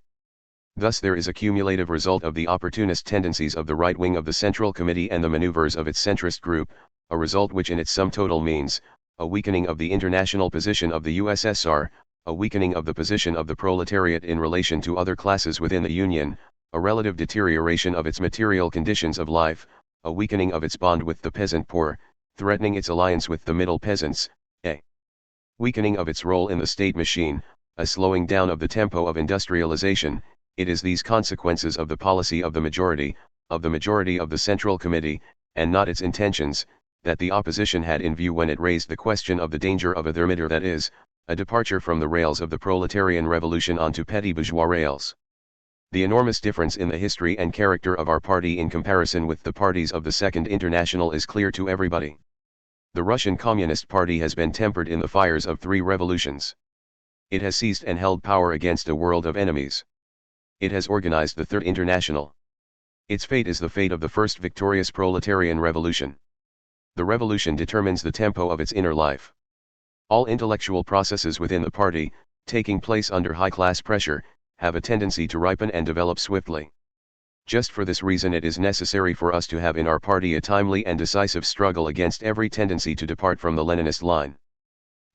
Thus there is a cumulative result of the opportunist tendencies of the right wing of the Central Committee and the maneuvers of its centrist group, a result which in its sum total means, a weakening of the international position of the USSR, a weakening of the position of the proletariat in relation to other classes within the Union, a relative deterioration of its material conditions of life, a weakening of its bond with the peasant poor, threatening its alliance with the middle peasants, a weakening of its role in the state machine, a slowing down of the tempo of industrialization. It is these consequences of the policy of the majority of the Central Committee, and not its intentions, that the opposition had in view when it raised the question of the danger of a thermidor, that is, a departure from the rails of the proletarian revolution onto petty bourgeois rails. The enormous difference in the history and character of our party in comparison with the parties of the Second International is clear to everybody. The Russian Communist Party has been tempered in the fires of 3 revolutions. It has seized and held power against a world of enemies. It has organized the Third International. Its fate is the fate of the first victorious proletarian revolution. The revolution determines the tempo of its inner life. All intellectual processes within the party, taking place under high-class pressure, have a tendency to ripen and develop swiftly. Just for this reason it is necessary for us to have in our party a timely and decisive struggle against every tendency to depart from the Leninist line.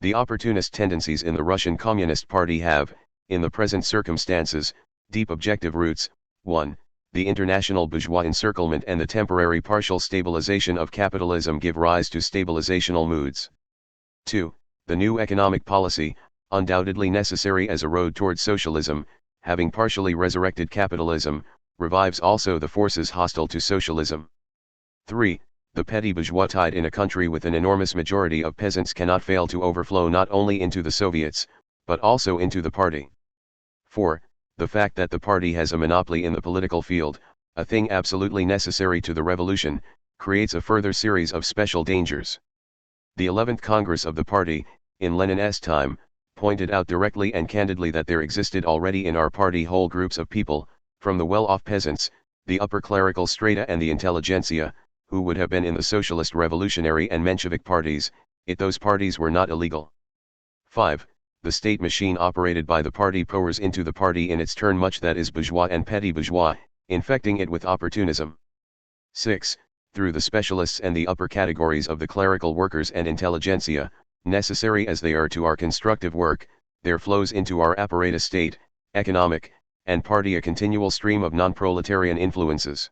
The opportunist tendencies in the Russian Communist Party have, in the present circumstances, deep objective roots. 1. The international bourgeois encirclement and the temporary partial stabilization of capitalism give rise to stabilizational moods. 2. The new economic policy, undoubtedly necessary as a road towards socialism, having partially resurrected capitalism, revives also the forces hostile to socialism. 3. The petty bourgeois tide in a country with an enormous majority of peasants cannot fail to overflow not only into the Soviets, but also into the party. 4. The fact that the party has a monopoly in the political field, a thing absolutely necessary to the revolution, creates a further series of special dangers. The 11th Congress of the party, in Lenin's time, pointed out directly and candidly that there existed already in our party whole groups of people, from the well-off peasants, the upper clerical strata and the intelligentsia, who would have been in the socialist revolutionary and Menshevik parties, if those parties were not illegal. 5. The state machine operated by the party pours into the party in its turn much that is bourgeois and petty bourgeois, infecting it with opportunism. 6. Through the specialists and the upper categories of the clerical workers and intelligentsia, necessary as they are to our constructive work, there flows into our apparatus state, economic, and party a continual stream of non-proletarian influences.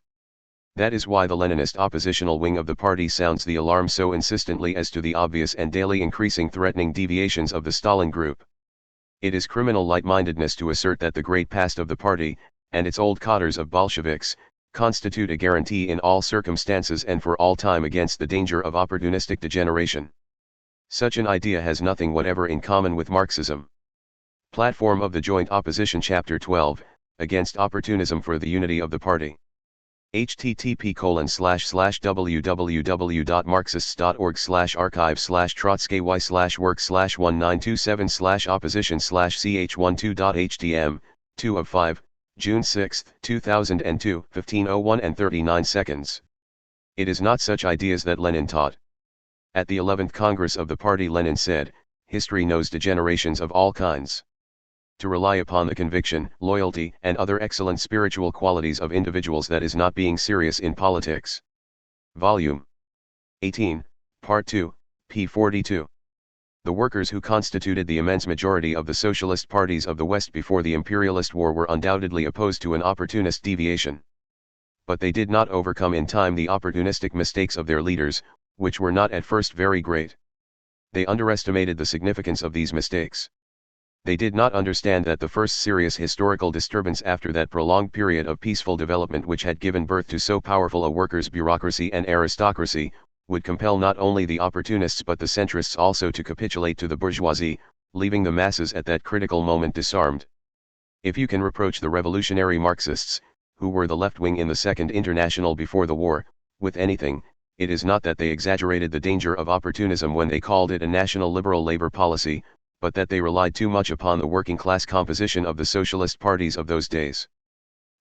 That is why the Leninist oppositional wing of the party sounds the alarm so insistently as to the obvious and daily increasing threatening deviations of the Stalin group. It is criminal light-mindedness to assert that the great past of the party, and its old cadres of Bolsheviks, constitute a guarantee in all circumstances and for all time against the danger of opportunistic degeneration. Such an idea has nothing whatever in common with Marxism. Platform of the Joint Opposition Chapter 12, Against Opportunism for the Unity of the Party. http://www.marxist.org/archive/trotsky/work/1927/opposition/ch12.htm 2 of 5, June 6, 2002, 15:01 and 39 seconds. It is not such ideas that Lenin taught. At the 11th Congress of the party Lenin said, history knows degenerations of all kinds. To rely upon the conviction, loyalty, and other excellent spiritual qualities of individuals that is not being serious in politics. Volume 18, Part 2, p. 42. The workers who constituted the immense majority of the socialist parties of the West before the imperialist war were undoubtedly opposed to an opportunist deviation. but they did not overcome in time the opportunistic mistakes of their leaders, which were not at first very great. They underestimated the significance of these mistakes. They did not understand that the first serious historical disturbance after that prolonged period of peaceful development which had given birth to so powerful a workers' bureaucracy and aristocracy, would compel not only the opportunists but the centrists also to capitulate to the bourgeoisie, leaving the masses at that critical moment disarmed. If you can reproach the revolutionary Marxists, who were the left wing in the Second International before the war, with anything, it is not that they exaggerated the danger of opportunism when they called it a national liberal labor policy, but that they relied too much upon the working class composition of the socialist parties of those days.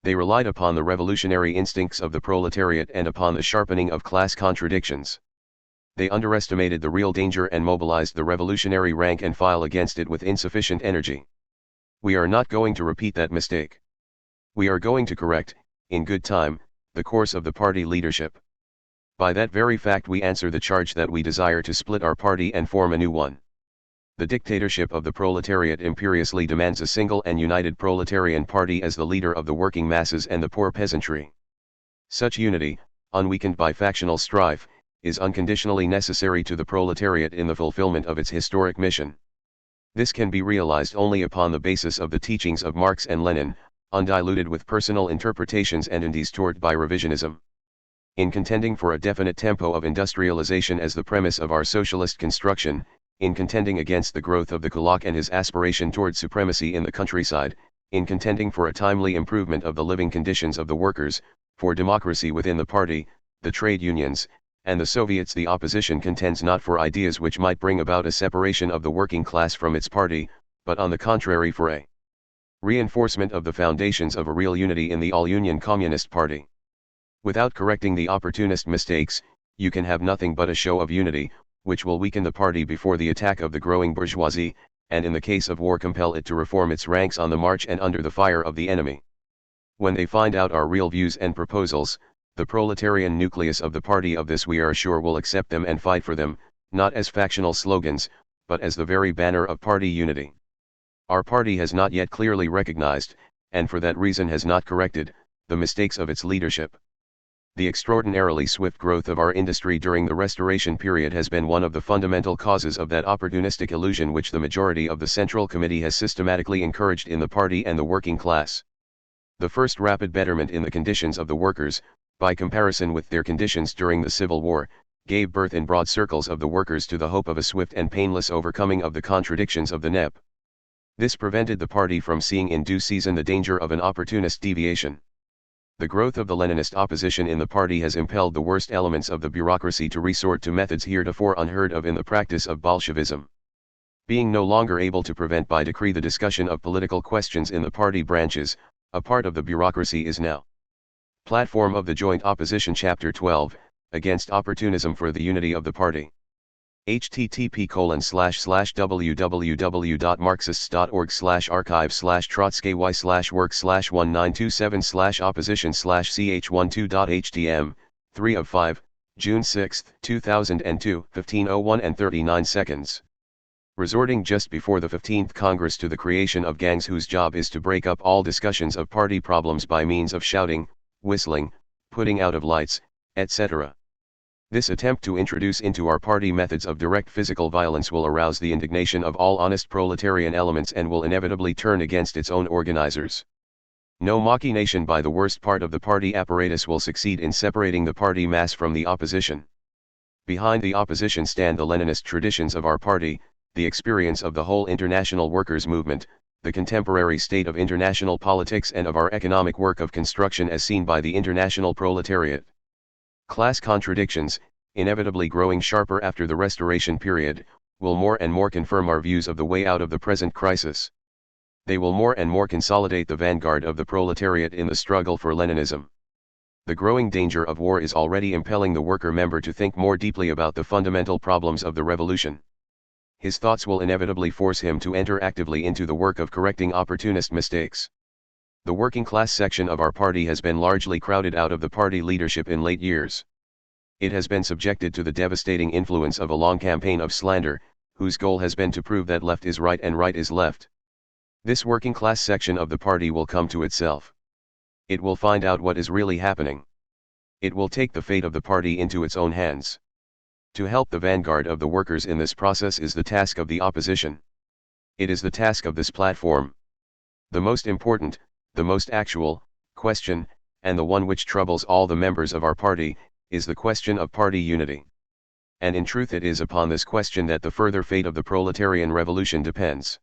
They relied upon the revolutionary instincts of the proletariat and upon the sharpening of class contradictions. They underestimated the real danger and mobilized the revolutionary rank and file against it with insufficient energy. We are not going to repeat that mistake. We are going to correct, in good time, the course of the party leadership. By that very fact we answer the charge that we desire to split our party and form a new one. The dictatorship of the proletariat imperiously demands a single and united proletarian party as the leader of the working masses and the poor peasantry. Such unity, unweakened by factional strife, is unconditionally necessary to the proletariat in the fulfillment of its historic mission. This can be realized only upon the basis of the teachings of Marx and Lenin, undiluted with personal interpretations and undistorted by revisionism. In contending for a definite tempo of industrialization as the premise of our socialist construction, in contending against the growth of the kulak and his aspiration toward supremacy in the countryside, in contending for a timely improvement of the living conditions of the workers, for democracy within the party, the trade unions, and the Soviets, the opposition contends not for ideas which might bring about a separation of the working class from its party, but on the contrary for a reinforcement of the foundations of a real unity in the all-union Communist Party. Without correcting the opportunist mistakes, you can have nothing but a show of unity, which will weaken the party before the attack of the growing bourgeoisie, and in the case of war compel it to reform its ranks on the march and under the fire of the enemy. When they find out our real views and proposals, the proletarian nucleus of the party of this we are sure will accept them and fight for them, not as factional slogans, but as the very banner of party unity. Our party has not yet clearly recognized, and for that reason has not corrected, the mistakes of its leadership. The extraordinarily swift growth of our industry during the Restoration period has been one of the fundamental causes of that opportunistic illusion which the majority of the Central Committee has systematically encouraged in the party and the working class. The first rapid betterment in the conditions of the workers, by comparison with their conditions during the Civil War, gave birth in broad circles of the workers to the hope of a swift and painless overcoming of the contradictions of the NEP. This prevented the party from seeing in due season the danger of an opportunist deviation. The growth of the Leninist opposition in the party has impelled the worst elements of the bureaucracy to resort to methods heretofore unheard of in the practice of Bolshevism. Being no longer able to prevent by decree the discussion of political questions in the party branches, a part of the bureaucracy is now. Platform of the Joint Opposition Chapter 12, Against Opportunism for the Unity of the Party. http://www.marxist.org/archive/work/1927/opposition/ch12.htm, 3 of 5, June 6, 2002, 15:01 and 39 seconds. Resorting just before the 15th Congress to the creation of gangs whose job is to break up all discussions of party problems by means of shouting, whistling, putting out of lights, etc. This attempt to introduce into our party methods of direct physical violence will arouse the indignation of all honest proletarian elements and will inevitably turn against its own organizers. No machination by the worst part of the party apparatus will succeed in separating the party mass from the opposition. Behind the opposition stand the Leninist traditions of our party, the experience of the whole international workers' movement, the contemporary state of international politics and of our economic work of construction as seen by the international proletariat. Class contradictions, inevitably growing sharper after the Restoration period, will more and more confirm our views of the way out of the present crisis. They will more and more consolidate the vanguard of the proletariat in the struggle for Leninism. The growing danger of war is already impelling the worker member to think more deeply about the fundamental problems of the revolution. His thoughts will inevitably force him to enter actively into the work of correcting opportunist mistakes. The working class section of our party has been largely crowded out of the party leadership in late years. It has been subjected to the devastating influence of a long campaign of slander, whose goal has been to prove that left is right and right is left. This working class section of the party will come to itself. It will find out what is really happening. It will take the fate of the party into its own hands. To help the vanguard of the workers in this process is the task of the opposition. It is the task of this platform. The most important, the most actual, question, and the one which troubles all the members of our party, is the question of party unity. And in truth it is upon this question that the further fate of the proletarian revolution depends.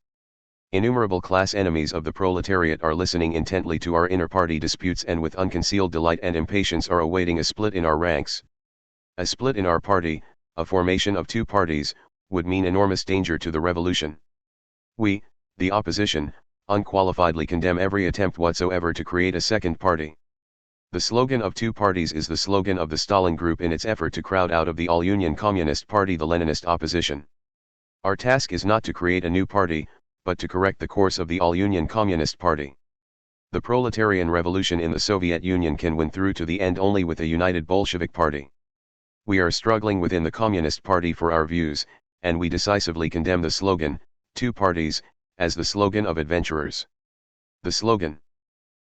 Innumerable class enemies of the proletariat are listening intently to our inter-party disputes and with unconcealed delight and impatience are awaiting a split in our ranks. A split in our party, a formation of two parties, would mean enormous danger to the revolution. We, the opposition, unqualifiedly condemn every attempt whatsoever to create a second party. The slogan of two parties is the slogan of the Stalin Group in its effort to crowd out of the all-Union Communist Party the Leninist opposition. Our task is not to create a new party, but to correct the course of the all-Union Communist Party. The proletarian revolution in the Soviet Union can win through to the end only with a united Bolshevik party. We are struggling within the Communist Party for our views, and we decisively condemn the slogan, two parties, as the slogan of adventurers. The slogan,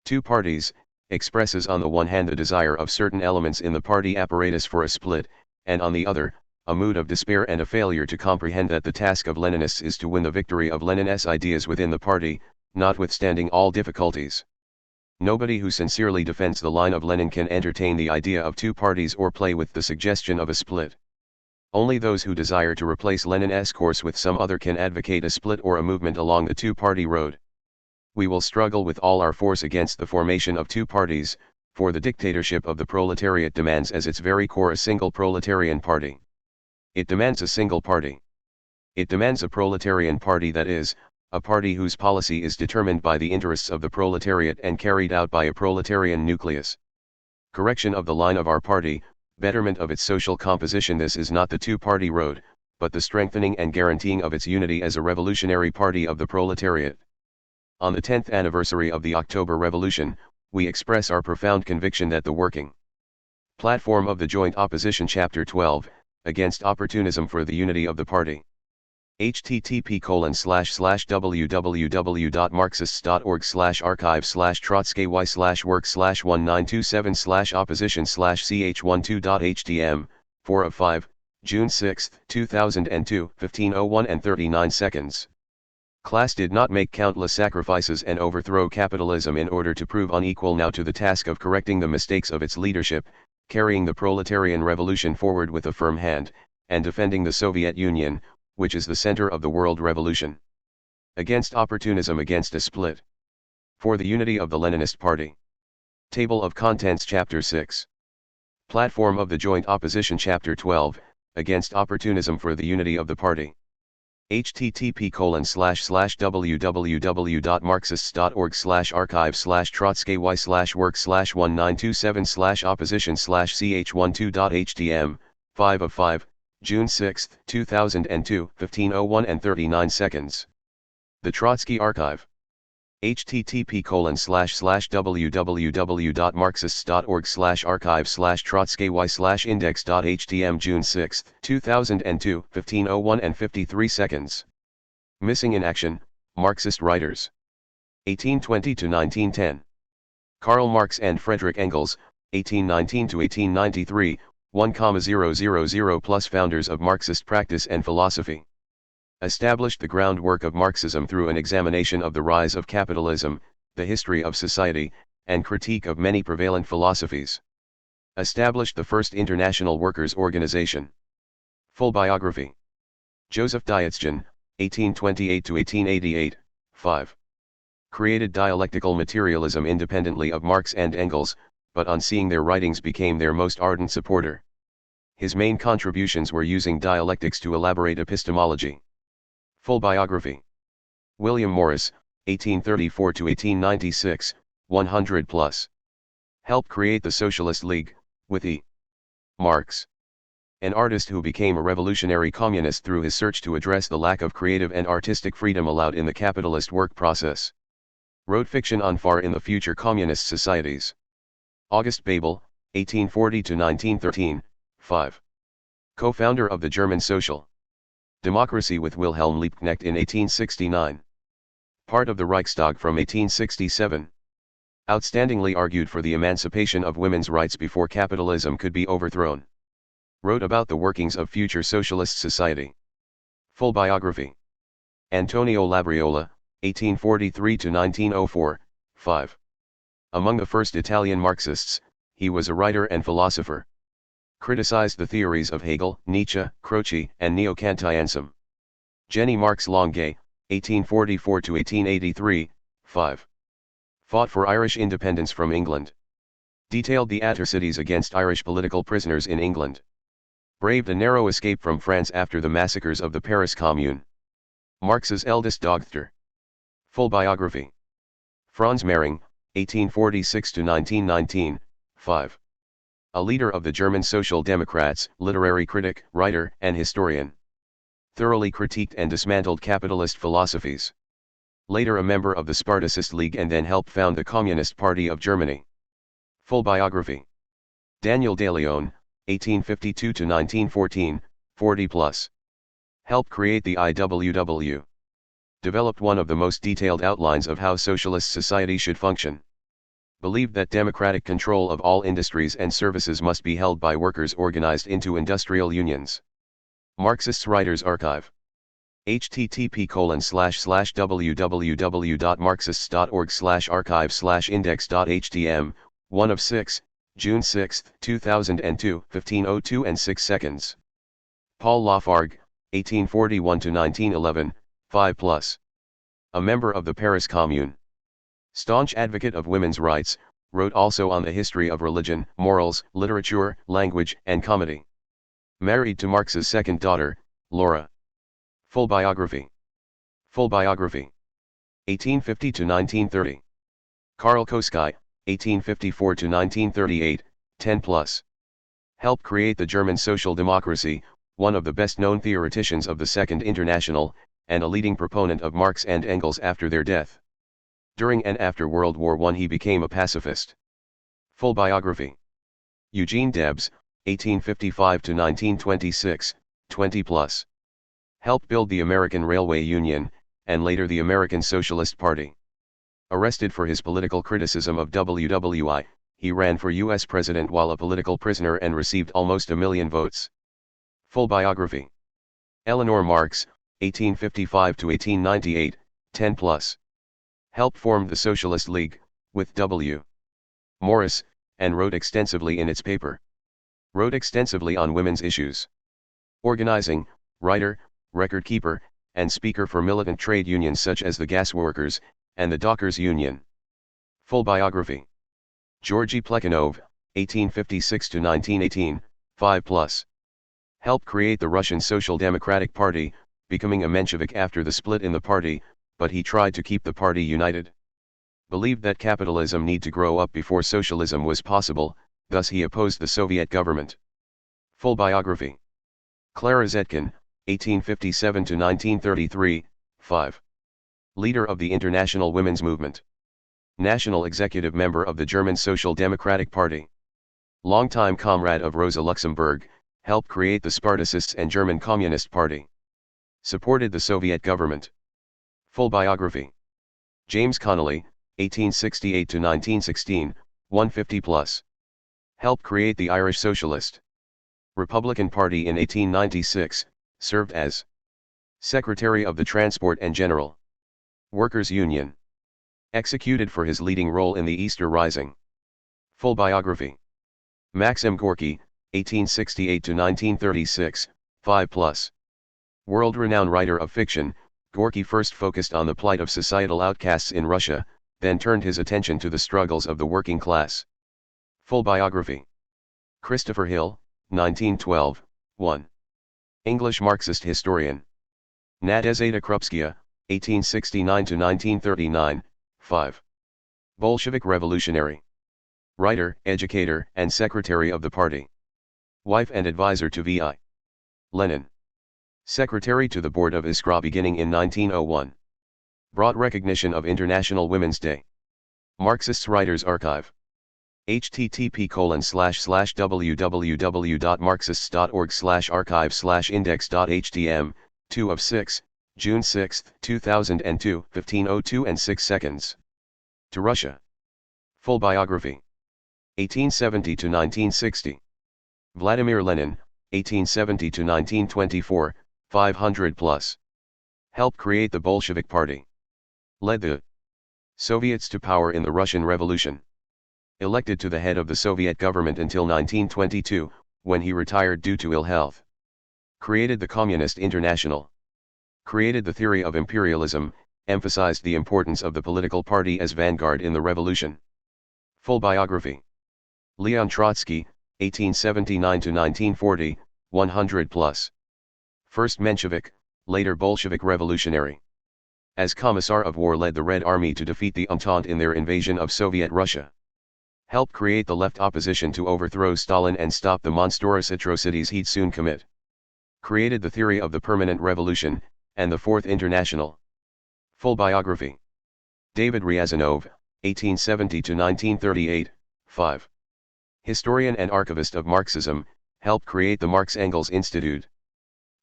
two parties, expresses on the one hand the desire of certain elements in the party apparatus for a split, and on the other, a mood of despair and a failure to comprehend that the task of Leninists is to win the victory of Lenin's ideas within the party, notwithstanding all difficulties. Nobody who sincerely defends the line of Lenin can entertain the idea of two parties or play with the suggestion of a split. Only those who desire to replace Lenin's course with some other can advocate a split or a movement along the two-party road. We will struggle with all our force against the formation of two parties, for the dictatorship of the proletariat demands as its very core a single proletarian party. It demands a single party. It demands a proletarian party, that is, a party whose policy is determined by the interests of the proletariat and carried out by a proletarian nucleus. Correction of the line of our party, betterment of its social composition. This is not the two-party road, but the strengthening and guaranteeing of its unity as a revolutionary party of the proletariat. On the 10th anniversary of the October Revolution, we express our profound conviction that the working platform of the Joint Opposition Chapter 12, against opportunism for the unity of the party. http://www.marxist.org/archive/work/1927/opposition/ch12.htm, 4 of 5, June 6, 2002, 15:01 and 39 seconds. Class did not make countless sacrifices and overthrow capitalism in order to prove unequal now to the task of correcting the mistakes of its leadership, carrying the proletarian revolution forward with a firm hand, and defending the Soviet Union, which is the center of the world revolution. Against opportunism, against a split. For the unity of the Leninist Party. Table of Contents Chapter 6. Platform of the Joint Opposition Chapter 12, against opportunism for the unity of the party. http://www.marxist.org/archive/trotskY/work/1927/opposition/ch12.htm, 5 of 5, June 6, 2002, 15:01 and 39 seconds. The Trotsky Archive. http://www.marxist.org/archive/trotsky/index.htm, June 6, 2002, 15:01 and 53 seconds. Missing in action, Marxist writers. 1820 to 1910. Karl Marx and Friedrich Engels, 1819 to 1893, 1,000 plus founders of Marxist practice and philosophy. Established the groundwork of Marxism through an examination of the rise of capitalism, the history of society, and critique of many prevalent philosophies. Established the first international workers' organization. Full biography. Joseph Dietzgen, 1828 to 1888, 5. Created dialectical materialism independently of Marx and Engels, but on seeing their writings became their most ardent supporter. His main contributions were using dialectics to elaborate epistemology. Full biography. William Morris, 1834 to 1896, 100 plus. Helped create the Socialist League, with E. Marx. An artist who became a revolutionary communist through his search to address the lack of creative and artistic freedom allowed in the capitalist work process. Wrote fiction on far in the future communist societies. August Bebel, 1840 to 1913, 5. Co-founder of the German Social Democracy with Wilhelm Liebknecht in 1869. Part of the Reichstag from 1867. Outstandingly argued for the emancipation of women's rights before capitalism could be overthrown. Wrote about the workings of future socialist society. Full biography. Antonio Labriola, 1843–1904, 5. Among the first Italian Marxists, he was a writer and philosopher. Criticized the theories of Hegel, Nietzsche, Croce, and Neo-Kantianism. Jenny Marx Longuet, 1844–1883, 5. Fought for Irish independence from England. Detailed the atrocities against Irish political prisoners in England. Braved a narrow escape from France after the massacres of the Paris Commune. Marx's eldest daughter. Full biography. Franz Mehring, 1846–1919, 5. A leader of the German Social Democrats, literary critic, writer, and historian. Thoroughly critiqued and dismantled capitalist philosophies. Later a member of the Spartacist League and then helped found the Communist Party of Germany. Full biography. Daniel De Leon, 1852–1914, 40+. Helped create the IWW. Developed one of the most detailed outlines of how socialist society should function. Believed that democratic control of all industries and services must be held by workers organized into industrial unions. Marxists Writers Archive. http://www.marxists.org/archive/index.htm, 1 of 6, June 6, 2002, 15:02 and 6 seconds. Paul Lafargue, 1841–1911, 5+. A member of the Paris Commune. Staunch advocate of women's rights, wrote also on the history of religion, morals, literature, language, and comedy. Married to Marx's second daughter, Laura. Full biography. Full biography. 1850–1930. Karl Koski, 1854–1938, 10+. Helped create the German social democracy, one of the best-known theoreticians of the Second International, and a leading proponent of Marx and Engels after their death. During and after World War I he became a pacifist. Full biography. Eugene Debs, 1855–1926, 20+. Helped build the American Railway Union, and later the American Socialist Party. Arrested for his political criticism of WWI, he ran for U.S. president while a political prisoner and received almost 1 million votes. Full biography. Eleanor Marx, 1855–1898, 10+. Helped form the Socialist League, with W. Morris, and wrote extensively in its paper. Wrote extensively on women's issues. Organizing, writer, record keeper, and speaker for militant trade unions such as the Gasworkers, and the Dockers Union. Full biography. Georgy Plekhanov, 1856–1918, 5+. Helped create the Russian Social Democratic Party, becoming a Menshevik after the split in the party, but he tried to keep the party united. Believed that capitalism need to grow up before socialism was possible, thus he opposed the Soviet government. Full biography. Clara Zetkin, 1857–1933, 5. Leader of the International Women's Movement. National executive member of the German Social Democratic Party. Longtime comrade of Rosa Luxemburg, helped create the Spartacists and German Communist Party. Supported the Soviet government. Full biography. James Connolly, 1868–1916, 150+. Helped create the Irish Socialist Republican Party in 1896, served as Secretary of the Transport and General Workers' Union. Executed for his leading role in the Easter Rising. Full biography. Maxim Gorky, 1868–1936, 5+. World-renowned writer of fiction, Gorky first focused on the plight of societal outcasts in Russia, then turned his attention to the struggles of the working class. Full biography. Christopher Hill, 1912, 1. English Marxist historian. Nadezhda Krupskaya, 1869–1939, 5. Bolshevik revolutionary. Writer, educator, and secretary of the party. Wife and advisor to V.I. Lenin. Secretary to the Board of Iskra beginning in 1901. Brought recognition of International Women's Day. Marxists Writers Archive. http://www.marxists.org/archive/index.htm, 2 of 6, June 6, 2002, 15:02 and 6 seconds. To Russia. Full biography. 1870 to 1960. Vladimir Lenin, 1870 to 1924, 500 plus. Helped create the Bolshevik Party. Led the Soviets to power in the Russian Revolution. Elected to the head of the Soviet government until 1922, when he retired due to ill health. Created the Communist International. Created the theory of imperialism, emphasized the importance of the political party as vanguard in the revolution. Full biography. Leon Trotsky, 1879 to 1940, 100 plus. First Menshevik, later Bolshevik revolutionary. As Commissar of War led the Red Army to defeat the Entente in their invasion of Soviet Russia. Helped create the left opposition to overthrow Stalin and stop the monstrous atrocities he'd soon commit. Created the theory of the permanent revolution, and the Fourth International. Full biography. David Ryazanov, 1870 to 1938, 5. Historian and archivist of Marxism, helped create the Marx-Engels Institute.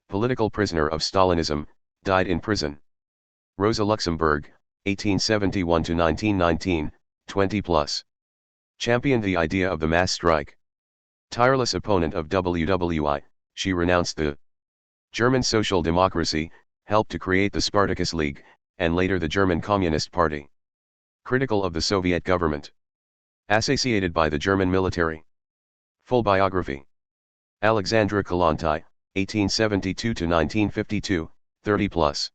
Political prisoner of Stalinism, died in prison. Rosa Luxemburg, 1871 to 1919, 20 plus. Championed the idea of the mass strike. Tireless opponent of WWI, she renounced the German Social Democracy, helped to create the Spartacus League, and later the German Communist Party. Critical of the Soviet government. Associated by the German military. Full biography. Alexandra Kollontai, 1872 to 1952, 30 plus.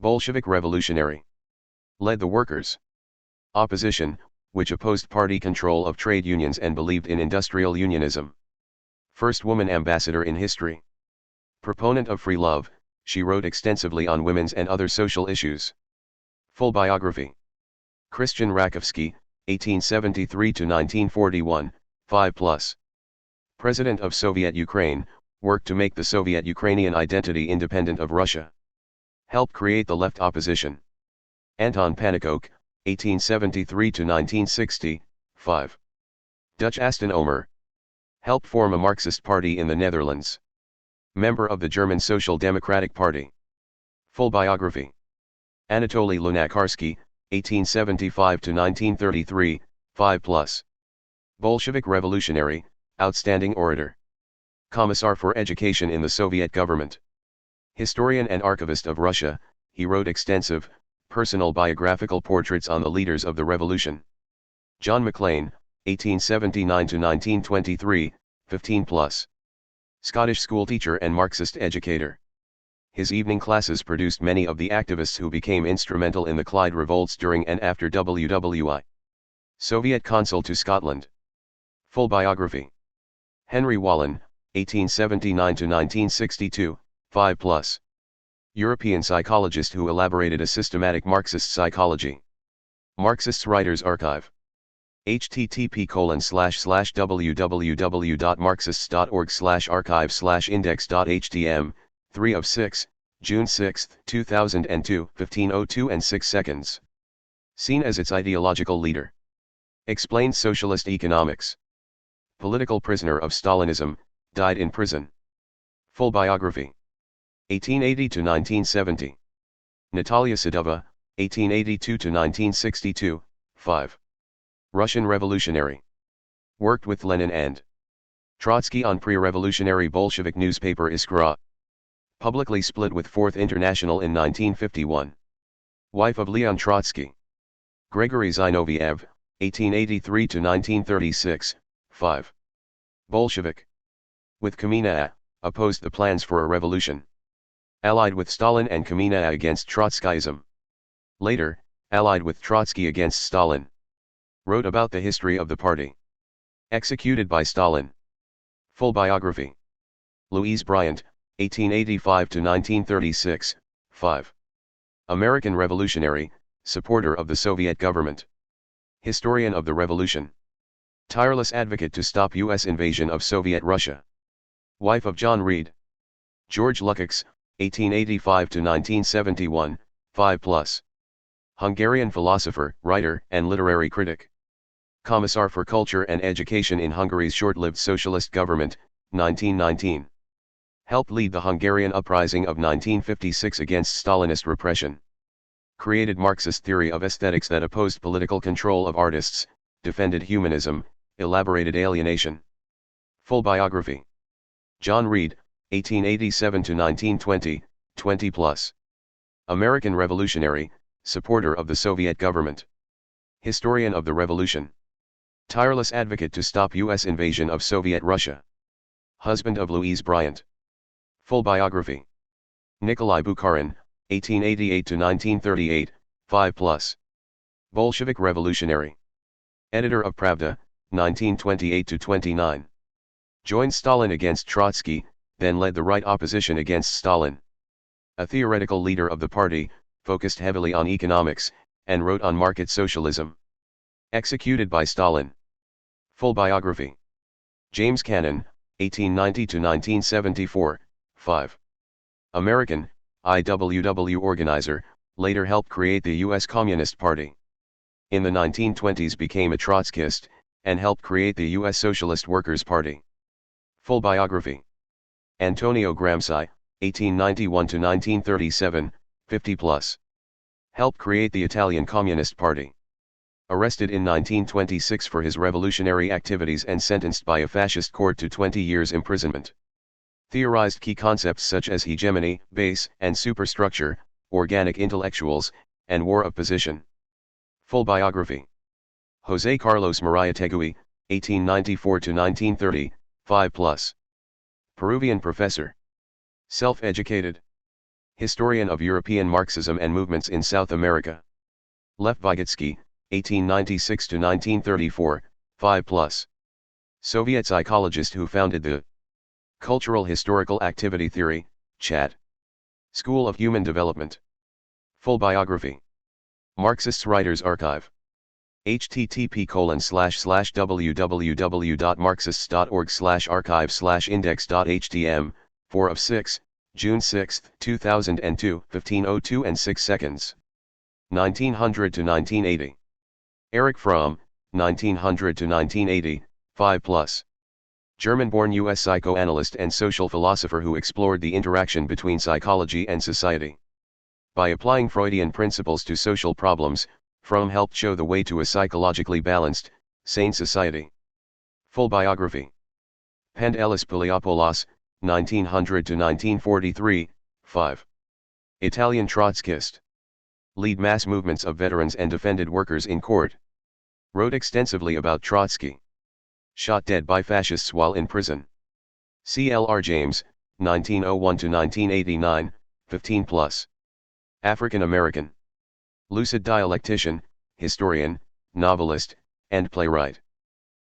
Bolshevik revolutionary. Led the workers' opposition, which opposed party control of trade unions and believed in industrial unionism. First woman ambassador in history. Proponent of free love, she wrote extensively on women's and other social issues. Full biography. Christian Rakovsky, 1873 to 1941, 5 plus. President of Soviet Ukraine, worked to make the Soviet Ukrainian identity independent of Russia. Helped create the left opposition. Anton Pannekoek, 1873 to 1960, 5. Dutch Aston Omer. Helped form a Marxist party in the Netherlands. Member of the German Social Democratic Party. Full biography. Anatoly Lunacharsky, 1875 to 1933, 5 plus. Bolshevik revolutionary, outstanding orator. Commissar for Education in the Soviet government. Historian and archivist of Russia, he wrote extensive, personal biographical portraits on the leaders of the revolution. John Maclean, 1879 to 1923, 15 plus. Scottish schoolteacher and Marxist educator. His evening classes produced many of the activists who became instrumental in the Clyde revolts during and after WWI. Soviet consul to Scotland. Full biography. Henry Wallin, 1879 to 1962, 5 plus. European psychologist who elaborated a systematic Marxist psychology. Marxists Writers Archive. http://www.marxists.org/archive/index.htm, 3 of 6, June 6, 2002, 15:02 and 6 seconds. Seen as its ideological leader. Explained socialist economics. Political prisoner of Stalinism, died in prison. Full biography. 1880 to 1970. Natalia Sedova, 1882 to 1962, 5. Russian revolutionary. Worked with Lenin and Trotsky on pre-revolutionary Bolshevik newspaper Iskra. Publicly split with Fourth International in 1951. Wife of Leon Trotsky. Gregory Zinoviev, 1883 to 1936, 5. Bolshevik. With Kamina, opposed the plans for a revolution. Allied with Stalin and Kamina against Trotskyism. Later, allied with Trotsky against Stalin. Wrote about the history of the party. Executed by Stalin. Full biography. Louise Bryant, 1885 to 1936, 5. American revolutionary, supporter of the Soviet government. Historian of the revolution. Tireless advocate to stop U.S. invasion of Soviet Russia. Wife of John Reed. George Lukács, 1885 to 1971, 5 plus. Hungarian philosopher, writer, and literary critic. Commissar for Culture and Education in Hungary's short-lived socialist government, 1919. Helped lead the Hungarian uprising of 1956 against Stalinist repression. Created Marxist theory of aesthetics that opposed political control of artists, defended humanism, elaborated alienation. Full biography. John Reed, 1887 to 1920, 20+. American revolutionary, supporter of the Soviet government. Historian of the Revolution. Tireless advocate to stop U.S. invasion of Soviet Russia. Husband of Louise Bryant. Full biography. Nikolai Bukharin, 1888 to 1938, 5+. Bolshevik revolutionary. Editor of Pravda, 1928 to 29. Joined Stalin against Trotsky, then led the right opposition against Stalin. A theoretical leader of the party, focused heavily on economics, and wrote on market socialism. Executed by Stalin. Full biography. James Cannon, 1890 to 1974, 5. American, IWW organizer, later helped create the U.S. Communist Party. In the 1920s became a Trotskyist, and helped create the U.S. Socialist Workers' Party. Full biography. Antonio Gramsci, 1891 to 1937, 50+. Helped create the Italian Communist Party. Arrested in 1926 for his revolutionary activities and sentenced by a fascist court to 20 years imprisonment. Theorized key concepts such as hegemony, base and superstructure, organic intellectuals, and war of position. Full biography. José Carlos Mariátegui, 1894 to 1930, 5+. Peruvian professor. Self-educated. Historian of European Marxism and movements in South America. Lev Vygotsky, 1896 to 1934, 5+. Soviet psychologist who founded the Cultural Historical Activity Theory, CHAT. School of Human Development. Full biography. Marxists Writers Archive. http://www.marxists.org/archive/index.htm, 4 of 6, June 6, 2002, 15:02 and 6 seconds. 1900 to 1980. Erich Fromm, 1900 to 1980, 5+. German-born U.S. psychoanalyst and social philosopher who explored the interaction between psychology and society. By applying Freudian principles to social problems, Fromm helped show the way to a psychologically balanced, sane society. Full biography. Pend Ellis Poliopoulos, 1900 to 1943, 5. Italian Trotskyist. Lead mass movements of veterans and defended workers in court. Wrote extensively about Trotsky. Shot dead by fascists while in prison. C.L.R. James, 1901 to 1989, 15+. African American. Lucid dialectician, historian, novelist, and playwright.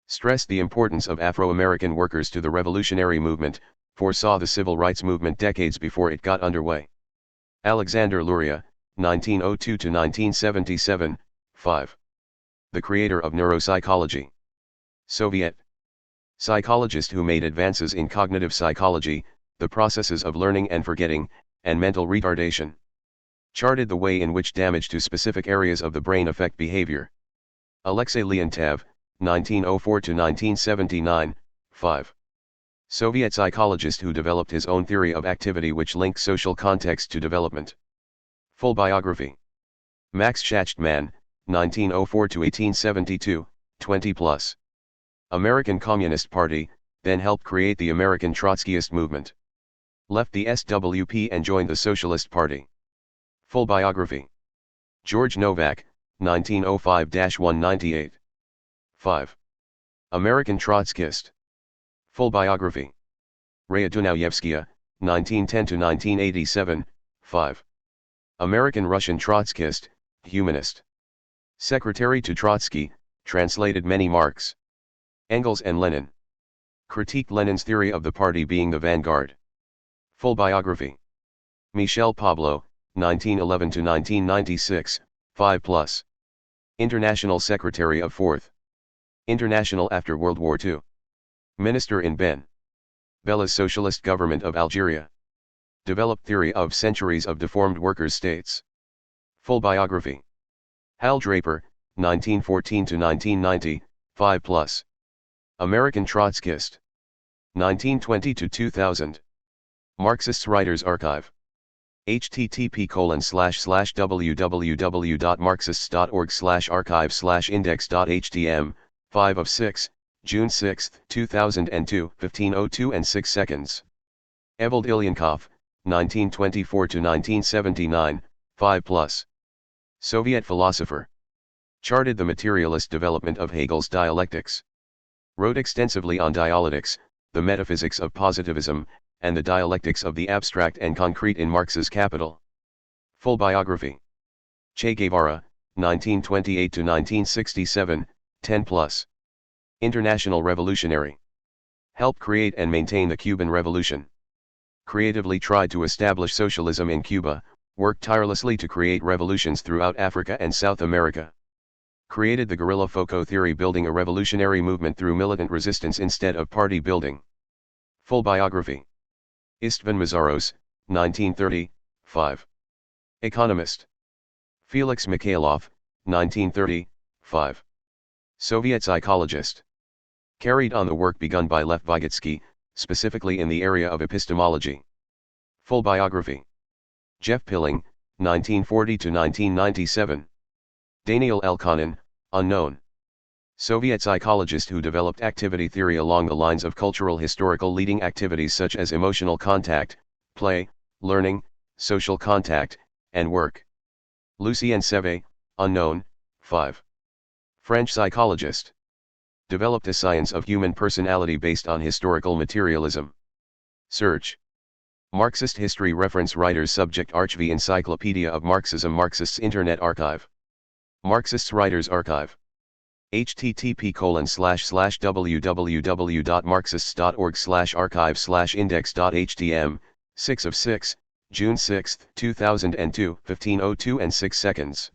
Stressed the importance of Afro-American workers to the revolutionary movement, foresaw the civil rights movement decades before it got underway. Alexander Luria, 1902 to 1977, 5. The creator of neuropsychology. Soviet psychologist who made advances in cognitive psychology, the processes of learning and forgetting, and mental retardation. Charted the way in which damage to specific areas of the brain affect behavior. Alexei Leontev, 1904 to 1979, 5. Soviet psychologist who developed his own theory of activity which linked social context to development. Full biography. Max Schachtman, 1904 to 1872, 20+. American Communist Party, then helped create the American Trotskyist movement. Left the SWP and joined the Socialist Party. Full biography. George Novak, 1905-198. 5. American Trotskyist. Full biography. Raya Dunayevskaya, 1910 to 1987, 5. American Russian Trotskyist, humanist. Secretary to Trotsky, translated many Marx, Engels and Lenin. Critiqued Lenin's theory of the party being the vanguard. Full biography. Michel Pablo, 1911 to 1996, 5+. International Secretary of 4th International after World War II. Minister in Ben Bella's Socialist Government of Algeria. Developed theory of centuries of deformed workers' states. Full biography. Hal Draper, 1914 to 1990, 5+. American Trotskyist. 1920 to 2000. Marxists Writers Archive. http://www.marxists.org/archive/index.htm, 5 of 6, June 6, 2002, 15:02 and 6 seconds. Evald Ilyankov, 1924–1979, 5+. Soviet philosopher. Charted the materialist development of Hegel's dialectics. Wrote extensively on dialectics, the metaphysics of positivism, and the dialectics of the abstract and concrete in Marx's Capital. Full biography. Che Guevara, 1928–1967, 10+. International revolutionary. Helped create and maintain the Cuban Revolution. Creatively tried to establish socialism in Cuba, worked tirelessly to create revolutions throughout Africa and South America. Created the guerrilla FOCO theory, building a revolutionary movement through militant resistance instead of party building. Full biography. Istvan Mazaros, 1930, 5. Economist. Felix Mikhailov, 1930, 5. Soviet psychologist. Carried on the work begun by Lev Vygotsky, specifically in the area of epistemology. Full biography. Jeff Pilling, 1940–1997. Daniel Elkanin, unknown. Soviet psychologist who developed activity theory along the lines of cultural historical leading activities such as emotional contact, play, learning, social contact, and work. Lucien Seve, unknown, 5. French psychologist. Developed a science of human personality based on historical materialism. Search. Marxist history reference writers subject Archive Encyclopedia of Marxism, Marxists Internet Archive. Marxists Writers Archive. http://www.marxists.org/archive/index.htm, 6 of 6, June 6, 2002, 15:02 and 6 seconds.